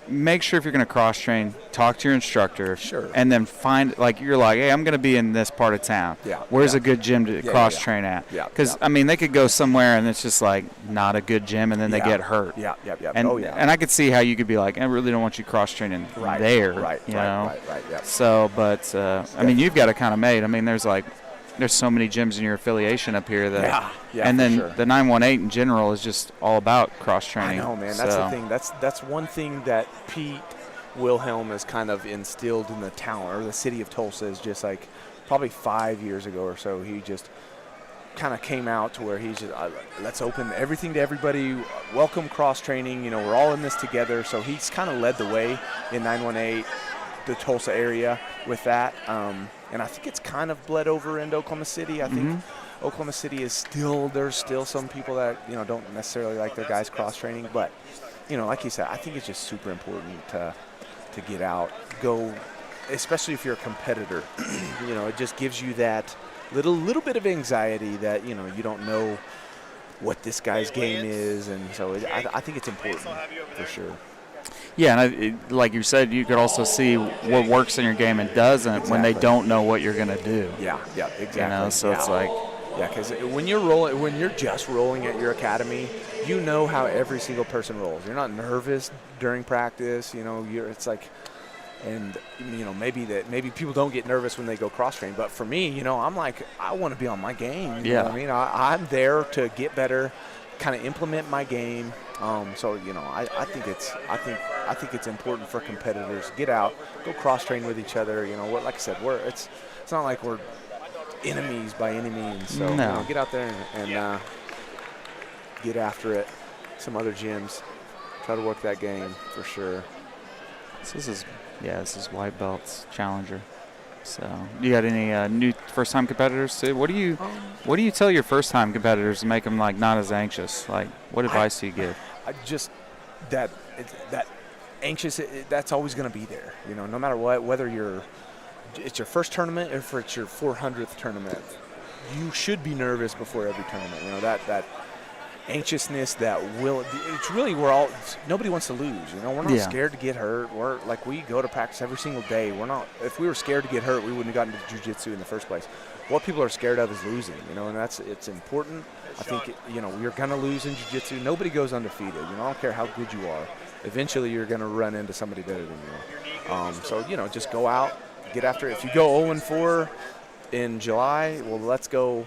make sure if you're going to cross train, talk to your instructor. Sure. And then find, you're like, hey, I'm going to be in this part of town. Yeah. Where's a good gym to cross train at? Yeah. Because they could go somewhere and it's just not a good gym, and then they get hurt. Yeah. And, oh yeah. And I could see how you could be like, I really don't want you cross training there. Right. Yeah. So, but you've got it kind of made. There's so many gyms in your affiliation up here that, and then the 918 in general is just all about cross training. I know, man. That's the thing. That's one thing that Pete Wilhelm has kind of instilled in the town, or the city of Tulsa, is just probably 5 years ago or so. He just kind of came out to where he's just, let's open everything to everybody, welcome cross-training, you know, we're all in this together. So he's kind of led the way in 918, the Tulsa area with that. And I think it's kind of bled over into Oklahoma City. I think Oklahoma City is still, there's still some people that, you know, don't necessarily like their guys cross-training. But, you know, like you said, I think it's just super important to get out, go, especially if you're a competitor. You know, it just gives you that little bit of anxiety that, you know, you don't know what this guy's game is. And so I think it's important for sure. Yeah, and like you said, you could also see what works in your game and doesn't when they don't know what you're going to do. Yeah, exactly. You know, so it's like, yeah, because when you're just rolling at your academy, you know how every single person rolls. You're not nervous during practice. You know, it's like, and you know, maybe people don't get nervous when they go cross train, but for me, you know, I'm like, I want to be on my game. You know what I mean, I'm there to get better, kind of implement my game. So you know, I think it's important for competitors to get out, go cross train with each other. You know, like I said, it's not like we're enemies by any means. So you know, get out there and get after it. Some other gyms, try to work that game for sure. So this is white belts challenger. So you got any new first-time competitors too? What do you tell your first-time competitors to make them like not as anxious? Like, what advice do you give? Just that anxious. That's always going to be there. You know, no matter what, whether it's your first tournament or if it's your 400th tournament, you should be nervous before every tournament. You know, that anxiousness, it's really, nobody wants to lose. You know, we're not scared to get hurt. We're like, we go to practice every single day. If we were scared to get hurt, we wouldn't have gotten to jiu-jitsu in the first place. What people are scared of is losing, you know, and it's important. I think, you know, you're going to lose in jiu-jitsu. Nobody goes undefeated. You know, I don't care how good you are. Eventually, you're going to run into somebody better than you. So, you know, just go out, get after it. If you go 0-4 in July, well, let's go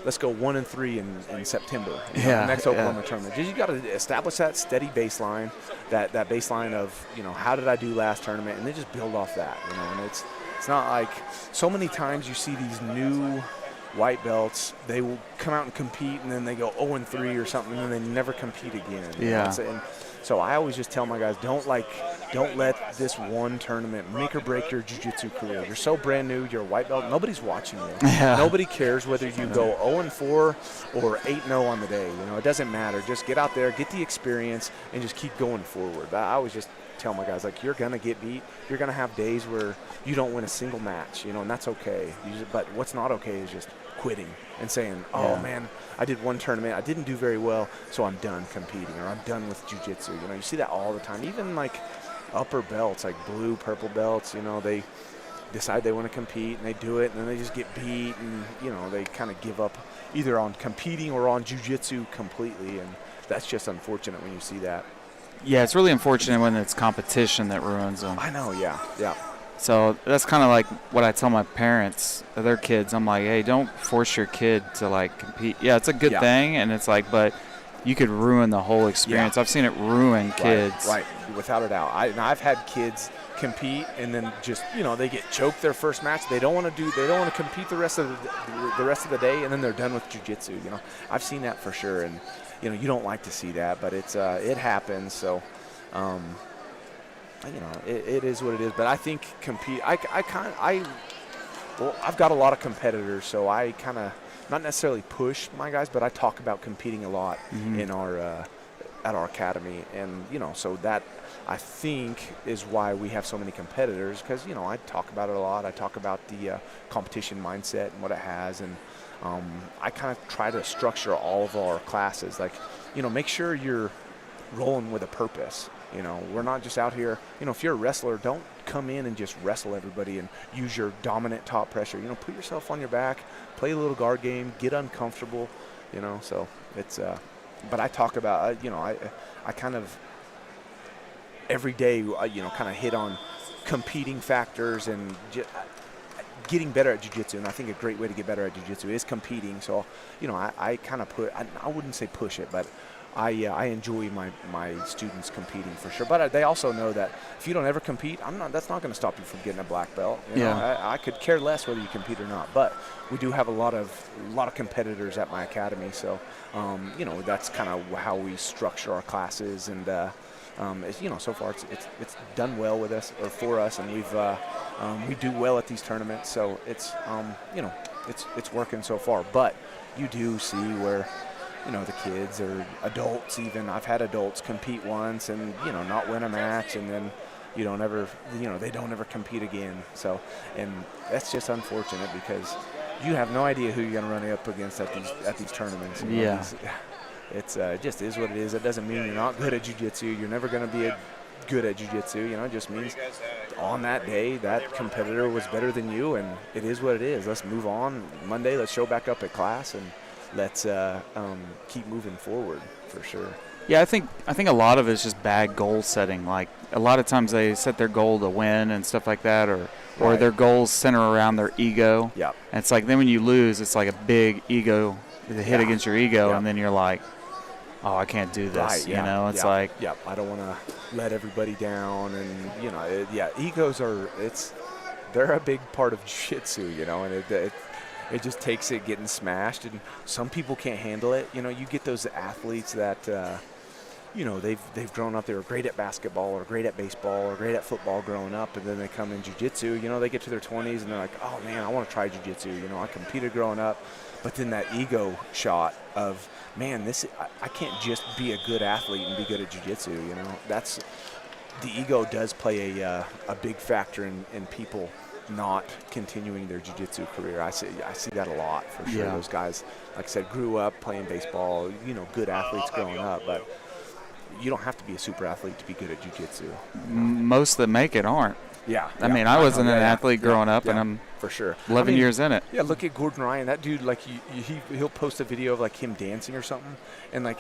1-3 in September. Next Oklahoma tournament. You got to establish that steady baseline, that baseline of, you know, how did I do last tournament, and then just build off that. You know, and it's not like so many times you see these new white belts, they will come out and compete and then they go 0-3 or something and then they never compete again. And so I always just tell my guys, don't let this one tournament make or break your jiu-jitsu career. You're so brand new, you're a white belt, nobody's watching you. Nobody cares whether you go 0-4 or 8-0 on the day. You know, it doesn't matter. Just get out there, get the experience, and just keep going forward. I always just tell my guys, like, you're going to get beat. You're going to have days where you don't win a single match, you know, and that's okay. But what's not okay is just quitting and saying, man, I did one tournament, I didn't do very well, so I'm done competing, or I'm done with jiu-jitsu. You know, you see that all the time. Even like upper belts, like blue, purple belts, you know, they decide they want to compete and they do it and then they just get beat and, you know, they kind of give up either on competing or on jiu-jitsu completely, and that's just unfortunate when you see that. Yeah, it's really unfortunate when it's competition that ruins them. I know, yeah. So that's kind of like what I tell my parents, their kids. I'm like, hey, don't force your kid to, like, compete. Yeah, it's a good thing, and it's like, but you could ruin the whole experience. I've seen it ruin kids. Right, without a doubt. I've had kids compete and then just, you know, they get choked their first match. They don't want to compete the rest of the day, and then they're done with jiu-jitsu. You know, I've seen that for sure, and you know, you don't like to see that, but it happens. So, you know, it is what it is. But I think I've got a lot of competitors, so I kind of not necessarily push my guys, but I talk about competing a lot in our at our academy, and you know, so that I think is why we have so many competitors, because you know, I talk about it a lot. I talk about the competition mindset and what it has, and I kind of try to structure all of our classes, like, you know, make sure you're rolling with a purpose. You know, we're not just out here, you know, if you're a wrestler, don't come in and just wrestle everybody and use your dominant top pressure. You know, put yourself on your back, play a little guard game, get uncomfortable, you know. So it's, but I talk about, you know, I kind of every day, you know, kind of hit on competing factors and getting better at jiu-jitsu. And I think a great way to get better at jiu-jitsu is competing. So, you know, I kind of I wouldn't say push it, but I enjoy my students competing for sure. But they also know that if you don't ever compete, that's not going to stop you from getting a black belt. You know, I could care less whether you compete or not. But we do have a lot of competitors at my academy, so you know, that's kind of how we structure our classes. And you know, so far it's done well with us or for us, and we do well at these tournaments. So it's you know, it's working so far. But you do see where, you know, the kids or adults even. I've had adults compete once and, you know, not win a match, and then they don't ever compete again. So, and that's just unfortunate because you have no idea who you're going to run up against at these tournaments. You know, it just is what it is. It doesn't mean you're not good at jiu-jitsu. You're never going to be good at jiu-jitsu. You know, it just means on that day that competitor was better than you, and it is what it is. Let's move on. Monday, let's show back up at class, and let's keep moving forward for sure. Yeah, I think a lot of it is just bad goal setting. Like a lot of times they set their goal to win and stuff like that, or their goals center around their ego. Yeah. And it's like then when you lose, it's like a big ego, the hit against your ego, and then you're like, oh, I can't do this. Right, you know, it's like, I don't want to let everybody down, and you know, egos they're a big part of jiu-jitsu, you know, and it just takes it getting smashed, and some people can't handle it. You know, you get those athletes that, you know, they've grown up, they were great at basketball or great at baseball or great at football growing up, and then they come in jiu-jitsu, you know, they get to their 20s and they're like, oh man, I want to try jiu-jitsu. You know, I competed growing up, but then that ego shot of, man, I can't just be a good athlete and be good at jiu-jitsu. You know, the ego does play a big factor in people not continuing their jiu-jitsu career. I see that a lot for sure. Those guys, like I said, grew up playing baseball, you know, good athletes growing up, but you don't have to be a super athlete to be good at jiu-jitsu. Most that make it aren't. Yeah. I mean, I wasn't an athlete growing up, and I'm for sure 11 years in it. Yeah, look at Gordon Ryan. That dude, like, he'll post a video of like him dancing or something, and like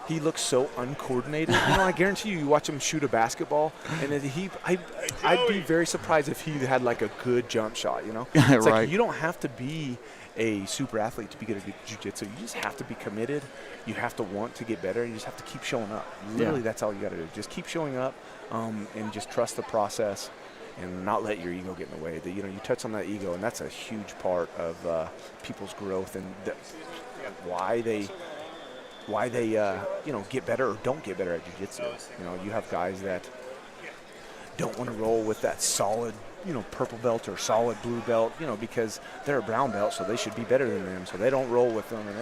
he looks so uncoordinated. You know, I guarantee you watch him shoot a basketball, and I'd be very surprised if he had like a good jump shot. You know, it's like you don't have to be a super athlete to be good at jiu-jitsu. You just have to be committed. You have to want to get better. You just have to keep showing up. Literally, that's all you got to do. Just keep showing up, and just trust the process, and not let your ego get in the way. You know, you touch on that ego, and that's a huge part of people's growth and why they you know, get better or don't get better at jiu-jitsu. You know, you have guys that don't want to roll with that solid, you know, purple belt or solid blue belt, you know, because they're a brown belt, so they should be better than them, so they don't roll with them, and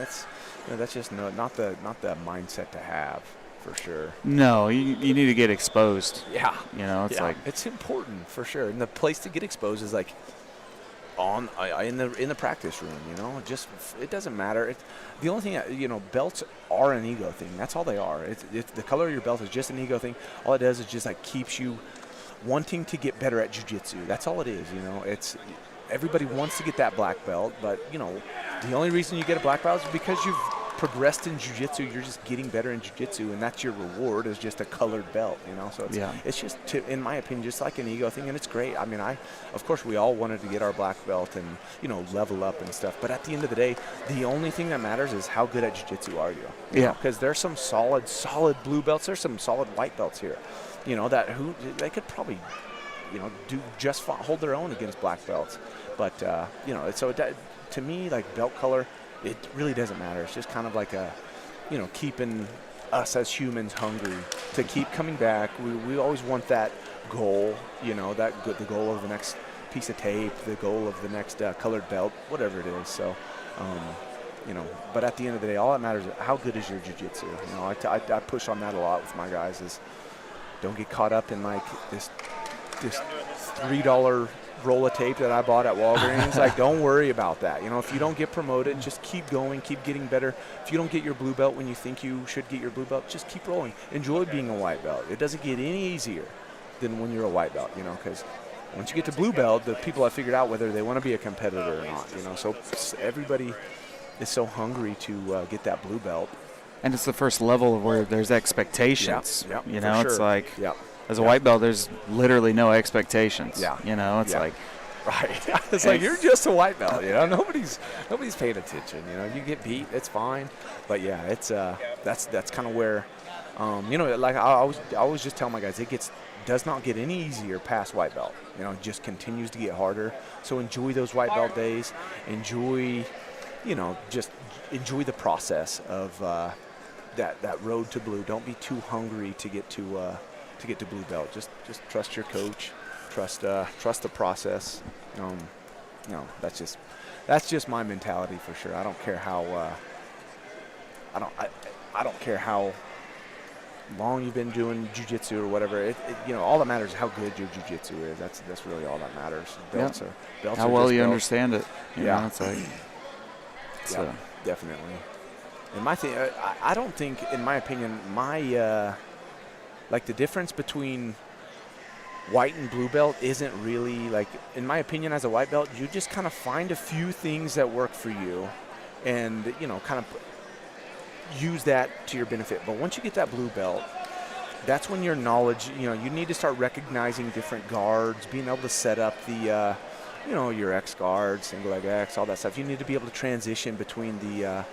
that's just not the mindset to have. For sure. No, you need to get exposed. Yeah. You know, it's like it's important for sure. And the place to get exposed is like in the practice room. You know, just it doesn't matter. The only thing, you know, belts are an ego thing. That's all they are. The color of your belt is just an ego thing. All it does is just like keeps you wanting to get better at jiu-jitsu. That's all it is. You know, it's everybody wants to get that black belt, but you know, the only reason you get a black belt is because you've progressed in jiu-jitsu. You're just getting better in jiu-jitsu, and that's your reward, is just a colored belt, you know. So it's just, in my opinion, just like an ego thing, and it's great. I mean, of course we all wanted to get our black belt and, you know, level up and stuff, but at the end of the day, the only thing that matters is how good at jiu-jitsu are you. Because there's some solid blue belts. There's some solid white belts here, you know, they could probably, you know, do just fine, hold their own against black belts, but you know, so to me, like, belt color, it really doesn't matter. It's just kind of like you know, keeping us as humans hungry to keep coming back. We always want that goal, you know, the goal of the next piece of tape, the goal of the next colored belt, whatever it is. So, you know, but at the end of the day, all that matters is how good is your jiu-jitsu. You know, I push on that a lot with my guys, is don't get caught up in like this $3 roll of tape that I bought at Walgreens. Like, don't worry about that. You know, if you don't get promoted, just keep going, keep getting better. If you don't get your blue belt when you think you should get your blue belt, just keep rolling. Enjoy being a white belt. It doesn't get any easier than when you're a white belt, you know, because once you get to blue belt, the people have figured out whether they want to be a competitor or not, you know. So everybody is so hungry to get that blue belt. And it's the first level of where there's expectations. You know, it's like, as a white belt, there's literally no expectations. You know, it's like, right? It's like, you're just a white belt, you know. Nobody's paying attention, you know. You get beat, it's fine, but yeah, it's that's kind of where, you know, like I always just tell my guys, does not get any easier past white belt. You know, it just continues to get harder. So enjoy those white belt days. Enjoy, you know, just enjoy the process of that road to blue. Don't be too hungry to get to blue belt. Just trust your coach. Trust the process. You know, that's just my mentality for sure. I don't care how I don't care how long you've been doing jiu-jitsu or whatever. You know, all that matters is how good your jiu-jitsu is. That's really all that matters. Belts how well you understand it. You know, it's like, yeah, definitely. And my thing, I don't think, in my opinion, like the difference between white and blue belt isn't really, like, in my opinion, as a white belt, you just kind of find a few things that work for you and, you know, kind of use that to your benefit. But once you get that blue belt, that's when your knowledge, you know, you need to start recognizing different guards, being able to set up the, you know, your X guard, single leg X, all that stuff. You need to be able to transition between the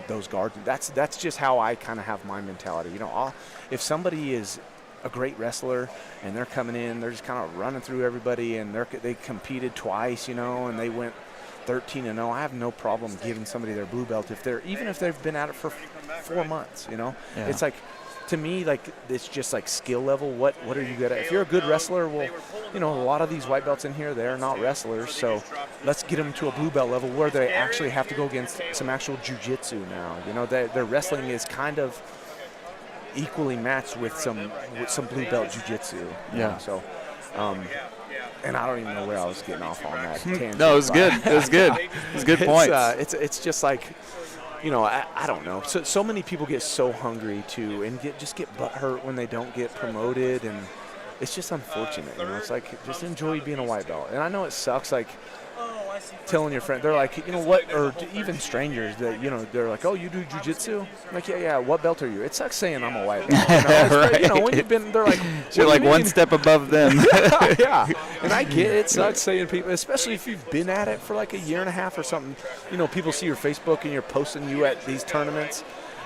those guards. That's just how I kind of have my mentality. You know, if somebody is a great wrestler and they're coming in, they're just kind of running through everybody, and they competed twice, you know, and they went 13-0. I have no problem giving somebody their blue belt even if they've been at it for 4 months, you know. Yeah. It's like, to me, like, it's just like skill level. What are you good at? If you're a good wrestler, well, you know, a lot of these white belts in here, they're not wrestlers, so let's get them to a blue belt level where they actually have to go against some actual jiu-jitsu now. You know, their wrestling is kind of equally matched with some blue belt jiu-jitsu. Yeah. So, and I don't even know where I was getting off on that tangent. No, it was good. It was good. It was good points. It's just like, you know, I don't know. So many people get so hungry and get butthurt when they don't get promoted, and it's just unfortunate. You know, it's like, just enjoy being a white belt. And I know it sucks, like, telling your friend, they're like, you know what, or even strangers that, you know, they're like, oh, you do jiu-jitsu? I'm like, yeah, what belt are you? It sucks saying I'm a white belt. You know, right. You know, when you've been, they're like, you're like one step above them. Yeah. And I get it. It sucks saying people, especially if you've been at it for like a year and a half or something. You know, people see your Facebook and you're posting you at these tournaments,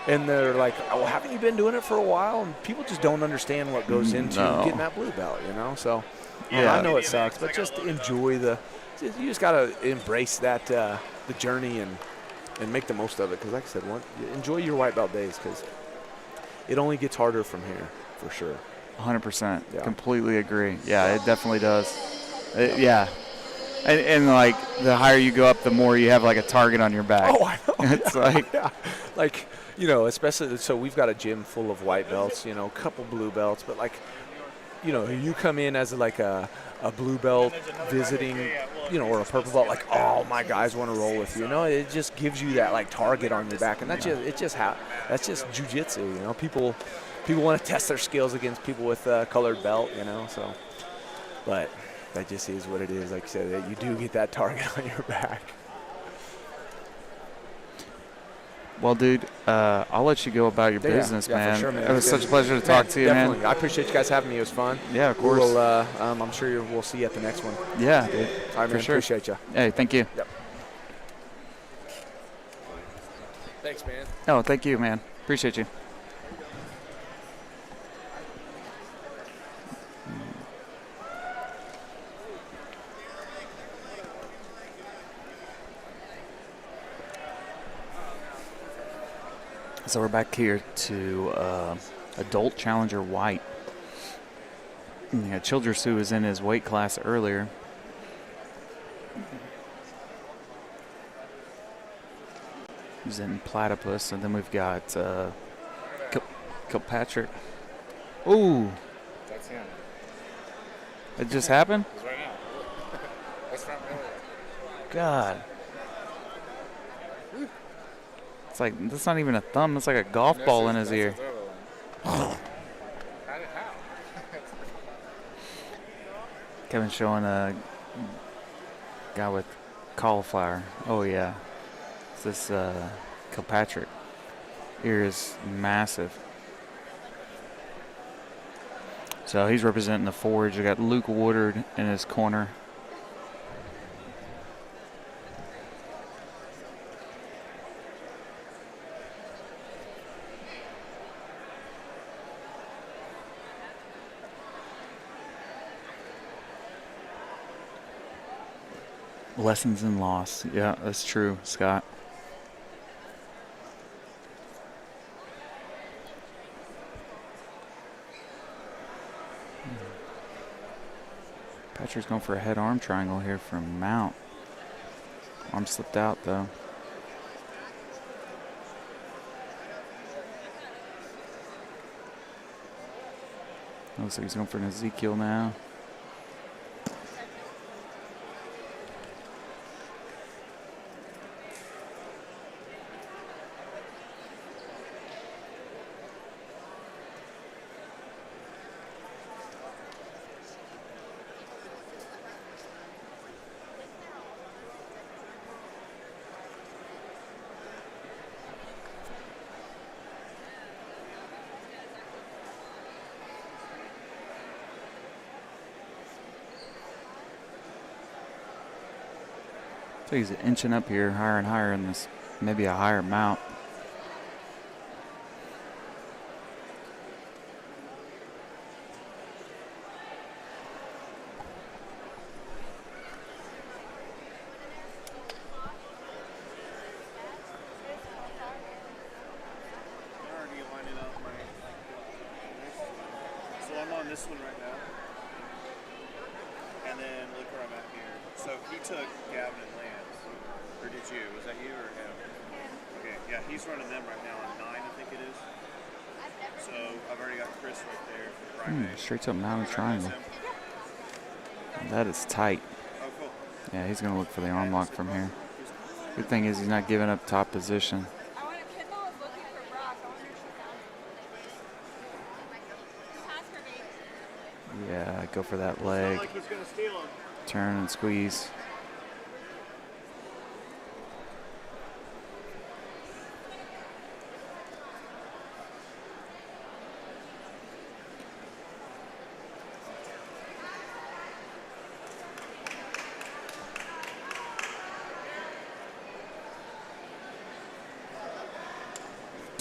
and they're like, oh, haven't you been doing it for a while? And people just don't understand what goes into getting that blue belt, you know? So, yeah, I know it sucks, but just enjoy you just got to embrace that, the journey, and make the most of it. Because, like I said, enjoy your white belt days, because it only gets harder from here, for sure. 100%. Yeah. Completely agree. Yeah, it definitely does. Yeah. And like, the higher you go up, the more you have like a target on your back. Oh, I know. It's like, yeah. Like, you know, especially, so we've got a gym full of white belts, you know, a couple blue belts, but like, you know, you come in as like a blue belt visiting, you know, or a purple belt, like, oh, my guys want to roll with you. You know, it just gives you that like target on your back, and that's just jiu-jitsu. You know, people want to test their skills against people with a colored belt. You know, so, but that just is what it is. Like you said, that you do get that target on your back. Well, dude, I'll let you go about your business, man. For sure, man. It was such a pleasure to talk to you, definitely. man. I appreciate you guys having me. It was fun. Yeah, of course. I'm sure we'll see you at the next one. Yeah, dude. All right, man. Sure. Appreciate you. Hey, thank you. Yep. Thanks, man. Oh, thank you, man. Appreciate you. So we're back here to adult challenger white. Yeah, Childress, who was in his weight class earlier. He's in platypus, and then we've got Kilpatrick. Ooh, That's him. it just happened? He's right now. That's from earlier. God. It's like, that's not even a thumb. That's like a golf ball in his ear. How? Kevin's showing a guy with cauliflower. Oh, yeah. It's this Kilpatrick. Ear is massive. So he's representing the Forge. We got Luke Woodard in his corner. Lessons in loss. Yeah, that's true, Scott. Patrick's going for a head arm triangle here from Mount. Arm slipped out though. Looks like he's going for an Ezekiel now. So he's inching up here higher and higher in this, maybe a higher mount. I'm already lining up my next one. So I'm on this one right now. And then look where I'm at here. So he took Gavin and Lance. Or did you? Was that you or him? Okay, yeah, he's running them right now on 9, I think it is. So I've already got Chris right there for primate. Straight to a mounted triangle. That is tight. Oh, cool. Yeah, he's going to look for the arm lock from here. Good thing is he's not giving up top position. Yeah, go for that leg. Like he's gonna steal him. Turn and squeeze.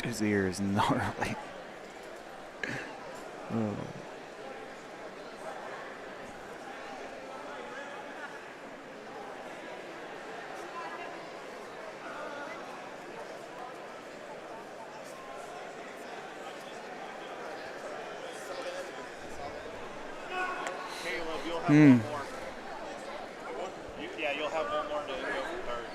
His ear is gnarly. Oh. Caleb, you'll have one more. Yeah, you'll have one more to go third.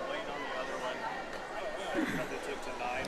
Waiting on the other one that they took to 9.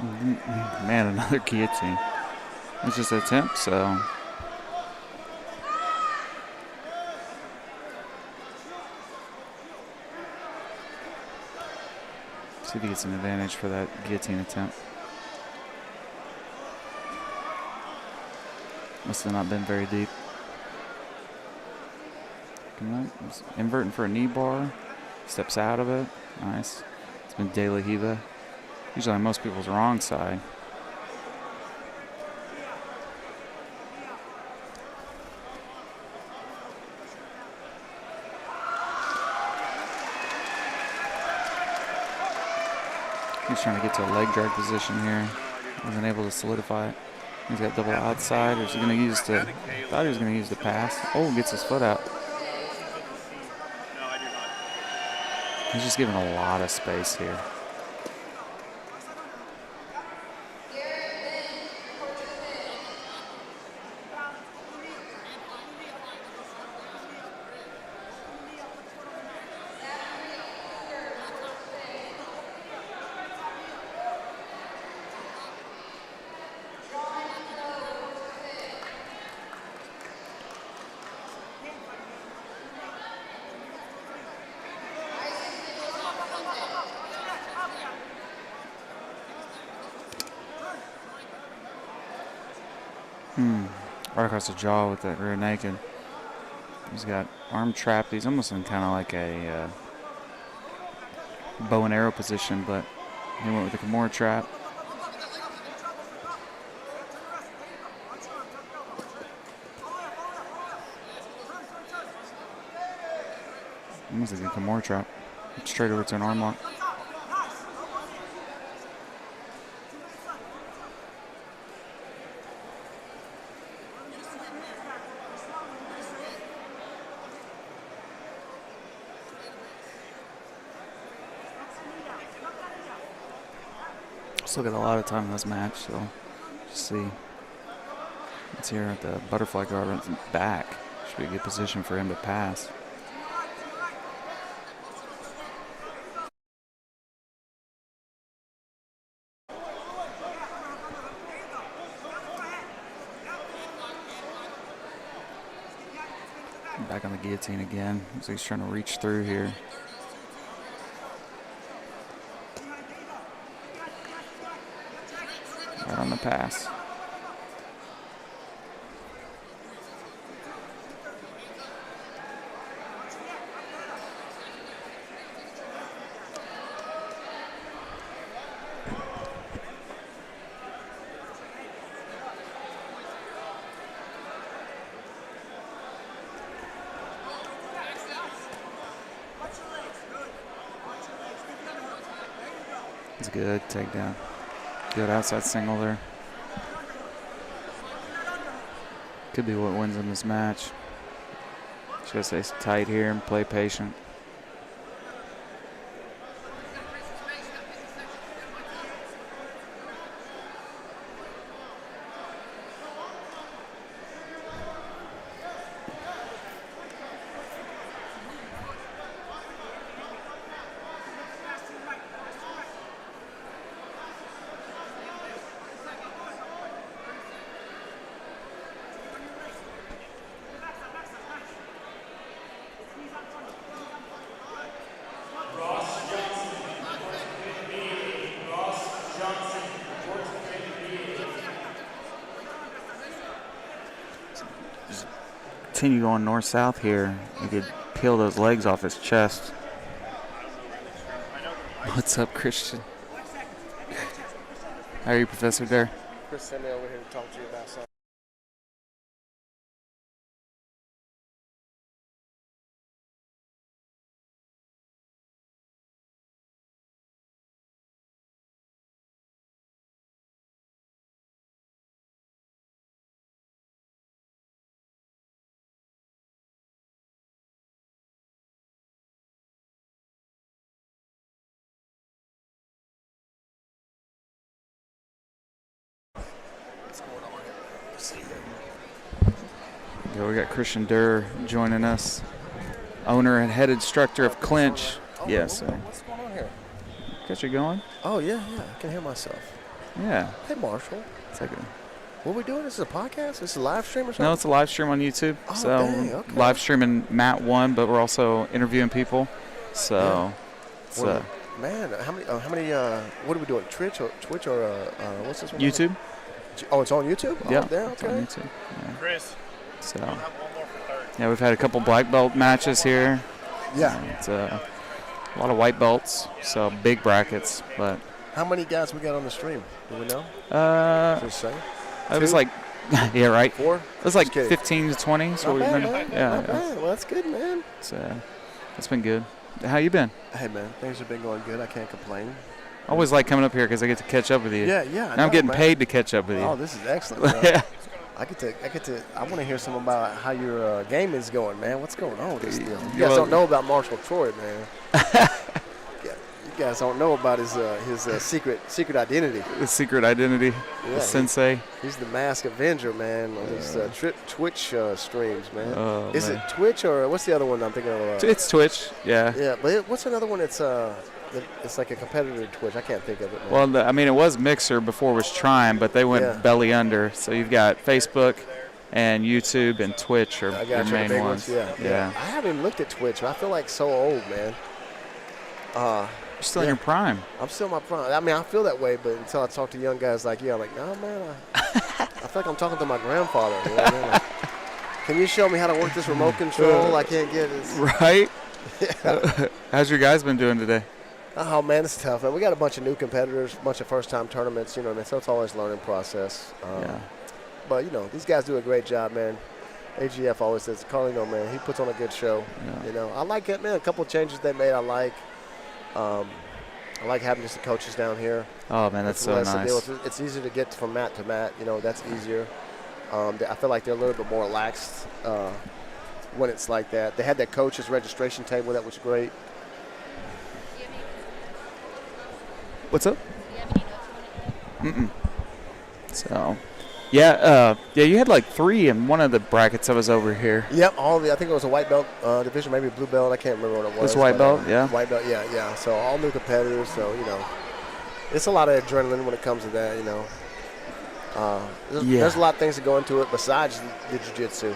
Man, another guillotine. It's just an attempt, so. See if he gets an advantage for that guillotine attempt. Must have not been very deep. Come on. He's inverting for a knee bar. Steps out of it. Nice. It's been De La Riva. Usually on most people's wrong side. He's trying to get to a leg drag position here. Wasn't able to solidify it. He's got double outside. Or is he going to use the? Thought he was going to use the pass. Oh, gets his foot out. He's just giving a lot of space here. Right across the jaw with that rear naked. He's got arm trapped. He's almost in kind of like a bow and arrow position, but he went with the Kimura trap. Almost like a Kimura trap. Straight over to an arm lock. Still got a lot of time in this match, so just see. It's here at the butterfly guard runs back. Should be a good position for him to pass. Back on the guillotine again. So he's trying to reach through here. Right on the pass. It's good takedown. Good outside single there. Could be what wins in this match. Just gotta stay tight here and play patient. Continue going north-south here. You could peel those legs off his chest. What's up, Christian? How are you, Professor Dare? Chris sent me over here to talk to you about something. Yeah, we got Christian Durr joining us, owner and head instructor of Clinch. Oh, yes, sir. What's going on here? Got you going? Oh, yeah, I can hear myself. Yeah. Hey, Marshall. It's like What are we doing? This is a podcast? This is a live stream or something? no, it's a live stream on YouTube. Oh, so dang, we're okay. live streaming Mat 1, but we're also interviewing people. So Yeah. it's Well, man, how many, what are we doing? Twitch or what's this one? YouTube. Oh, it's on YouTube? Yeah, Oh, damn, it's okay. on YouTube. Yeah. Chris, So I'll have one more for third. yeah, we've had a couple black belt matches here. Yeah. It's a lot of white belts, so big brackets. But How many guys we got on the stream? Do we know? Just say. it was Two? like yeah, right. 4? It was like Just kidding. 15 to 20. Is what Not we've bad, been. man. Yeah, Not bad. Well, that's good, man. it's been good. How you been? Hey, man, things have been going good. I can't complain. I always like coming up here because I get to catch up with you. Yeah. And I I'm know, getting man. paid to catch up with you. Oh, this is excellent. Bro. yeah. I want to hear some about how your game is going, man. What's going on with this deal? You Well- guys don't know about Marshall Troy, man. You guys don't know about his secret identity. The secret identity, Yeah, the sensei. He's the Masked Avenger, man, on his Twitch streams, man. Oh, Is man. it Twitch or what's the other one I'm thinking of? It's Twitch, yeah. Yeah, but what's another one that's it's like a competitor to Twitch? I can't think of it, man. Well, I mean, it was Mixer before it was Trime, but they went Yeah. belly under. So you've got Facebook and YouTube and Twitch are I your got you, the main big ones. Yeah. I haven't even looked at Twitch. I feel like so old, man. You're still in your prime. I'm still in my prime. I mean, I feel that way, but until I talk to young guys like you, I'm like, no, man. I feel like I'm talking to my grandfather. You know what I mean? Like, can you show me how to work this remote control? I can't get it. Right? How's your guys been doing today? Oh, man, it's tough, man. We got a bunch of new competitors, a bunch of first-time tournaments, you know what I mean? So it's always a learning process. Yeah. But, you know, these guys do a great job, man. AGF always says, Carlino, man, he puts on a good show. Yeah. You know, I like it, man. A couple of changes they made I like. I like having just the coaches down here. Oh, man, that's It's so less to deal nice. with. It's easier to get from mat to mat. You know, that's easier. I feel like they're a little bit more relaxed when it's like that. They had that coach's registration table. That was great. What's up? Mm-mm. So, yeah, you had like 3 in one of the brackets that was over here. Yep, I think it was a white belt division, maybe a blue belt. I can't remember what it was. It's white belt, yeah. White belt, yeah. So all new competitors. So you know, it's a lot of adrenaline when it comes to that. You know, there's a lot of things that go into it besides the jiu-jitsu.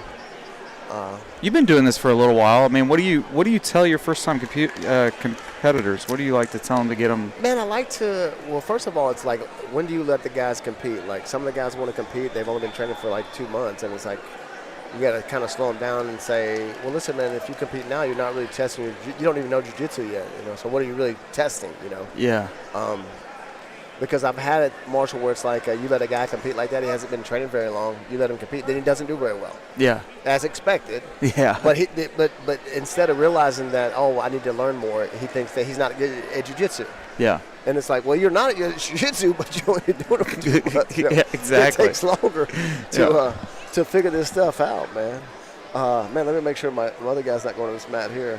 You've been doing this for a little while. I mean, what do you tell your first-time competitors? What do you like to tell them to get them? Man, I like to. Well, first of all, it's like, when do you let the guys compete? Like, some of the guys want to compete. They've only been training for like 2 months, and it's like, you got to kind of slow them down and say, well, listen, man, if you compete now, you're not really testing. You don't even know jiu-jitsu yet, you know. So what are you really testing, you know? Yeah. Because I've had it, Marshall, where it's like you let a guy compete like that. He hasn't been training very long. You let him compete, then he doesn't do very well. Yeah. As expected. Yeah. But instead of realizing that, oh, I need to learn more, he thinks that he's not good at jiu-jitsu. Yeah. And it's like, well, you're not at jiu-jitsu, but you're only doing it for 2 months. You know? Yeah, exactly. It takes longer to figure this stuff out, man. Man, let me make sure my other guy's not going to this mat here.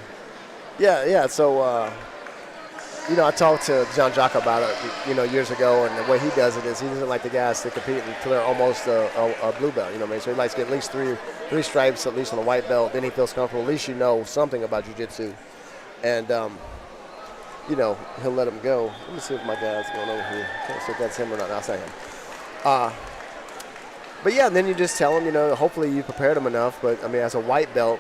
Yeah. So, you know, I talked to John Jock about it, you know, years ago, and the way he does it is he doesn't like the guys to compete until they're almost a blue belt, you know what I mean? So he likes to get at least three stripes, at least on a white belt, then he feels comfortable. At least you know something about jiu-jitsu. And, you know, he'll let him go. Let me see if my guy's going over here. Can't see if that's him or not. I'll say him. But, yeah, then you just tell him, you know, hopefully you prepared him enough. But, I mean, as a white belt,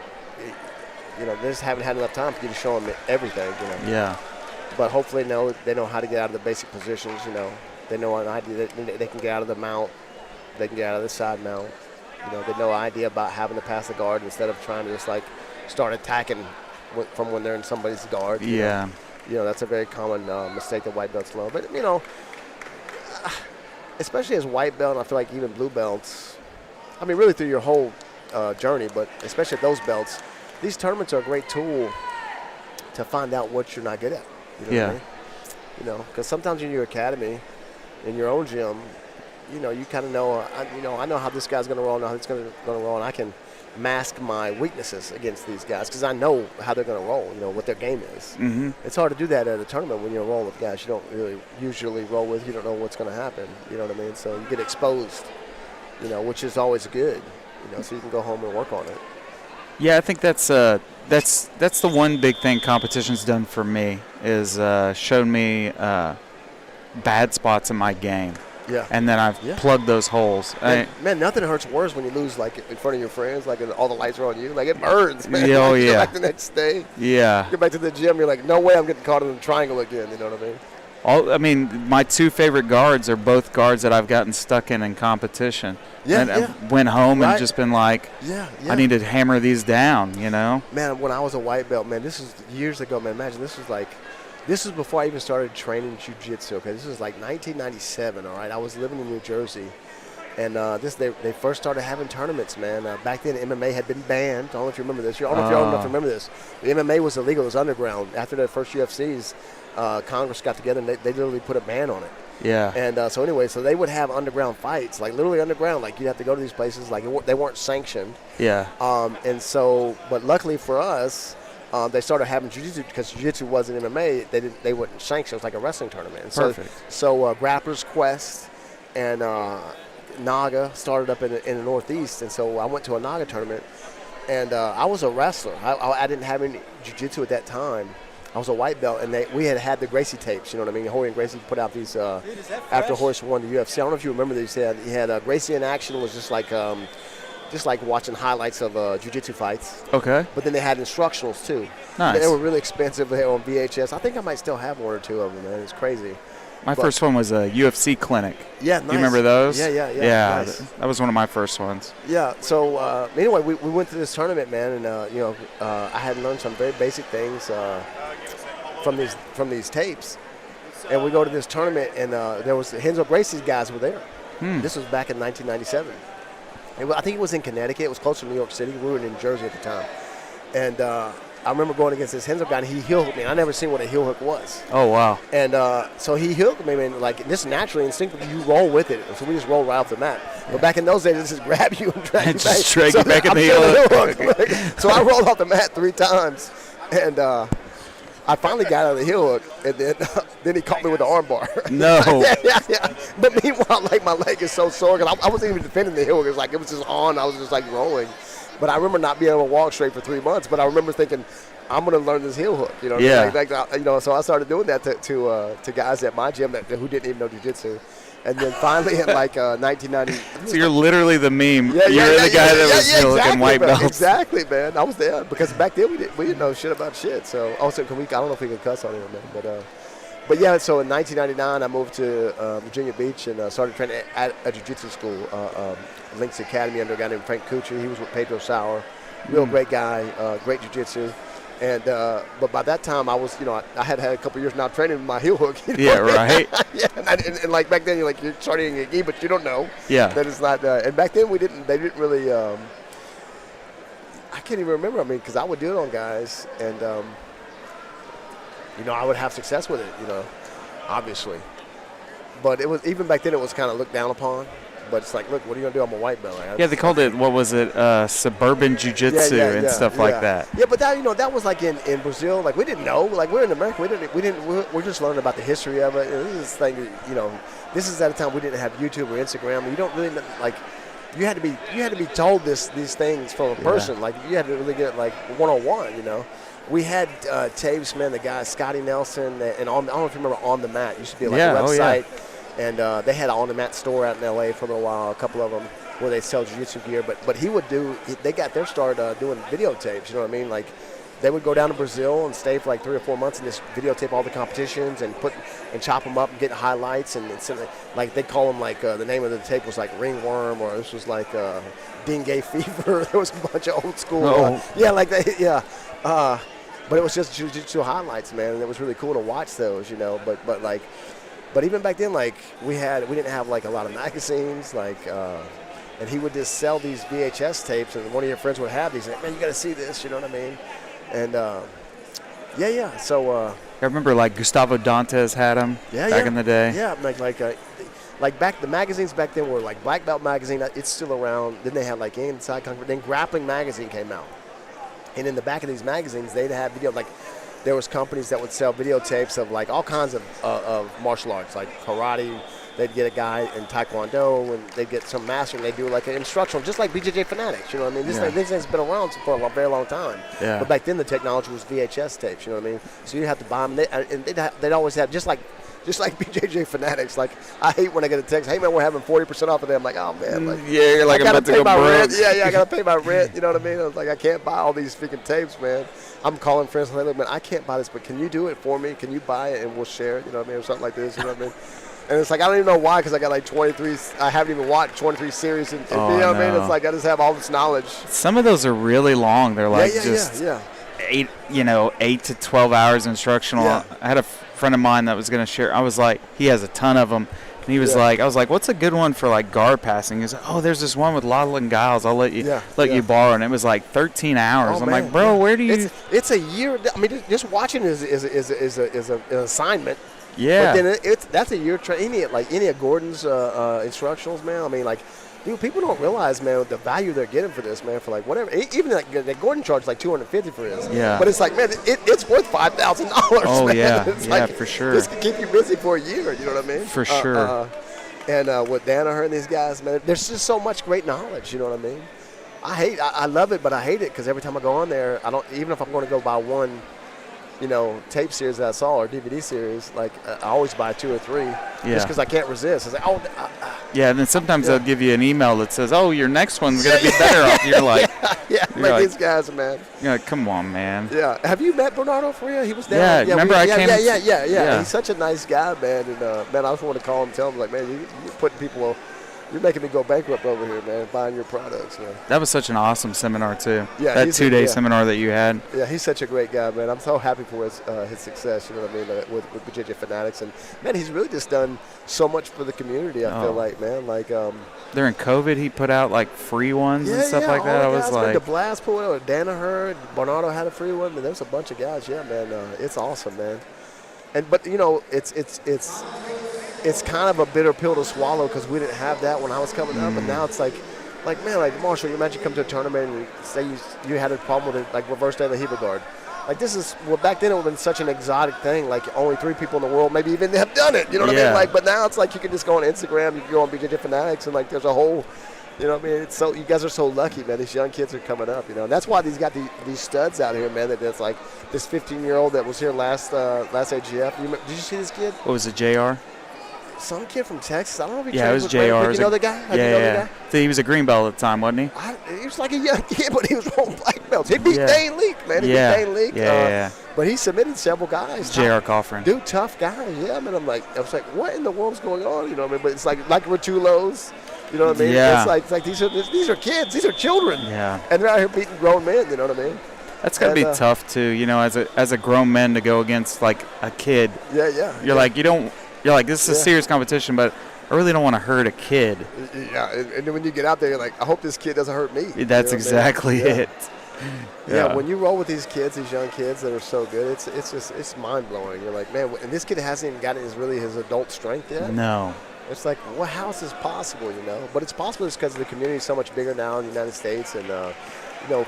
you know, they just haven't had enough time for you to show them everything, you know. Yeah. But hopefully they know how to get out of the basic positions, you know. They know an idea that they can get out of the mount. They can get out of the side mount. You know, they know an idea about having to pass the guard instead of trying to just, like, start attacking from when they're in somebody's guard. Yeah. You know, that's a very common mistake that white belts learn. But, you know, especially as white belt, and I feel like even blue belts, I mean, really through your whole journey, but especially at those belts, these tournaments are a great tool to find out what you're not good at. You know what I mean? You know, because sometimes in your academy, in your own gym, you know, you kind of know, I know how this guy's going to roll, I know how this guy's going to roll, and I can mask my weaknesses against these guys because I know how they're going to roll, you know, what their game is. Mm-hmm. It's hard to do that at a tournament when you're rolling with guys you don't really usually roll with. You don't know what's going to happen, you know what I mean? So you get exposed, you know, which is always good, you know, so you can go home and work on it. Yeah, I think that's the one big thing competition's done for me is shown me bad spots in my game. Yeah. And then I've plugged those holes. Man, nothing hurts worse when you lose, like, in front of your friends, like, and all the lights are on you. Like, it burns, man. Oh, like, you yeah. go back the next day. Yeah. Get back to the gym, you're like, no way I'm getting caught in the triangle again, you know what I mean? My two favorite guards are both guards that I've gotten stuck in competition. Yeah, and I went home and just been like, I need to hammer these down, you know? Man, when I was a white belt, man, this is years ago, man. Imagine this was before I even started training jiu-jitsu, okay? This was like 1997, all right? I was living in New Jersey, and they first started having tournaments, man. Back then, MMA had been banned. I don't know if you remember this. I don't know if you're old enough to remember this. The MMA was illegal. It was underground. After the first UFCs, Congress got together, and they literally put a ban on it. Yeah. And so anyway, so they would have underground fights, like literally underground. Like, you'd have to go to these places. Like, they weren't sanctioned. Yeah. And so, but luckily for us, they started having jiu-jitsu because jiu-jitsu wasn't MMA. They wouldn't sanction. It was like a wrestling tournament. And Perfect. So Grapplers Quest and Naga started up in the Northeast. And so I went to a Naga tournament, and I was a wrestler. I didn't have any jiu-jitsu at that time. I was a white belt, and we had the Gracie tapes. You know what I mean? Hoyer and Gracie put out these after Horace won the UFC. I don't know if you remember these. He had Gracie in action. Was just like watching highlights of jiu-jitsu fights. Okay. But then they had instructionals too. Nice. They were really expensive. They were on VHS. I think I might still have one or two of them, man. It's crazy. My first one was a UFC clinic. Yeah, nice. You remember those? Yeah. Yeah, Nice. that was one of my first ones. Yeah. So anyway, we went to this tournament, man, and I had learned some very basic things from these tapes. And we go to this tournament, and there was Renzo Gracie's guys were there. This was back in 1997. I think it was in Connecticut. It was close to New York City. We were in Jersey at the time. And I remember going against this Renzo guy, and he heel hooked me. I never seen what a heel hook was. Oh, wow. And so he heel hooked me, and like, this naturally, instinctively, you roll with it. So we just roll right off the mat. But back in those days, it just grab you and drag you back. Just drag you back in the heel hook. So I rolled off the mat 3 times, and I finally got out of the heel hook, and then he caught me with the arm bar. No. yeah. But meanwhile, like, my leg is so sore, because I wasn't even defending the heel hook. It was just on. I was just like rolling. But I remember not being able to walk straight for 3 months. But I remember thinking, I'm going to learn this heel hook. You know, Yeah. So I started doing that to guys at my gym who didn't even know jiu-jitsu. And then finally in like 1990. So you're literally the meme. Yeah, you're the guy that was heel hooking white belts. Exactly, man. I was there because back then we didn't know shit about shit. So also, I don't know if we can cuss on here, man. But yeah. So in 1999, I moved to Virginia Beach and started training at a jiu-jitsu school, Lynx Academy, under a guy named Frank Kuchar. He was with Pedro Sauer, real great guy, great jiu-jitsu. And but by that time, I was, I had a couple years now training with my heel hook. Yeah, right. Yeah, and like back then, you're starting a gi, but you don't know. Yeah. That it's not. And back then, they didn't really. I can't even remember. I mean, because I would do it on guys, and I would have success with it. Obviously. But it was, even back then, it was kind of looked down upon. But it's like, look, what are you going to do? I'm a white belt. Yeah, they called it, what was it, suburban jiu-jitsu and stuff like that. Yeah, but that was like in Brazil. Like, we didn't know. Like, we're in America. We're just learning about the history of it. And this thing, this is at a time we didn't have YouTube or Instagram. You don't really, like, you had to be told these things from a person. Yeah. Like, you had to really get, like, one-on-one, We had tapes, man, the guy, Scotty Nelson, and I don't know if you remember On The Mat. It used to be like a website. Oh, yeah. And they had an on-the-mat store out in L.A. for a little while, a couple of them, where they sell jiu-jitsu gear. But he would they got their start doing videotapes, you know what I mean? Like, they would go down to Brazil and stay for like 3 or 4 months and just videotape all the competitions and chop them up and get highlights. And like, they call them, like, the name of the tape was like Ringworm, or this was like Dengue Fever. There was a bunch of old school. But it was just jiu-jitsu highlights, man, and it was really cool to watch those, But even back then, like, we didn't have like a lot of magazines, like, and he would just sell these VHS tapes, and one of your friends would have these. Like, man, you got to see this, you know what I mean? And So I remember like Gustavo Dantes had them back in the day. Yeah, like back the magazines back then were like Black Belt magazine. It's still around. Then they had like Inside Comfort. Then Grappling magazine came out, and in the back of these magazines, they'd have video like. There was companies that would sell videotapes of like all kinds of martial arts, like karate. They'd get a guy in Taekwondo, and they'd get some master, and they'd do like an instructional, just like BJJ Fanatics. You know what I mean? This thing's been around for a very long time. Yeah. But back then, the technology was VHS tapes. You know what I mean? So you'd have to buy them, and they'd always have, just like Just like BJJ fanatics. Like, I hate when I get a text, hey, man, we're having 40% off of them. I'm like, oh, man. Like, yeah, you're like, I I'm gotta about to pay go my broke. rent. Yeah, I got to pay my rent. You know what I mean? I was like, I can't buy all these freaking tapes, man. I'm calling friends like, look, man, I can't buy this, but can you do it for me? Can you buy it and we'll share it? You know what I mean? Or something like this. You know what I mean? And it's like, I don't even know why, because I got like 23. I haven't even watched 23 series. And, you know what I mean? It's like I just have all this knowledge. Some of those are really long. They're like yeah. 8 to 12 hours instructional. Yeah. I had a friend of mine that was going to share. I was like, he has a ton of them. And he was like, I was like, what's a good one for like guard passing? He's like, oh, there's this one with Lawler and Giles. I'll let you borrow. And it was like 13 hours. I'm like, bro, where do you? It's a year. I mean, just watching is an assignment. Yeah. But then that's a year training. Like any of Gordon's instructionals, man. I mean, like, dude, people don't realize, man, the value they're getting for this, man, for like whatever. Even that Gordon charged like $250 for his. Yeah. But it's like, man, it's worth $5,000. Oh, man. yeah. It's yeah, like, for sure. This can keep you busy for a year. You know what I mean? For sure. And with Danaher and these guys, man, there's just so much great knowledge. You know what I mean? I love it, but I hate it because every time I go on there, I don't. Even if I'm going to go buy one, tape series that I saw or DVD series, like I always buy 2 or 3, just because I can't resist. It's like, yeah, and then sometimes they'll give you an email that says, "Oh, your next one's gonna be better off." You're like, these guys, man. You're like, come on, man. Yeah. Have you met Bernardo Faria? He was down. Yeah. Remember I came. Yeah. He's such a nice guy, man. And man, I just want to call him, and tell him, like, man, you're putting people. You're making me go bankrupt over here, man, buying your products. Man. That was such an awesome seminar, too. Yeah, that 2-day seminar that you had. Yeah, he's such a great guy, man. I'm so happy for his success, you know what I mean, with BJJ Fanatics. And, man, he's really just done so much for the community, I feel like, man. Like, during COVID, he put out, like, free ones and stuff like that. I was like. The Blast put out, Danaher, Bernardo had a free one. Man, there's a bunch of guys. Yeah, man, it's awesome, man. But, it's kind of a bitter pill to swallow because we didn't have that when I was coming up, and now it's like man, like Marshall, you imagine come to a tournament and say you had a problem with it, like reverse De La Riva guard. Like this is back then it would have been such an exotic thing. Like only 3 people in the world maybe even have done it. You know what I mean? Like, but now it's like you can just go on Instagram, you can go on BJJ Fanatics, and like there's a whole. You know what I mean? It's so you guys are so lucky, man. These young kids are coming up, and that's why these these studs out here, man. That's like this 15-year-old that was here last AGF. Did you see this kid? What was it, JR? Some kid from Texas. I don't know if he it was JR. You know the guy? Yeah. So he was a green belt at the time, wasn't he? He was like a young kid, but he was holding black belts. He beat Dane Leak, man. He beat Dane Leak. Yeah. But he submitted several guys. JR Coffrin. Dude, tough guy. Yeah, I mean, I was like, what in the world's going on? You know what I mean? But it's like Rotulos. You know what I mean? Yeah. It's like these are kids. These are children. Yeah. And they're out here beating grown men. You know what I mean? That's gotta be tough too. As a grown man to go against like a kid. Yeah. You're like this is a serious competition, but I really don't want to hurt a kid. Yeah, and then when you get out there, you're like, I hope this kid doesn't hurt me. That's exactly it. Yeah, when you roll with these kids, these young kids that are so good, it's mind blowing. You're like, man, and this kid hasn't even gotten his adult strength yet. No. It's like, well, how is this possible? But it's possible just because the community is so much bigger now in the United States, and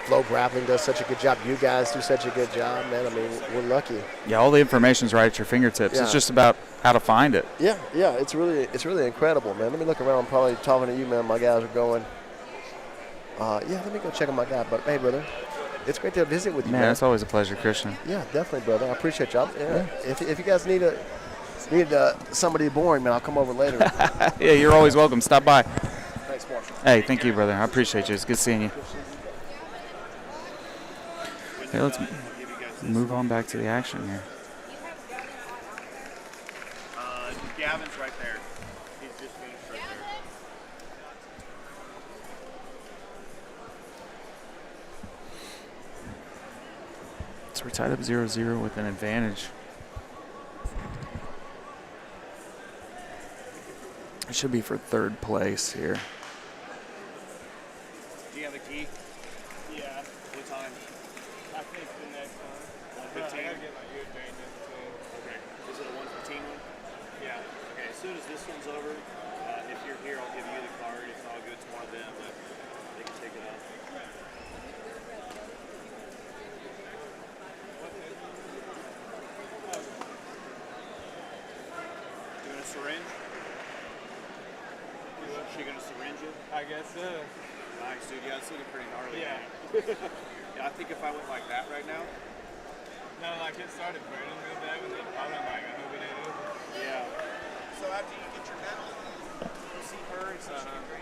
Flow Grappling does such a good job. You guys do such a good job, man. I mean, we're lucky. Yeah, all the information's right at your fingertips. Yeah. It's just about how to find it. Yeah, it's really incredible, man. Let me look around. I'm probably talking to you, man. My guys are going. Let me go check on my guy. But hey, brother, it's great to visit with you, man. It's always a pleasure, Christian. Yeah, definitely, brother. I appreciate y'all. Yeah. If you guys need somebody boring, man, I'll come over later. Yeah, you're always welcome. Stop by. Thanks, Marshall. Hey, thank you, brother. I appreciate you. It's good seeing you. Okay, let's move on back to the action here. Gavin's right there. He's just finished right there. So we're tied up 0-0 with an advantage. It should be for 3rd place here. Do you have a key? Yeah. What time? I think the next time. 1:15? I gotta get my ear drained in between. Okay. Is it a 1:15 one? Yeah. Okay, as soon as this one's over, if you're here, I'll give you the card. If not, I'll give it to one of them, but they can take it out. Doing a syringe? Is she gonna syringe you? I guess so. Nice, dude. Yeah, it's looking pretty gnarly. Yeah. Yeah, I think if I went like that right now. No, like it started burning real bad with it. I'm like, I hope it ain't over. Yeah. So after you get your medal, you'll see her and so she can train.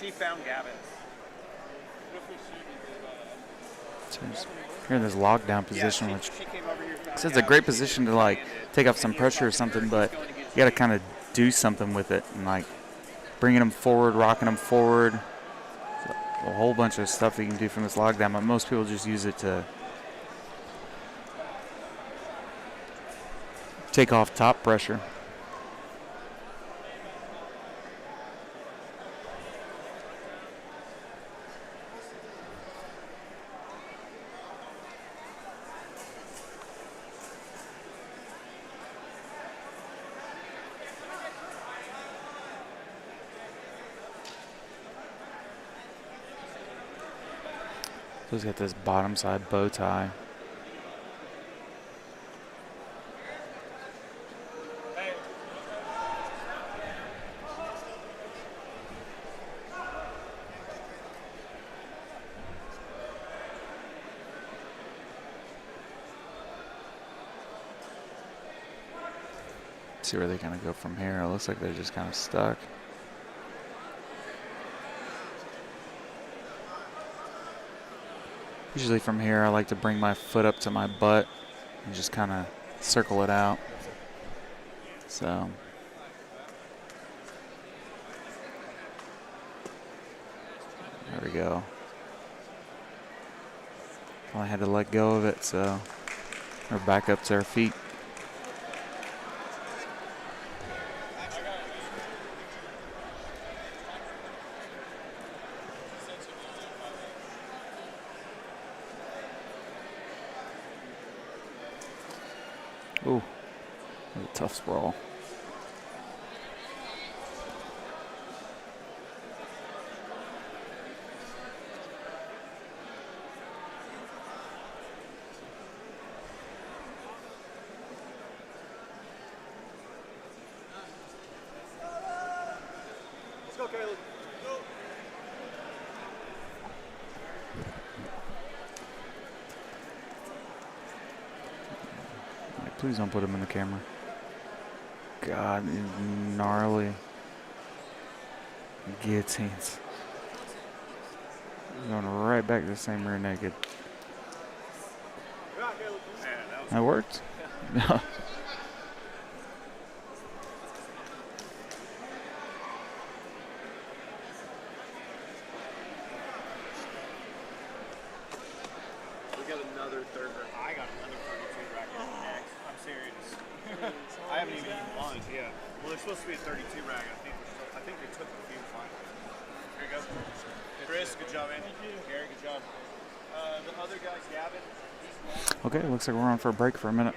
She found Gavin. So you're in this lockdown position, Yeah, which she came over here. so it's a great position to like take off some pressure or something, but you got to kind of do something with it and like bringing them forward, rocking them forward. A whole bunch of stuff that you can do from this lockdown, but most people just use it to take off top pressure. So he's got this bottom side bow tie. See where they kind of go from here. It looks like they're just kind of stuck. Usually from here, I like to bring my foot up to my butt and just kind of circle it out. So there we go. I had to let go of it, so we're back up to our feet. Ooh, that was a tough sprawl. Let's go, Caleb. Go. Please don't put him in the camera. God, gnarly guillotines. Going right back to the same rear naked. That worked? No. We got another third. I got another 32 racket next. I'm serious. I haven't even eaten lunch. Yeah. Well, there's supposed to be a 32 racket. I think they took the few finals. Here you go. Chris, good job, man. Thank you. Gary, good job. The other guy, Gavin. Okay, looks like we're on for a break for a minute.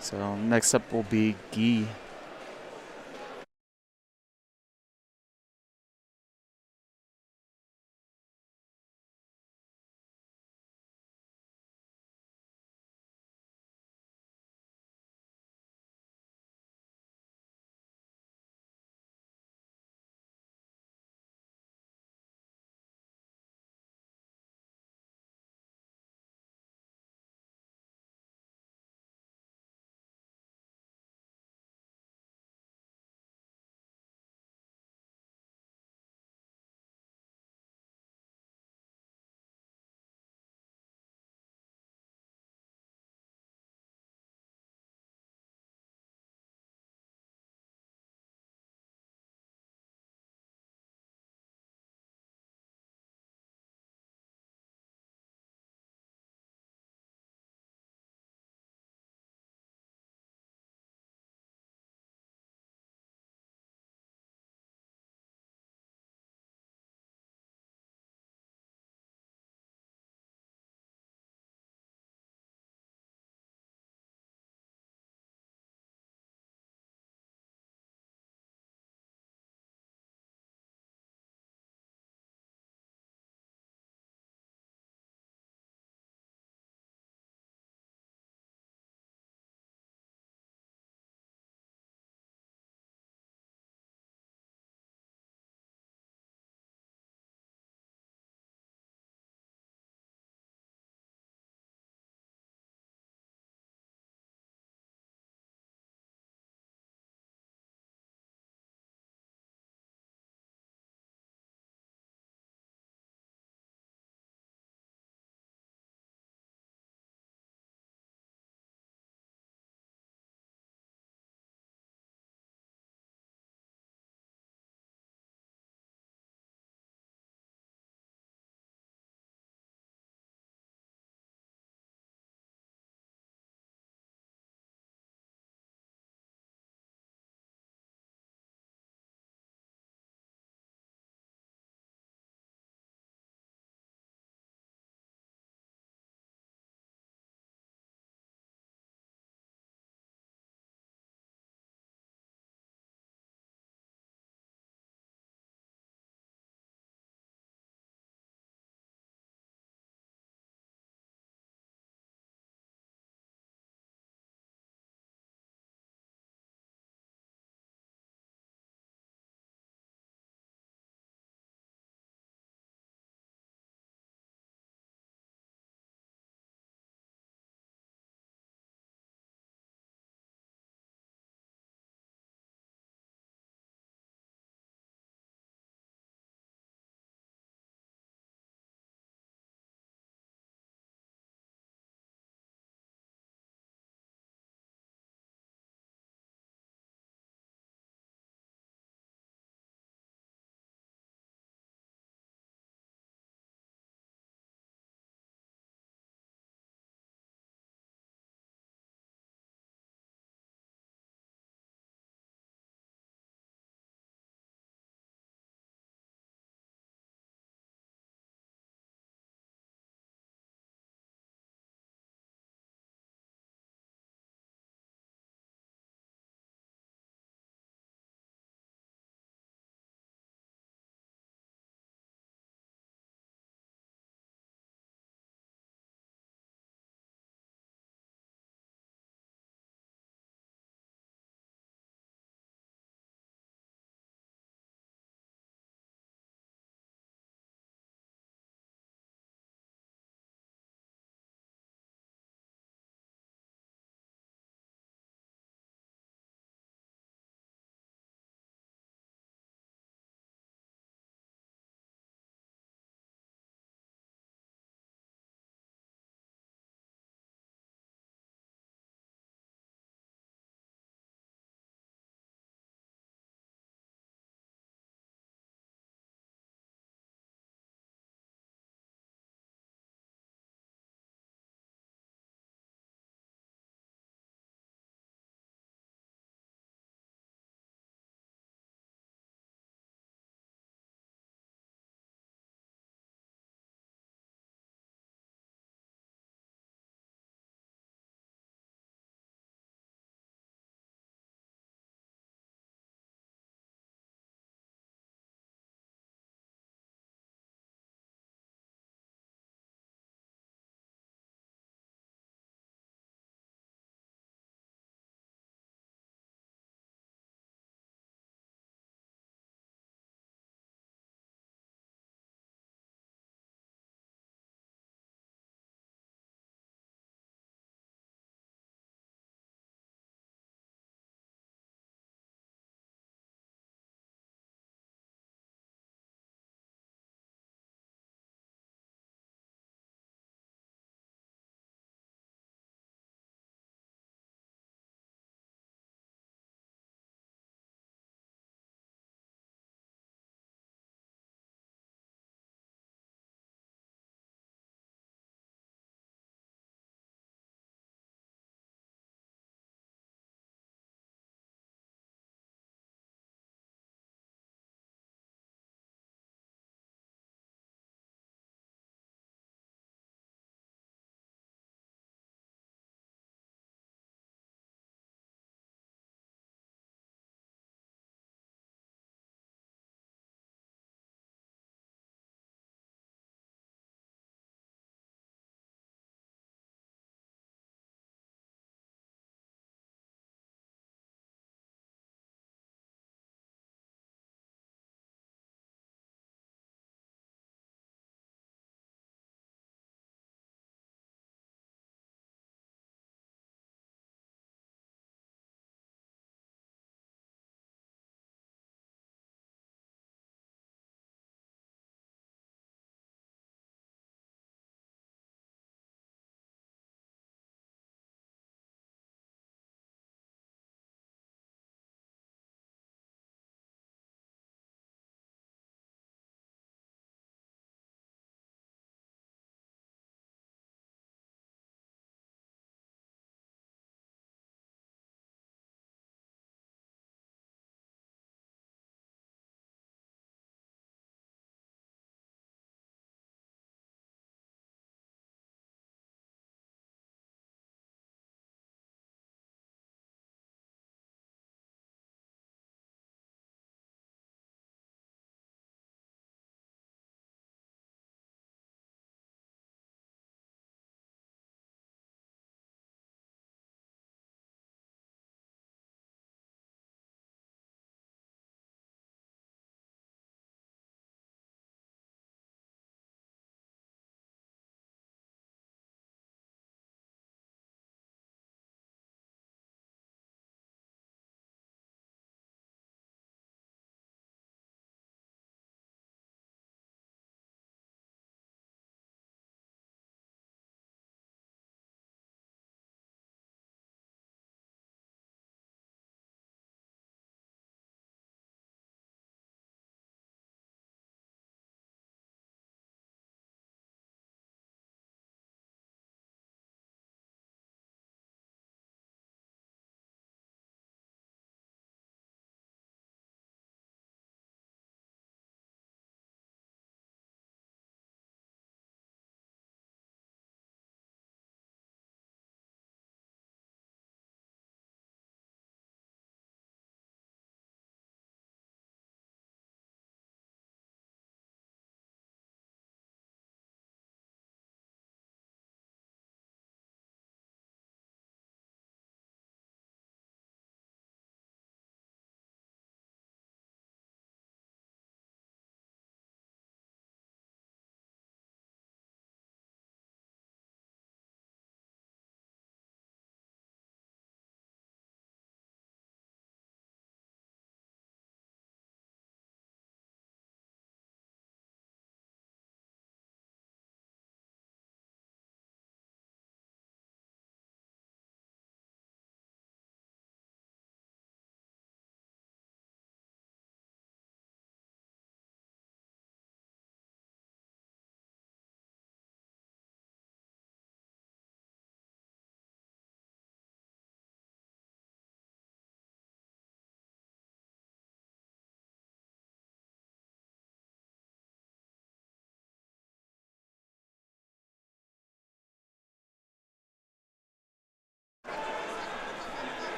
So next up will be Guy.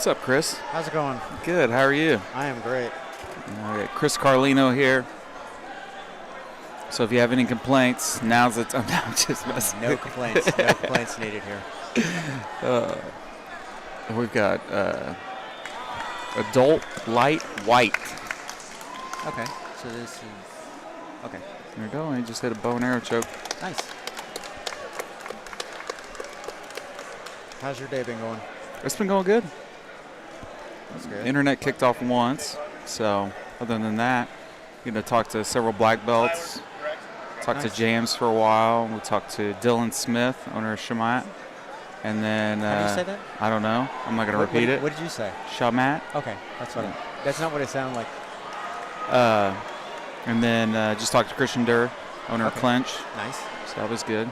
What's up, Chris? How's it going? Good. How are you? I am great. All right, Chris Carlino here. So if you have any complaints, now's the time. No, I'm just messing. No complaints. No complaints needed here. We've got adult light white. Okay. So this is okay. There you go. He just hit a bow and arrow choke. Nice. How's your day been going? It's been going good. That's good. Internet kicked off once, so other than that, to talk to several black belts. Talked to James for a while. We talked to Dylan Smith, owner of Shamat. And then How do you say that? I don't know. I'm not gonna repeat it. What did you say? Shamat. Okay, that's what. That's not what it sounded like. And then just talked to Christian Durr, owner of Clinch. Nice. So that was good.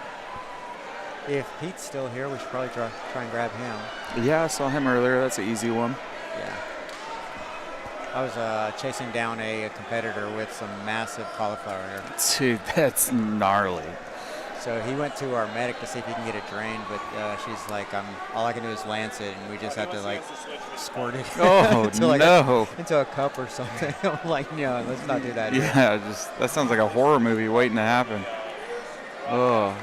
If Pete's still here, we should probably try and grab him. Yeah, I saw him earlier. That's an easy one. Yeah. I was chasing down a competitor with some massive cauliflower hair. Dude, that's gnarly. So he went to our medic to see if he can get it drained, but she's like, all I can do is lance it, and we just have to like squirt it Oh into a cup or something. I'm like, no, let's not do that. Yeah, that sounds like a horror movie waiting to happen. Oh.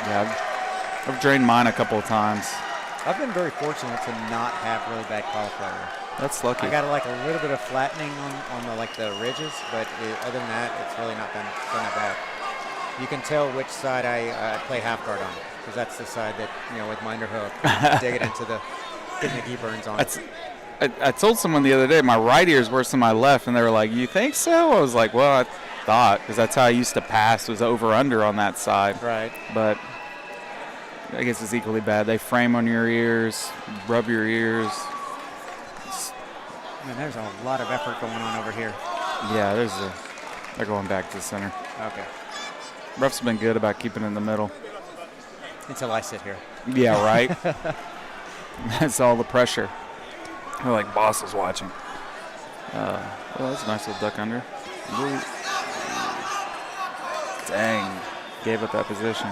Yeah, I've drained mine a couple of times. I've been very fortunate to not have really bad cauliflower. That's lucky. I got like a little bit of flattening on the ridges, but other than that, it's really not been that bad. You can tell which side I play half guard on, because that's the side that, with my underhook, dig it into getting the gi burns on. I told someone the other day my right ear is worse than my left, and they were like, "You think so?" I was like, "Well, I thought, because that's how I used to pass, was over under on that side." Right. But I guess it's equally bad. They frame on your ears, rub your ears. Man, there's a lot of effort going on over here. Yeah, they're going back to the center. Okay. Ref's been good about keeping it in the middle. Until I sit here. Yeah, right? That's all the pressure. They're like bosses watching. Well, that's a nice little duck under. Ooh. Dang. Gave up that position.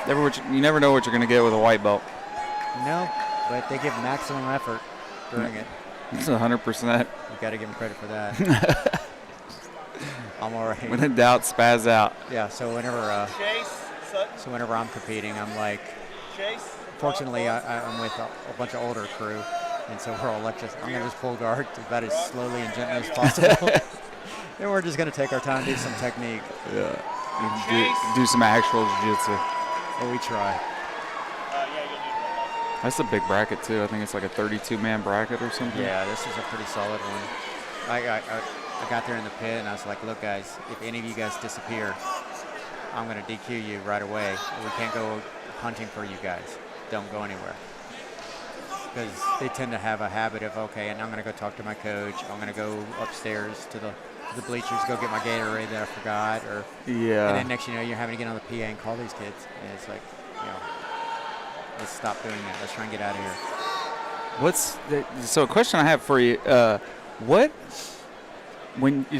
You never know what you're going to get with a white belt. No, but they give maximum effort during it. It's 100%. You got to give them credit for that. I'm all right. When in doubt, spaz out. Yeah, so whenever I'm competing, I'm like, fortunately, I'm with a bunch of older crew, and so we're all like, I'm going to just pull guard about as slowly and gently as possible. And we're just going to take our time, do some technique. Yeah. Do some actual jiu-jitsu. Well, we try. That's a big bracket, too. I think it's like a 32-man bracket or something. Yeah, this is a pretty solid one. I got there in the pit, and I was like, look, guys, if any of you guys disappear, I'm going to DQ you right away. We can't go hunting for you guys. Don't go anywhere. Because they tend to have a habit of, okay, and I'm going to go talk to my coach. I'm going to go upstairs to the bleachers, go get my Gatorade that I forgot. Yeah. And then next you know, you're having to get on the PA and call these kids. And it's like, let's stop doing that. Let's try and get out of here. So a question I have for you,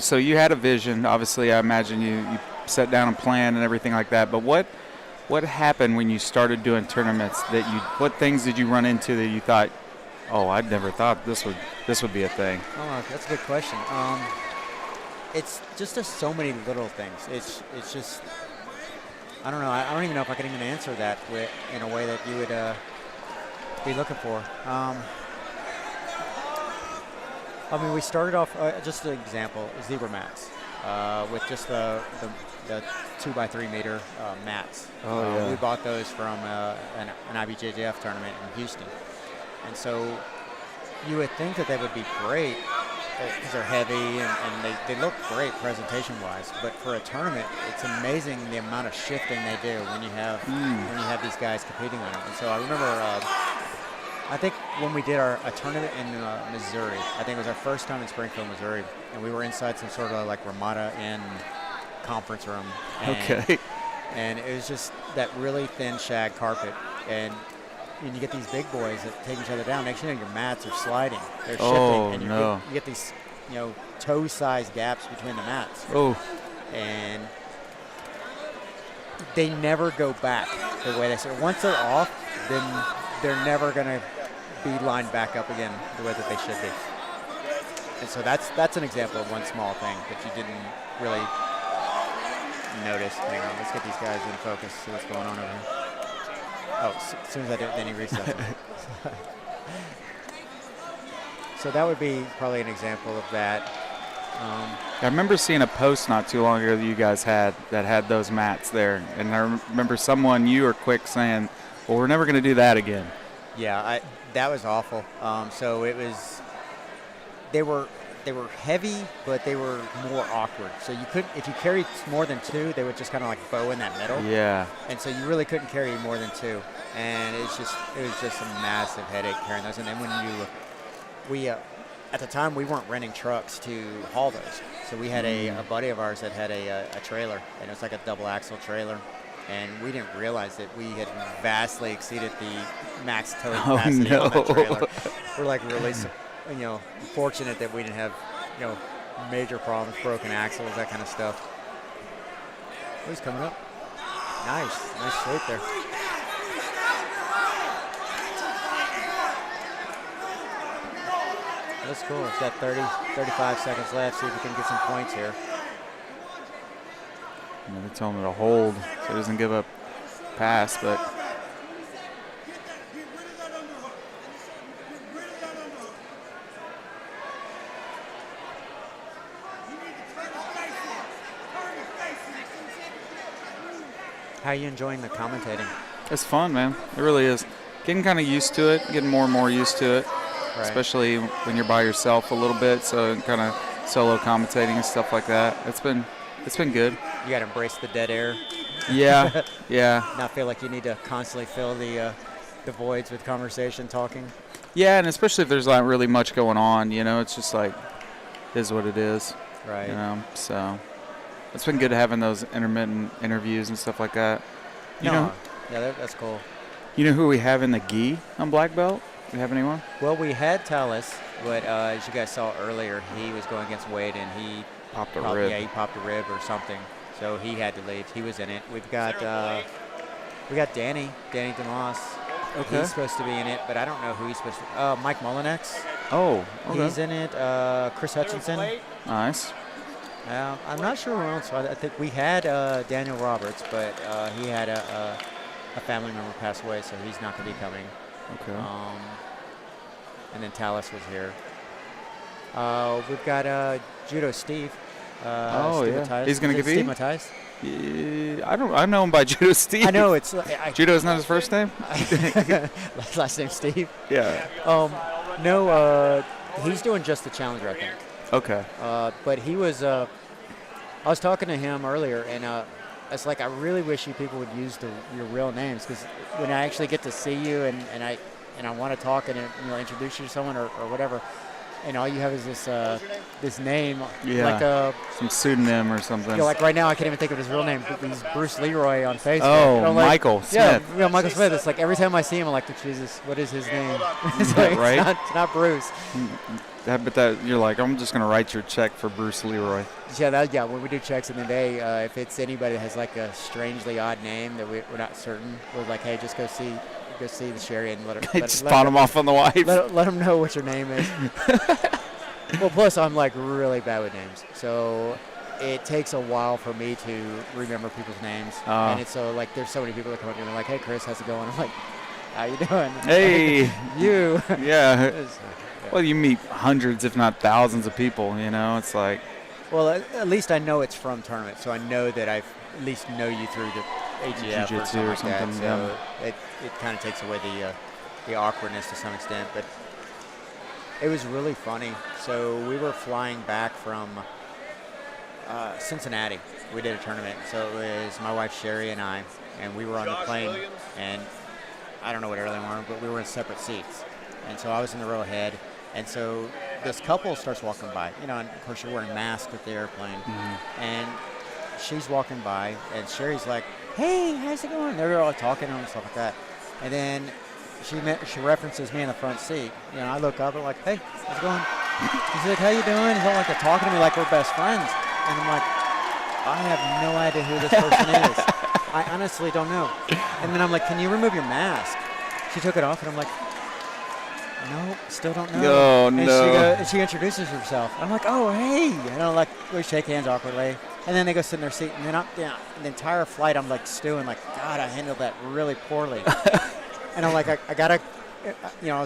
so you had a vision, obviously I imagine you sat down and planned and everything like that, but what happened when you started doing tournaments what things did you run into that you thought, oh, I'd never thought this would be a thing? Oh, that's a good question. It's just so many little things. It's just, I don't know. I don't even know if I can even answer that in a way that you would be looking for. We started off, just an example, zebra mats, with just the 2x3 meter mats. Oh, yeah. We bought those from an IBJJF tournament in Houston. And so you would think that they would be great because they're heavy and they look great presentation-wise. But for a tournament, it's amazing the amount of shifting they do when you have these guys competing on them. And so I remember, I think when we did a tournament in Missouri, I think it was our first time in Springfield, Missouri, and we were inside some sort of like Ramada Inn conference room. And it was just that really thin shag carpet. And you get these big boys that take each other down. Next thing you know, your mats are sliding. They're shifting. And you get these, toe-sized gaps between the mats. Oh. And they never go back. the way they start. Once they're off, then they're never going to be lined back up again the way that they should be. And so that's an example of one small thing that you didn't really notice. Hang on, let's get these guys in focus, see what's going on over here. Oh, as soon as I do it, then he resets it. So that would be probably an example of that. I remember seeing a post not too long ago that you guys had that had those mats there, and I remember you were quick saying, well, we're never going to do that again. Yeah, that was awful. So it was, they were heavy, but they were more awkward. So you couldn't, if you carried more than two, they would just kind of like bow in that middle. Yeah. And so you really couldn't carry more than two. And it was just a massive headache carrying those. And then when at the time we weren't renting trucks to haul those. So we had a buddy of ours that had a trailer, and it was like a double axle trailer. And we didn't realize that we had vastly exceeded the max towing capacity on that trailer. We're like really, fortunate that we didn't have, major problems, broken axles, that kind of stuff. Who's coming up? Nice shape there. That's cool. It's got 35 seconds left. See if we can get some points here. They told him to hold so he doesn't give up pass, but how are you enjoying the commentating? it's fun, man. It really is. Getting kind of used to it, getting more and more used to it, right. Especially when you're by yourself a little bit, so kind of solo commentating and stuff like that. It's been good. You got to embrace the dead air. Yeah, yeah. Not feel like you need to constantly fill the voids with conversation, talking. Yeah, and especially if there's not really much going on, it's just like, it is what it is. Right. So it's been good having those intermittent interviews and stuff like that. Yeah, that's cool. You know who we have in the gi on black belt? Do we have anyone? Well, we had Tallis, but as you guys saw earlier, he was going against Wade, and he popped a rib. Yeah, he popped a rib or something, so he had to leave. He was in it. We got Danny DeMoss. Okay. He's supposed to be in it, but I don't know who he's supposed to. Mike Mullinex. Oh, okay. He's in it. Chris Hutchinson. Nice. I'm not sure who else. I think we had Daniel Roberts, but he had a family member pass away, so he's not going to be coming. Okay. And then Tallis was here. We've got Judo Steve. Steve yeah. Mattias. He's going to Steve be? Mattias. Yeah, I know him by Judo Steve. I know it's Judo's not his first name. Last name Steve. Yeah. No, he's doing just the Challenger, I think. Okay. But he was. I was talking to him earlier, and it's like I really wish you people would use your real names, because when I actually get to see you and I want to talk and introduce you to someone or whatever, and all you have is this name, like some pseudonym or something. Like right now I can't even think of his real name. He's Bruce Leroy on Facebook. Oh, Michael Smith. Yeah, Michael Smith. It's like every time I see him, I'm like, Jesus, what is his name? It's like, right? It's not Bruce. You're like, I'm just gonna write your check for Bruce Leroy. Yeah, when we do checks in the day, if it's anybody that has like a strangely odd name that we're not certain, we're like, hey, just go see the Sherry and let her just spawn him off on the wife. Let him know what your name is. Well, plus I'm like really bad with names, so it takes a while for me to remember people's names. And it's so like there's so many people that come up to me and they're like, hey Chris, how's it going? I'm like, how you doing? Hey. You. Yeah. Well, you meet hundreds, if not thousands of people, it's like. Well, at least I know it's from tournament, so I know that I at least know you through the AGF jiu-jitsu or something. Like that, so it kind of takes away the awkwardness to some extent, but it was really funny. So we were flying back from Cincinnati. We did a tournament, so it was my wife Sherry and I, and we were on the plane, and I don't know what airline we were, but we were in separate seats, and so I was in the row ahead. And so this couple starts walking by, and of course you're wearing masks with the airplane, and she's walking by, and Sherry's like, hey, how's it going? They're all talking and stuff like that. And then she references me in the front seat. I look up and I'm like, hey, how's it going? She's like, how you doing? He's all like talking to me like we're best friends. And I'm like, I have no idea who this person is. I honestly don't know. And then I'm like, can you remove your mask? She took it off, and I'm like, no, still don't know. Oh, and no. And she introduces herself. I'm like, oh, hey. And I'm like, we shake hands awkwardly. And then they go sit in their seat. And then the entire flight, I'm like stewing, like, God, I handled that really poorly. And I'm like, I got to,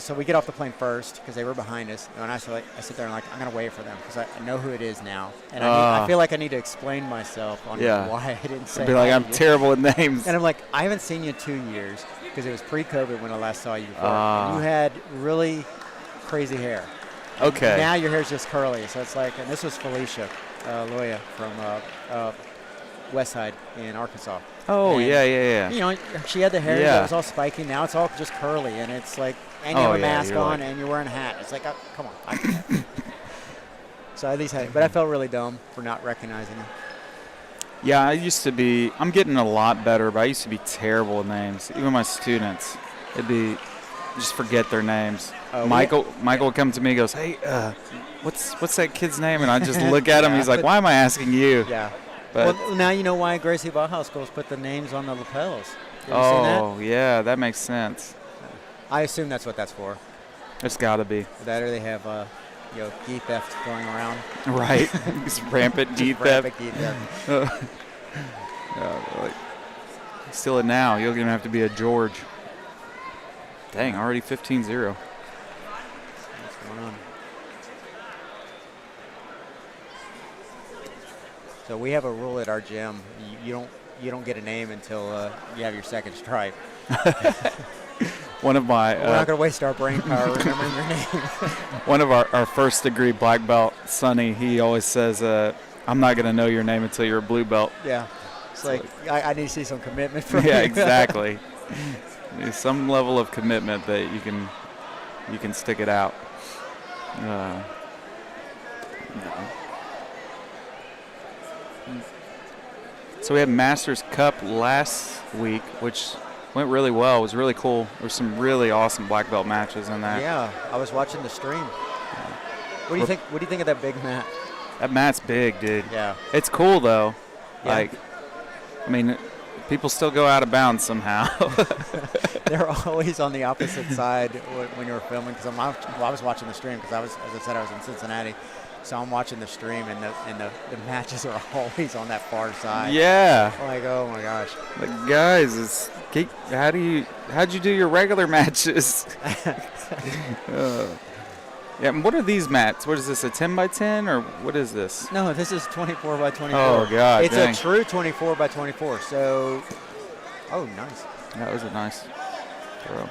so we get off the plane first because they were behind us. And I sit there and like, I'm going to wait for them because I know who it is now. And I feel like I need to explain myself on why I didn't say Be like, I'm terrible with names. And I'm like, I haven't seen you in 2 years because it was pre-COVID when I last saw you before. And you had really crazy hair. Okay. And now your hair's just curly. So it's like, and this was Felicia Loya from Westside in Arkansas. Oh, and, yeah. She had the hair that was all spiky. Now it's all just curly, and it's like, and you have a mask on, and you're wearing a hat. It's like, oh, come on. So at least but I felt really dumb for not recognizing him. Yeah, I'm getting a lot better, but I used to be terrible with names. Even my students, just forget their names. Michael would come to me and goes, hey, what's that kid's name? And I just look at him. He's like, why am I asking you? Yeah. But well, now you know why Gracie Bauhaus schools put the names on the lapels. You ever seen that? Oh, yeah, that makes sense. I assume that's what that's for. It's got to be. That or they have, geet theft going around. Right. Just rampant geet theft. Rampant geet theft. Steal it now. You're going to have to be a George. Dang, already 15-0. What's going on? So we have a rule at our gym. You don't get a name until you have your second stripe. One of my we're not going to waste our brain power remembering your name. One of our first degree black belt, Sonny, he always says, I'm not going to know your name until you're a blue belt. Yeah. It's like I need to see some commitment from you. Yeah, exactly. There's some level of commitment that you can stick it out. So we had Masters Cup last week, which went really well. It was really cool. There were some really awesome black belt matches in that. Yeah, I was watching the stream. What do you think? What do you think of that big mat? That mat's big, dude. Yeah. It's cool though. Yeah. People still go out of bounds somehow. They're always on the opposite side when you're filming because I was watching the stream because as I said, I was in Cincinnati. So I'm watching the stream, and the matches are always on that far side. Yeah. I'm like, oh my gosh. But guys, how'd you do your regular matches? Yeah. And what are these mats? What is this? A 10x10 or what is this? No, this is 24x24. Oh God. It's dang. a true 24x24. So, oh, nice. That was a nice throw.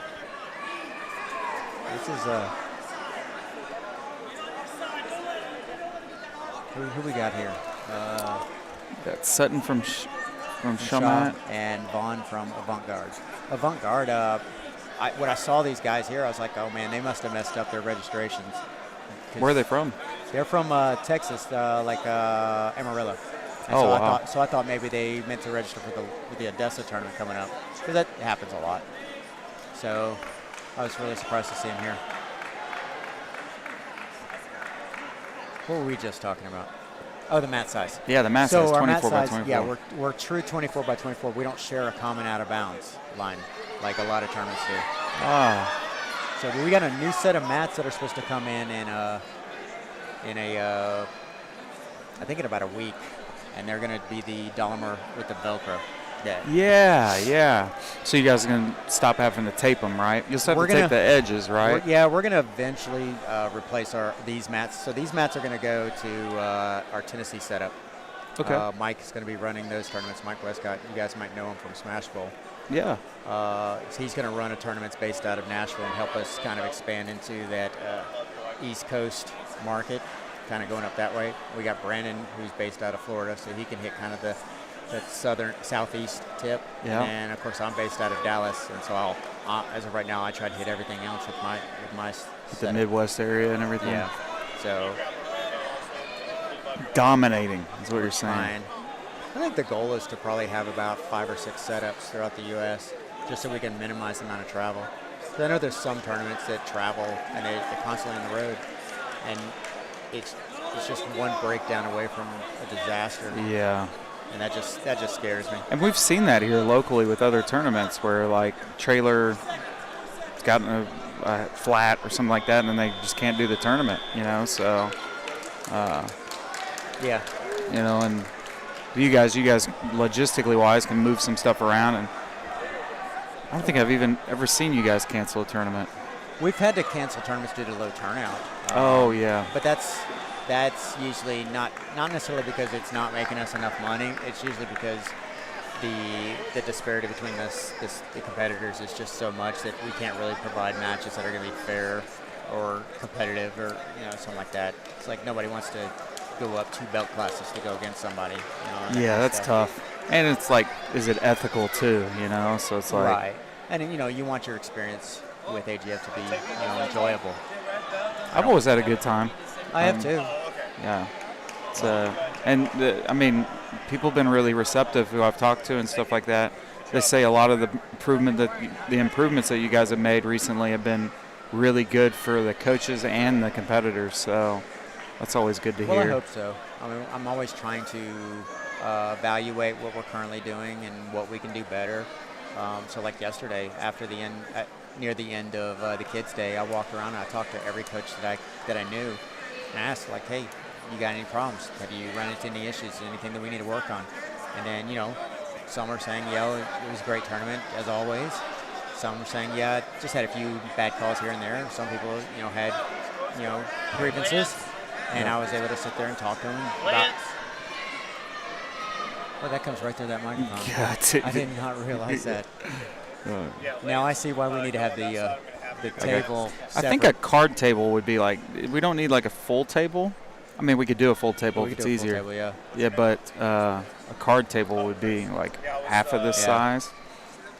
This is Who we got here? Got Sutton from Shamat and Vaughn from Avant-Garde. Avant-Garde, when I saw these guys here, I was like, oh man, they must have messed up their registrations. Where are they from? They're from Texas, Amarillo. And wow. So I thought maybe they meant to register for the Odessa tournament coming up because that happens a lot. So I was really surprised to see him here. What were we just talking about? Oh, the mat size. Yeah, the mat size, 24x24. Yeah, we're true 24x24. We don't share a common out of bounds line like a lot of tournaments do. So we got a new set of mats that are supposed to come in I think in about a week, and they're going to be the Dahmer with the Velcro. Yeah. So you guys are going to stop having to tape them, right? You'll still have to tape the edges, right? We're going to eventually replace these mats. So these mats are going to go to our Tennessee setup. Okay. Mike is going to be running those tournaments. Mike Westcott, you guys might know him from Smash Bowl. Yeah. He's going to run a tournaments based out of Nashville and help us kind of expand into that East Coast market, kind of going up that way. We got Brandon, who's based out of Florida, so he can hit kind of that southeast tip. Yeah. And of course, I'm based out of Dallas, and so as of right now, I try to hit everything else with my the Midwest area and everything. Yeah. So dominating is what you're saying. Fine. I think the goal is to probably have about 5 or 6 setups throughout the U.S. just so we can minimize the amount of travel. So I know there's some tournaments that travel and they're constantly on the road, and it's just one breakdown away from a disaster. Yeah. and that just scares me. And we've seen that here locally with other tournaments where like trailer gotten a flat or something like that, and then they just can't do the tournament, so yeah, and you guys logistically wise can move some stuff around, and I don't think I've even ever seen you guys cancel a tournament. We've had to cancel tournaments due to low turnout. Oh yeah, but that's usually not necessarily because it's not making us enough money. It's usually because the disparity between the competitors is just so much that we can't really provide matches that are going to be fair or competitive or something like that. It's like nobody wants to go up 2 belt classes to go against somebody. Yeah, that's tough. And it's like, is it ethical too? So it's like right. And you want your experience with AGF to be enjoyable. I've always had a good time. I have too. Yeah. I mean, people have been really receptive who I've talked to and stuff like that. They say a lot of the improvements that you guys have made recently have been really good for the coaches and the competitors. So that's always good to hear. Well, I hope so. I mean, I'm always trying to evaluate what we're currently doing and what we can do better. So like yesterday, near the end of the kids' day, I walked around and I talked to every coach that I knew, and I asked like, "Hey, you got any problems? Have you run into any issues? Anything that we need to work on?" And then some are saying, "Yeah, it was a great tournament as always." Some were saying, "Yeah, just had a few bad calls here and there." Some people, had grievances, and I was able to sit there and talk to them about. Well, that comes right through that microphone. Yeah, I did not realize that. Now I see why we need to have the table separate. I think a card table would be like, we don't need like a full table. I mean, we could do a full table if it's easier. Table, yeah. Yeah, but a card table would be like half of this size.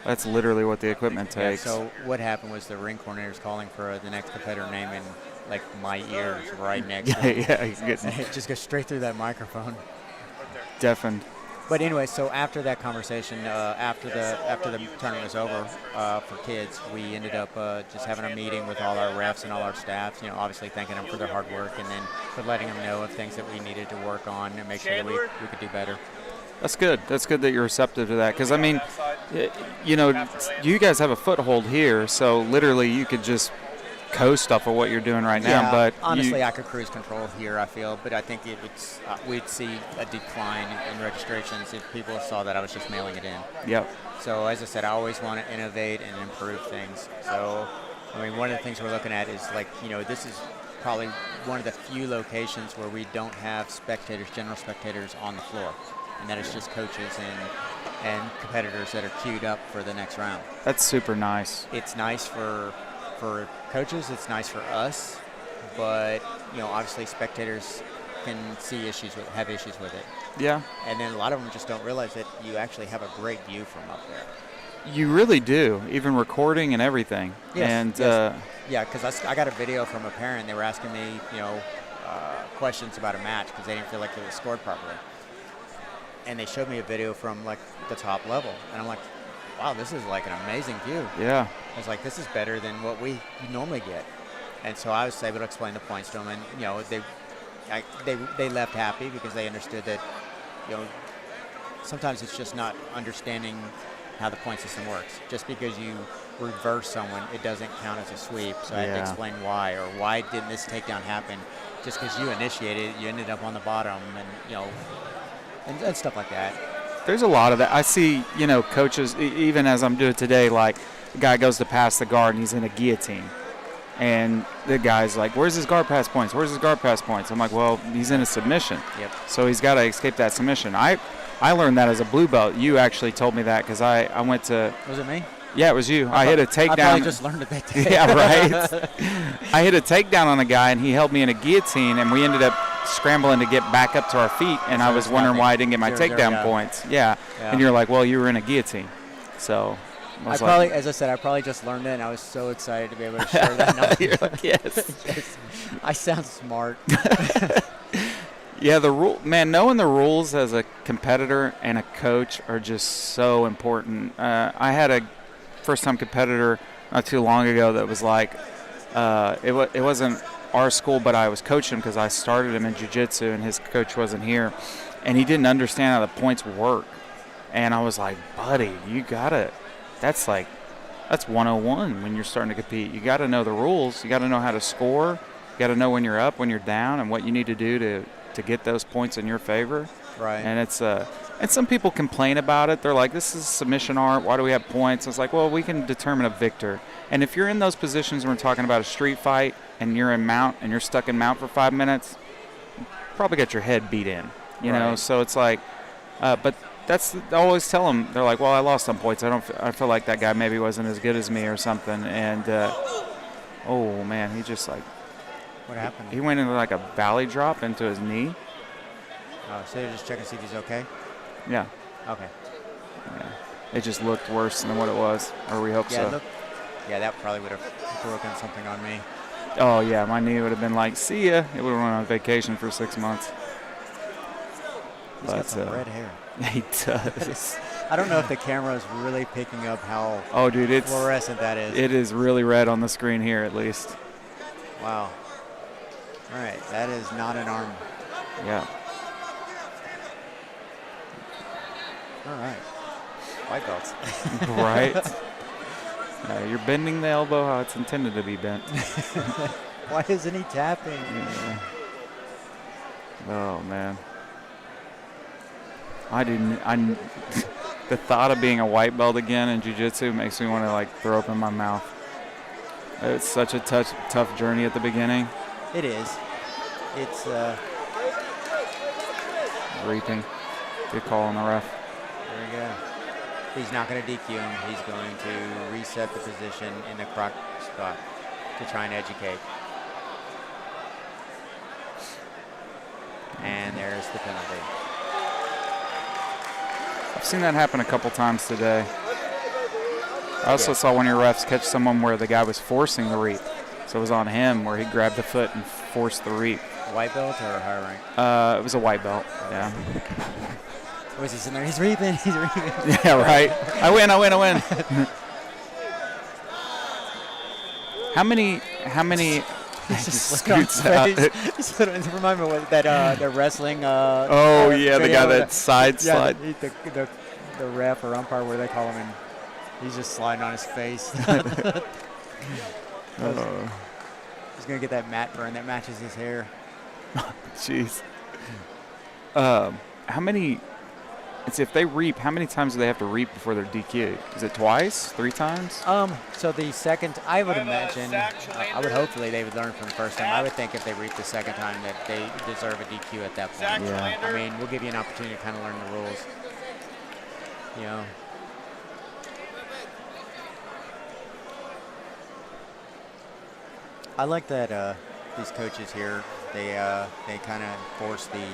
That's literally what the equipment takes. Yeah, so what happened was the ring coordinator's calling for the next competitor name in like my ears right next to him. Yeah. It just goes straight through that microphone. Deafened. But anyway, so after that conversation, after the tournament was over for kids, we ended up just having a meeting with all our refs and all our staffs. Obviously thanking them for their hard work, and then for letting them know of things that we needed to work on and make sure that we could do better. That's good. That's good that you're receptive to that, because I mean, you guys have a foothold here, so literally you could just coast off of what you're doing right now. But honestly, I could cruise control here, I feel, but I think we'd see a decline in registrations if people saw that I was just mailing it in. Yep. So as I said, I always want to innovate and improve things. So, I mean, one of the things we're looking at is like, this is probably one of the few locations where we don't have general spectators on the floor, and that is just coaches and competitors that are queued up for the next round. That's super nice. It's nice for coaches, it's nice for us, but obviously spectators can have issues with it. Yeah. And then a lot of them just don't realize that you actually have a great view from up there. You really do, even recording and everything. Yes. And yeah, because I got a video from a parent. They were asking me, questions about a match because they didn't feel like it was scored properly. And they showed me a video from like the top level, and I'm like, wow, this is like an amazing view. Yeah. I was like, this is better than what we normally get. And so I was able to explain the points to them, and they left happy because they understood that sometimes it's just not understanding how the point system works. Just because you reverse someone, it doesn't count as a sweep. So I had to explain why, or why didn't this takedown happen? Just because you initiated it, you ended up on the bottom, and and stuff like that. There's a lot of that. I see, coaches, even as I'm doing today, like the guy goes to pass the guard and he's in a guillotine. And the guy's like, where's his guard pass points? Where's his guard pass points? I'm like, well, he's in a submission. Yep. So he's got to escape that submission. I learned that as a blue belt. You actually told me that because I went to. Was it me? Yeah, it was you. I hit a takedown. I probably just learned it that day. Yeah, right. I hit a takedown on a guy, and he held me in a guillotine, and we ended up scrambling to get back up to our feet, and I was wondering why I didn't get my takedown points. Yeah. And you're like, well, you were in a guillotine. So I probably, as I said, I probably just learned it, and I was so excited to be able to share that knowledge. You're like, yes. I sound smart. Yeah, knowing the rules as a competitor and a coach are just so important. I had a first-time competitor not too long ago that was like, it wasn't our school, but I was coaching because I started him in jiu-jitsu, and his coach wasn't here. and he didn't understand how the points work. And I was like, buddy, you got to – that's 101 when you're starting to compete. You got to know the rules. You got to know how to score. You got to know when you're up, when you're down, and what you need to do to get those points in your favor. Right. And it's and some people complain about it. They're like, this is submission art. Why do we have points? It's like, well, we can determine a victor. And if you're in those positions when we're talking about a street fight and you're in mount and you're stuck in mount for 5 minutes, you probably got your head beat in, you know? So it's like, but that's, I always tell them, they're like, well, I lost some points. I feel like that guy maybe wasn't as good as me or something. And, oh, man, he just like. What happened? He went into like a valley drop into his knee. Oh, so you're just checking to see if he's okay? Yeah. Okay. Yeah. It just looked worse than what it was, or we hope so. Yeah, that probably would have broken something on me. Oh, yeah, my knee would have been like, see ya. It would have went on vacation for 6 months. He's got some red hair. He does. I don't know if the camera is really picking up how fluorescent that is. It is really red on the screen here, at least. Wow. All right, that is not an arm. Yeah. All right. White belts. Right. You're bending the elbow how it's intended to be bent. Why isn't he tapping? Yeah. Oh, man. The thought of being a white belt again in jiu-jitsu makes me want to like throw up in my mouth. It's such a tough journey at the beginning. It is. It's reaping. Good call on the ref. There we go. He's not going to DQ him. He's going to reset the position in the croc spot to try and educate. And there's the penalty. I've seen that happen a couple times today. I also saw one of your refs catch someone where the guy was forcing the reap. So it was on him where he grabbed the foot and forced the reap. White belt or higher rank? It was a white belt, yeah. Was he sitting there? He's reaping. Yeah, right. I win. How many He's just scoots out. Remind me what that the wrestling. The guy that side slide. The ref or umpire, where they call him, and he's just sliding on his face. He's gonna get that mat burn that matches his hair. Jeez. How many? If they reap, how many times do they have to reap before they're DQ'd? Is it twice? 3 times? So the second, I would imagine, I would hopefully they would learn from the first time. I would think if they reap the second time that they deserve a DQ at that point. Yeah. I mean, we'll give you an opportunity to kind of learn the rules. You know. I like that these coaches here, they kind of force the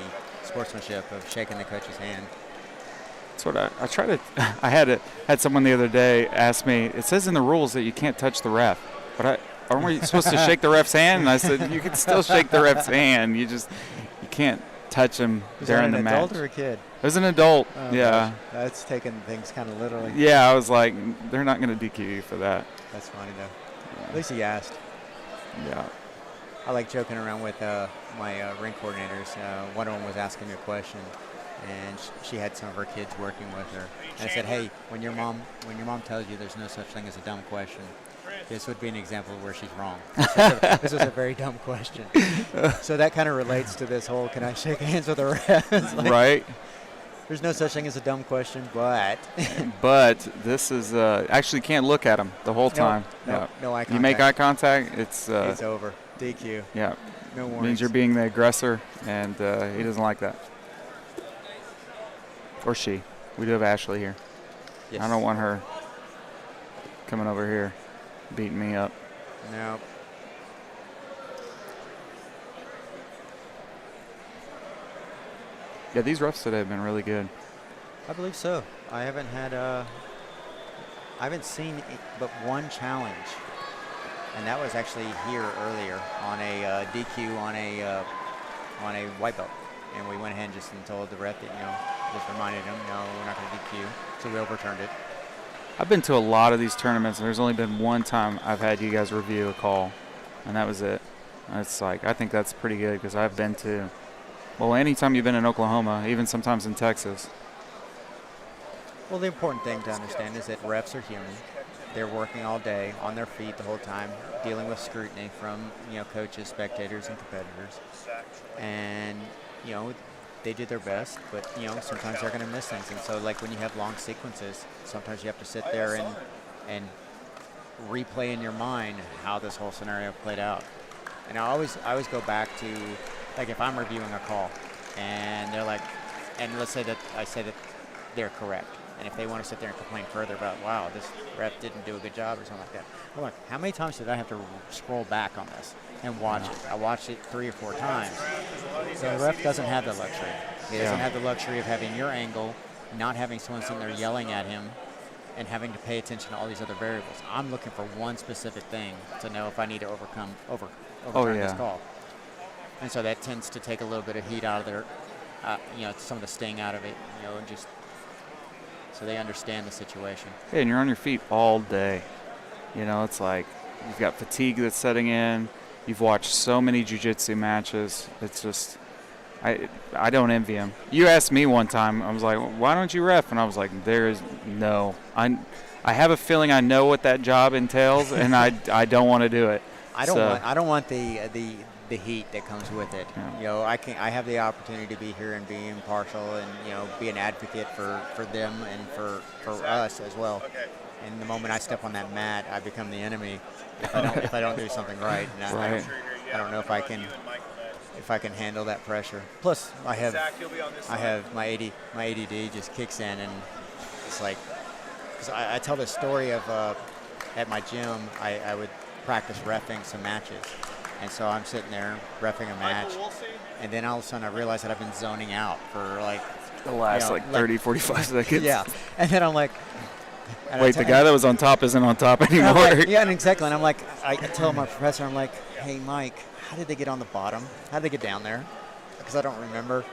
sportsmanship of shaking the coach's hand. That's what I try to. I had someone the other day ask me. It says in the rules that you can't touch the ref, but aren't we supposed to shake the ref's hand? And I said you can still shake the ref's hand. You can't touch him during the match. Was that an adult or a kid? It was an adult. Oh, yeah. Gosh. That's taking things kind of literally. Yeah, I was like, they're not going to DQ you for that. That's funny though. Yeah. At least he asked. Yeah. I like joking around with my ring coordinators. One of them was asking me a question, and she had some of her kids working with her. And I said, "Hey, when your mom tells you there's no such thing as a dumb question, this would be an example of where she's wrong. This was a very dumb question." So that kind of relates to this whole, can I shake hands with a ref? Like, right. There's no such thing as a dumb question, but. But this is actually can't look at him the whole time. No eye contact. You make eye contact, it's over. DQ. Yeah. No warnings. Means you're being the aggressor, and he doesn't like that. Or she. We do have Ashley here. Yes. I don't want her coming over here beating me up. No. Yeah, these refs today have been really good. I believe so. I haven't seen but one challenge, and that was actually here earlier on a DQ on a white belt, and we went ahead and just told the ref that just reminded him, no, we're not going to DQ, so we overturned it. I've been to a lot of these tournaments, and there's only been one time I've had you guys review a call, and that was it. And it's like, I think that's pretty good because I've been to Well, anytime you've been in Oklahoma, even sometimes in Texas. Well, the important thing to understand is that refs are human. They're working all day on their feet the whole time, dealing with scrutiny from, coaches, spectators, and competitors. And, they do their best, but, sometimes they're going to miss things. And so, like, when you have long sequences, sometimes you have to sit there and replay in your mind how this whole scenario played out. And I always go back to, like, if I'm reviewing a call and they're like, and let's say that I say that they're correct. And if they want to sit there and complain further about, wow, this ref didn't do a good job or something like that, I'm like, how many times did I have to scroll back on this and watch it? I watched it 3 or 4 times. So the ref doesn't have the luxury. He doesn't have the luxury of having your angle, not having someone sitting there yelling at him, and having to pay attention to all these other variables. I'm looking for one specific thing to know if I need to overturn this call. And so that tends to take a little bit of heat out of their, some of the sting out of it, and just so they understand the situation. Yeah, and you're on your feet all day. It's like you've got fatigue that's setting in. You've watched so many jiu-jitsu matches. It's just, I don't envy him. You asked me one time, I was like, why don't you ref? And I was like, there is no. I have a feeling I know what that job entails, and I don't want to do it. I don't want the heat that comes with it. Yeah. I have the opportunity to be here and be impartial and be an advocate for them and for us as well. And the moment I step on that mat, I become the enemy if I don't do something right. And right. I don't know if I can handle that pressure. Plus, I have my ADD just kicks in, and it's like, because I tell this story of at my gym, I would practice reffing some matches. And so I'm sitting there reffing a match, and then all of a sudden I realize that I've been zoning out for like the last 30, 45 seconds. Yeah, and then I'm like, wait, the guy that was on top isn't on top anymore. Yeah, and exactly. And I'm like, I tell my professor, I'm like, hey, Mike, how did they get on the bottom? How did they get down there? Because I don't remember.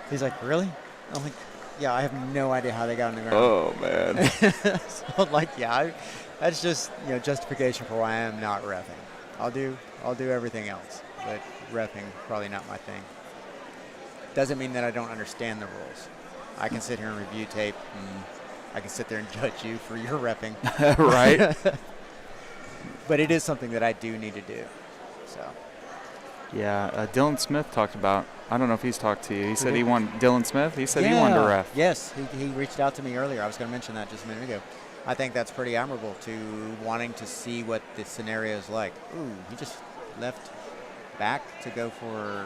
He's like, really? I'm like, yeah, I have no idea how they got on the ground. Oh, man. So, like, yeah, that's just, justification for why I am not reffing. I'll do everything else, but reffing probably not my thing. Doesn't mean that I don't understand the rules. I can sit here and review tape, and I can sit there and judge you for your reffing. Right. But it is something that I do need to do. So. Yeah, Dylan Smith talked about, I don't know if he's talked to you. He said Dylan Smith, he said he wanted to ref. Yes, he reached out to me earlier. I was going to mention that just a minute ago. I think that's pretty admirable, to wanting to see what the scenario is like. Ooh, he just left back to go for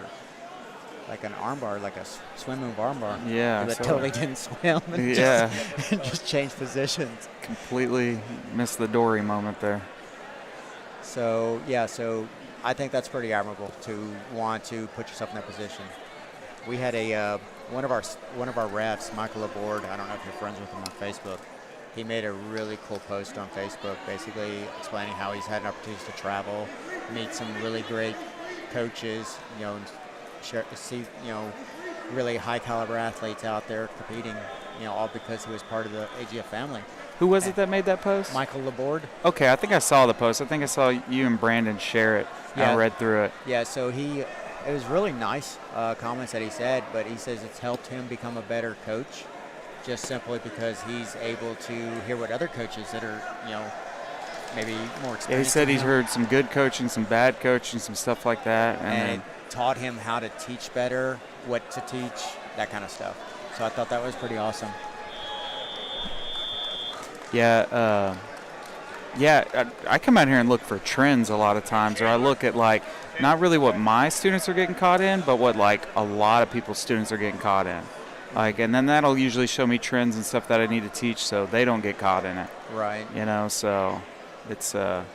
like an armbar, like a swim move armbar. Yeah. But totally didn't swim. And just changed positions. Completely missed the Dory moment there. So, so I think that's pretty admirable, to want to put yourself in that position. We had one of our refs, Michael Laborde, I don't know if you're friends with him on Facebook. He made a really cool post on Facebook, basically explaining how he's had an opportunity to travel, meet some really great coaches, see, really high caliber athletes out there competing, all because he was part of the AGF family. Who was it that made that post? Michael Laborde. Okay, I think I saw the post. I think I saw you and Brandon share it. Yeah. I read through it. Yeah, so it was really nice comments that he said, but he says it's helped him become a better coach, just simply because he's able to hear what other coaches that are, maybe more experienced. Yeah, he said he's heard some good coaching, some bad coaching, some stuff like that. And it taught him how to teach better, what to teach, that kind of stuff. So I thought that was pretty awesome. Yeah, I come out here and look for trends a lot of times, or I look at, like, not really what my students are getting caught in, but what, like, a lot of people's students are getting caught in. Like, and then that'll usually show me trends and stuff that I need to teach so they don't get caught in it. Right. So it's tough.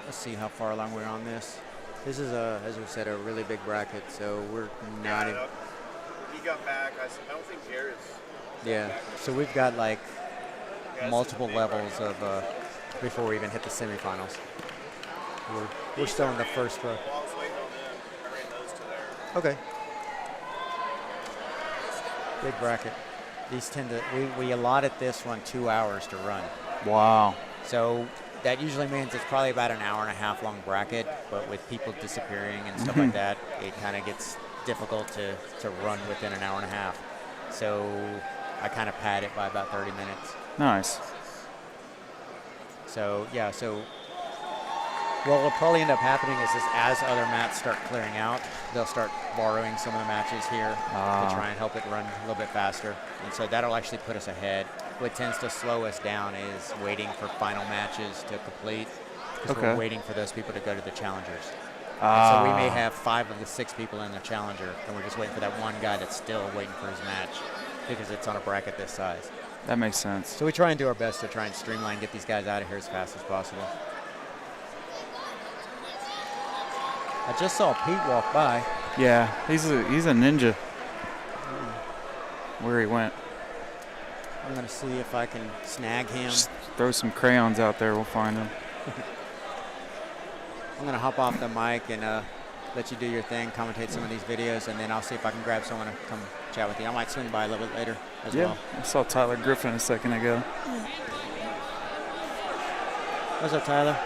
Let's see how far along we're on this. This is, as we said, a really big bracket, so we're not even. He got back. I don't think Jared's. Yeah, so we've got like multiple levels of before we even hit the semifinals. We're still in the first row. Okay. Big bracket. These tend to we allotted this one 2 hours to run. Wow. So that usually means it's probably about an hour and a half long bracket, but with people disappearing and stuff like that, it kind of gets difficult to run within an hour and a half. So I kind of pad it by about 30 minutes. Nice. So, yeah, so what will probably end up happening is as other mats start clearing out, they'll start borrowing some of the matches here to try and help it run a little bit faster. And so that'll actually put us ahead. What tends to slow us down is waiting for final matches to complete, because we're waiting for those people to go to the challengers. So we may have 5 of the 6 people in the challenger, and we're just waiting for that one guy that's still waiting for his match because it's on a bracket this size. That makes sense. So we try and do our best to try and streamline, get these guys out of here as fast as possible. I just saw Pete walk by. Yeah, he's a ninja. Where he went. I'm going to see if I can snag him. Just throw some crayons out there, we'll find him. I'm going to hop off the mic and let you do your thing, commentate some of these videos, and then I'll see if I can grab someone to come chat with you. I might swing by a little bit later as well. I saw Tyler Griffin a second ago. What's up, Tyler?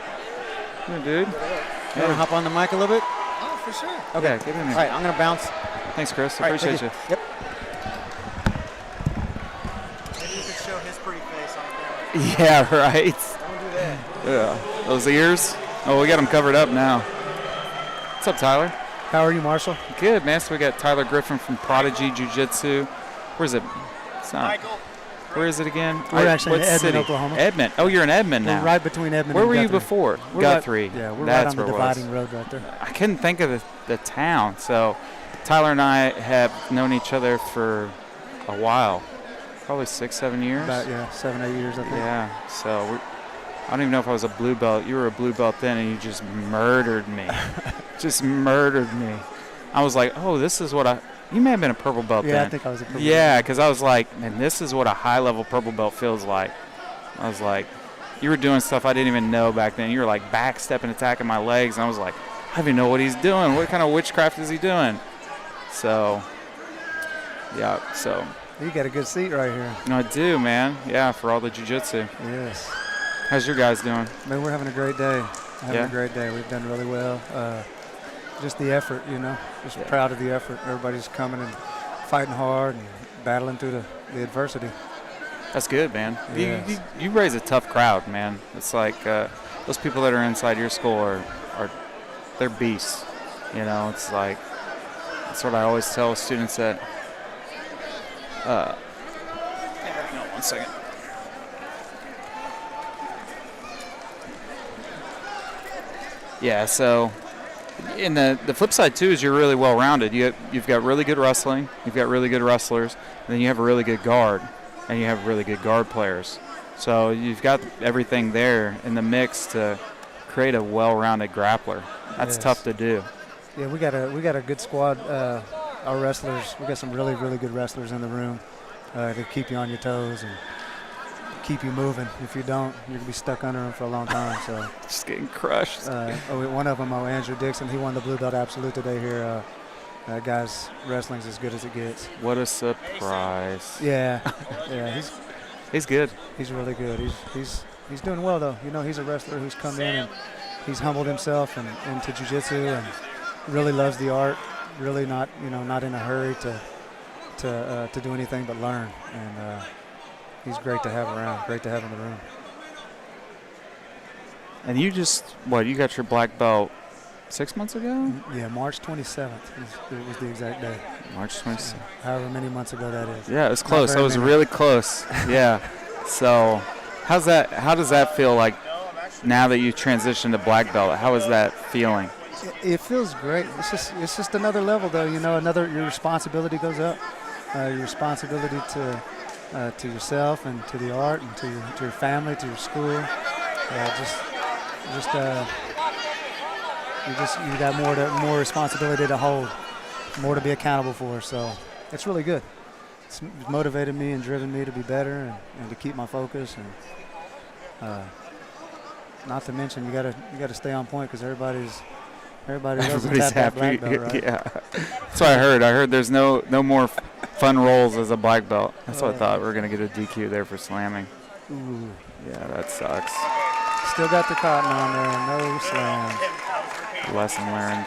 Good, dude. You want to hop on the mic a little bit? Oh, for sure. Okay. Yeah, get in there. All right, I'm going to bounce. Thanks, Chris. I All right, appreciate you. Yep. Maybe you could show his pretty face on camera. Yeah, right. Don't do that. Yeah. Those ears. Oh, we got them covered up now. What's up, Tyler? How are you, Marshall? Good, man. So we got Tyler Griffin from Prodigy Jiu-Jitsu. Where's it? It's not. Michael. Where is it again? We're actually in what Edmond, city? Oklahoma. Edmond. Oh, you're in Edmond now. We're right between Edmond Where and were you Guthrie. before? We're Guthrie. Right, yeah, we're That's right on the where it was. dividing road right there. I couldn't think of the town. So Tyler and I have known each other for a while. Probably 6-7 years. About 7-8 years, I think. Yeah. So I don't even know if I was a blue belt. You were a blue belt then, and you just murdered me. Just murdered me. I was like, oh, this is what you may have been a purple belt then. Yeah, I think I was a purple belt. Yeah, because I was like, man, this is what a high-level purple belt feels like. I was like, you were doing stuff I didn't even know back then. You were like backstepping, attacking my legs, and I was like, I don't even know what he's doing. What kind of witchcraft is he doing? So, yeah, so. You got a good seat right here. No, I do, man. Yeah, for all the jiu-jitsu. Yes. How's your guys doing? Man, we're having a great day. Having a great day. We've done really well. Just the effort, Just proud of the effort. Everybody's coming and fighting hard and battling through the adversity. That's good, man. Yes. You raise a tough crowd, man. It's like those people that are inside your school are they're beasts. It's like that's what I always tell students that. Hang on 1 second. Yeah, so in the flip side too is you're really well rounded. You've got really good wrestling, you've got really good wrestlers, and then you have a really good guard, and you have really good guard players. So you've got everything there in the mix to create a well-rounded grappler. That's tough to do. Yeah, we got a good squad. Our wrestlers, we got some really, really good wrestlers in the room to keep you on your toes and keep you moving. If you don't, you're gonna be stuck under them for a long time. So just getting crushed. One of them, Andrew Dixon, he won the blue belt absolute today here. That guy's wrestling's as good as it gets. What a surprise! Yeah, he's good. He's really good. He's doing well though. He's a wrestler who's come in and he's humbled himself into jiu-jitsu and really loves the art. Really not in a hurry to do anything but learn. And he's great to have around. Great to have in the room. And you you got your black belt 6 months ago? Yeah, March 27th. It was the exact day. March 27th. However many months ago that is. Yeah, it was close. That was really close. Yeah. So, how does that feel like now that you transitioned to black belt? How is that feeling? It feels great. It's just another level though. Your responsibility goes up. Your responsibility to yourself and to the art and to your family, to your school. You got more responsibility to hold, more to be accountable for. So it's really good. It's motivated me and driven me to be better and to keep my focus and not to mention you gotta stay on point because everybody's happy. Black belt, right? Yeah, that's what I heard. I heard there's no more fun rolls as a black belt. That's what I thought. We were gonna get a DQ there for slamming. Ooh. Yeah, that sucks. Still got the cotton on there. No slam. Lesson learned.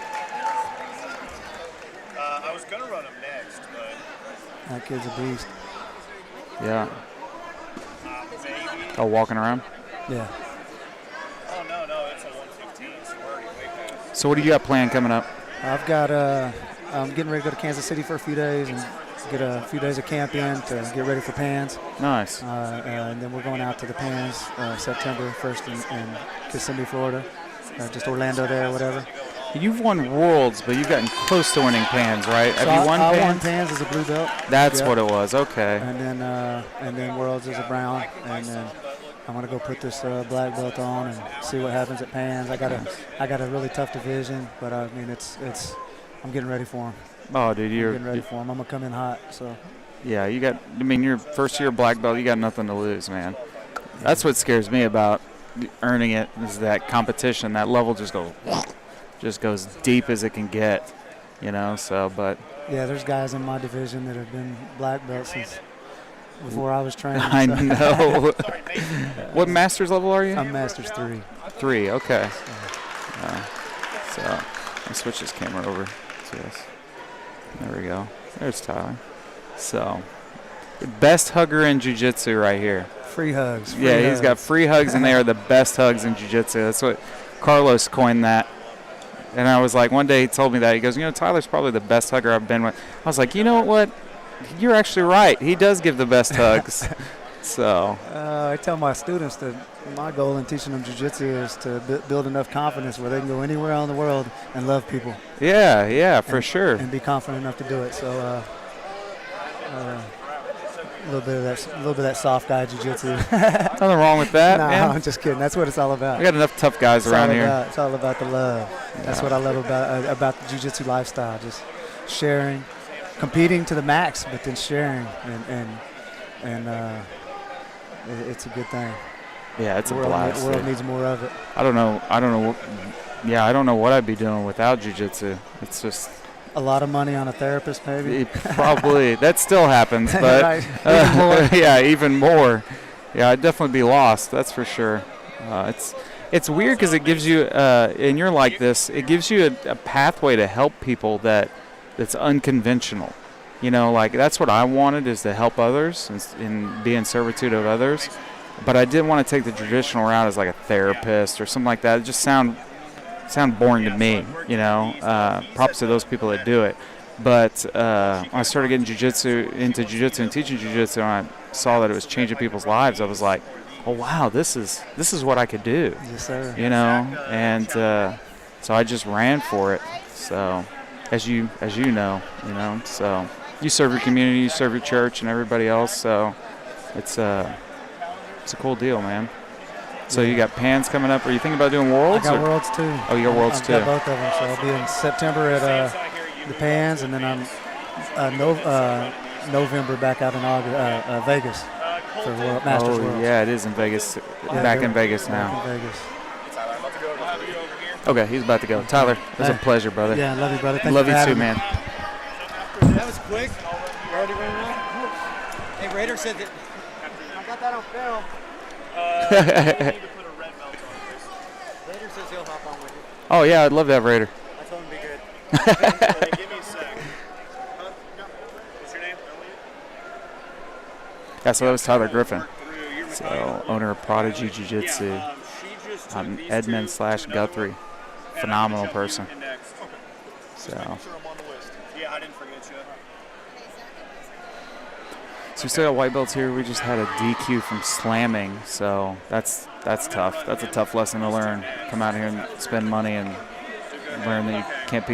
I was gonna run him next, but That kid's a beast. Yeah. maybe. Oh, walking around? Yeah. Oh no, it's a 115, so we're already way past. So what do you got planned coming up? I've got, I'm getting ready to go to Kansas City for a few days and get a few days of camp in to get ready for Pans. Nice. And then we're going out to the Pans September 1st in Kissimmee, Florida. Just Orlando there, whatever. You've won Worlds, but you've gotten close to winning Pans, right? So Have you won I Pans? won Pans as a blue belt. That's Yep. what it was. Okay. And then Worlds as a brown, and then I'm gonna go put this black belt on and see what happens at Pans. I got a really tough division, but I mean I'm getting ready for them. Oh, dude, you're getting ready for them. I'm gonna come in hot. So. Yeah, you got. I mean, your first year black belt, you got nothing to lose, man. That's what scares me about earning it is that competition. That level just goes deep as it can get, you know. So, but yeah, there's guys in my division that have been black belts since before I was training. I know. What Masters level are you? I'm Masters 3. 3. Okay. So let me switch this camera over to this. There we go. There's Tyler. So, best hugger in jiu-jitsu right here. Free hugs. Yeah, he's got free hugs, and they are the best hugs in jiu-jitsu. That's what Carlos coined that. And I was like, one day he told me that. He goes, Tyler's probably the best hugger I've been with. I was like, you know what? You're actually right. He does give the best hugs. So. I tell my students that my goal in teaching them jiu-jitsu is to build enough confidence where they can go anywhere in the world and love people. Yeah, for sure. And be confident enough to do it. So, a little bit of that soft guy jiu-jitsu. Nothing wrong with that, no, man. I'm just kidding. That's what it's all about. I got enough tough guys around here. It's all about the love. Yeah. That's what I love about the jiu-jitsu lifestyle. Just sharing, competing to the max, but then sharing, and it's a good thing. Yeah, it's a blast. The world needs more of it. I don't know what I'd be doing without jiu-jitsu. It's just a lot of money on a therapist, maybe. Probably that still happens, but right. Even more. Yeah, even more. Yeah, I'd definitely be lost. That's for sure. It's weird because it gives you, and you're like this. It gives you a pathway to help people that's unconventional. You know, like that's what I wanted is to help others and be in servitude of others. But I didn't want to take the traditional route as like a therapist or something like that. It just sound boring to me, you know. Props to those people that do it. But when I started getting into jiu-jitsu and teaching jiu-jitsu, and I saw that it was changing people's lives, I was like, oh wow, this is what I could do. Yes, sir. You know, and so I just ran for it. So as you know, so you serve your community, you serve your church and everybody else. So it's a cool deal, man. So you got Pans coming up. Are you thinking about doing Worlds? I got Worlds too. Oh, you got Worlds too. I've got both of them. So I'll be in September at the Pans, and then I'm November back out in Vegas for Masters Worlds. Yeah, it is in Vegas. Back in Vegas now. Back in Vegas. Okay, he's about to go. Tyler, it was a pleasure, brother. Yeah, love you, brother. Thank love you too, me. man. That was quick. We're already running out. Hey, Raider said that. I got that on film. You need to put a red belt on this. Raider says he'll hop on with you. Oh, yeah, I'd love to have Raider. I told him to be good. Give me a sec. What's your name? Yeah, so that was Tyler Griffin. So, owner of Prodigy Jiu-Jitsu. I'm Edmund/Guthrie. Phenomenal person. So. Yeah, I didn't forget you. So we still got white belts here. We just had a DQ from slamming, so that's tough. That's a tough lesson to learn. Come out here and spend money and learn that you can't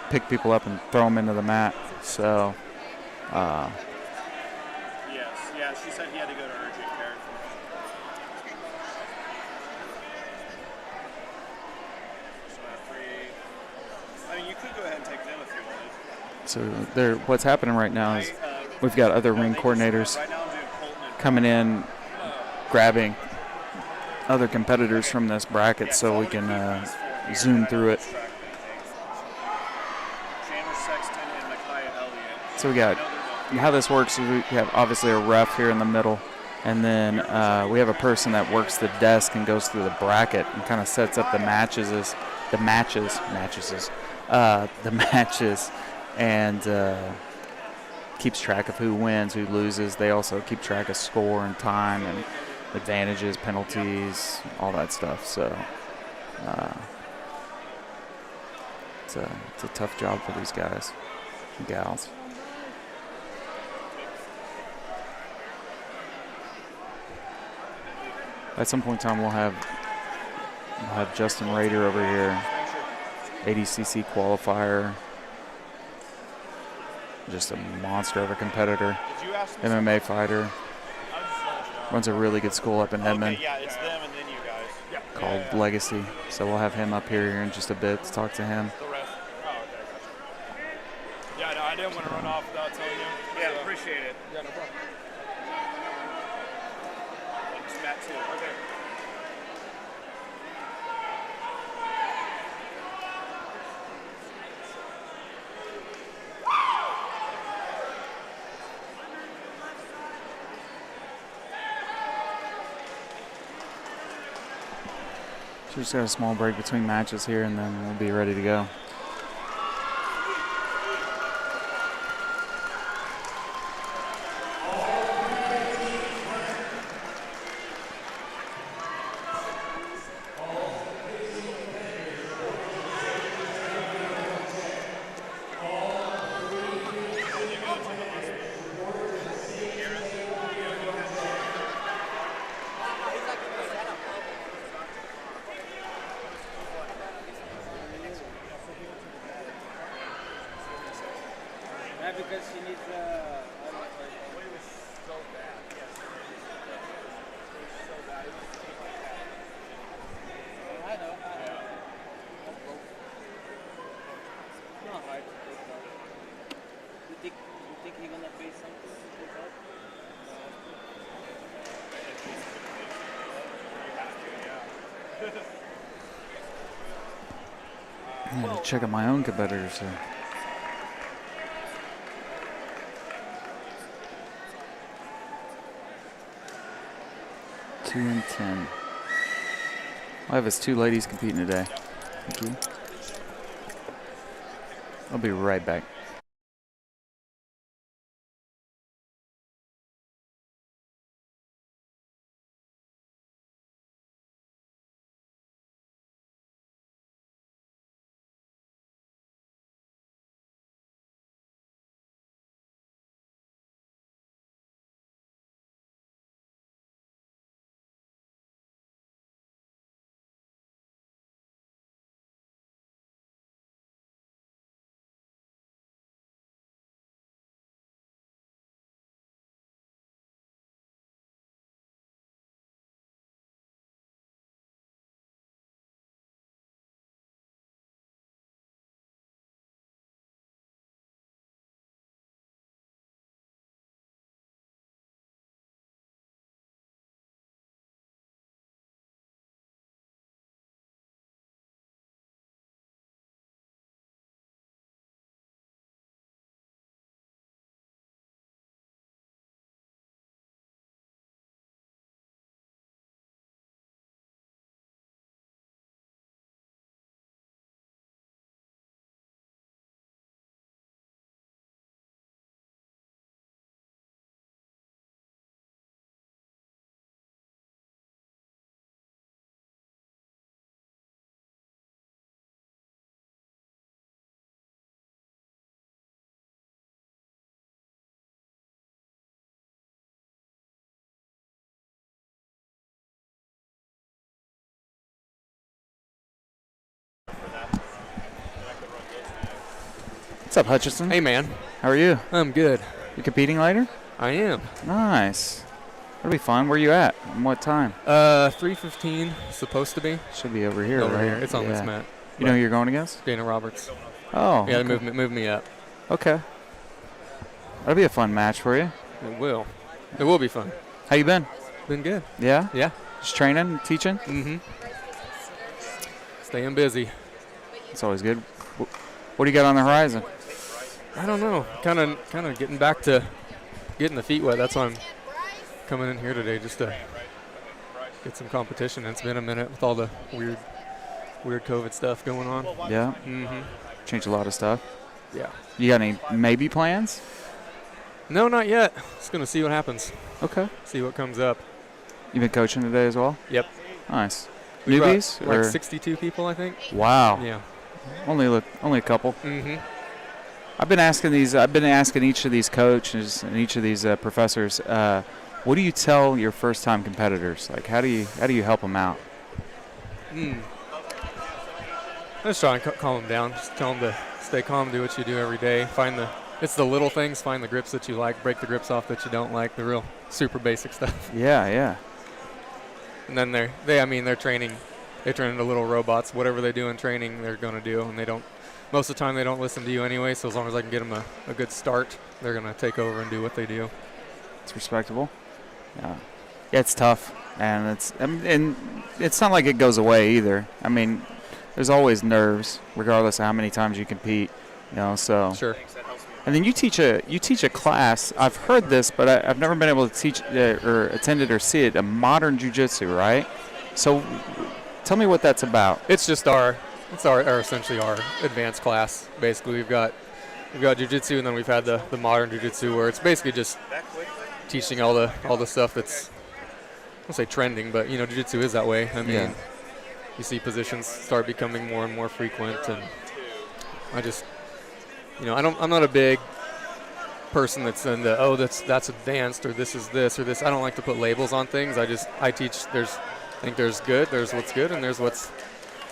pick people up and throw them into the mat. So. Yes, yeah, she said he had to go to urgent care. I mean, you could go ahead and take them if you wanted. So what's happening right now is we've got other ring coordinators coming in, grabbing other competitors from this bracket so we can zoom through it. So we got, how this works is we have obviously a ref here in the middle, And then we have a person that works the desk and goes through the bracket and kind of sets up the matches, and keeps track of who wins, who loses. They also keep track of score and time and advantages, penalties, all that stuff. So it's a tough job for these guys and gals. At some point in time, we'll have Justin Rader over here, ADCC qualifier, just a monster of a competitor, MMA fighter. Runs a really good school up in Edmond. Okay, yeah, it's them and then you guys. Called Legacy. So we'll have him up here in just a bit to talk to him. The rest. Oh, okay, gotcha. Yeah, no, I didn't want to run off without telling you. Yeah, appreciate it. Yeah, no problem. Thanks, Matt, too. Okay. So just got a small break between matches here, and then we'll be ready to go. Because she needs I know. It's not hard to take off. You think you're gonna face something to take off? I had to check out my own competitors here. And 10. I have his 2 ladies competing today. Thank you. I'll be right back. What's up, Hutchison? Hey, man. How are you? I'm good. You competing later? I am. Nice. That'll be fun. Where you at? And what time? 3:15. Supposed to be. Should be over here, over right? Here. It's on this Yeah. mat. You know who you're going against? Dana Roberts. Oh. Yeah, okay. they moved me up. Okay. That'll be a fun match for you. It will. It will be fun. How you been? Been good. Yeah? Yeah. Just training, teaching? Mm-hmm. Staying busy. It's always good. What do you got on the horizon? I don't know. Kind of getting back to getting the feet wet. That's why I'm coming in here today just to get some competition. It's been a minute with all the weird COVID stuff going on. Yeah. Mm-hmm. Changed a lot of stuff. Yeah. You got any maybe plans? No, not yet. Just going to see what happens. Okay. See what comes up. You been coaching today as well? Yep. Nice. We brought Newbies? like or? 62 people, I think. Wow. Yeah. Only a couple. Mm-hmm. I've been asking each of these coaches and each of these professors, what do you tell your first-time competitors? Like, how do you help them out? I just try and calm them down. Just tell them to stay calm, do what you do every day. It's the little things. Find the grips that you like. Break the grips off that you don't like. The real super basic stuff. Yeah, yeah. And then they're training. They turn into little robots. Whatever they do in training, they're going to do, and they don't. Most of the time, they don't listen to you anyway. So as long as I can get them a good start, they're going to take over and do what they do. It's respectable. Yeah, it's tough, and it's not like it goes away either. I mean, there's always nerves, regardless of how many times you compete. So. Sure. And then you teach a class. I've heard this, but I've never been able to teach or attend it or see it. A modern jiu-jitsu, right? So, tell me what that's about. It's just essentially our advanced class. Basically, we've got jiu-jitsu, and then we've had the modern jiu-jitsu, where it's basically just teaching all the stuff that's, I won't say trending, but jiu-jitsu is that way. I mean, you see positions start becoming more and more frequent, and I just. I'm not a big person that's in that's advanced or this is this or this. I don't like to put labels on things. I teach. I think there's good. There's what's good, and there's what's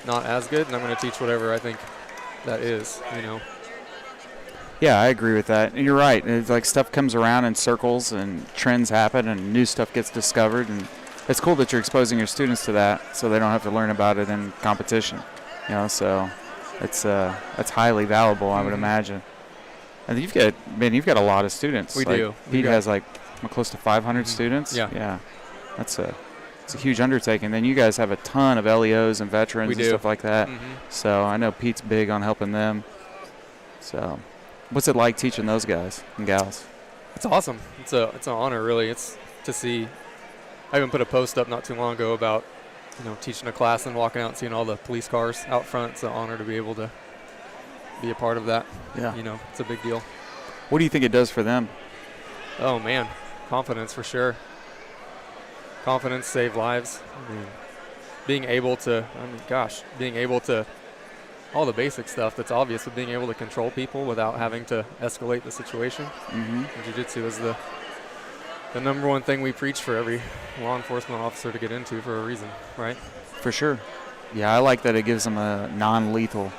not as good, and I'm going to teach whatever I think that is. Yeah, I agree with that. And you're right. It's like stuff comes around in circles, and trends happen, and new stuff gets discovered, and it's cool that you're exposing your students to that, so they don't have to learn about it in competition. So. It's highly valuable, I would imagine. And you've got a lot of students. We do. Pete has close to 500 students. Yeah. Yeah. It's a huge undertaking. Then you guys have a ton of LEOs and veterans and stuff like that. Mm-hmm. So I know Pete's big on helping them. So, what's it like teaching those guys and gals? It's awesome. It's an honor, really. It's to see. I even put a post up not too long ago about. Teaching a class and walking out and seeing all the police cars out front. It's an honor to be able to be a part of that. Yeah. It's a big deal. What do you think it does for them? Oh, man. Confidence for sure. Confidence, save lives. Being able to, all the basic stuff that's obvious, but being able to control people without having to escalate the situation. Mm-hmm. Jiu-jitsu is the number one thing we preach for every law enforcement officer to get into for a reason, right? For sure. Yeah, I like that it gives them a non-lethal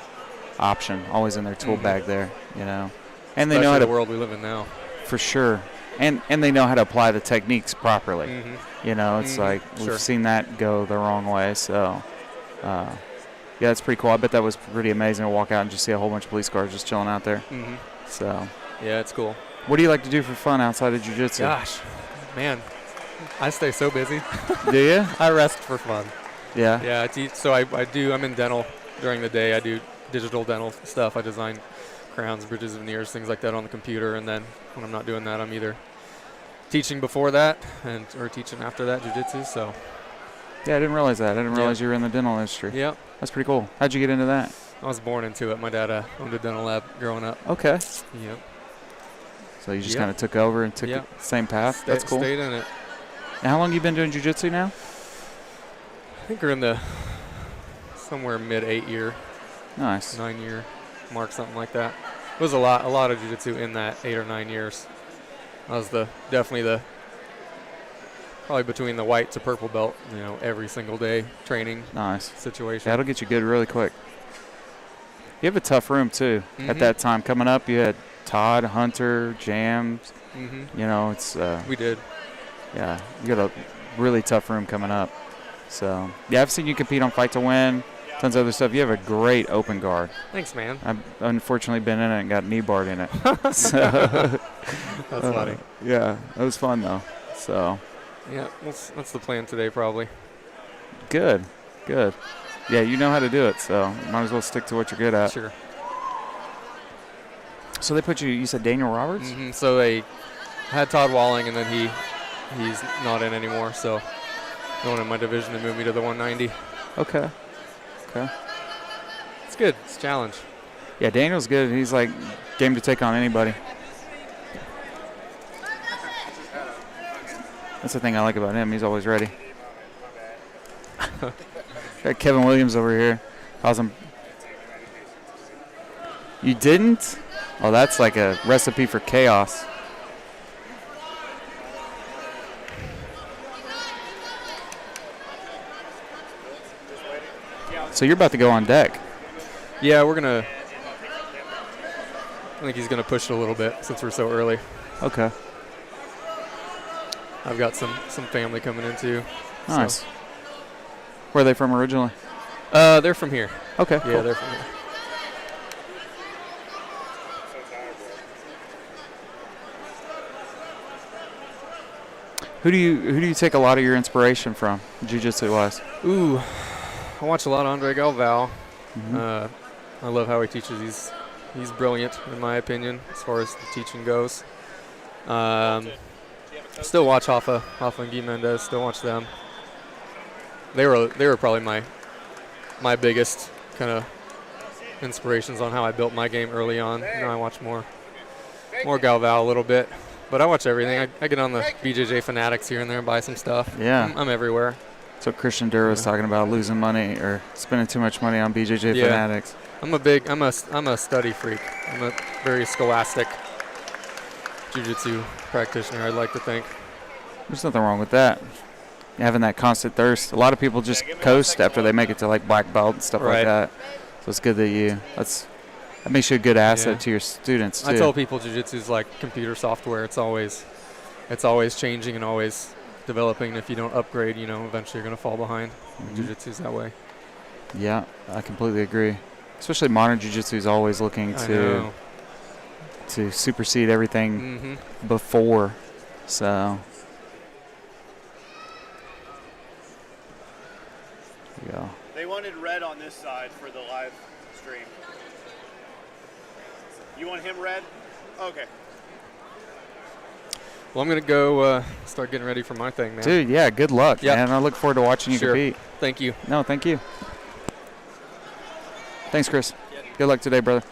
option always in their tool bag there, And especially they know how to. The world we live in now. For sure. And they know how to apply the techniques properly. Mm-hmm. It's like we've seen that go the wrong way. So, yeah, it's pretty cool. I bet that was pretty amazing to walk out and just see a whole bunch of police cars just chilling out there. Mm-hmm. So. Yeah, it's cool. What do you like to do for fun outside of jiu-jitsu? Gosh. Man, I stay so busy. Do you? I rest for fun. Yeah. Yeah, I teach. So I'm in dental during the day. I do digital dental stuff. I design crowns, bridges, veneers, things like that on the computer. And then when I'm not doing that, I'm either teaching before that or teaching after that jiu-jitsu. So. Yeah, I didn't realize that. I didn't realize you were in the dental industry. Yeah. That's pretty cool. How'd you get into that? I was born into it. My dad owned a dental lab growing up. Okay. Yep. So you just kind of took over and took the same path? That's cool. Stayed in it. And how long you been doing jiu-jitsu now? I think we're in the somewhere mid-8 year. Nice. 9 year mark, something like that. It was a lot of jiu-jitsu in that 8 or 9 years. I was probably between the white to purple belt, every single day training. Nice. Situation. That'll get you good really quick. You have a tough room too. At that time coming up, you had Todd, Hunter, Jams. Mm-hmm. It's we did. Yeah, you got a really tough room coming up. So yeah, I've seen you compete on Fight to Win, tons of other stuff. You have a great open guard. Thanks, man. I've unfortunately been in it and got knee barred in it. That's funny. Yeah, it was fun though. So yeah, that's the plan today probably. Good. Yeah, you know how to do it, so might as well stick to what you're good at. Sure. So they put you said Daniel Roberts? Mm-hmm. So they had Todd Walling, and then he he's not in anymore. So no one in my division to move me to the 190. Okay. Okay. It's good. It's a challenge. Yeah, Daniel's good. He's like game to take on anybody. That's the thing I like about him. He's always ready. Got Kevin Williams over here. Awesome. You didn't? Oh, that's like a recipe for chaos. So you're about to go on deck. Yeah, we're going to. I think he's going to push it a little bit since we're so early. Okay. I've got some family coming in too. Nice. So. Where are they from originally? They're from here. Okay. Yeah, cool. they're from here. Who do you take a lot of your inspiration from, jiu-jitsu wise? Ooh, I watch a lot of Andre Galvao. Mm-hmm. I love how he teaches. He's brilliant in my opinion as far as the teaching goes. Still watch Hoffa and Guy Mendez. Still watch them. They were probably my biggest kind of inspirations on how I built my game early on. Now I watch more Galvao a little bit, but I watch everything. I get on the BJJ Fanatics here and there and buy some stuff. Yeah, I'm everywhere. So Christian Durr was talking about losing money or spending too much money on BJJ Fanatics. I'm a study freak. I'm a very scholastic jiu-jitsu practitioner, I'd like to think. There's nothing wrong with that. Having that constant thirst. A lot of people just coast after they make it to like black belt and stuff like that. So it's good that that makes you a good asset to your students too. I tell people jiu-jitsu is like computer software. It's always changing and always developing. And if you don't upgrade, eventually you're going to fall behind. Mm-hmm. Jiu-jitsu's that way. Yeah, I completely agree. Especially modern jiu-jitsu is always looking to supersede everything before. So there you go. They wanted red on this side for the live stream. You want him red? Okay. Well, I'm going to go start getting ready for my thing, man. Dude, yeah, good luck, man. I look forward to watching you compete. Thank you. No, thank you. Thanks, Chris. Good luck today, brother.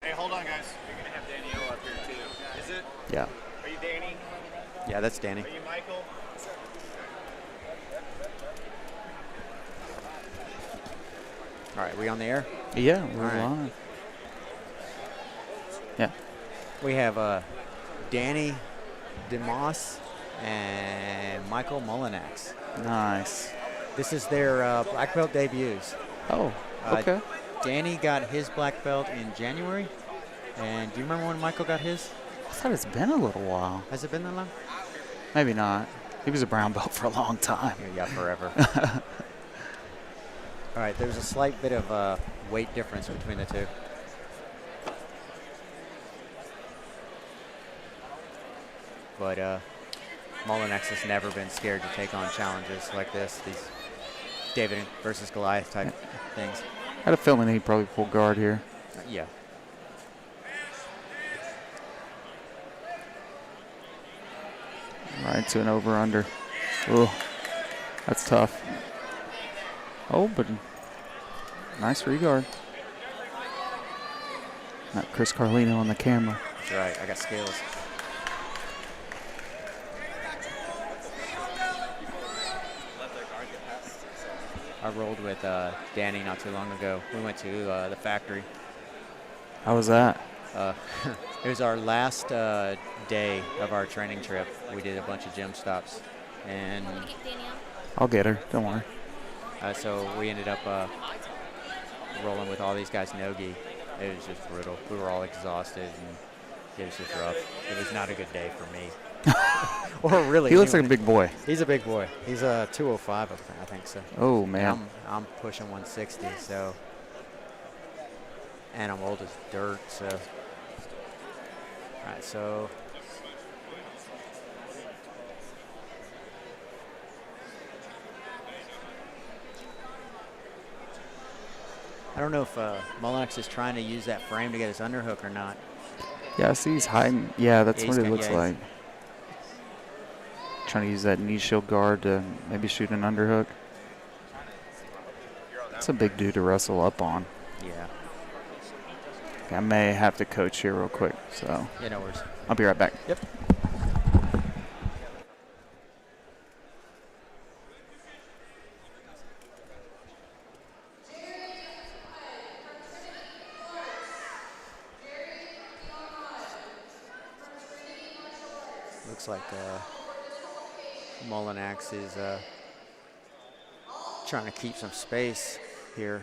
Hey, hold on, guys. You're going to have Danielle up here, too. Is it? Yeah. Are you Danny? Yeah, that's Danny. Are you Michael? All right, we on the air? Yeah, we're All right. live. Yeah. We have Danny DeMoss and Michael Mullinax. Nice. This is their black belt debuts. Oh, okay. Danny got his black belt in January. And do you remember when Michael got his? I thought it's been a little while. Has it been that long? Maybe not. He was a brown belt for a long time. Yeah, forever. All right, there's a slight bit of weight difference between the two. But Mullinax has never been scared to take on challenges like this, these David versus Goliath type things. I had a feeling he'd probably pull guard here. Yeah. Right to an over-under. Ooh, that's tough. Oh, but nice regard. Not Chris Carlino on the camera. That's right, I got skills. I rolled with Danny not too long ago. We went to the factory. How was that? It was our last day of our training trip. We did a bunch of gym stops, and I'll get her. Don't worry. so we ended up rolling with all these guys no-gi. It was just brutal. We were all exhausted, and it was just rough. It was not a good day for me. Or really, He looks like a big boy. He's a big boy. He's a 205, I think so. Oh, man. And I'm pushing 160, so. And I'm old as dirt, so. All right, so. I don't know if Mullinax is trying to use that frame to get his underhook or not. Yeah, I see he's hiding. Yeah, that's Yeah, what he's it got- looks yeah, like. Trying to use that knee shield guard to maybe shoot an underhook. That's a big dude to wrestle up on. Yeah. Okay, I may have to coach here real quick, so. Yeah, no worries. I'll be right back. Yep. Looks like Mullinax is trying to keep some space here.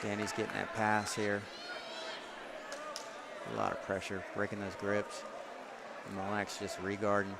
Danny's getting that pass here. A lot of pressure, breaking those grips. Mullinax just regarding.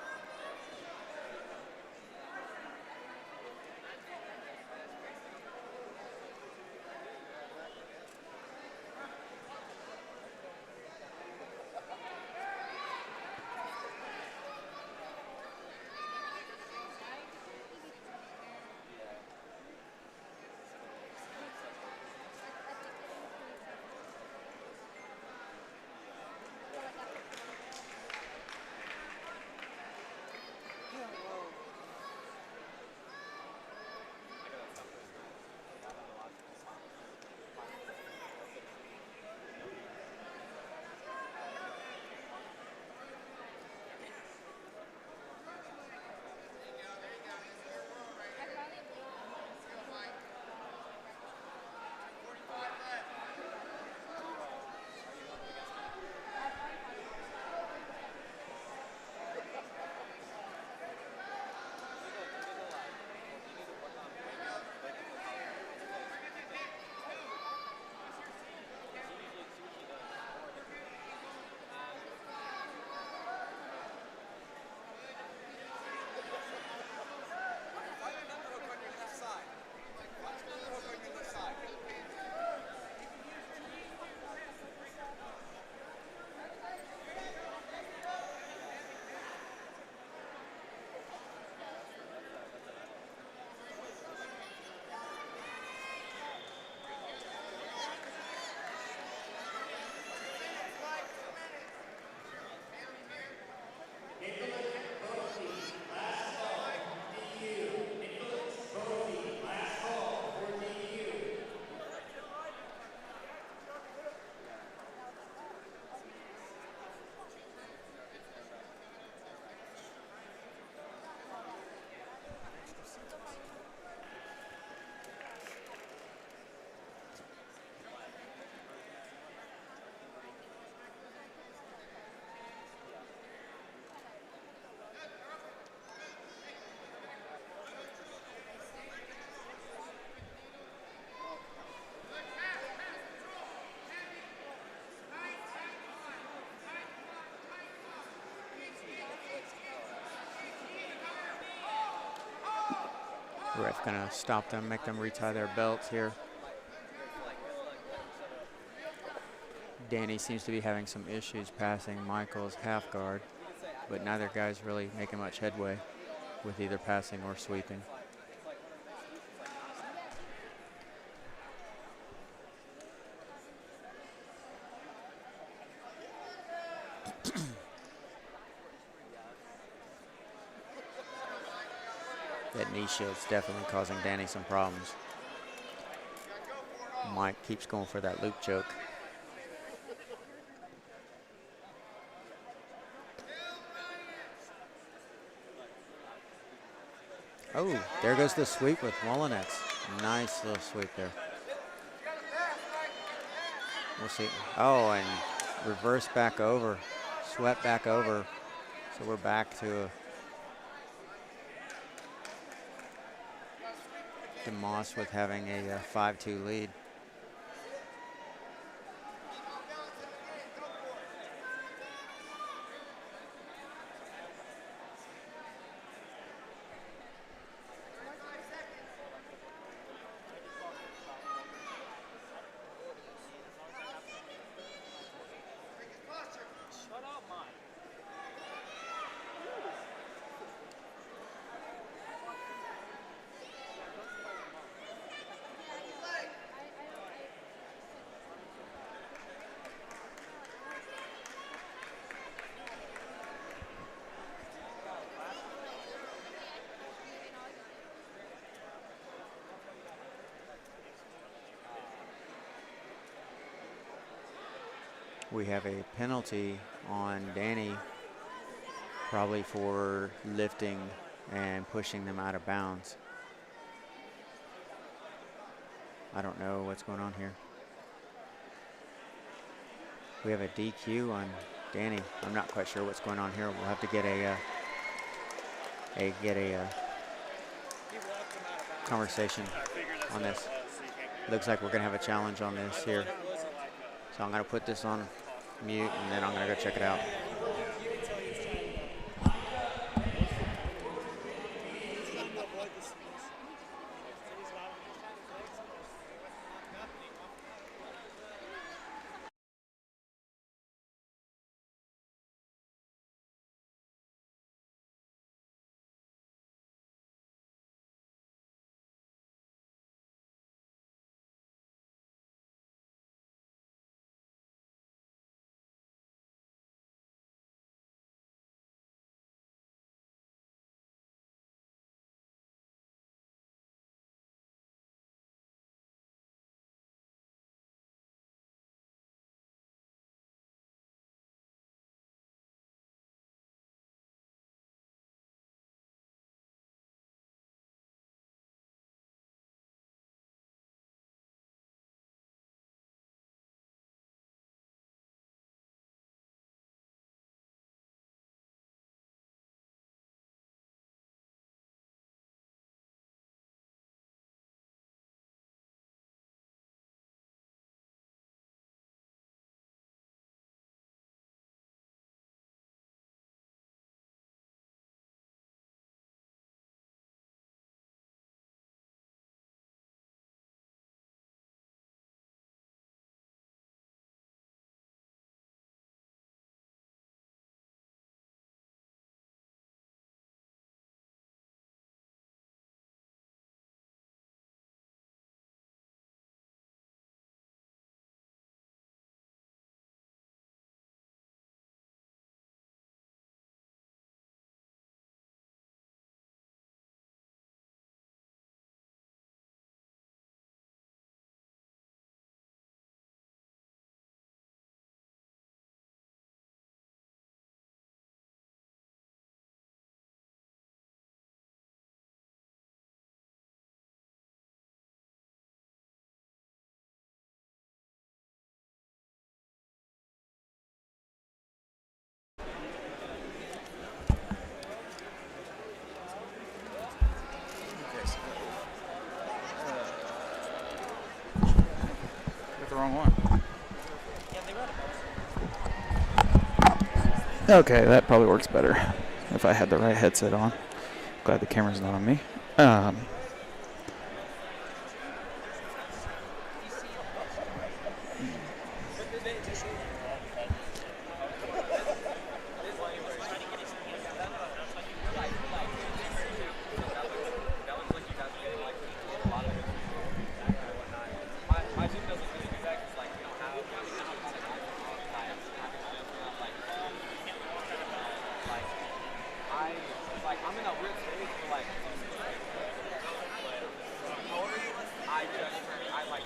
Ref gonna stop them, make them retie their belts here. Danny seems to be having some issues passing Michael's half guard, but neither guy's really making much headway with either passing or sweeping. That knee shield's definitely causing Danny some problems. Mike keeps going for that loop choke. Oh, there goes the sweep with Molinets. Nice little sweep there. We'll see. Oh, and reverse back over, swept back over. So we're back to DeMoss with having a 5-2 lead. We have a penalty on Danny, probably for lifting and pushing them out of bounds. I don't know what's going on here. We have a DQ on Danny. I'm not quite sure what's going on here. We'll have to get a conversation on this. Looks like we're gonna have a challenge on this here. So I'm gonna put this on mute and then I'm gonna go check it out. Wrong one. Okay, that probably works better if I had the right headset on. Glad the camera's not on me. I'm in a weird stage where like I like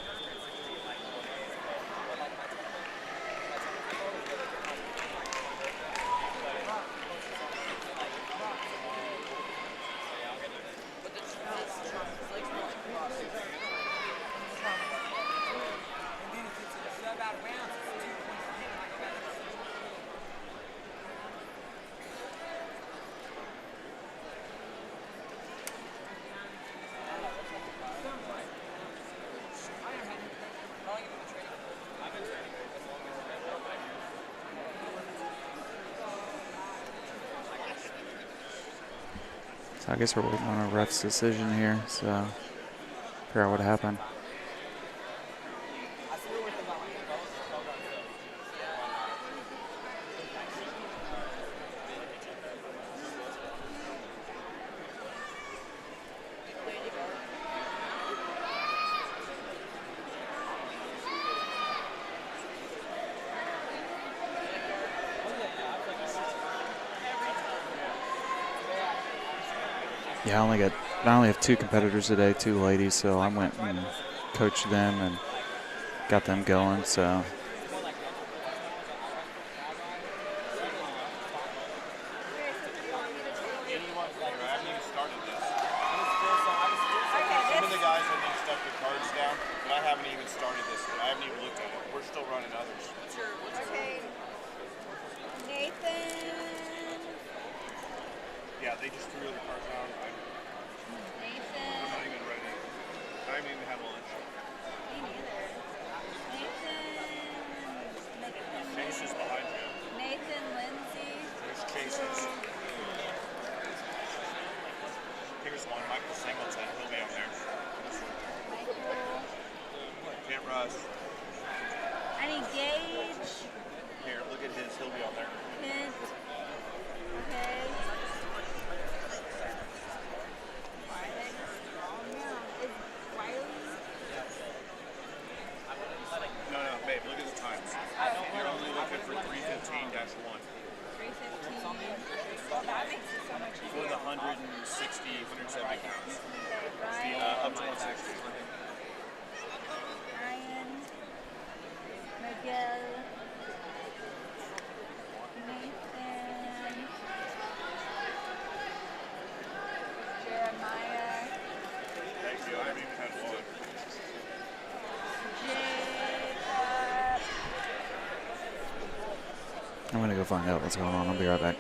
So I guess we're waiting on a ref's decision here. So figure out what happened. Yeah, I only have 2 competitors today, 2 ladies, so I went and coached them and got them going. So Some of the guys I think stuck the cards down, but I haven't even started this one. I haven't even looked at it. We're still running others. Okay. Nathan. Yeah, they just threw the cards down. Nathan. I'm not even ready. I haven't even had lunch. Me neither. Nathan. Chase is behind you. Nathan Lindsay. There's Chase's. Here's one, Michael Singleton. He'll be on there. Michael. Can't rush. I need Gage. Here, look at his. He'll be on there. Kent. Okay. Is Wiley? No, babe, look at the times. You're only looking for 315-1. 315. Well, that makes it so much For easier. the 160, 170 pounds. Ryan. Up to 160. Ryan. Miguel. Nathan. Jeremiah. Thank you. I haven't even had one. Jacob. I'm going to go find out what's going on. I'll be right back.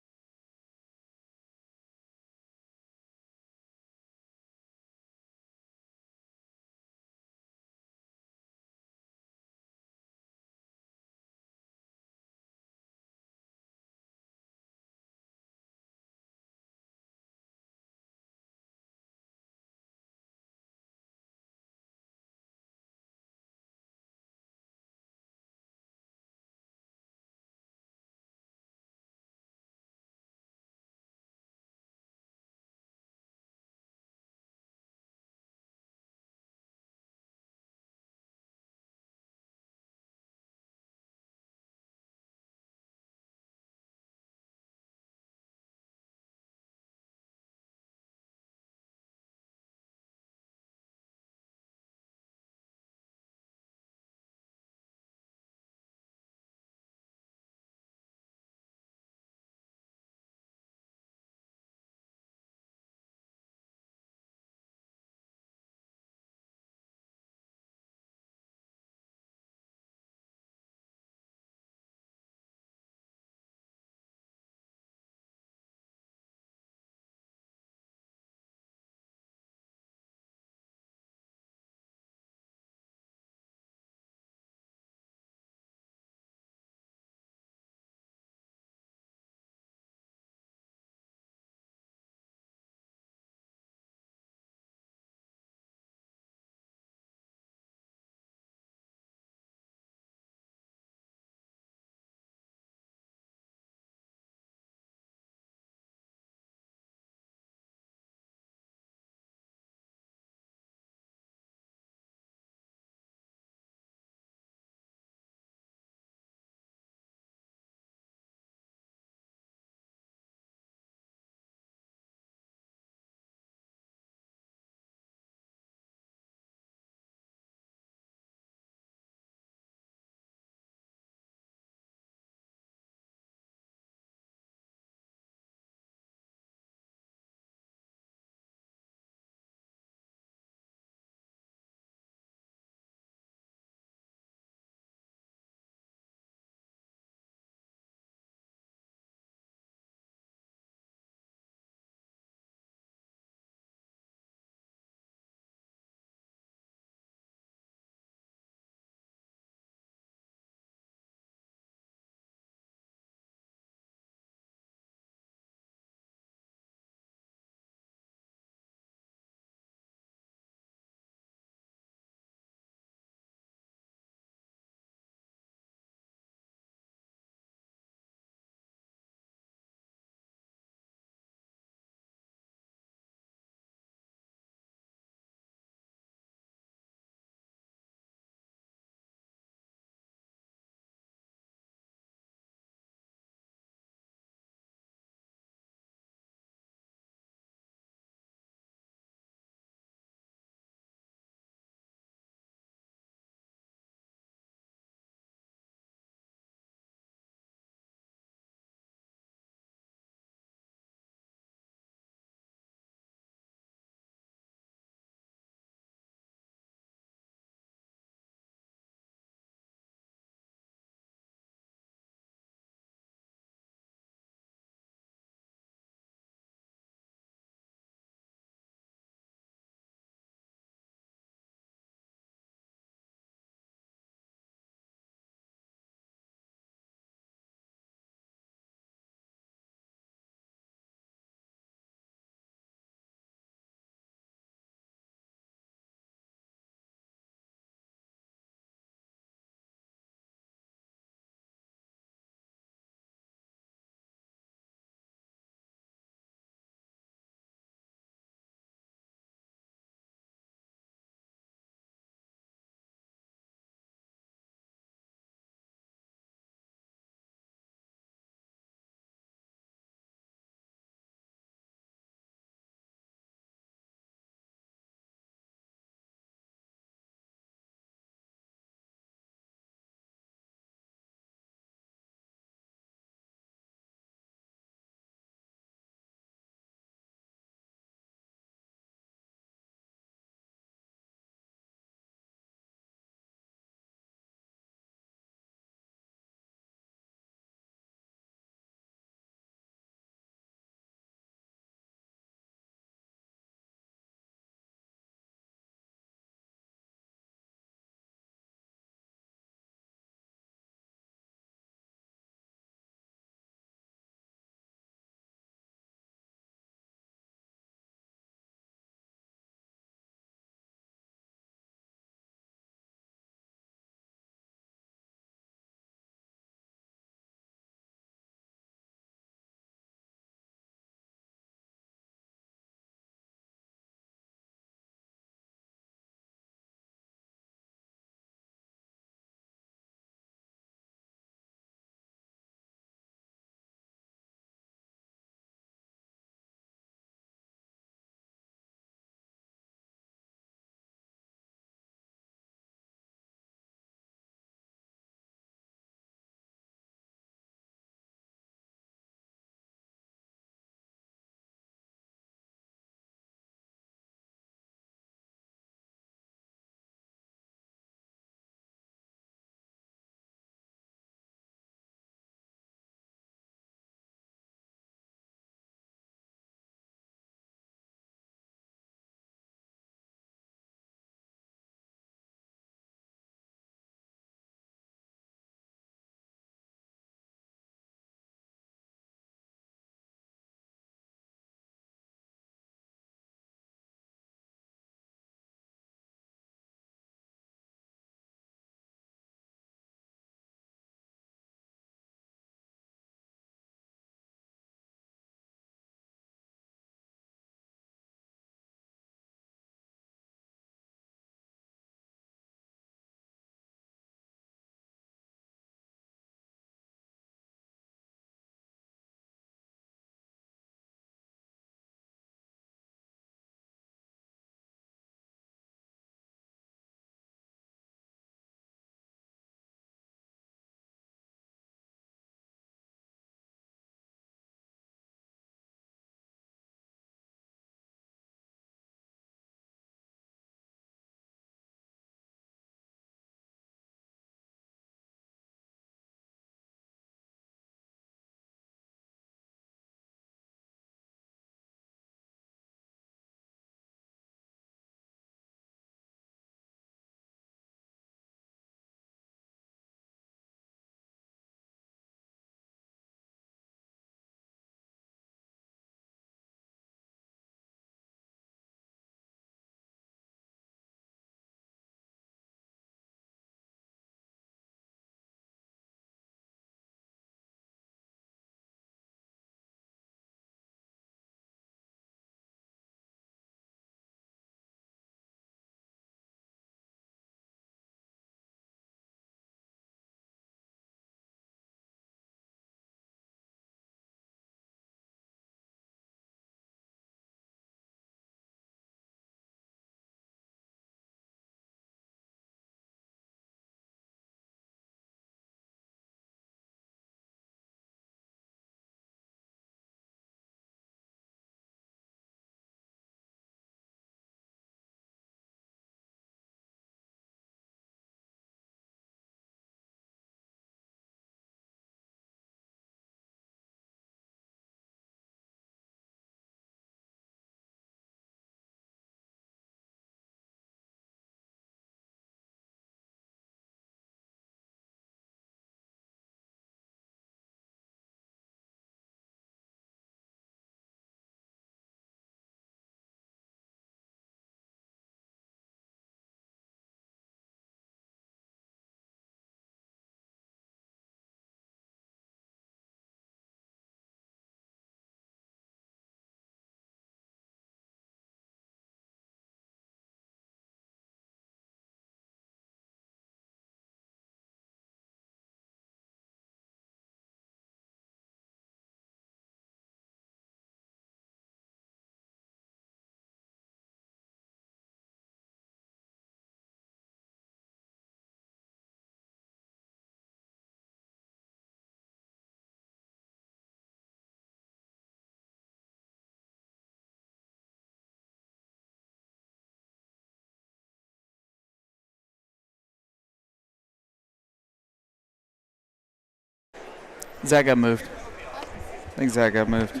Zach got moved. I think Zach got moved.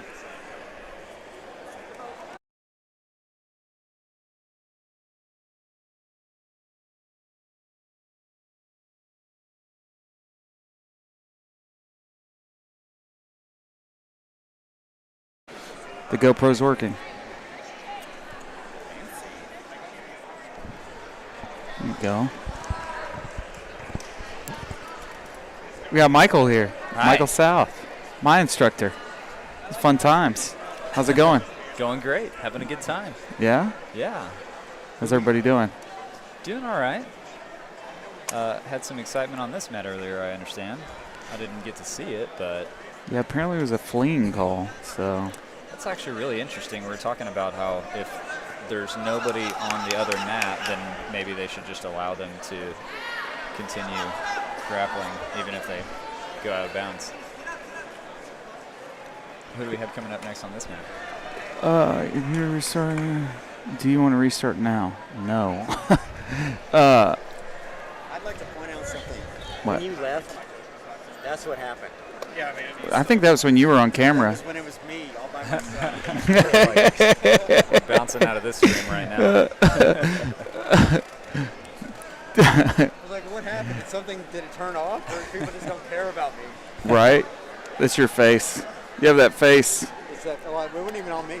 The GoPro's working. There you go. We got Michael here. Hi. Michael South, my instructor. It's fun times. How's it going? Going great. Having a good time. Yeah? Yeah. How's everybody doing? Doing all right. Had some excitement on this mat earlier, I understand. I didn't get to see it, but... Yeah, apparently it was a fleeing call, so... That's actually really interesting. We were talking about how if there's nobody on the other mat, then maybe they should just allow them to continue grappling, even if they go out of bounds. Who do we have coming up next on this mat? You're restarting. Do you want to restart now? No. I'd like to point out something. What? When you left, that's what happened. Yeah, man. I think that was when you were on camera. That was when it was me all by myself. We're bouncing out of this room right now. I was like, what happened? Did it turn off? Or people just don't care about me? Right? That's your face. You have that face. It's that, oh, it wasn't even on me.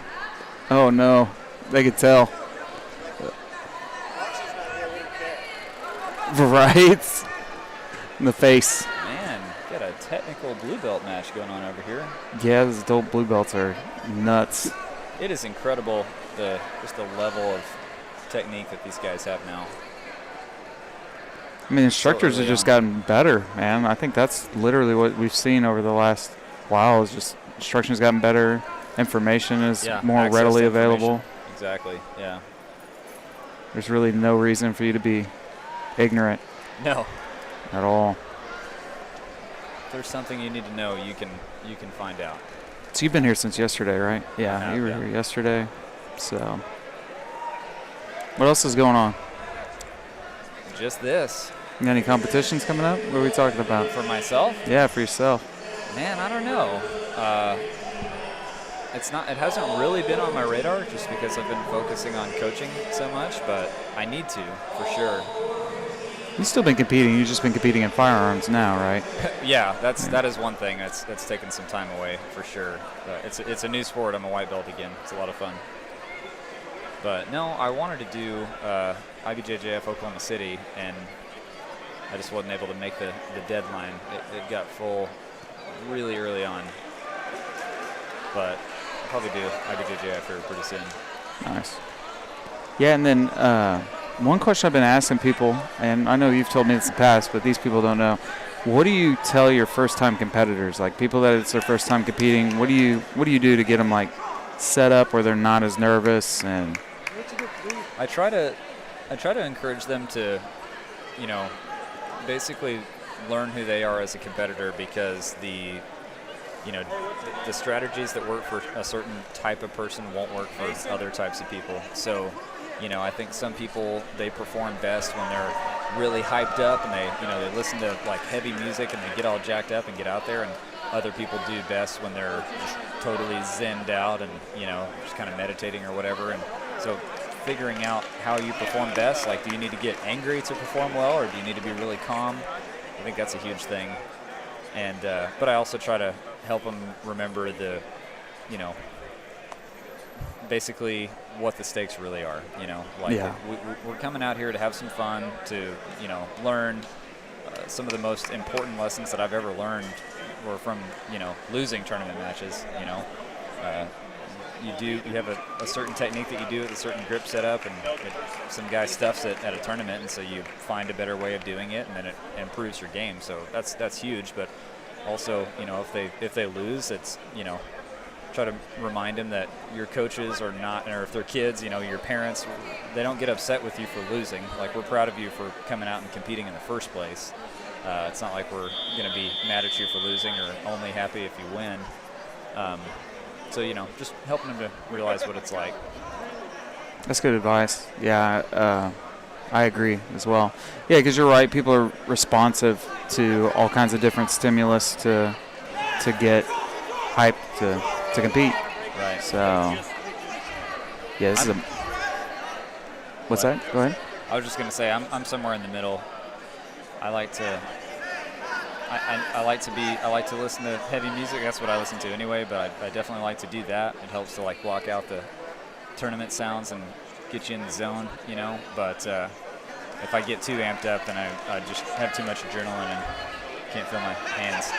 Oh, no. They could tell. Right? In the face. Man, got a technical blue belt match going on over here. Yeah, those adult blue belts are nuts. It is incredible, just the level of technique that these guys have now. I mean, instructors So have early just on. gotten better, man. I think that's literally what we've seen over the last while is just instruction's gotten better. Information is Yeah, more access readily to available. information. Exactly, yeah. There's really no reason for you to be ignorant. No. At all. If there's something you need to know, you can find out. So you've been here since yesterday, right? Yeah, I have, you were yeah. here yesterday. So what else is going on? Just this. You got any competitions coming up? What are we talking about? For myself? Yeah, for yourself. Man, I don't know. It hasn't really been on my radar just because I've been focusing on coaching so much, but I need to, for sure. You've still been competing. You've just been competing in firearms now, right? Yeah, that is one thing that's taken some time away, for sure. It's a new sport. I'm a white belt again. It's a lot of fun. But no, I wanted to do IBJJF Oklahoma City, and I just wasn't able to make the deadline. It got full really early on. But I'll probably do IBJJF here pretty soon. Nice. Yeah, and then one question I've been asking people, and I know you've told me this in the past, but these people don't know. What do you tell your first-time competitors, like people that it's their first time competing? What do you do to get them like set up where they're not as nervous? And I try to encourage them to, basically learn who they are as a competitor, because the strategies that work for a certain type of person won't work for other types of people. So, I think some people, they perform best when they're really hyped up and they listen to like heavy music and they get all jacked up and get out there, and other people do best when they're just totally zenned out and, just kind of meditating or whatever. And so figuring out how you perform best, like do you need to get angry to perform well, or do you need to be really calm? I think that's a huge thing. And but I also try to help them remember the, basically what the stakes really are. Like Yeah. we're coming out here to have some fun, to learn some of the most important lessons that I've ever learned were from losing tournament matches. You have a certain technique that you do with a certain grip setup, and some guy stuffs it at a tournament, and so you find a better way of doing it, and then it improves your game. So that's huge. But also, if they lose, it's try to remind them that your coaches are not, or if they're kids, your parents, they don't get upset with you for losing. Like, we're proud of you for coming out and competing in the first place. It's not like we're going to be mad at you for losing or only happy if you win. So, just helping them to realize what it's like. that's good advice. Yeah, I agree as well. Yeah, because you're right. People are responsive to all kinds of different stimulus to to get hyped to compete. Right. So, yeah, this is a. What's that? Go ahead. I was just gonna say I'm somewhere in the middle. I like to. I like to listen to heavy music. That's what I listen to anyway. But I definitely like to do that. It helps to like block out the tournament sounds and get you in the zone, you know. But if I get too amped up, then I just have too much adrenaline and can't feel my hands.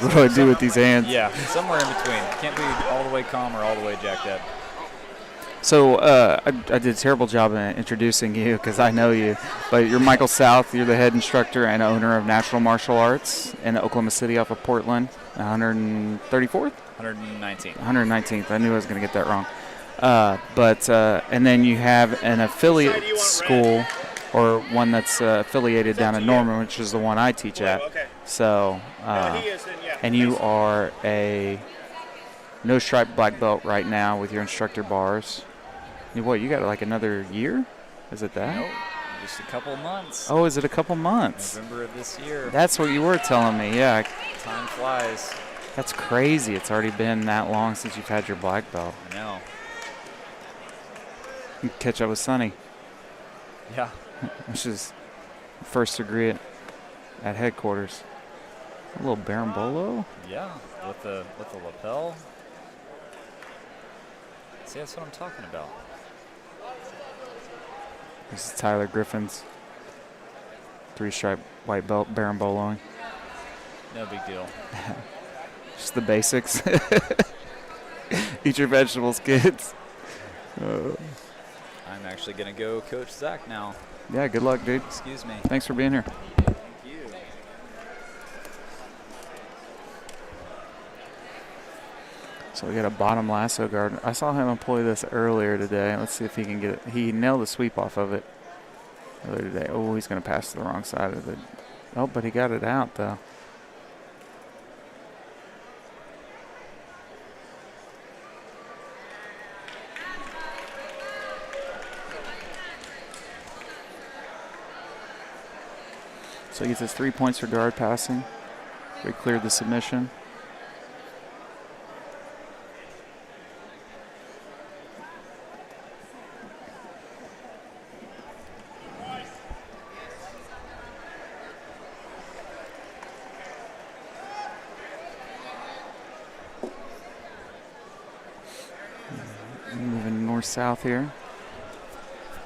What do I do with these hands? Yeah, somewhere in between. Can't be all the way calm or all the way jacked up. So I did a terrible job in introducing you because I know you, but you're Michael South. You're the head instructor and owner of National Martial Arts in Oklahoma City off of Portland, 134th? 119th. 119th. I knew I was going to get that wrong. And then you have an affiliate school or one that's affiliated down in Norman, which is the one I teach at. So, and you are a no-stripe black belt right now with your instructor bars. What, you got like another year? Is it that? Nope, just a couple months. Oh, is it a couple months? November of this year. That's what you were telling me, yeah. Time flies. That's crazy. It's already been that long since you've had your black belt. I know. You can catch up with Sonny. Yeah. Which is first degree at headquarters. A little Barambolo. Yeah, with the lapel. See, that's what I'm talking about. This is Tyler Griffin's 3-stripe white belt Baramboloing. No big deal. Just the basics. Eat your vegetables, kids. I'm actually going to go coach Zach now. Yeah, good luck, dude. Excuse me. Thanks for being here. Thank you. So we got a bottom lasso guard. I saw him employ this earlier today. Let's see if he can get it. He nailed the sweep off of it earlier today. Oh, he's going to pass to the wrong side of it. Oh, but he got it out, though. So he gets his 3 points for guard passing. We cleared the submission. Moving north-south here.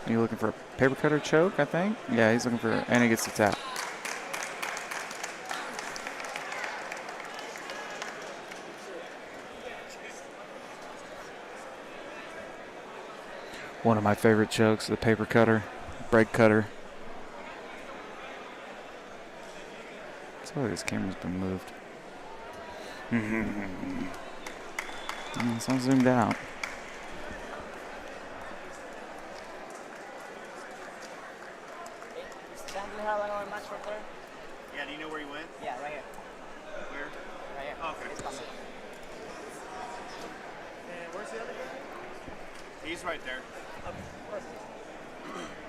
You looking for a paper cutter choke, I think? Yeah, he's looking for, and he gets the tap. One of my favorite chokes, the paper cutter, break cutter. So this camera's been moved. It's all zoomed out. Yeah, do you know where he went? Yeah, right here. Where? Right here. Okay. It's coming. And where's the other guy? He's right there.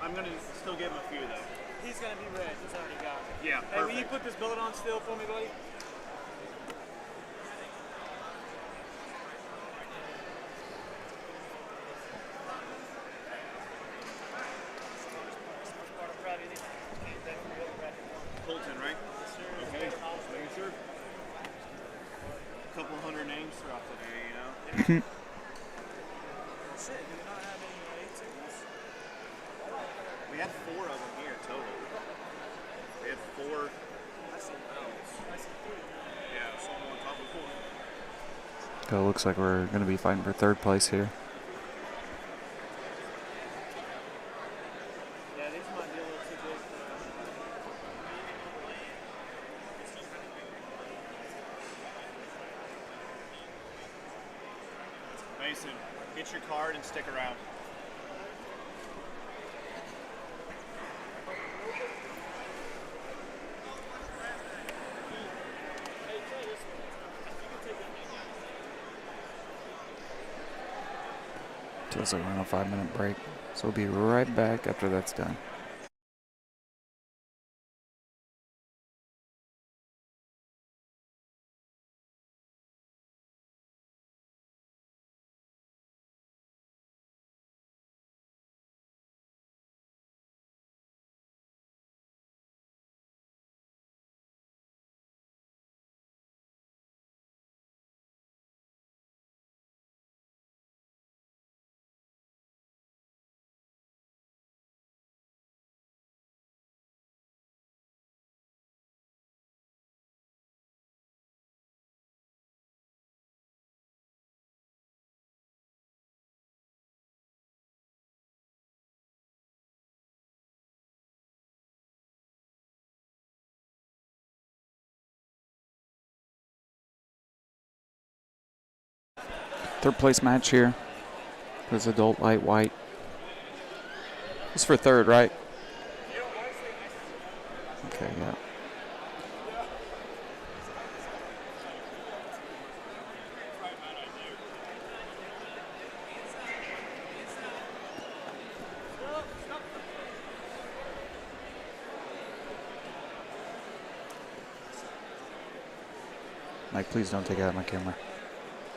I'm going to still give him a few, though. He's gonna be red. He's already got it. Yeah, Hey, will you perfect. put this billet on still for me, buddy? Colton, right? Okay. Thank you, sir. A couple hundred names throughout the day, you know? Shit, do we not have any 8 signals? We had 4 of them here total. We had 4. I see bells. I see 3. Yeah, some on top of 4. So it looks like we're going to be fighting for third place here. Yeah, these might be a little too big for Mason, get your card and stick around. Feels like we're on a 5-minute break. So we'll be right back after that's done. third place match here. This adult light white. It's for third, right? Okay, yeah. Mike, please don't take it out of my camera.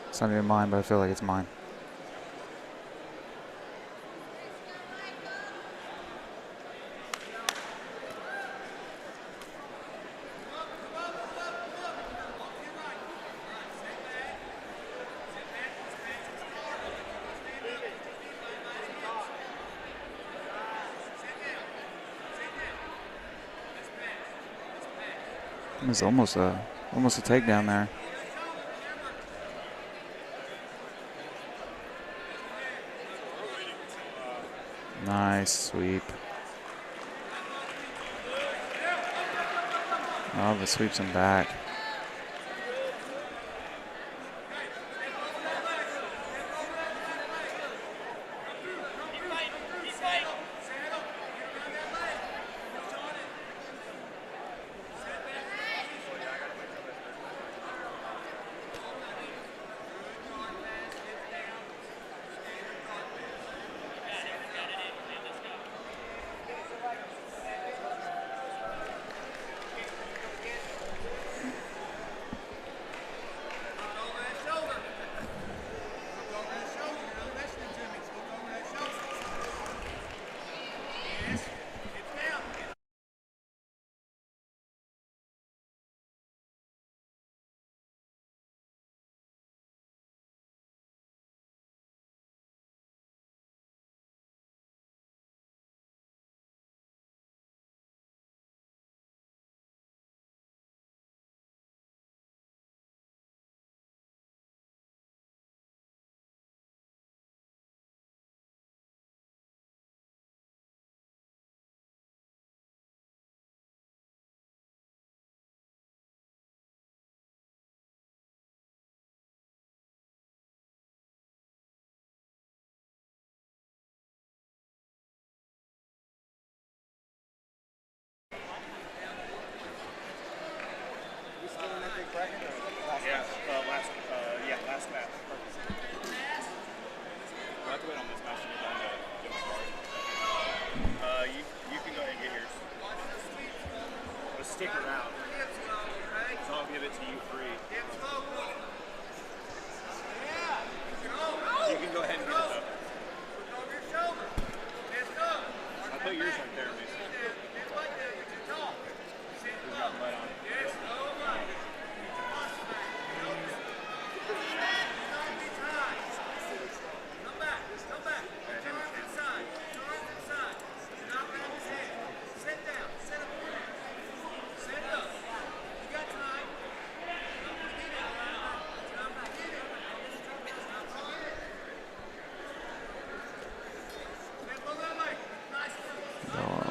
It's not even mine, but I feel like it's mine. It was almost a takedown there. Nice sweep. Oh, the sweeps him back. Last match. We'll have to wait on this match to get on the card. You can go ahead and get yours. But stick around. So I'll give it to you free. You can go ahead and get it up. I'll put yours right there, Mason. We've got mud on it.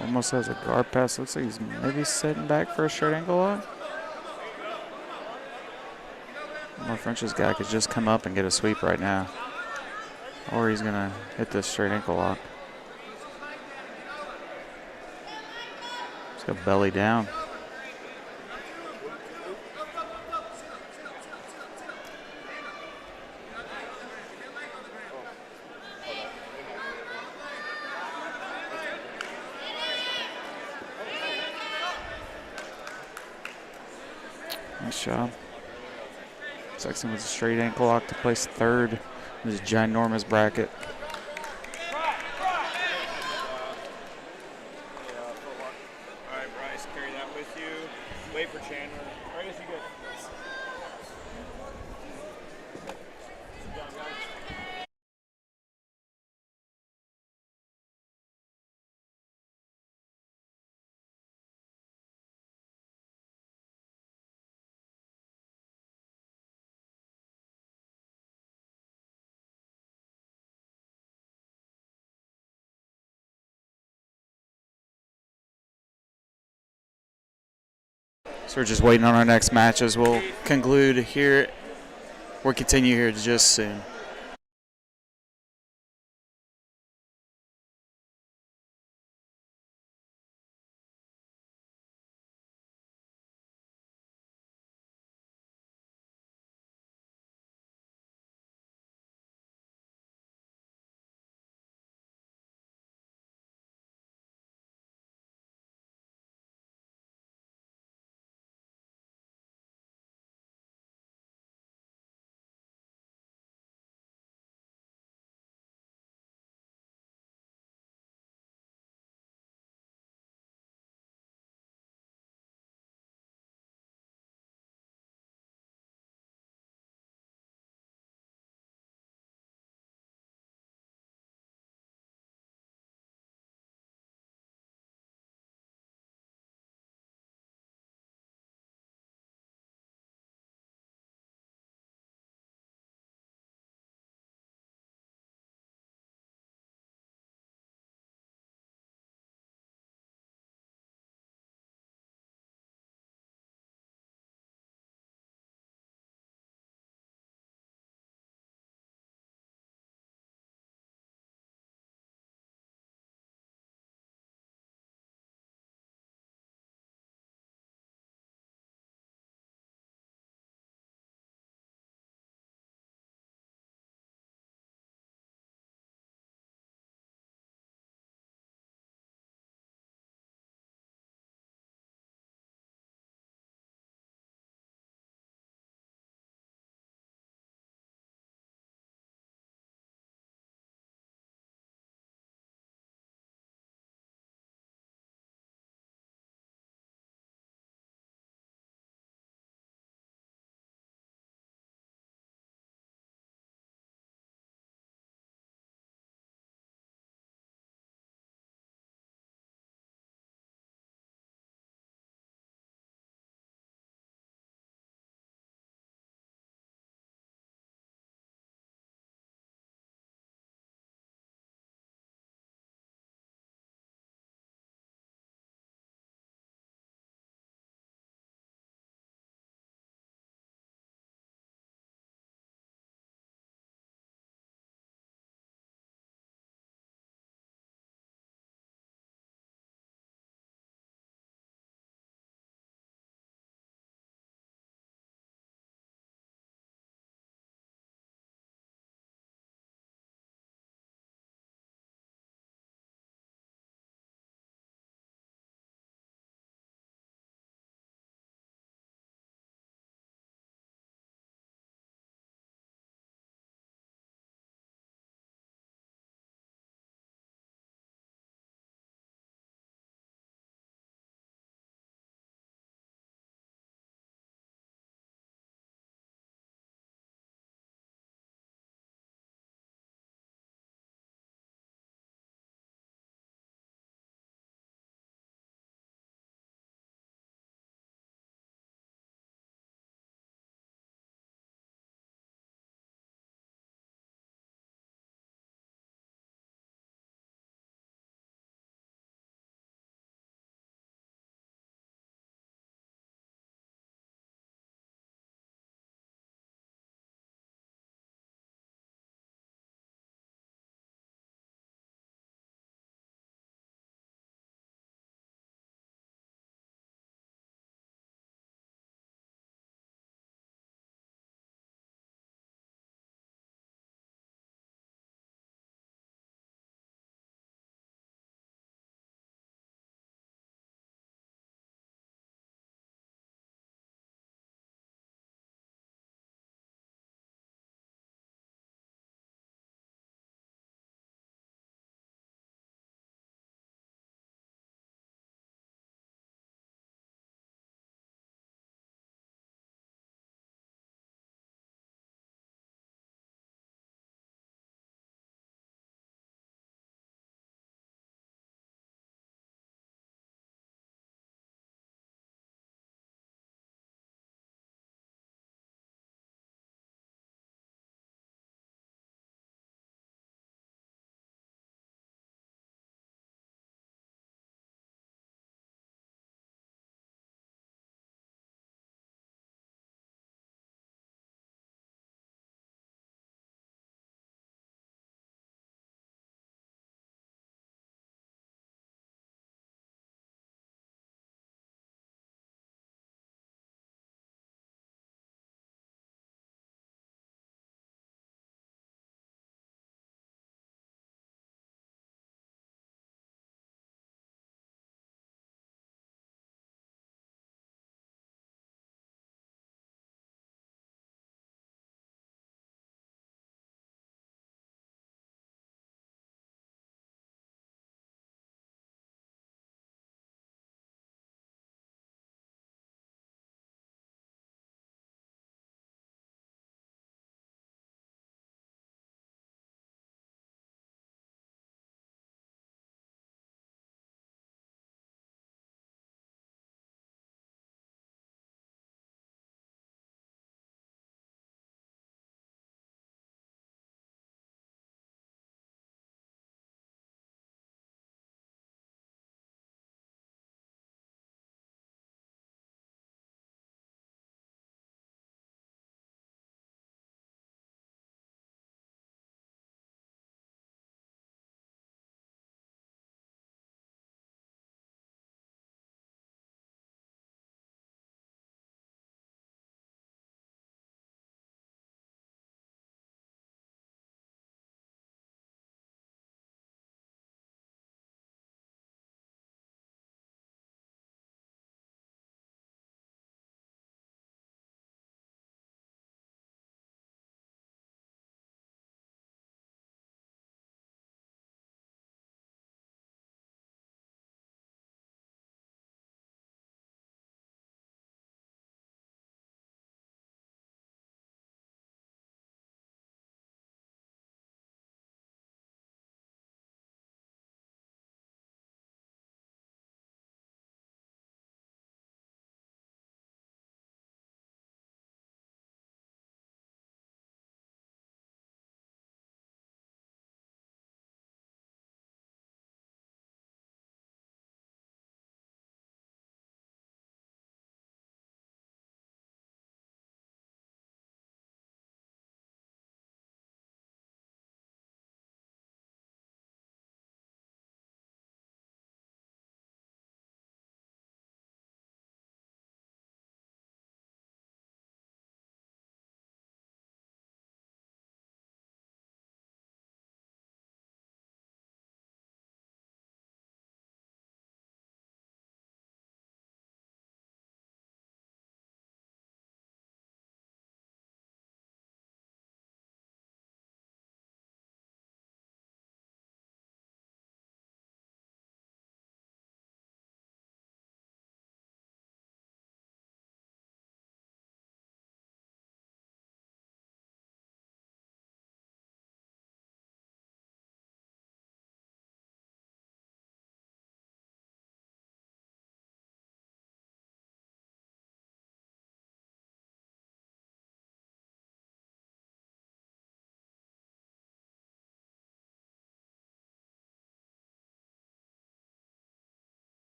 Almost has a guard pass. Looks like he's maybe setting back for a straight ankle lock. More French's guy could just come up and get a sweep right now. Or he's going to hit this straight ankle lock. Just go belly down. Nice job. Sexton with a straight ankle lock to place third in this ginormous bracket. Alright, Bryce, carry that with you. Wait for Chandler. Or I guess you go. Sit down, guys. So we're just waiting on our next matches. We'll conclude here. We'll continue here just soon.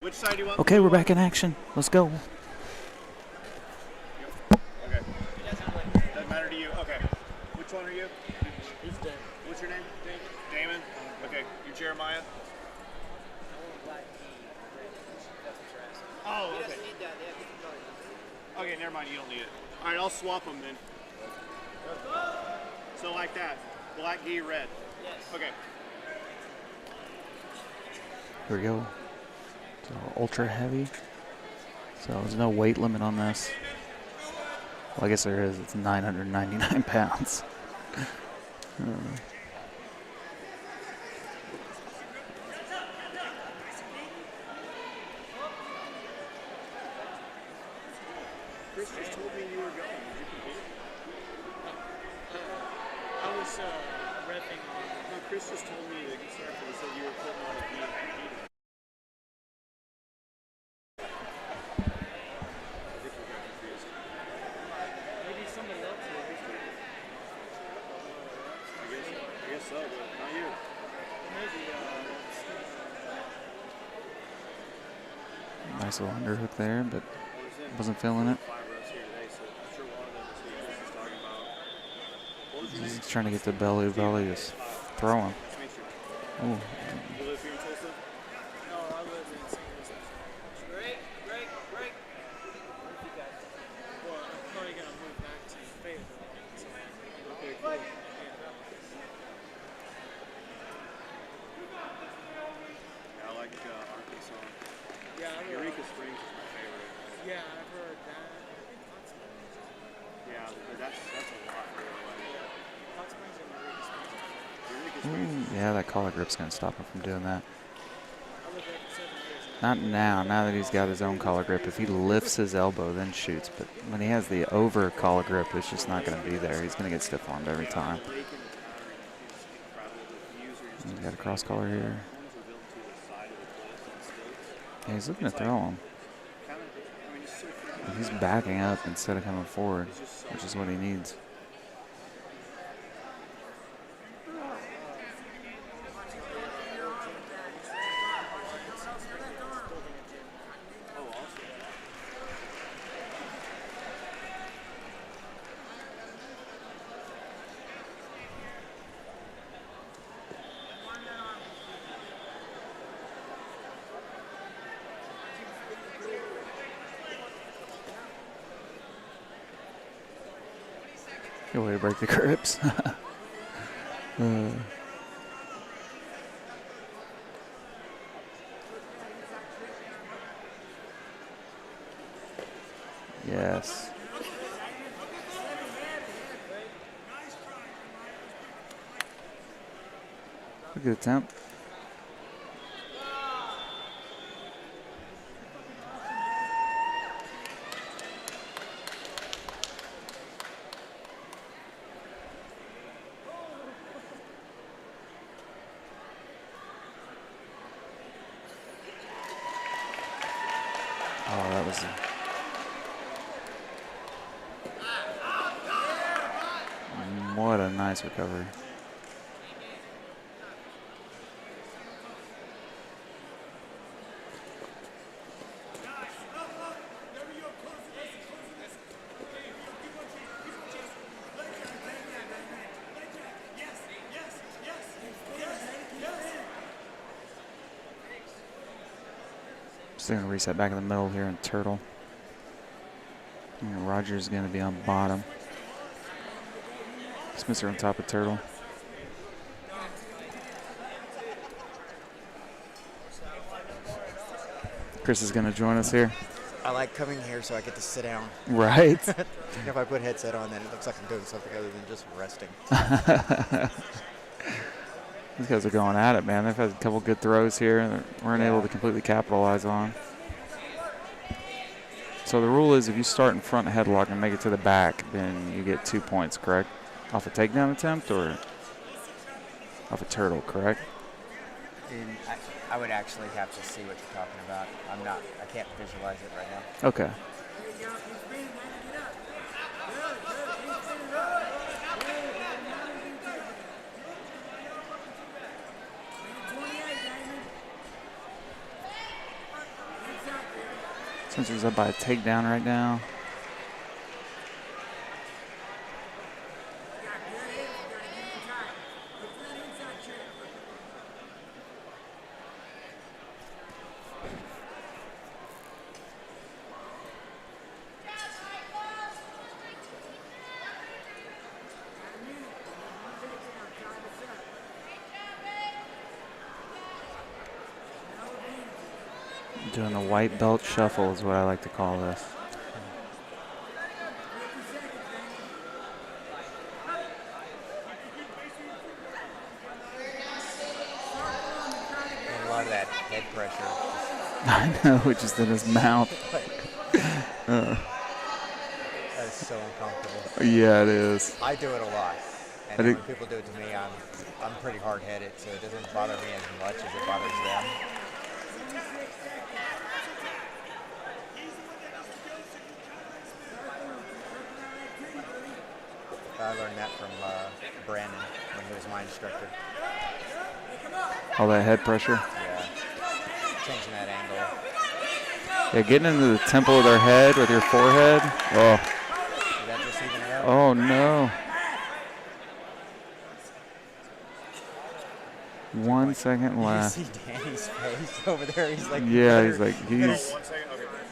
Which side do you want? Okay, we're back in action. Let's go. Okay. Doesn't matter to you. Okay. Which one are you? What's your name? Damon. Okay. You Jeremiah? Oh, okay. Okay, never mind. You don't need it. All right, I'll swap them then. So like that. Black gi, red. Yes. Okay. Here we go. So ultra heavy. So there's no weight limit on this. Well, I guess there is. It's 999 pounds. Chris just told me you were going. Did you compete? I was repping on. No, Chris just told me that you started. He said you were putting on a gi and competing. I think we got confused. Maybe somebody else will. I guess so, but not you. Maybe. Nice little underhook there, but wasn't feeling it. He's trying to get the belly, just throw him. Ooh. You live here in Tulsa? No, I live in St. Louis. Break. Well, I'm probably going to move back to Fayetteville. So, Okay, cool. I like Arkansas. Yeah, Eureka Springs is my favorite. Yeah, I've heard that. Yeah, but that's a lot for everybody. Hot Springs and Eureka Springs. Eureka Springs. Yeah, that collar grip's going to stop him from doing that. I lived there for 7 years. Not now. Now that he's got his own collar grip, if he lifts his elbow, then shoots. But when he has the over collar grip, it's just not going to be there. He's going to get stiff armed every time. He's got a cross collar here. Yeah, he's looking to throw him. He's backing up instead of coming forward, which is what he needs. Good way to break the grips. Yes. A good attempt. Oh, that was what a nice recovery. Still gonna reset back in the middle here in turtle. And Roger's gonna be on bottom. Spencer on top of turtle. Chris is gonna join us here. I like coming here so I get to sit down. Right. If I put headset on, then it looks like I'm doing something other than just resting. These guys are going at it, man. They've had a couple good throws here and they weren't able to completely capitalize on. So the rule is if you start in front headlock and make it to the back, then you get 2 points, correct? Off a takedown attempt or off a turtle, correct? And I would actually have to see what you're talking about. I can't visualize it right now. Okay. Spencer's up by a takedown right now. Doing the white belt shuffle is what I like to call this. And a lot of that head pressure. I know, just in his mouth. That's so uncomfortable. Yeah, it is. I do it a lot. And I then think- when people do it to me, I'm pretty hard-headed, so it doesn't bother me as much as it bothers them. I learned that from Brandon when he was my instructor. All that head pressure. Yeah. Changing that angle. Yeah, getting into the temple of their head with your forehead. Oh. Did that just even it out? Oh, no. 1 second left. You see Danny's face over there. He's like, Yeah, you he's like, you better- he's.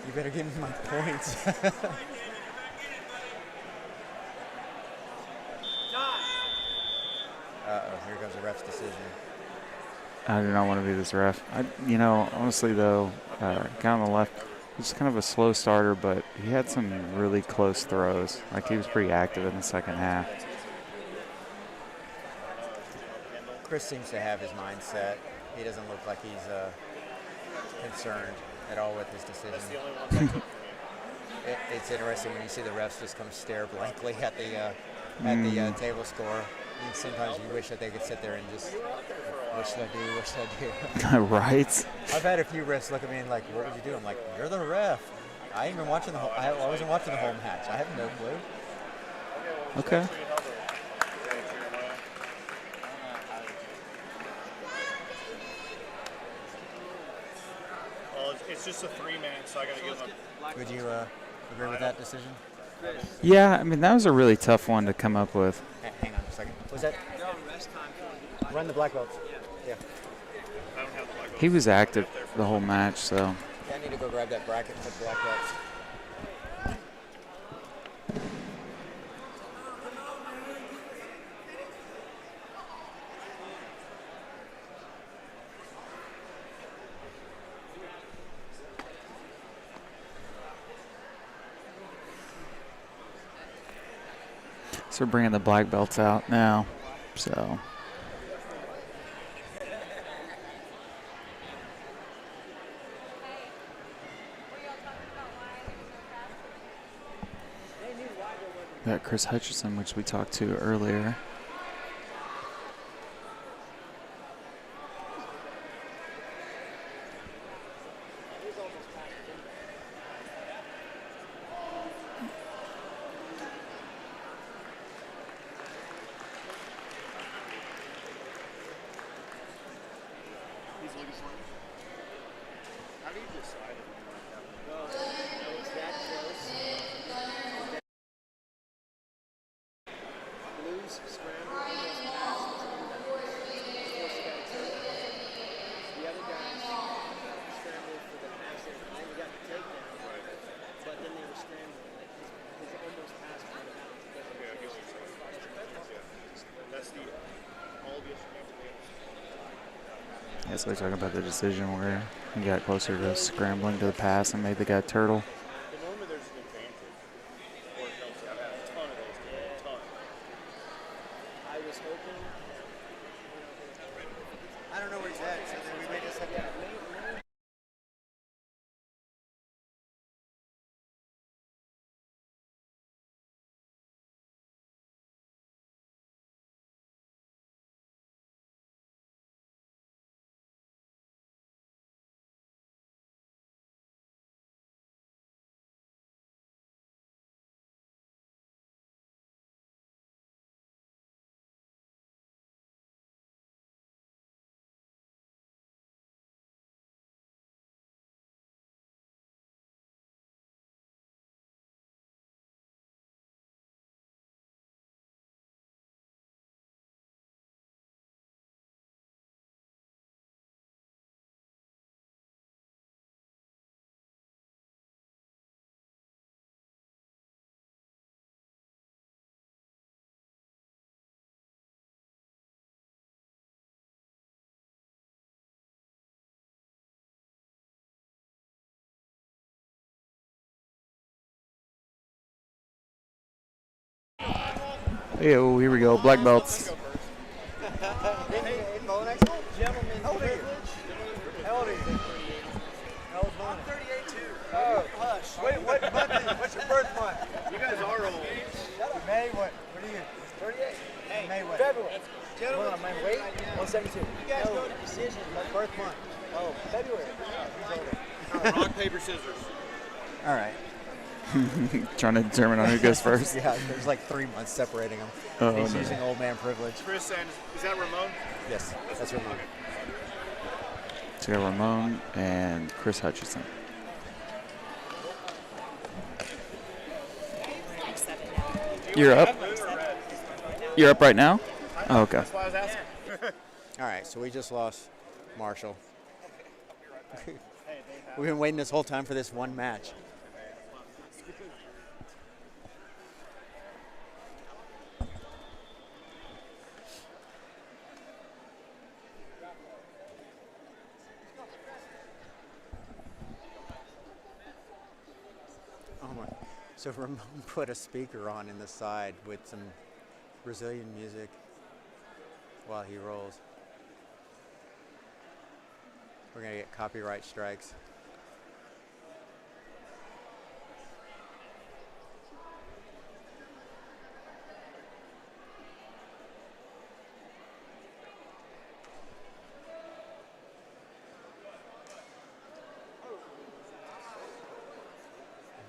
You better give me my points. Uh-oh, here goes the ref's decision. I do not want to be this ref. You know, honestly, though, guy on the left, he's kind of a slow starter, but he had some really close throws. Like, he was pretty active in the second half. Chris seems to have his mindset. He doesn't look like he's concerned at all with his decision. It's interesting when you see the refs just come stare blankly at the table score. And sometimes you wish that they could sit there and just, what should I do? Right? I've had a few refs look at me and like, what would you do? I'm like, you're the ref. I ain't been watching I wasn't watching the whole match. I have no clue. Okay. Well, it's just a 3-man, so I got to give them. Would you agree with that decision? Yeah, I mean, that was a really tough one to come up with. Hang on a second. Was that? Run the black belts. Yeah. I don't have the black belt. He was active the whole match, so. Yeah, I need to go grab that bracket and put black belts. So we're bringing the black belts out now, so. Got Chris Hutchison, which we talked to earlier. How do you decide? It's that close. Blues scramble, almost pass, force that turn. The other guys scrambled for the pass and then we got the takedown. But then they were scrambling. Like his almost pass went out. Okay, I guess that's the all the Yeah, so they're talking about the decision where he got closer to scrambling to the pass and made the guy turtle. Normally there's an advantage. Or it comes out. I've had a ton of those. A ton. I was hoping. I don't know where he's at, so then we may just have to. Ew, here we go. Black belts. Gentlemen, how old are you? How old are you? How old are you? I'm 38 too. Oh, hush. Wait, what month is it? What's your birth month? You guys are old. May what? What are you? 38. Hey, May what? February. Gentlemen, hold on, my weight? 172. You guys go to decision. My birth month. Oh, February. Rock, paper, scissors. All right. Trying to determine on who goes first. Yeah, there's like 3 months separating them. Oh, He's no. using old man privilege. Chris, and is that Ramon? Yes, that's Ramon. So we got Ramon and Chris Hutchison. You're up? You're up right now? Oh, okay. That's why I was asking. All right, so we just lost Marshall. We've been waiting this whole time for this one match. Oh my. So Ramon put a speaker on in the side with some Brazilian music while he rolls. We're gonna get copyright strikes.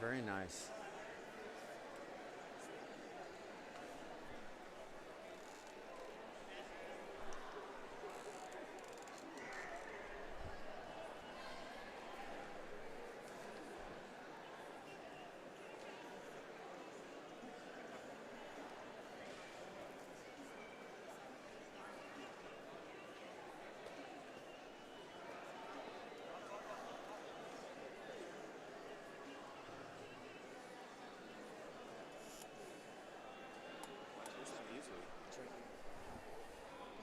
Very nice.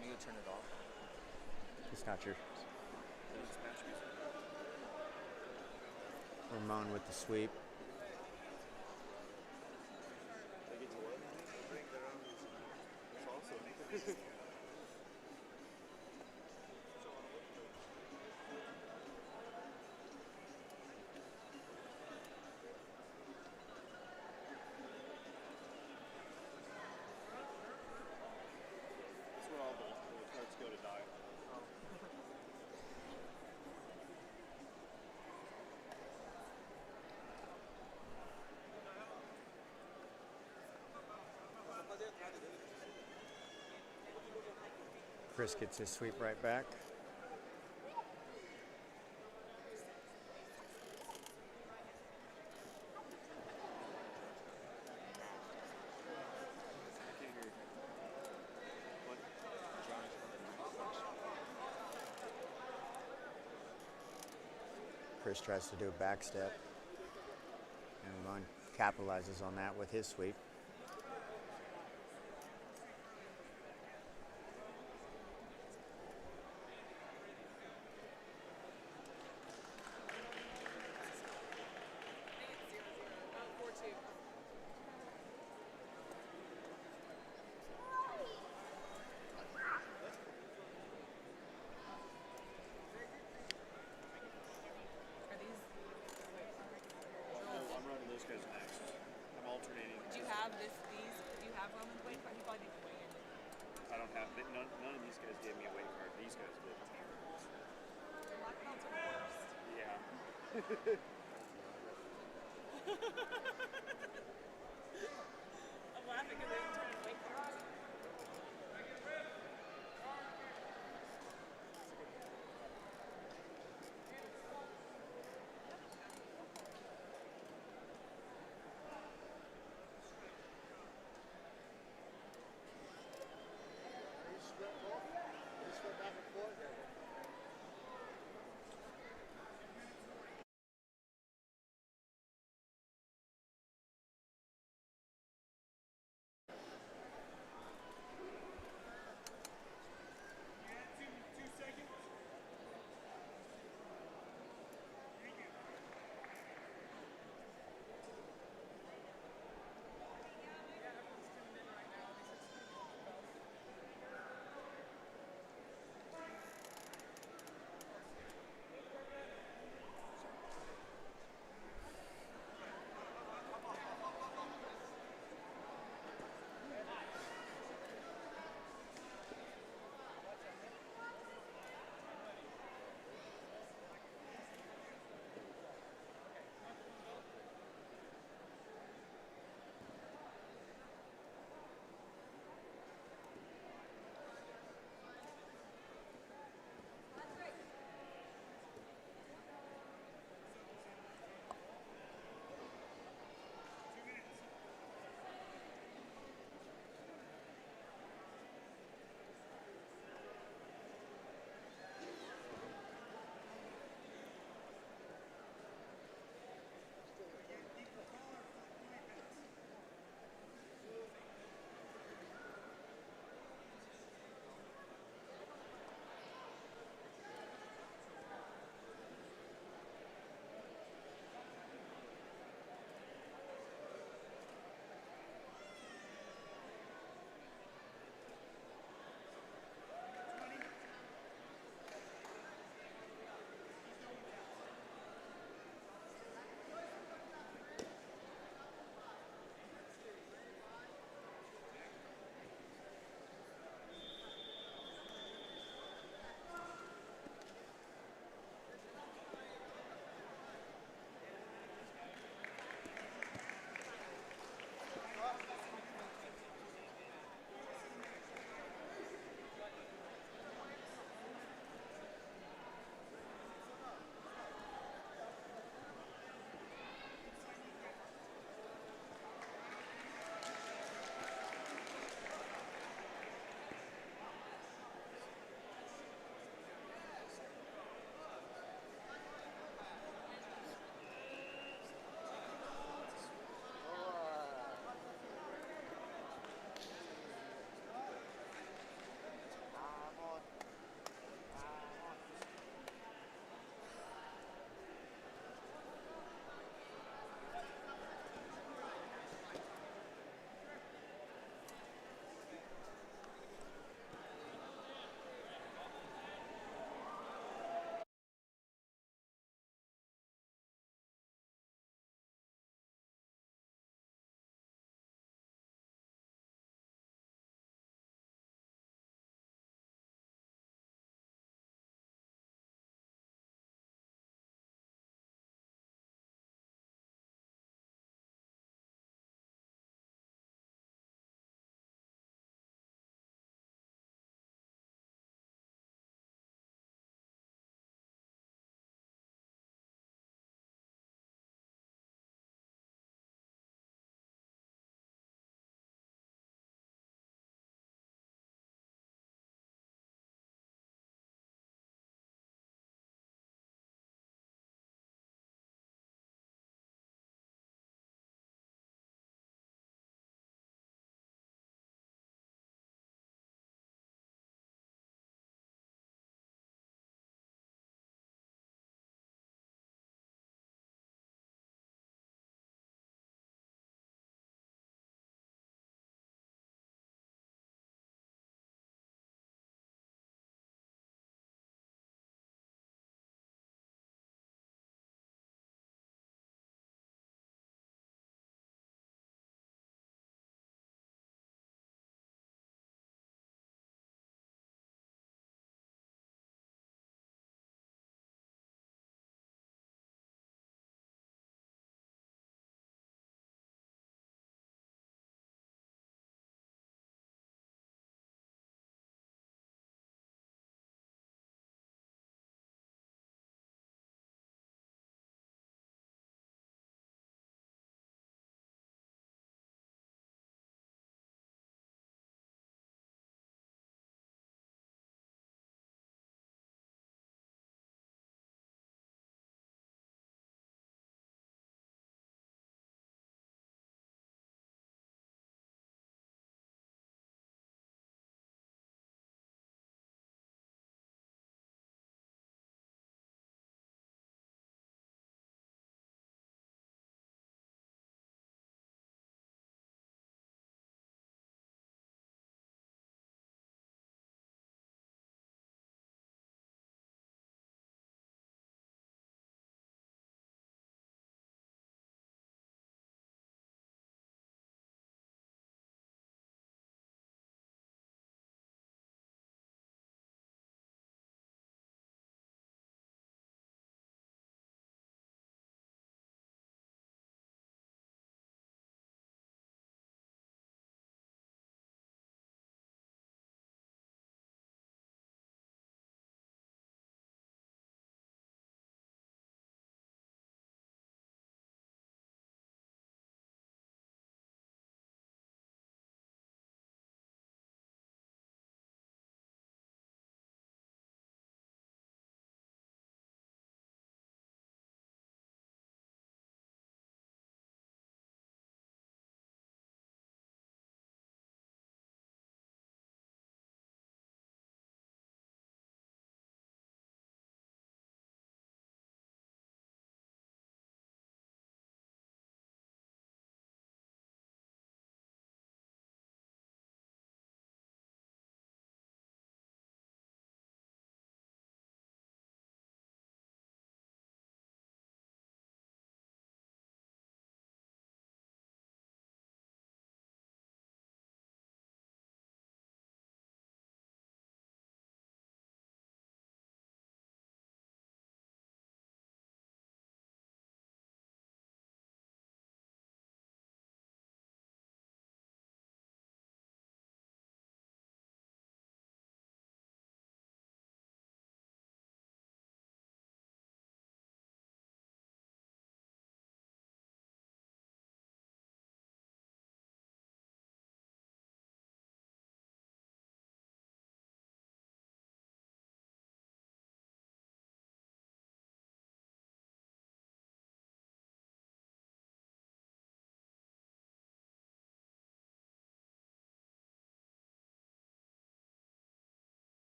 Can you turn it off? It's not your Ramon with the sweep. That's where all the cards go to die. Chris gets his sweep right back. Chris tries to do a back step, and Ramon capitalizes on that with his sweep. I'm running those guys next. I'm alternating. Do you have these? Do you have Roman's weight card? He probably didn't weigh in. I don't have. None of these guys gave me a weight card. These guys did. Black belts are the worst. Yeah. I'm laughing because they didn't turn weight cards.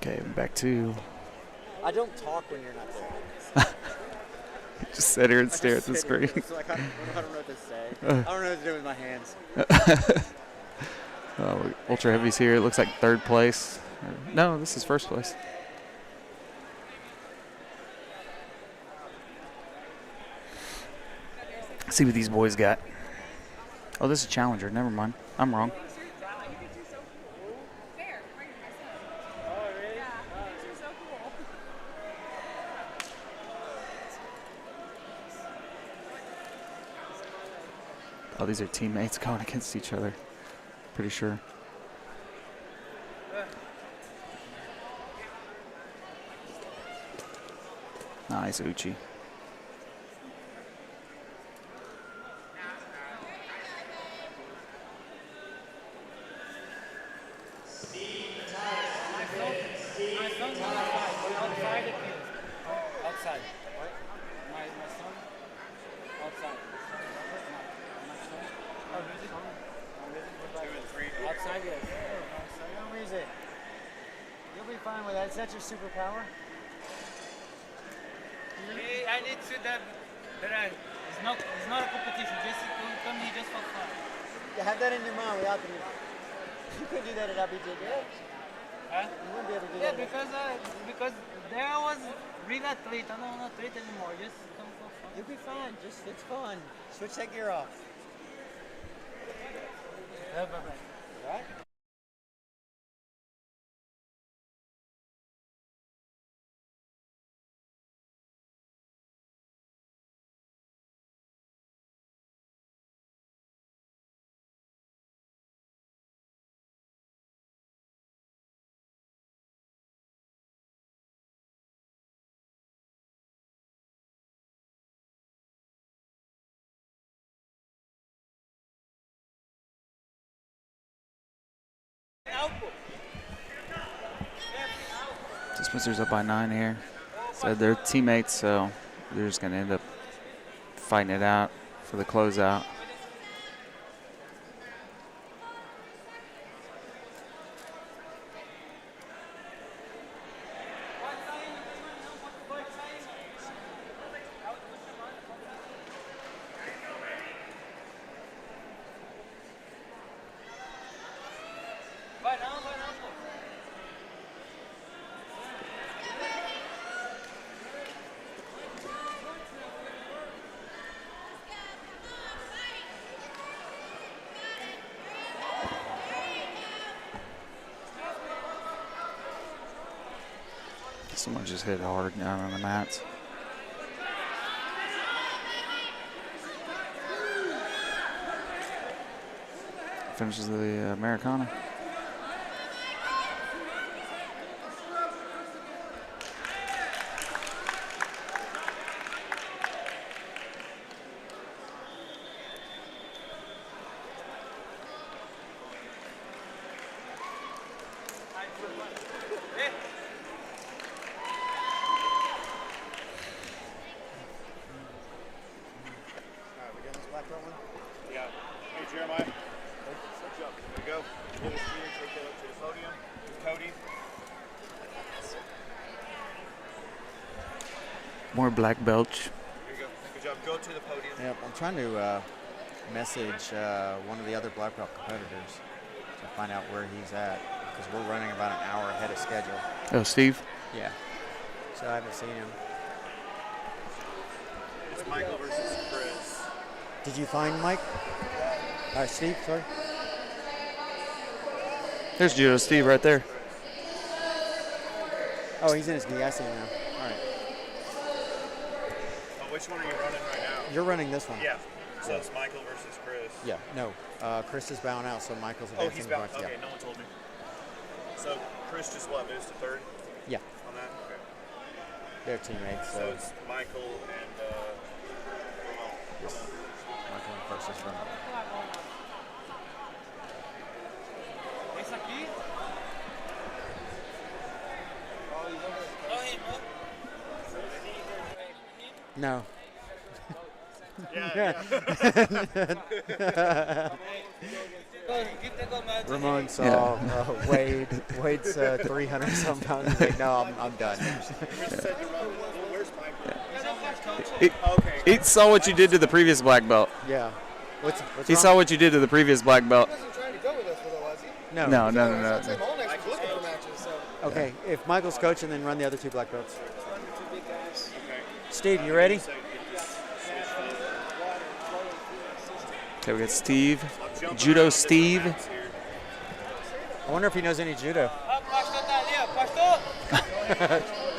Okay, back to. I don't talk when you're not there. Just sit here and I stare at just the sit here. screen. It's like, I don't know what to say. I don't know what to do with my hands. Ultra Heavy's here. It looks like third place. No, this is first place. See what these boys got. Oh, this is Challenger. Never mind. I'm wrong. Oh, these are teammates going against each other. Pretty sure. Nice, Uchi. Outside. What? My son? Outside. Oh, music? Outside, yes. No music. You'll be fine with that. Is that your superpower? I need to that it's not a competition, just come here just for fun. Yeah, have that in your mind without the music. You couldn't do that at IBJJ. Huh? You wouldn't be able to do Yeah, that. because there I was real athlete. I'm not an athlete anymore. Just come for fun. You'll be fine. Just it's fun. Switch that gear off. Bye-bye. Right? Spencer's up by 9 here. So they're teammates, so they're just going to end up fighting it out for the closeout. Someone just hit hard down on the mats. Finishes the Americana. Yeah. Hey, Jeremiah. Switch up. There you go. Pull this here, take that up to the podium. Cody. More black belts. There you go. Good job. Go to the podium. Yep, I'm trying to message one of the other black belt competitors to find out where he's at, because we're running about an hour ahead of schedule. Oh, Steve? Yeah. So I haven't seen him. It's Michael versus Chris. Did you find Mike? All right, Steve, sorry. There's Judo Steve right there. Oh, he's in his gi. I see him now. All right. Oh, which one are you running right now? You're running this one. Yeah. So it's Michael versus Chris. Yeah, no. Chris is bowing out, so Michael's Oh, advancing. he's bound. Yeah. Okay, no one told me. So Chris just what, moves to third? Yeah. On that? Okay. They're teammates. So it's Michael and yes. Michael versus Ron. Esse aqui? No. Yeah. Ramon saw Wade's 300 some pounds. He's like, no, I'm done. He saw what you did to the previous black belt. Yeah. What's He wrong? saw what you did to the previous black belt. No. No. Okay, if Michael's coaching, then run the other two black belts. Steve, you ready? Okay, we got Steve. Judo Steve. I wonder if he knows any judo.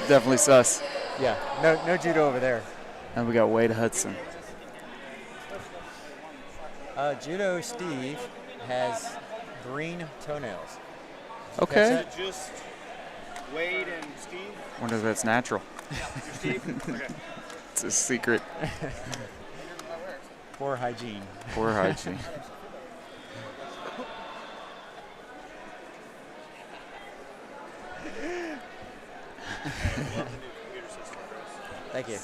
Definitely sus. Yeah, no judo over there. And we got Wade Hudson. Judo Steve has green toenails. Okay. Is it just Wade and Steve? Wonder if that's natural. Steve? Okay. It's a secret. Poor hygiene. Poor hygiene. Thank you.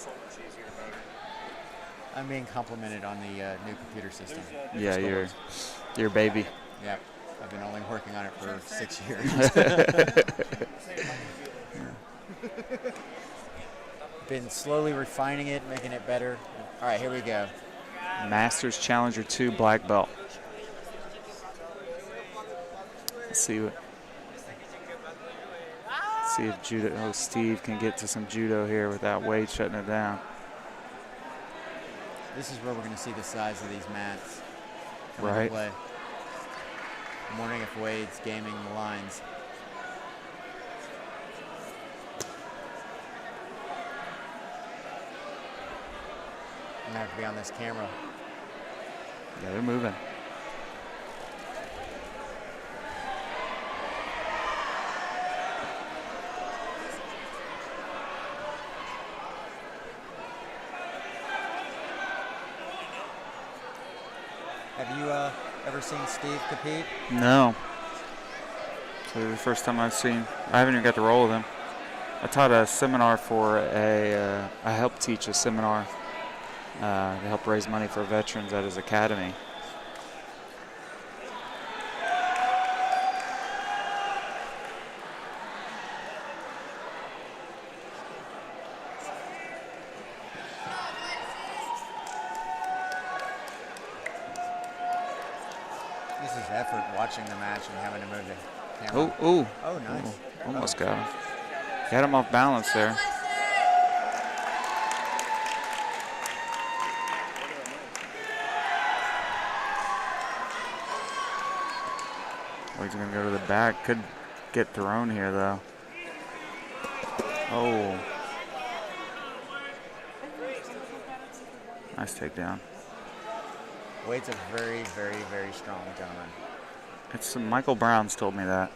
I'm being complimented on the new computer system. Yeah, your baby. Yep. I've been only working on it for 6 years. Been slowly refining it, making it better. All right, here we go. Masters Challenger 2 black belt. Let's see if judo. Steve can get to some judo here without Wade shutting it down. This is where we're going to see the size of these mats. Right. Play. I'm wondering if Wade's gaming the lines. I'm going to have to be on this camera. Yeah, they're moving. Have you ever seen Steve compete? No. So the first time I haven't even got to roll with him. I taught a seminar for I helped teach a seminar to help raise money for veterans at his academy. This is effort watching the match and having to move the camera. Oh, Oh, nice. Almost got him. Got him off balance there. Wade's going to go to the back. Could get thrown here, though. Oh. Nice takedown. Wade's a very, very, very strong gentleman. It's Michael Brown's told me that.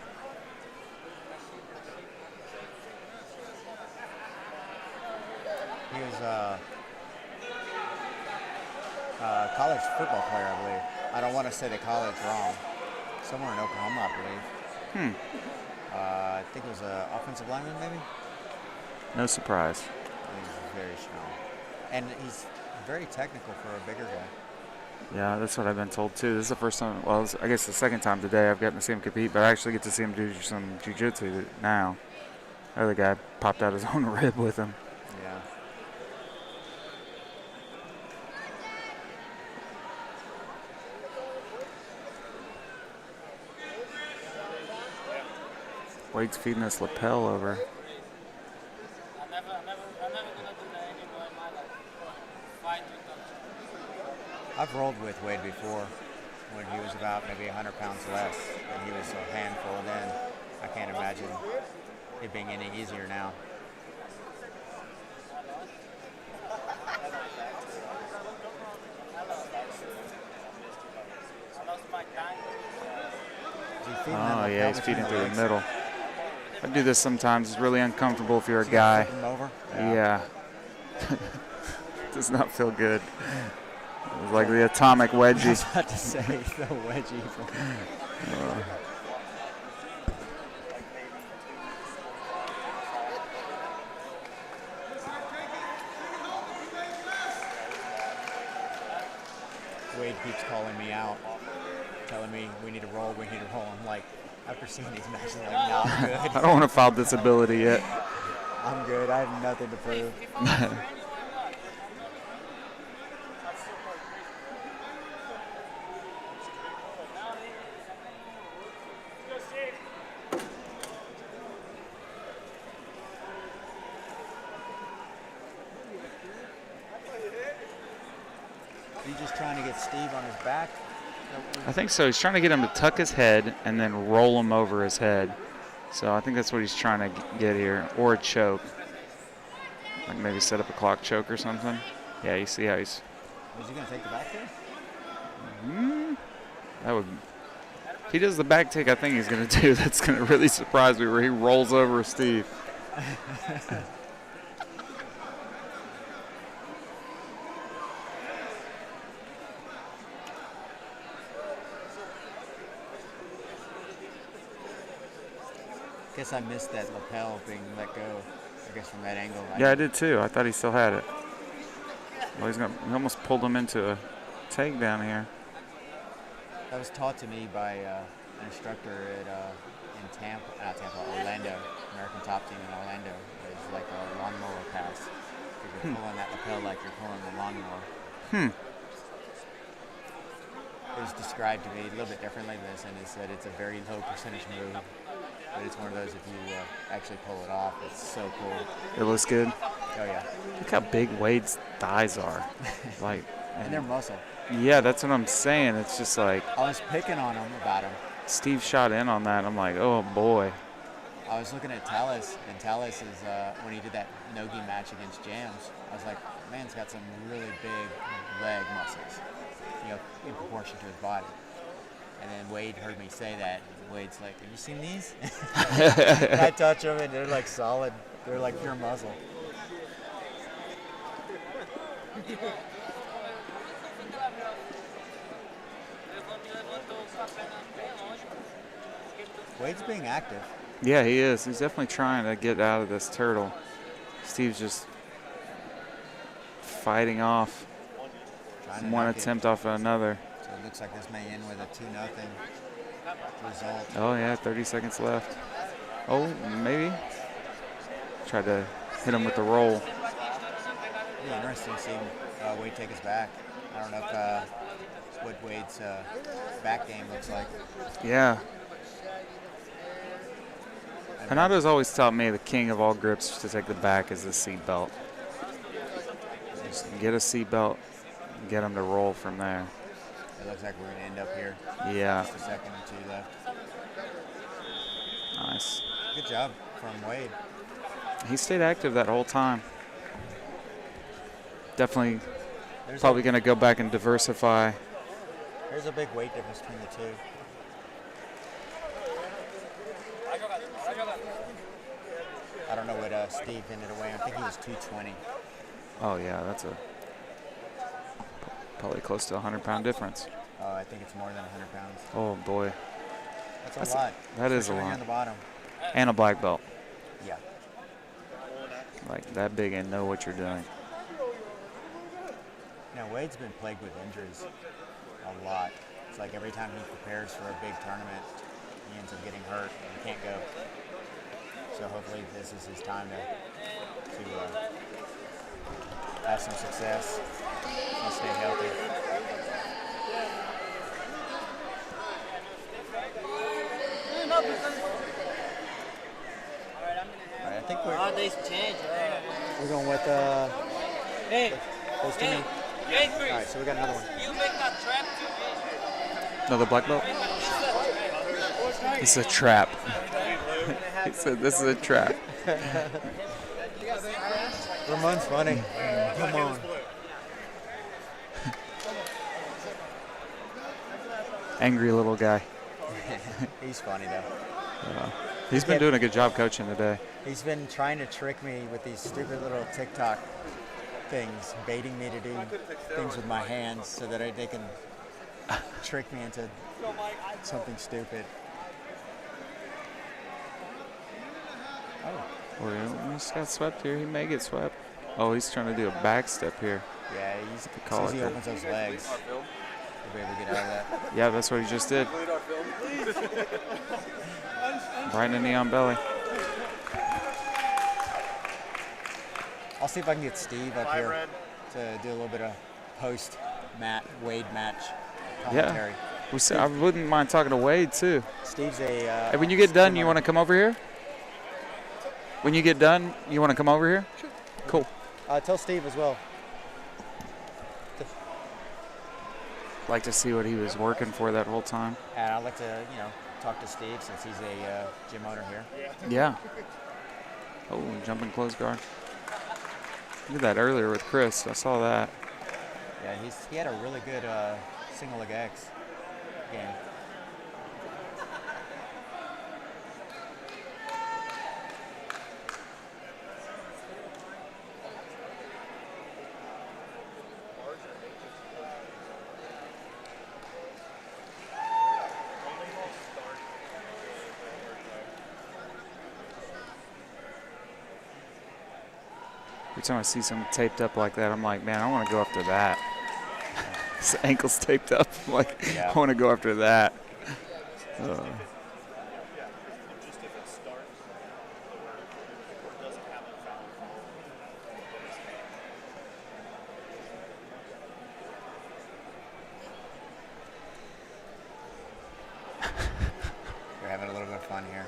He was a college football player, I believe. I don't want to say the college wrong. Somewhere in Oklahoma, I believe. I think it was an offensive lineman, maybe? No surprise. He's very strong. And he's very technical for a bigger guy. Yeah, that's what I've been told too. This is the first time, well, I guess the second time today I've gotten to see him compete, but I actually get to see him do some jiu-jitsu now. The other guy popped out his own rib with him. Yeah. Wade's feeding this lapel over. I'm never gonna do that anymore in my life. Fight with them. I've rolled with Wade before when he was about maybe 100 pounds less, and he was a handful then. I can't imagine it being any easier now. Oh, yeah, he's feeding through the middle. I do this sometimes. It's really uncomfortable if you're a guy. Over? Yeah. Does not feel good. It's like the atomic wedgie. I was about to say the wedgie. Wade keeps calling me out. telling me we need to roll. I'm like, after seeing these matches, I'm like, no, I'm good. I don't want to foul this ability yet. I'm good. I have nothing to prove. Are you just trying to get Steve on his back? I think so. He's trying to get him to tuck his head and then roll him over his head. So I think that's what he's trying to get here, or a choke. Like maybe set up a clock choke or something. Yeah, you see how he's. Is he going to take the back there? That would. If he does the back take, I think he's going to do. That's going to really surprise me where he rolls over Steve. I guess I missed that lapel being let go. I guess from that angle. Yeah, I did too. I thought he still had it. Well, he almost pulled him into a takedown here. That was taught to me by an instructor in Orlando, American Top Team in Orlando. It was like a lawnmower pass. You're pulling that lapel like you're pulling a lawnmower. It was described to me a little bit differently than this, and it said it's a very low percentage move, but it's one of those if you actually pull it off, it's so cool. It looks good. Oh yeah. Look how big Wade's thighs are. Like. And they're muscle. Yeah, that's what I'm saying. It's just like. I was picking on him about him. Steve shot in on that. I'm like, oh boy. I was looking at Tallis, and Tallis is when he did that no-gi match against Jams. I was like, man's got some really big leg muscles, in proportion to his body. And then Wade heard me say that. And Wade's like, have you seen these? And I touch them, and they're like solid. They're like pure muscle. Wade's being active. Yeah, he is. He's definitely trying to get out of this turtle. Steve's just fighting off one attempt off of another. So it looks like this may end with a 2-0 result. Oh, yeah, 30 seconds left. Oh, maybe. Tried to hit him with the roll. It'd be interesting to see Wade take his back. I don't know if what Wade's back game looks like. Yeah. Hernando's always taught me the king of all grips to take the back is the seat belt. Just get a seat belt, get him to roll from there. It looks like we're going to end up here. Yeah. Just a second or two left. Nice. Good job from Wade. He stayed active that whole time. Definitely There's probably going to go back and diversify. There's a big weight difference between the two. I don't know what Steve ended away. I think he was 220. Oh, yeah, that's probably close to a 100-pound difference. I think it's more than 100 pounds. Oh, boy. That's a lot. That is a Especially lot. on the bottom. And a black belt. Yeah. Like that big and know what you're doing. Now, Wade's been plagued with injuries a lot. It's like every time he prepares for a big tournament, he ends up getting hurt and can't go. So hopefully this is his time to have some success and stay healthy. All right, I think Nowadays change. we're going with those two. All right, so we got another one. You make a trap to Another black belt? It's a trap. He said this is a trap. Ramon's funny. Come on. Angry little guy. He's funny though. He's been doing a good job coaching today. He's been trying to trick me with these stupid little TikTok things, baiting me to do things with my hands so that they can trick me into something stupid. Oh, he just got swept here. He may get swept. Oh, he's trying to do a back step here. Yeah, he's call as it he that. opens those legs. You'll be able to get out of that. Yeah, that's what he just did. Right in the knee on belly. I'll see if I can get Steve up here to do a little bit of post-Matt Wade match commentary. Yeah. I wouldn't mind talking to Wade, too. Steve's a... hey, when you get done, you want to come over here? When you get done, you want to come over here? Sure. Cool. Tell Steve as well. Like to see what he was working for that whole time. And I'd like to, talk to Steve since he's a gym owner here. Yeah. Oh, jumping close guard. I did that earlier with Chris. I saw that. Yeah, he had a really good single leg X game. Every time I see something taped up like that, I'm like, man, I want to go after that. His ankle's taped up. I'm like, I want to go after that. We're having a little bit of fun here.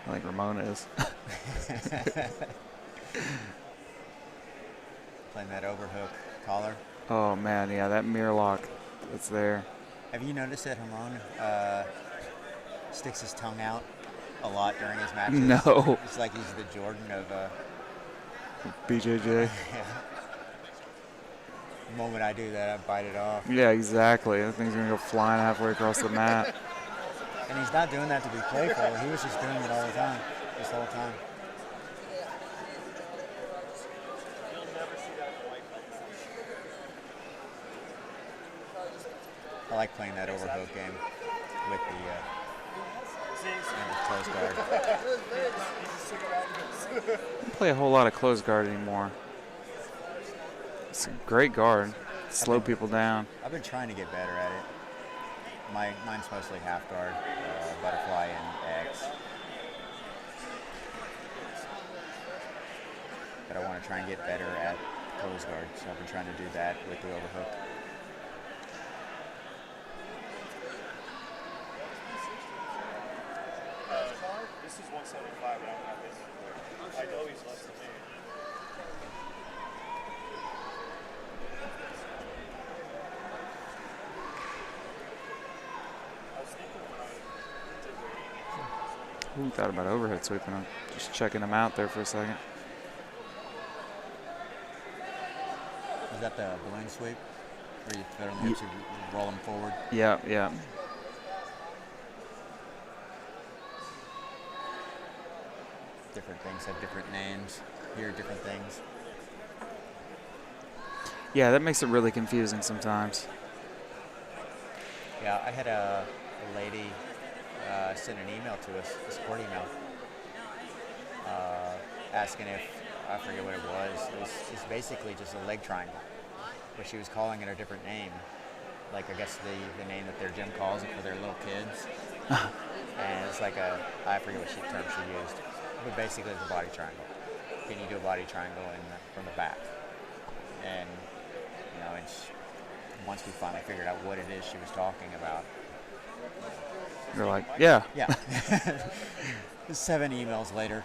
I think Ramona is. Playing that overhook collar. Oh, man, yeah, that mirror lock that's there. Have you noticed that Ramon sticks his tongue out a lot during his matches? No. It's like he's the Jordan of BJJ. Yeah. The moment I do that, I bite it off. Yeah, exactly. That thing's going to go flying halfway across the mat. And he's not doing that to be playful. He was just doing it all the time, this whole time. I like playing that overhook game with the close guard. I don't play a whole lot of close guard anymore. It's a great guard. Slow people down. I've been trying to get better at it. Mine's mostly half guard, butterfly, and X. But I want to try and get better at close guard, so I've been trying to do that with the overhook. This is 175, I don't have this. I know he's less than me. Who thought about overhead sweeping him? Just checking him out there for a second. Is that the balloon sweep? Where you throw them hips, you roll them forward? Yeah, yeah. Different things have different names. Here, different things. Yeah, that makes it really confusing sometimes. Yeah, I had a lady send an email to us, a support email, asking if, I forget what it was. It's basically just a leg triangle, but she was calling it a different name. Like, I guess the name that their gym calls it for their little kids. And it's like I forget what term she used, but basically it's a body triangle. Can you do a body triangle from the back? And, once we finally figured out what it is she was talking about. You're like, yeah. Yeah. 7 emails later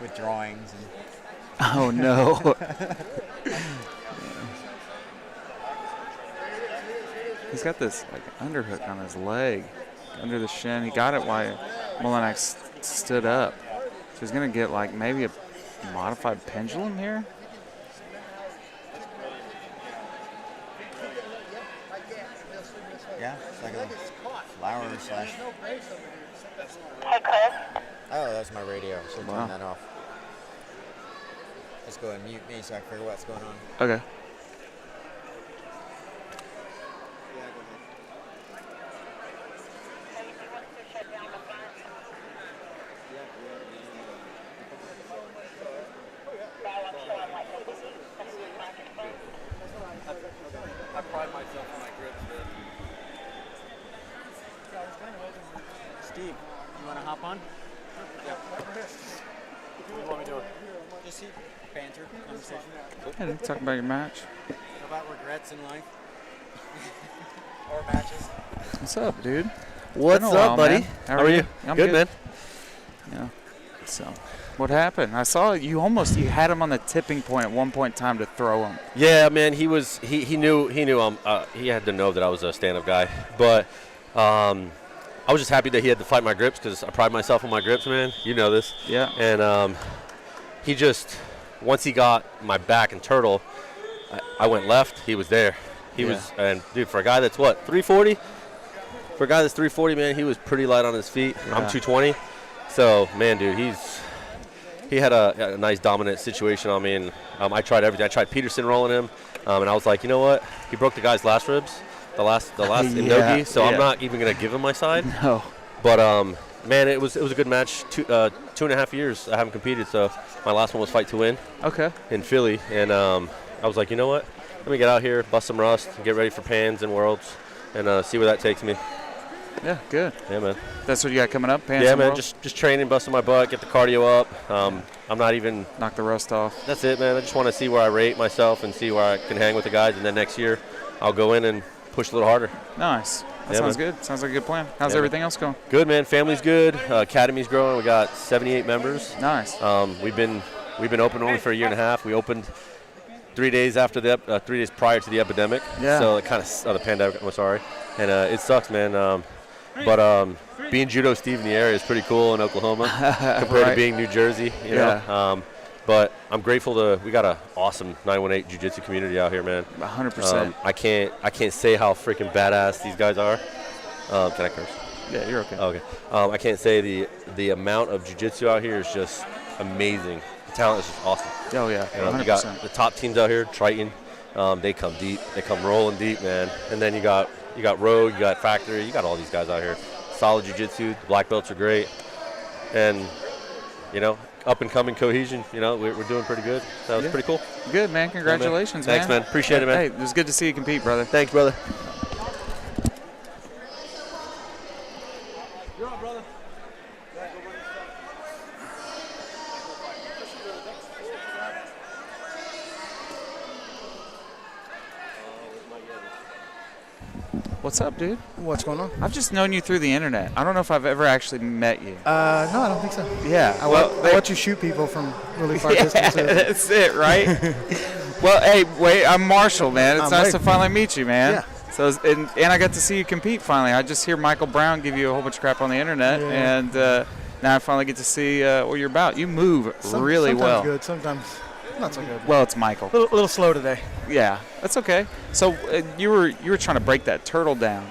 with drawings. And oh, no. He's got this underhook on his leg, under the shin. He got it while Molinak stood up. So he's going to get maybe a modified pendulum here. Yeah, it's like a flower slash. Hey, Chris. Oh, that's my radio. So Wow. turn that off. Let's go and mute me so I can figure what's going on. Okay. fun? Yeah. What do you want me doing? Just see banter, conversation. Yeah, talking about your match. About regrets in life. Or matches. What's up, dude? What's Been a up, while, buddy? man. How are you? I'm Good, man. Yeah. So, what happened? I saw you had him on the tipping point at one point in time to throw him. Yeah, man. He knew he had to know that I was a stand-up guy, but I was just happy that he had to fight my grips because I pride myself on my grips, man. You know this. Yeah. And he just once he got my back and turtle, I went left. He was there. He was, and dude, for a guy that's what 340. For a guy that's 340, man, he was pretty light on his feet. Yeah. I'm 220. So, man, dude, he had a nice dominant situation on me, and I tried everything. I tried Peterson rolling him, and I was like, you know what? He broke the guy's last ribs, the last Inogi, so I'm not even going to give him my side. No. But, man, it was a good match. 2.5 years I haven't competed, so my last one was Fight to Win. Okay. In Philly, and I was like, you know what? Let me get out here, bust some rust, and get ready for Pans and Worlds, and see where that takes me. Yeah, good. Yeah, man. That's what you got coming up, Pans yeah, and man. Worlds? Just training, busting my butt, get the cardio up. I'm not even knock the rust off. That's it, man. I just want to see where I rate myself and see where I can hang with the guys, and then next year I'll go in and push a little harder. Nice. That sounds good. Sounds like a good plan. How's everything else going? Good, man. Family's good. Academy's growing. We got 78 members. Nice. We've been open only for a year and a half. We opened 3 days after 3 days prior to the epidemic. Yeah. So it kind of the pandemic. I'm sorry, and it sucks, man. But being Judo Steve in the area is pretty cool in Oklahoma compared to being New Jersey. You know. But I'm grateful we got an awesome 918 jiu-jitsu community out here, man. 100%. I can't say how freaking badass these guys are. Can I curse? Yeah, you're okay. Okay. I can't say the amount of jiu-jitsu out here is just amazing. The talent is just awesome. Oh yeah, 100%. You got the top teams out here, Triton. They come deep. They come rolling deep, man. And then you got Rogue, you got Factory, you got all these guys out here. Solid jiu-jitsu. The black belts are great. And, up and coming cohesion, we're doing pretty good. So it's pretty cool. Good, man. Congratulations, Thanks, man. Appreciate it, man. Hey, it was good to see you compete, brother. Thanks, brother. You're up, brother. What's up, dude? What's going on? I've just known you through the internet. I don't know if I've ever actually met you. No, I don't think so. Yeah. I watch you shoot people from really far distances. That's it, right? Well, hey, wait, I'm Marshall, man. It's nice to finally meet you, man. Yeah. So, and I got to see you compete finally. I just hear Michael Brown give you a whole bunch of crap on the internet, and now I finally get to see what you're about. You move really well. Sometimes good, sometimes not so good. Well, it's Michael. A little slow today. Yeah, that's okay. So you were trying to break that turtle down.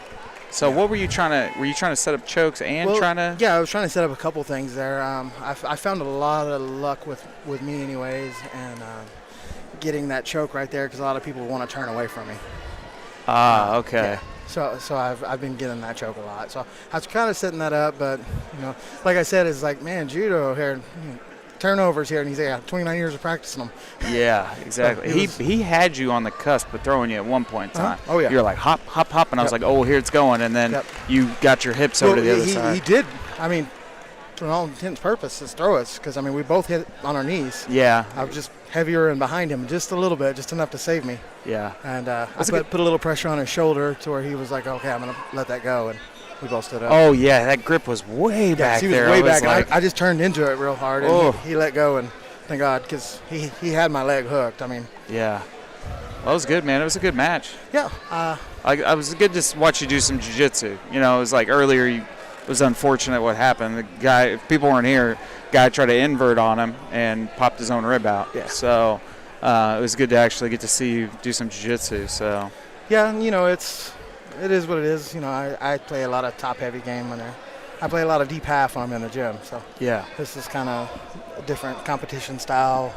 So what were you trying to set up chokes and trying to? Yeah, I was trying to set up a couple things there. I found a lot of luck with me anyways, and getting that choke right there because a lot of people want to turn away from me. Ah, okay. Yeah. So I've been getting that choke a lot. So I was kind of setting that up, but like I said, it's like, man, judo here, turnovers here, and he's got 29 years of practicing them. Yeah, exactly. So he had you on the cusp of throwing you at one point in time. Oh yeah. You were like hop, hop, hop, and I was like, oh, here it's going, and then you got your hips over to the other side. He did. I mean, for all intents and purposes, throw us because we both hit on our knees. Yeah. I was just heavier and behind him just a little bit, just enough to save me. Yeah. And I put a little pressure on his shoulder to where he was like, okay, I'm gonna let that go, and we both stood up. Oh yeah, that grip was way back he was there. way back. Like, I just turned into it real hard, and he let go, and thank God, because he had my leg hooked. I mean. Yeah. Well, it was good, man. It was a good match. Yeah. I was good to watch you do some jiu-jitsu. It was like earlier, it was unfortunate what happened. The guy, if people weren't here, guy tried to invert on him and popped his own rib out. Yeah. So it was good to actually get to see you do some jiu-jitsu. So. Yeah, it is what it is. I play a lot of top-heavy game when I play a lot of deep half when I'm in the gym. So yeah, this is kind of a different competition style.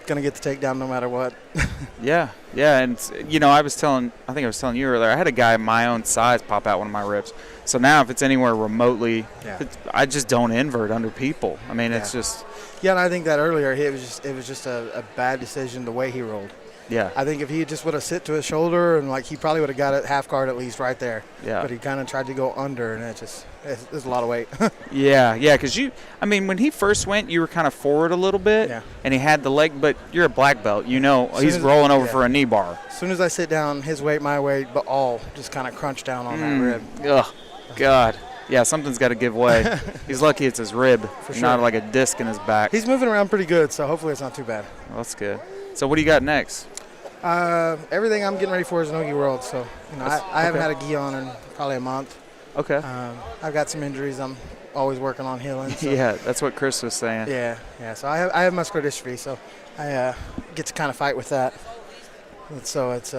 Gonna get the takedown no matter what. Yeah, and I think I was telling you earlier, I had a guy my own size pop out one of my ribs. So now if it's anywhere remotely, I just don't invert under people. I mean, it's just. Yeah, and I think that earlier it was just a bad decision the way he rolled. Yeah. I think if he just would have sit to his shoulder and like he probably would have got it half guard at least right there. Yeah. But he kind of tried to go under, and it's a lot of weight. Yeah, because when he first went, you were kind of forward a little bit, and he had the leg, but you're a black belt. He's rolling over for a knee bar. As soon as I sit down, his weight, my weight, but all just kind of crunch down on that rib. Ugh, God. Yeah, something's got to give way. He's lucky it's his rib, For sure. not like a disc in his back. He's moving around pretty good, so hopefully it's not too bad. Well, that's good. So what do you got next? Everything I'm getting ready for is Nogi World, so I haven't had okay. a gi on in probably a month. Okay. I've got some injuries I'm always working on healing. So. Yeah, that's what Chris was saying. Yeah. So I have muscular dystrophy, so I get to kind of fight with that. And so it's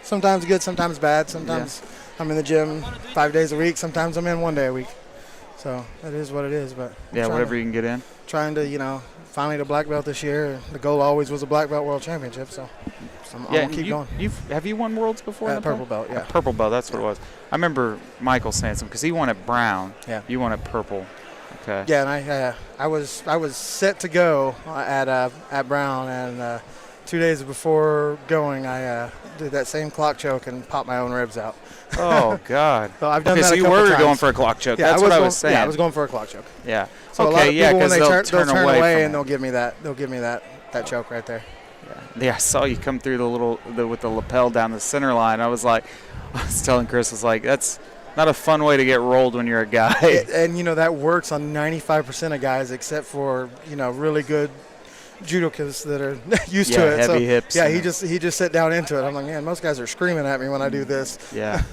sometimes good, sometimes bad. Sometimes I'm in the gym 5 days a week. Sometimes I'm in 1 day a week. So it is what it is. But yeah, whatever you can get in. Trying to finally to black belt this year. The goal always was a black belt world championship. So I'm gonna keep going. Have you won worlds before? Purple belt, yeah. Purple belt, that's what it was. I remember Michael saying something because he won at brown. Yeah. You won at purple. Okay. Yeah, and I was set to go at Brown, and 2 days before going, I did that same clock choke and popped my own ribs out. Oh God. So I've done that so a you couple were times. Going for a clock choke. Yeah, That's what I was saying. Yeah, I was going for a clock choke. Yeah. So okay. a lot of people, when they they'll turn away from and they'll give me that choke right there. Yeah, I saw you come through with the lapel down the center line. I was telling Chris, that's not a fun way to get rolled when you're a guy. And that works on 95% of guys, except for really good judokas that are used to it. Heavy hips. Yeah, he just sit down into it. I'm like, man, most guys are screaming at me when I do this. Yeah.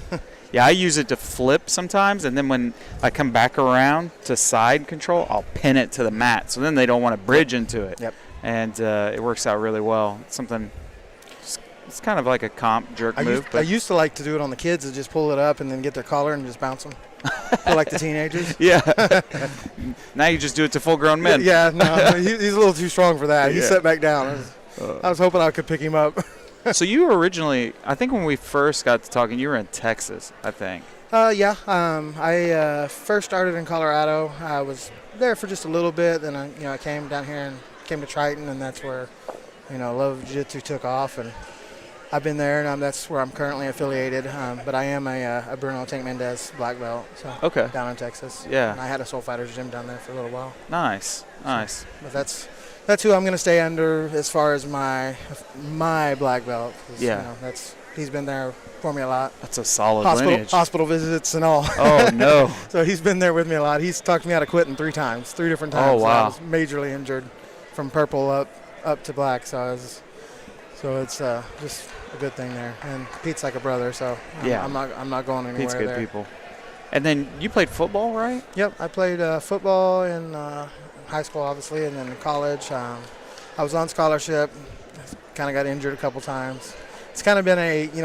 Yeah, I use it to flip sometimes, and then when I come back around to side control, I'll pin it to the mat. So then they don't want to bridge into it. Yep. And it works out really well. It's kind of like a comp jerk move. I used to like to do it on the kids and just pull it up and then get their collar and just bounce them. For like the teenagers. Yeah. Now you just do it to full-grown men. Yeah, no, he's a little too strong for that. He Yeah. sat back down. I was hoping I could pick him up. So you were originally, I think when we first got to talking, you were in Texas, I think. Yeah. I first started in Colorado. I was there for just a little bit. Then I came down here and came to Triton, and that's where love of jiu-jitsu took off. And I've been there, and that's where I'm currently affiliated. But I am a Bruno Tank Mendez black belt. So okay. Down in Texas. Yeah. And I had a Soul Fighters gym down there for a little while. Nice. But that's who I'm going to stay under as far as my black belt. Yeah. He's been there for me a lot. That's a solid lineage. Hospital visits and all. Oh, no. So he's been there with me a lot. He's talked me out of quitting 3 different times. Oh, wow. I was majorly injured from purple up to black. So it's just a good thing there. And Pete's like a brother, so yeah. I'm not going anywhere Pete's good there. people. And then you played football, right? Yep, I played football in high school, obviously, and then in college. I was on scholarship. Kind of got injured a couple times. It's kind of been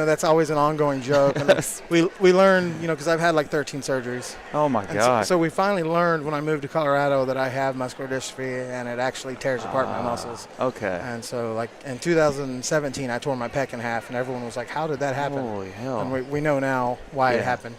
that's always an ongoing joke. And we learned, because I've had like 13 surgeries. Oh, my God. So we finally learned when I moved to Colorado that I have muscular dystrophy, and it actually tears apart my muscles. Okay. And so, like, in 2017, I tore my pec in half, and everyone was like, how did that happen? Holy hell. And we know now why it happened.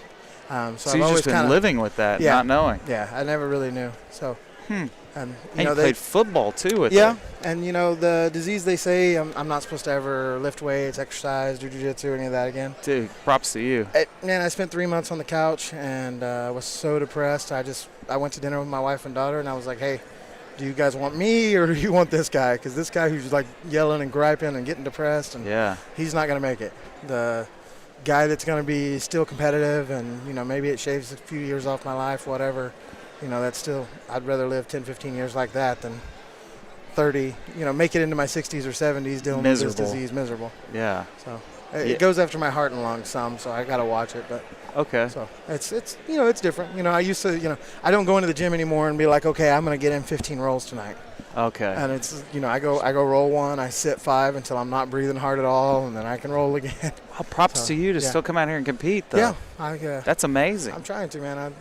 So I've you've always just been living with that, not knowing. Yeah, I never really knew. So, and you played football too with it. And the disease, they say I'm not supposed to ever lift weights, exercise, do jiu-jitsu, any of that again. Dude, props to you. I spent 3 months on the couch and was so depressed. I went to dinner with my wife and daughter, and I was like, hey, do you guys want me or do you want this guy? Because this guy who's like yelling and griping and getting depressed, and he's not going to make it. The guy that's going to be still competitive and, maybe it shaves a few years off my life, whatever. That's still, I'd rather live 10, 15 years like that than 30, make it into my 60s or 70s dealing with this disease miserable. Yeah. So it goes after my heart and lungs some, so I got to watch it. But okay. So it's it's different. I used to, I don't go into the gym anymore and be like, okay, I'm going to get in 15 rolls tonight. Okay. And it's, I go roll 1, I sit 5 until I'm not breathing hard at all, and then I can roll again. Well, props to you to still come out here and compete, though. Yeah. That's amazing. I'm trying to, man.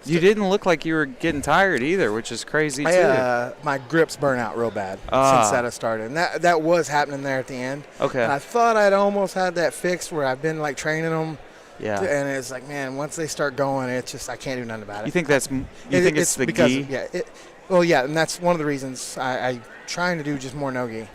You didn't look like you were getting tired either, which is crazy, too. My grips burn out real bad since that has started. And that was happening there at the end. Okay. And I thought I'd almost had that fixed where I've been, like, training them. Yeah. And it's like, man, once they start going, it's just I can't do nothing about it. You think it's the gi? Yeah. And that's one of the reasons I'm trying to do just more no-gi.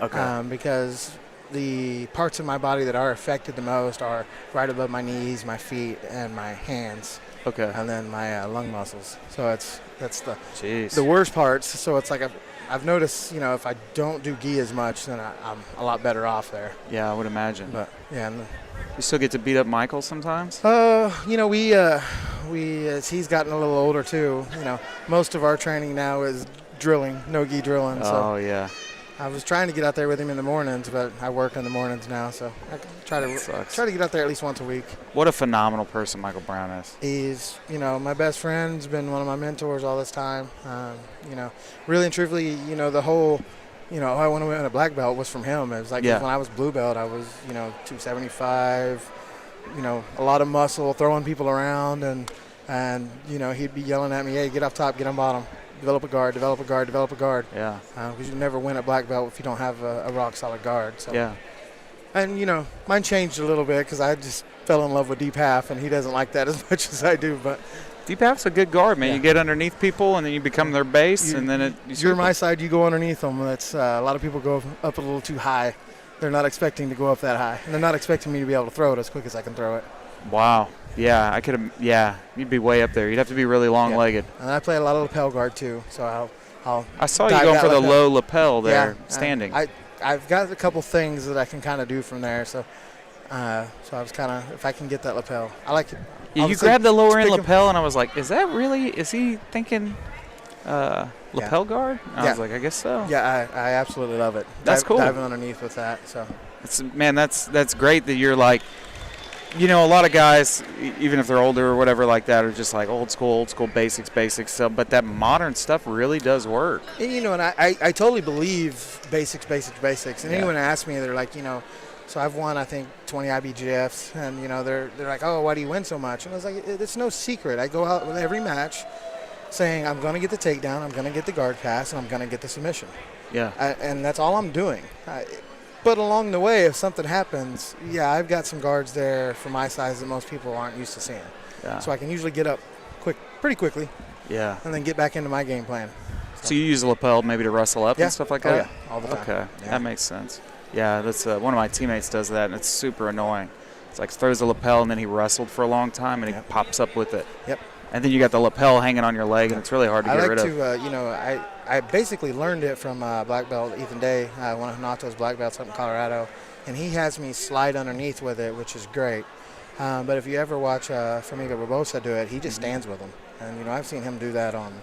Okay. Because the parts of my body that are affected the most are right above my knees, my feet, and my hands. Okay. And then my lung muscles. So that's the Jeez. the worst parts. So it's like I've noticed, if I don't do gi as much, then I'm a lot better off there. Yeah, I would imagine. But yeah. You still get to beat up Michael sometimes? We as he's gotten a little older too, most of our training now is drilling, no gi drilling. Oh, yeah. I was trying to get out there with him in the mornings, but I work in the mornings now, so I try to get out there at least once a week. What a phenomenal person Michael Brown is. He's, my best friend. He's been one of my mentors all this time. Really and truthfully, the whole, I want to win a black belt was from him. It was like when I was blue belt, I was, 275, a lot of muscle, throwing people around, and he'd be yelling at me, hey, get off top, get on bottom. Develop a guard, develop a guard, develop a guard. Yeah. Because you never win a black belt if you don't have a rock-solid guard. So. Yeah. And, mine changed a little bit because I just fell in love with deep half, and he doesn't like that as much as I do. But deep half's a good guard, man. Yeah. You get underneath people, and then you become their base, and then you're my side, you go underneath them. That's a lot of people go up a little too high. They're not expecting to go up that high, and they're not expecting me to be able to throw it as quick as I can throw it. Wow. Yeah, I could have. Yeah, you'd be way up there. You'd have to be really long-legged. Yeah. And I play a lot of lapel guard too, so I'll. I saw you going for the low lapel there, standing. I've got a couple things that I can kind of do from there, so I was kind of, if I can get that lapel, I like it. Yeah, you grabbed the lower end lapel, and I was like, is he thinking lapel guard? I was like, I guess so. Yeah, I absolutely love it. That's cool. Diving underneath with that, so. That's great that you're like. A lot of guys, even if they're older or whatever like that, are just like old school, basics. So, but that modern stuff really does work. And, and I totally believe basics. And anyone asks me, they're like, so I've won, I think, 20 IBJFs. And, they're like, oh, why do you win so much? And I was like, it's no secret. I go out with every match saying I'm going to get the takedown, I'm going to get the guard pass, and I'm going to get the submission. Yeah. And that's all I'm doing. But along the way, if something happens, I've got some guards there for my size that most people aren't used to seeing. Yeah. So I can usually get up pretty quickly. Yeah. And then get back into my game plan. So you use a lapel maybe to wrestle up and stuff like that? Oh, yeah, all the time. Okay, yeah. That makes sense. Yeah, that's one of my teammates does that, and it's super annoying. It's like throws the lapel, and then he wrestled for a long time, and he pops up with it. Yep. And then you got the lapel hanging on your leg, and it's really hard to get rid of. I basically learned it from black belt Ethan Day, one of Hanato's black belts up in Colorado, and he has me slide underneath with it, which is great. But if you ever watch Famiga Barbosa do it, he just stands with them. And, I've seen him do that on,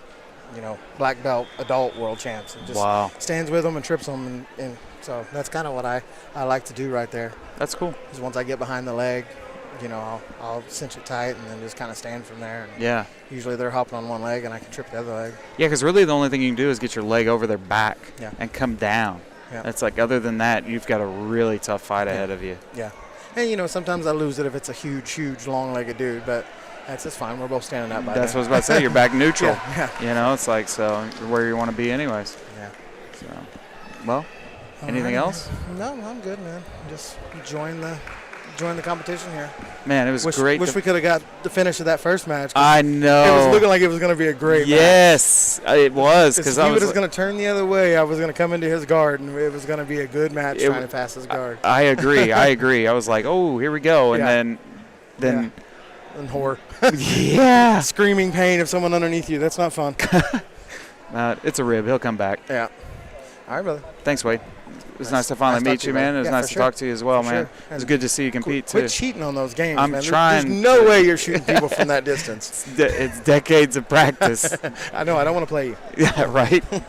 black belt adult world champs. And just stands with them and trips them. And so that's kind of what I like to do right there. That's cool. Because once I get behind the leg, I'll cinch it tight and then just kind of stand from there. And usually they're hopping on one leg and I can trip the other leg. Yeah, because really the only thing you can do is get your leg over their back and come down. Yeah. It's like other than that, you've got a really tough fight ahead of you. Yeah. And, sometimes I lose it if it's a huge, long-legged dude, but that's just fine. We're both standing up by That's now. what I was about to say. You're back neutral. Yeah. It's like, so you're where you want to be anyways. Yeah. So, well, anything else? No, I'm good, man. Just enjoying the competition here. Man, it was great. Wish we could have got the finish of that first match. I know. It was looking like it was going to be a great match. Yes, it was. Because he was going to turn the other way. I was going to come into his guard, and it was going to be a good match trying to pass his guard. I agree. I was like, oh, here we go. And then. And horror. Yeah. Screaming pain of someone underneath you. That's not fun. It's a rib. He'll come back. Yeah. All right, brother. Thanks, Wade. It was nice to finally meet you, man. It was nice to talk to you as well, man. It was good to see you compete, too. Quit cheating on those games, I'm man. trying. There's no way you're shooting people from that distance. It's decades of practice. I know. I don't want to play you. Yeah, right? All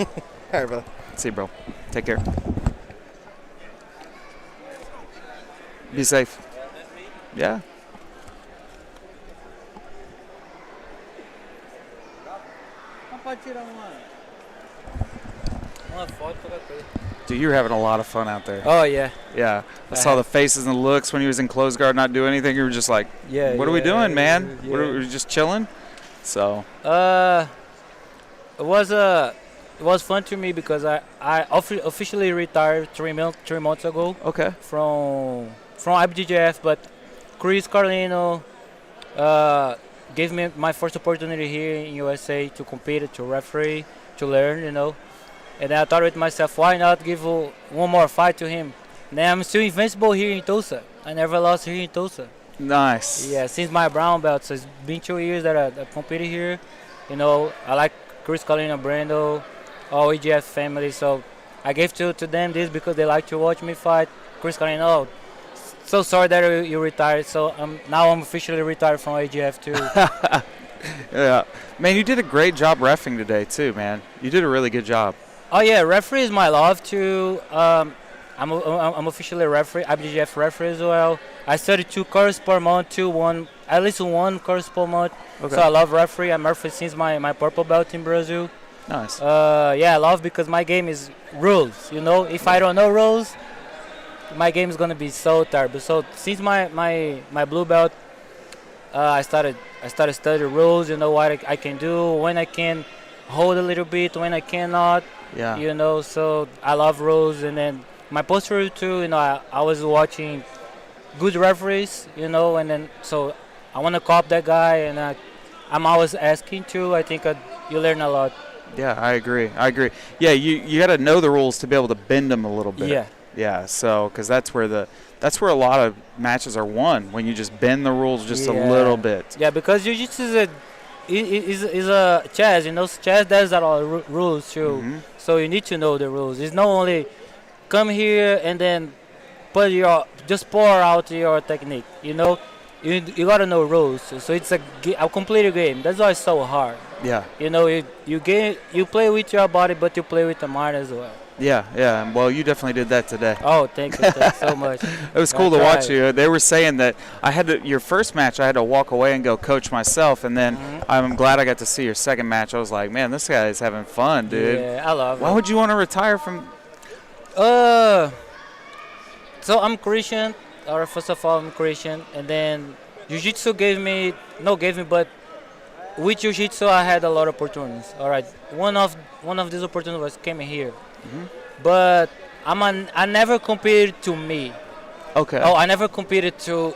right, brother. See you, bro. Take care. Be safe. Yeah. Dude, you were having a lot of fun out there. Oh, yeah. Yeah. I saw the faces and the looks when he was in closed guard not doing anything. You were just like, what are we doing, man? Yeah. What are we just chilling? So. It was fun to me because I officially retired 3 months ago. Okay. From IBJJF, but Chris Carlino gave me my first opportunity here in USA to compete, to referee, to learn, And I thought with myself, why not give one more fight to him? Then I'm still invincible here in Tulsa. I never lost here in Tulsa. Nice. Yeah, since my brown belt. So it's been 2 years that I competed here. You know, I like Chris Carlino, Brando, all EGF family. So I gave to them this because they like to watch me fight. Chris Carlino, so sorry that you retired. So now I'm officially retired from AGF too. Yeah. Man, you did a great job reffing today too, man. You did a really good job. Oh yeah, referee is my love too. I'm officially a referee, IBJJF referee as well. I studied 2 courses per month, at least one course per month. Okay. So I love referee. I'm referee since my purple belt in Brazil. Nice. Yeah, I love because my game is rules. You know, if I don't know rules, my game is gonna be so terrible. So since my blue belt, I started studying rules. You know what I can do, when I can hold a little bit, when I cannot. Yeah. You know, so I love rules. And then my posture too. You know, I was watching good referees. You know, and then so I want to copy that guy, and I'm always asking too. I think you learn a lot. Yeah, I agree. Yeah, you got to know the rules to be able to bend them a little bit. Yeah. Yeah. So, because that's where a lot of matches are won, when you just bend the rules just a little bit. Yeah, because jiu-jitsu is a chess. You know, chess does a lot of rules too. Mm-hmm. So you need to know the rules. It's not only come here and then just pour out your technique. You know, you gotta know rules. So it's a complete game. That's why it's so hard. Yeah. You know, you play with your body, but you play with the mind as well. Yeah. Well, you definitely did that today. Oh, thank you so much. It was cool to watch you. They were saying that your first match, I had to walk away and go coach myself, and then I'm glad I got to see your second match. I was like, man, this guy is having fun, dude. Yeah, I love it. Why would you want to retire from? So I'm Christian, or first of all, I'm Christian, and then jiu-jitsu but with jiu-jitsu I had a lot of opportunities. All right, one of these opportunities was coming here, but I never competed to me. Okay. Oh, I never competed to,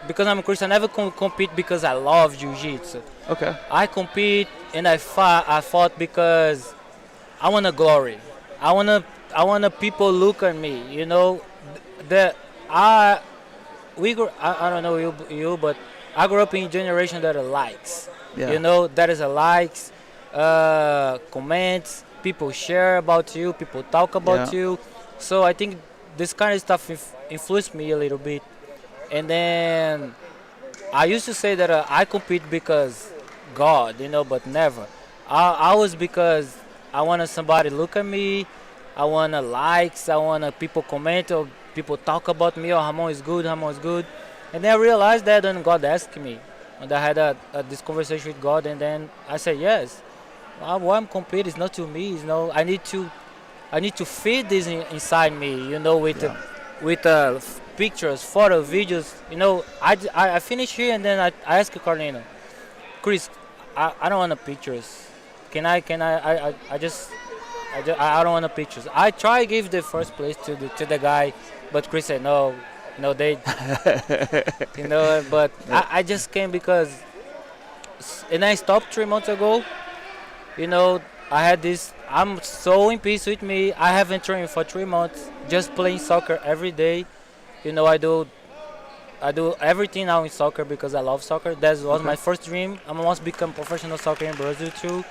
because I'm a Christian. I never compete because I love jiu-jitsu. Okay. I compete and I fought because I want to glory. I wanna people look at me. You know, I don't know you, but I grew up in a generation that are likes. Yeah. You know, that is a likes, comments, people share about you, people talk about you. So I think this kind of stuff influenced me a little bit. And then I used to say that I compete because God, you know, but never. I was because I wanted somebody look at me. I want likes. I want people comment or people talk about me. Oh, Ramon is good. And then I realized that when God asked me, and I had this conversation with God, and then I said yes. Why I'm competing is not to me. You know, I need to feed this inside me. You know, with pictures, photos, videos. You know, I finish here and then I ask Carlino, Chris, I don't want the pictures. Can I don't want the pictures. I try to give the first place to the guy, but Chris said no, they, you know. But I just came because, and I stopped 3 months ago. You know, I had this. I'm so in peace with me. I haven't trained for 3 months, just playing soccer every day. You know, I do everything now in soccer because I love soccer. That was my first dream. I must become professional soccer in Brazil too.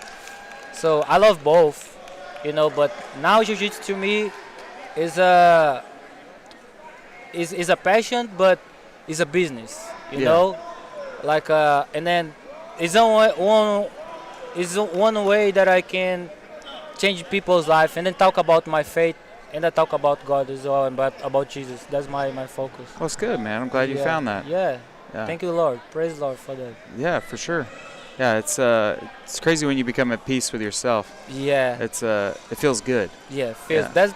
So I love both. You know, but now jiu-jitsu to me is a passion, but it's a business. You know, and then it's one way that I can change people's life, and then talk about my faith, and I talk about God as well, and about Jesus. That's my focus. Well, it's good, man. I'm glad you found that. Yeah. Thank you, Lord. Praise the Lord for that. Yeah, for sure. Yeah, it's crazy when you become at peace with yourself. Yeah. It feels good. Yeah, that's,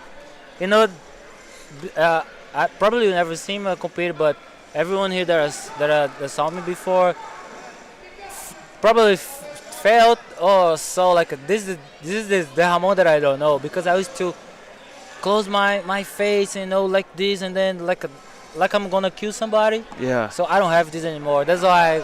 you know, I probably never seen me compete, but everyone here that saw me before probably felt or saw like this is the Ramon that I don't know, because I used to close my face, you know, like this, and then like I'm gonna kill somebody. Yeah. So I don't have this anymore. That's why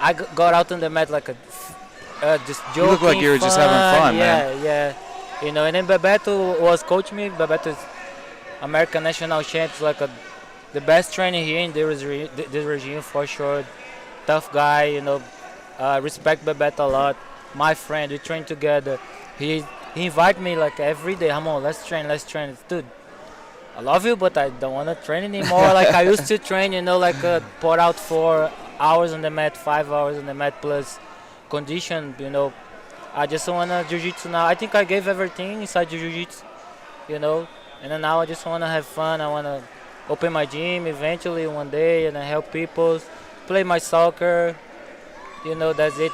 I got out on the mat like just joking. You look like you were just having fun, man. Yeah. You know, and then Bebeto was coaching me. Bebeto is American national champs, like the best trainer here in this regime for sure. Tough guy, you know. Respect Bebeto a lot. My friend, we train together. He invite me like every day. Come on, let's train. Dude, I love you, but I don't want to train anymore. Like I used to train, you know, like put out 4 hours on the mat, 5 hours on the mat plus condition, you know. I just want to jiu-jitsu now. I think I gave everything inside jiu-jitsu, you know. And then now I just want to have fun. I want to open my gym eventually one day and then help people, play my soccer, you know, that's it.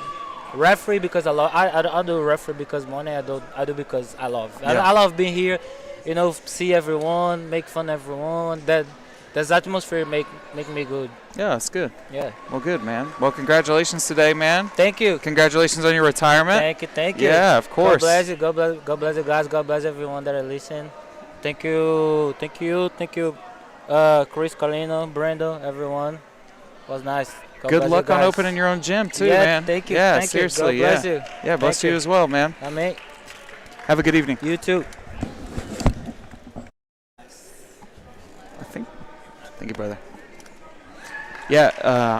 Referee because I love. I do referee because money. I do because I love. Yeah. I love being here, you know, see everyone, make fun of everyone. That's atmosphere make me good. Yeah, that's good. Yeah. Well, good, man. Well, congratulations today, man. Thank you. Congratulations on your retirement. Thank you. Yeah, of course. God bless you. God bless you guys. God bless everyone that are listening. Thank you. Chris, Carlino, Brando, everyone. It was nice. God Good bless luck you on guys. opening your own gym too, Yeah, man. thank you. Yeah, Thank seriously. You. God bless yeah. you. Yeah, bless Thank you as well, man. Amen. Have a good evening. You too. Thank you, brother. Yeah,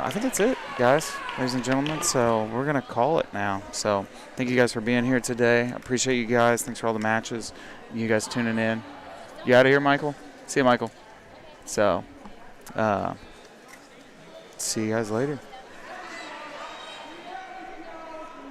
I think that's it, guys, ladies and gentlemen. So we're going to call it now. So thank you guys for being here today. I appreciate you guys. Thanks for all the matches. You guys tuning in. You out of here, Michael? See you, Michael. So see you guys later.